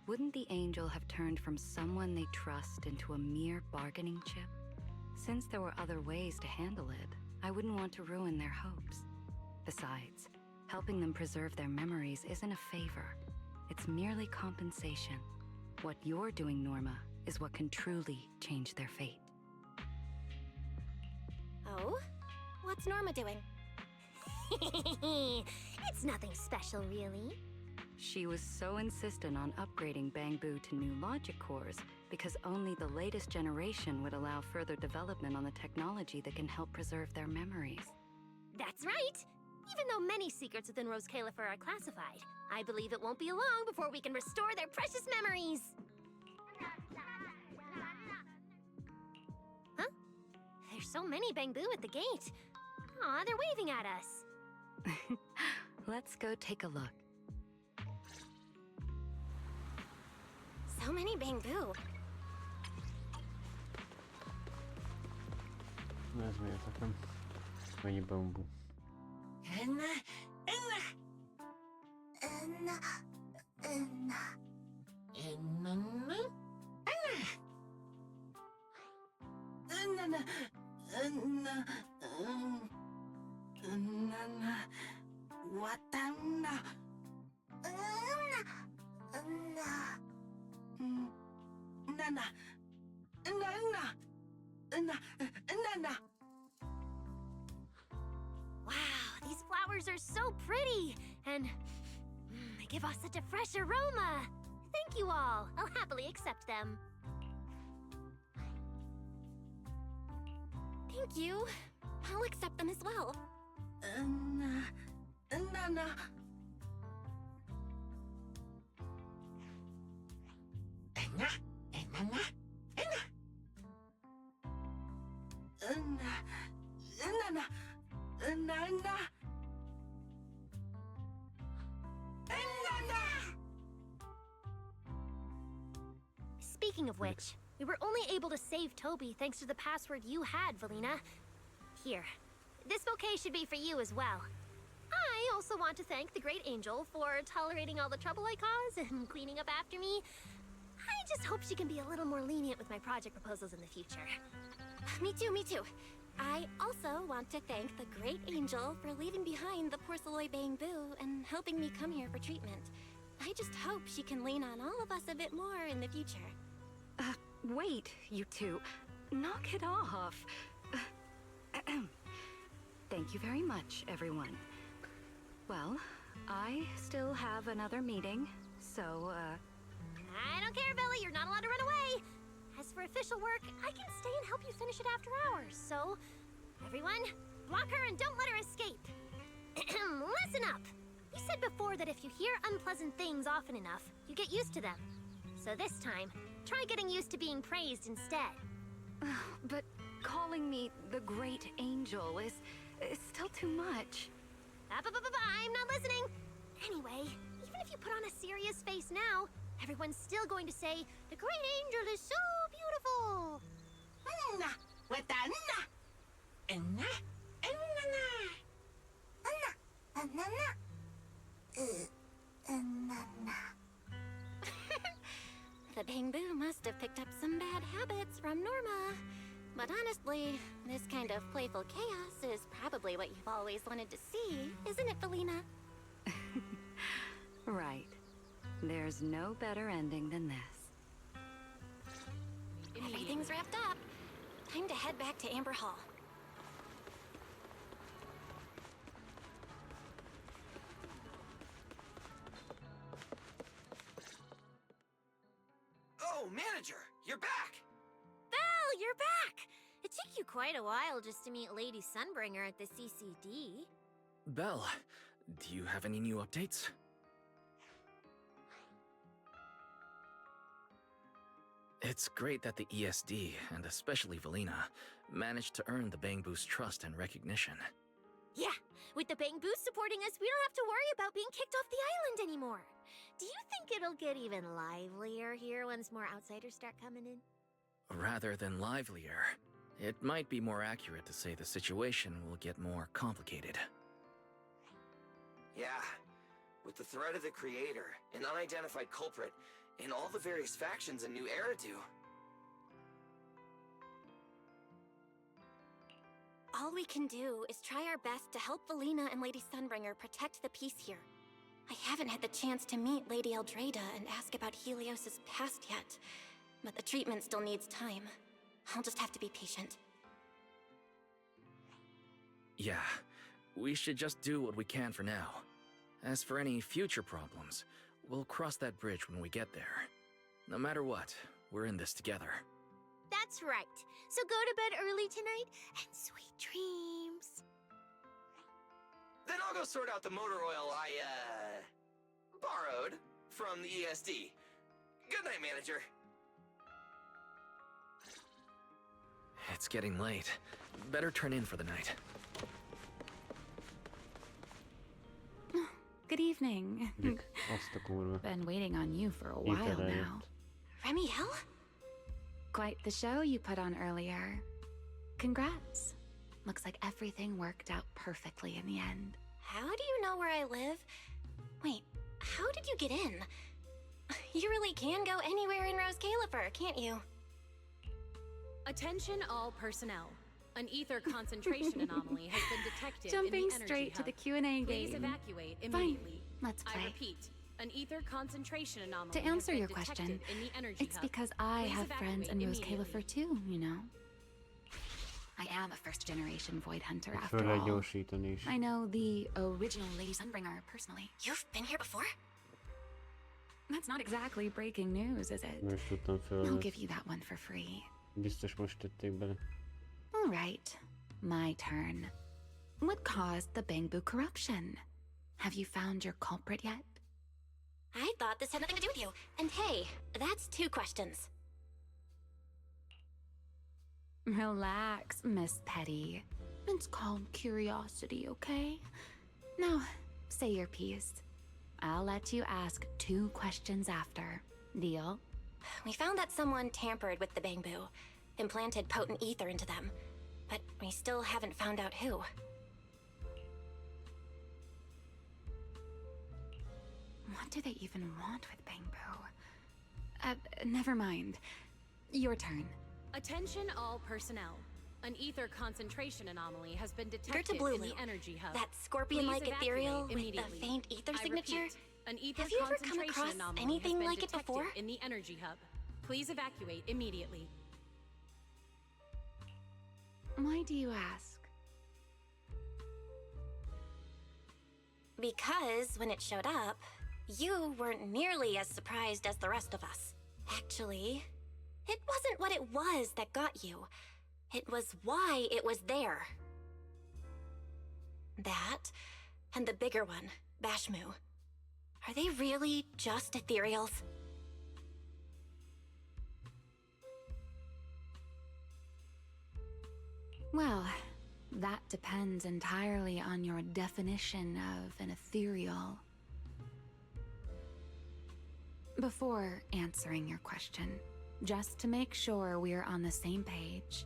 wouldn't the angel have turned from someone they trust into a mere bargaining chip? Since there were other ways to handle it, I wouldn't want to ruin their hopes. Besides, helping them preserve their memories isn't a favor. It's merely compensation. What you're doing, Norma, is what can truly change their fate. Oh? What's Norma doing? It's nothing special, really. She was so insistent on upgrading Bangbu to new logic cores because only the latest generation would allow further development on the technology that can help preserve their memories. That's right! Even though many secrets within Rose Califer are classified, I believe it won't be long before we can restore their precious memories! Huh? There's so many Bangbu at the gate. Aw, they're waving at us. Let's go take a look. So many Bangbu. Wezmę je taką. Fajnie bambu. Wow, these flowers are so pretty, and they give off such a fresh aroma. Thank you all. I'll happily accept them. Thank you. I'll accept them as well. Speaking of which, we were only able to save Toby thanks to the password you had, Valina. Here, this bouquet should be for you as well. I also want to thank the Great Angel for tolerating all the trouble I cause and cleaning up after me. I just hope she can be a little more lenient with my project proposals in the future. Me too, me too. I also want to thank the Great Angel for leaving behind the Porceloy Bangbu and helping me come here for treatment. I just hope she can lean on all of us a bit more in the future. Wait, you two. Knock it off. Thank you very much, everyone. Well, I still have another meeting, so, I don't care, Billy. You're not allowed to run away. As for official work, I can stay and help you finish it after hours, so... Everyone, block her and don't let her escape. Listen up. You said before that if you hear unpleasant things often enough, you get used to them. So this time, try getting used to being praised instead. But calling me the Great Angel is still too much. I'm not listening. Anyway, even if you put on a serious face now, everyone's still going to say, the Great Angel is so beautiful. from Norma. But honestly, this kind of playful chaos is probably what you've always wanted to see, isn't it, Felina? Right. There's no better ending than this. Everything's wrapped up. Time to head back to Amber Hall. Oh, manager, you're back! Belle, you're back! It took you quite a while just to meet Lady Sunbringer at the CCD. Belle, do you have any new updates? It's great that the ESD, and especially Velina, managed to earn the Bangbu's trust and recognition. Yeah, with the Bang Boost supporting us, we don't have to worry about being kicked off the island anymore. Do you think it'll get even livelier here once more outsiders start coming in? Rather than livelier, it might be more accurate to say the situation will get more complicated. Yeah, with the threat of the Creator, an unidentified culprit, and all the various factions in New Eridu. All we can do is try our best to help Velina and Lady Sunbringer protect the peace here. I haven't had the chance to meet Lady Eldrada and ask about Helios's past yet, but the treatment still needs time. I'll just have to be patient. Yeah, we should just do what we can for now. As for any future problems, we'll cross that bridge when we get there. No matter what, we're in this together. That's right. So go to bed early tonight and sweet dreams. Then I'll go sort out the motor oil I, borrowed from the ESD. Good night, manager. It's getting late. Better turn in for the night. Good evening. Azt a kurva. Been waiting on you for a while now. Remiel? Quite the show you put on earlier. Congrats. Looks like everything worked out perfectly in the end. How do you know where I live? Wait, how did you get in? You really can go anywhere in Rose Califer, can't you? Attention all personnel. An ether concentration anomaly has been detected Jumping in the energy straight to hub. the Q&A Please game. evacuate Fine, immediately. let's play. I repeat, an ether concentration anomaly To has answer been your detected question, in the energy it's hub. because I Please have friends in Rose evacuate Califer too, you know. I am a first-generation void hunter after Föl lehet all. gyorsítani is. I know the original Lady Sunbringer personally. You've been here before? That's not exactly breaking news, is it? Most tudtam föl. I'll give you that one for free. Biztos most tették bele. All right, my turn. What caused the Bangbu corruption? Have you found your culprit yet? I thought this had nothing to do with you. And hey, that's 2 questions. Relax, Miss Petty. It's called curiosity, okay? Now, say your piece. I'll let you ask 2 questions after. Deal? We found that someone tampered with the Bangbu, implanted potent ether into them, but we still haven't found out who. What do they even want with Bangbu? Never mind. Your turn. Attention all personnel. An ether concentration anomaly has been detected in Blulu, the energy hub. that scorpion-like Please ethereal evacuate with the immediately. faint ether I signature? repeat, an ether Have you ever come concentration across anomaly anything has been like it detected before? in the energy hub. Please evacuate immediately. Why do you ask? Because when it showed up, you weren't nearly as surprised as the rest of us. Actually, it wasn't what it was that got you. It was why it was there. That, and the bigger one, Bashmu. Are they really just ethereals? Well, that depends entirely on your definition of an ethereal. Before answering your question, just to make sure we're on the same page,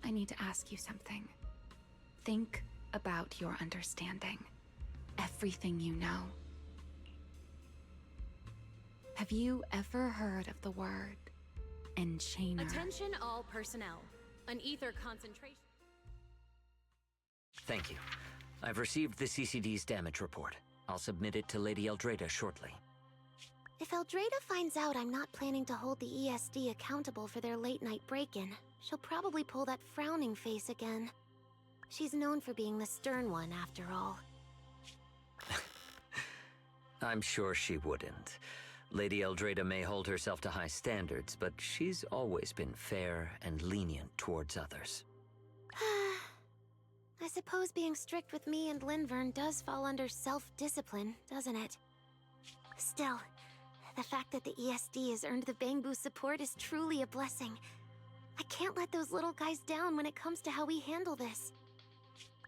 I need to ask you something. Think about your understanding. Everything you know. Have you ever heard of the word enchainer. Attention all personnel. An ether concentration. Thank you. I've received the CCD's damage report. I'll submit it to Lady Eldrada shortly. If Eldrada finds out I'm not planning to hold the ESD accountable for their late-night break-in, she'll probably pull that frowning face again. She's known for being the stern one, after all. I'm sure she wouldn't. Lady Eldrada may hold herself to high standards, but she's always been fair and lenient towards others. I suppose being strict with me and Linvern does fall under self-discipline, doesn't it? Still, the fact that the ESD has earned the Bangbu support is truly a blessing. I can't let those little guys down when it comes to how we handle this.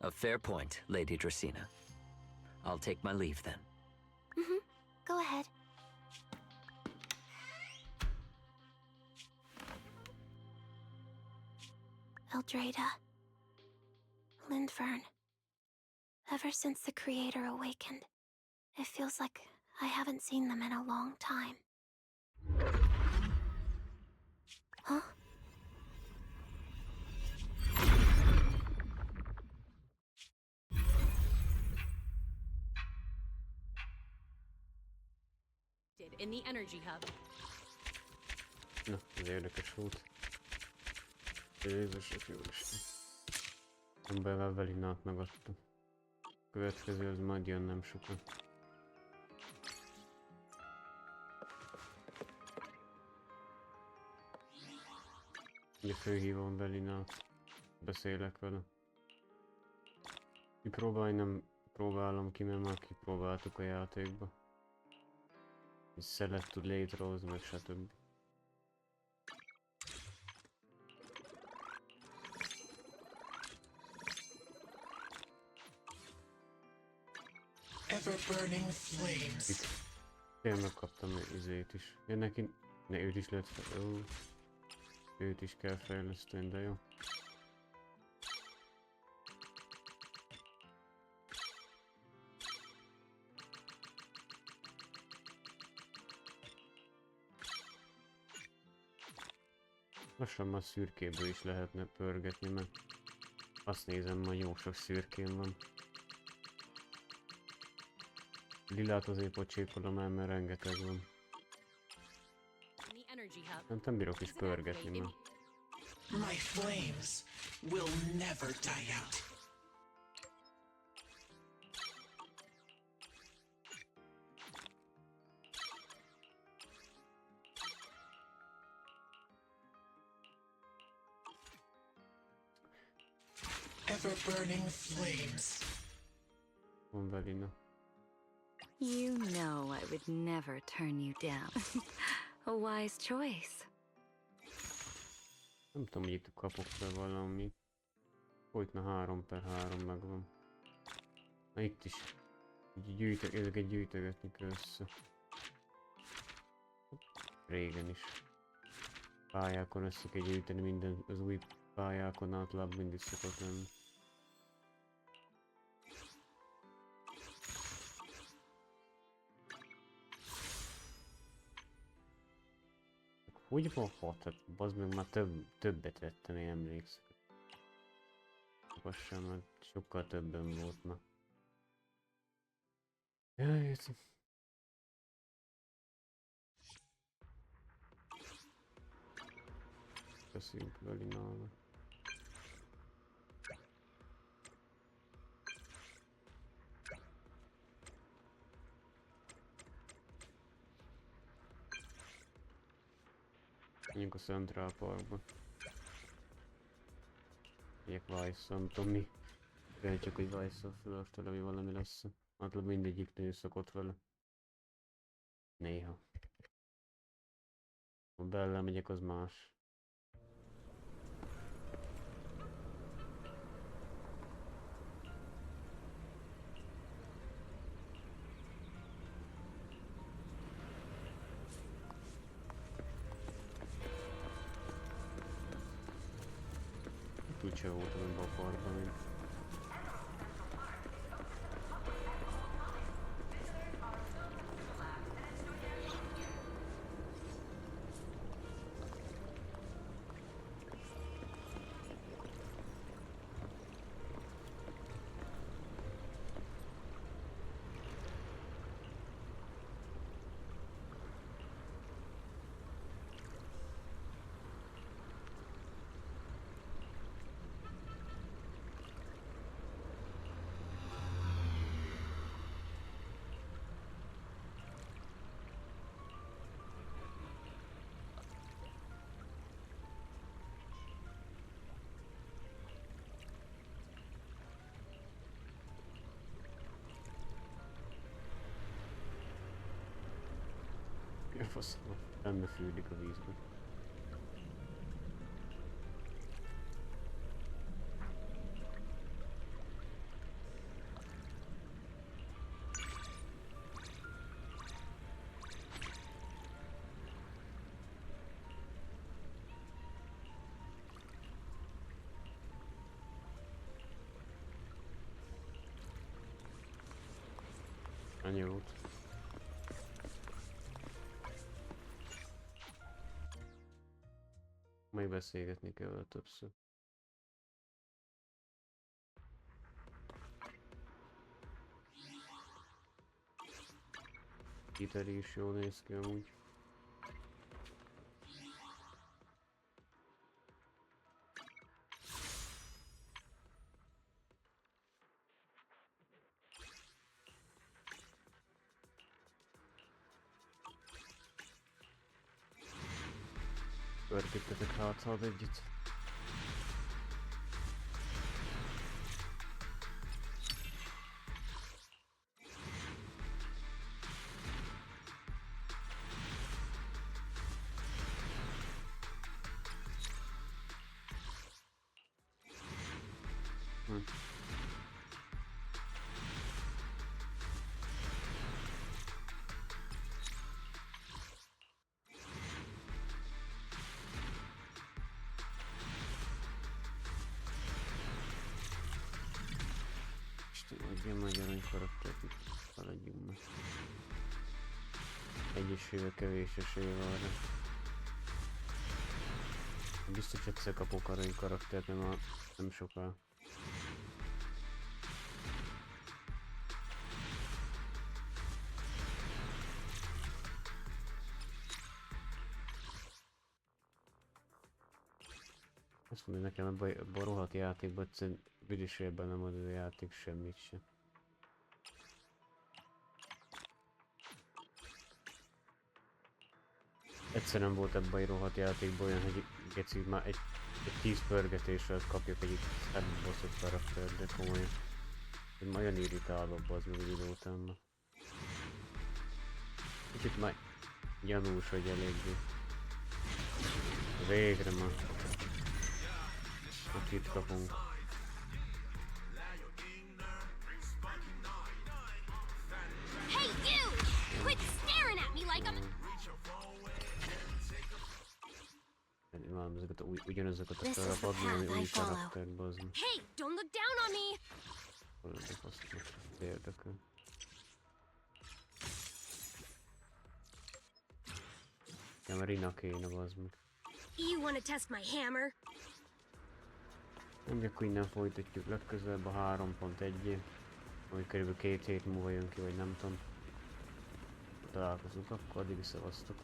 A fair point, Lady Dracena. I'll take my leave then. Go ahead. Eldrada. Linvern. Ever since the Creator awakened, it feels like I haven't seen them in a long time. Huh? In the energy hub. Na, ez érdekes volt. Jézus, Úristen. Amiben Velinát megadtam. Következő az majd jön nem sokan. Ugye főhívom Velinát. Beszélek vele. Kipróbálni nem próbálom ki, mert már kipróbáltuk a játékba. Szelet tud létrehozni, meg stb. Ever-burning flames. Itt én megkaptam izét is. Ja, neki... Ne, őt is lehet fel... Ó. Őt is kell fejleszteni, de jó. Lassan már szürkéből is lehetne pörgetni, mert azt nézem, ma jó sok szürkém van. Lilát azért pocsékolom el, mert rengeteg van. Nem bírok is pörgetni már. My flames will never die out. Ever-burning flames. Van Velina. You know I would never turn you down. A wise choice. Nem tudom, hogy itt kapok fel valamit. Folytna 3/3 megvan. Na itt is. Ezeket gyűjtögetni kell össze. Régen is. Pályákon össze kell gyűjteni minden, az új pályákon általában mindig szokott lenni. Hogy van 6? Hát bazd meg, már többet vettem, én emlékszem. Az sem, mert sokkal többen volt ma. Jaj, értem. Beszéljünk Velinával. Menjünk a Central Parkba. Megyek Vice-szal, nem tudom mi. Kell csak, hogy Vice-szal fölöstel, ami valami lesz. Általában mindegyik nő szokott vele. Néha. Ha Bella megyek, az más. Úgyse voltam ebben a parkban még. faszom, benne fürdik a vízben. Annyi volt. Még beszélgetni kell vele többször. Kiteri is jól néz ki amúgy. Pörgettetek hát együtt. Ilyen magyar karaktert itt haladjunk meg. Egyesével kevés esély van arra. Biztos egyszer kapok arany karaktert, nem soká. Azt mondja nekem ebben a rohadt játékban egyszerűen büdösében nem ad a játék semmit sem. Egyszerűen volt ebben a rohadt játékban olyan, hogy geci már egy 10 pörgetéssel kapjak egy szebb bosszot karakter, de komolyan. Nagyon irritálóbb az meg idő után. Kicsit már gyanús, hogy eléggé. Végre már. Akit kapunk. Hey you! Quit staring at me like I'm... Imádom ezeket ugyanazokat a felrapadni, ami új karakter, bazd. Hey, don't look down on me! Hol ez a faszom? Érdekel. Nekem Rina kéne, bazd meg. You wanna test my hammer? Nem, akkor innen folytatjuk legközelebb a 3.1-jé. Ami körülbelül 2 hét múlva jön ki, vagy nem tudom. Találkozunk akkor, addig szevasztok.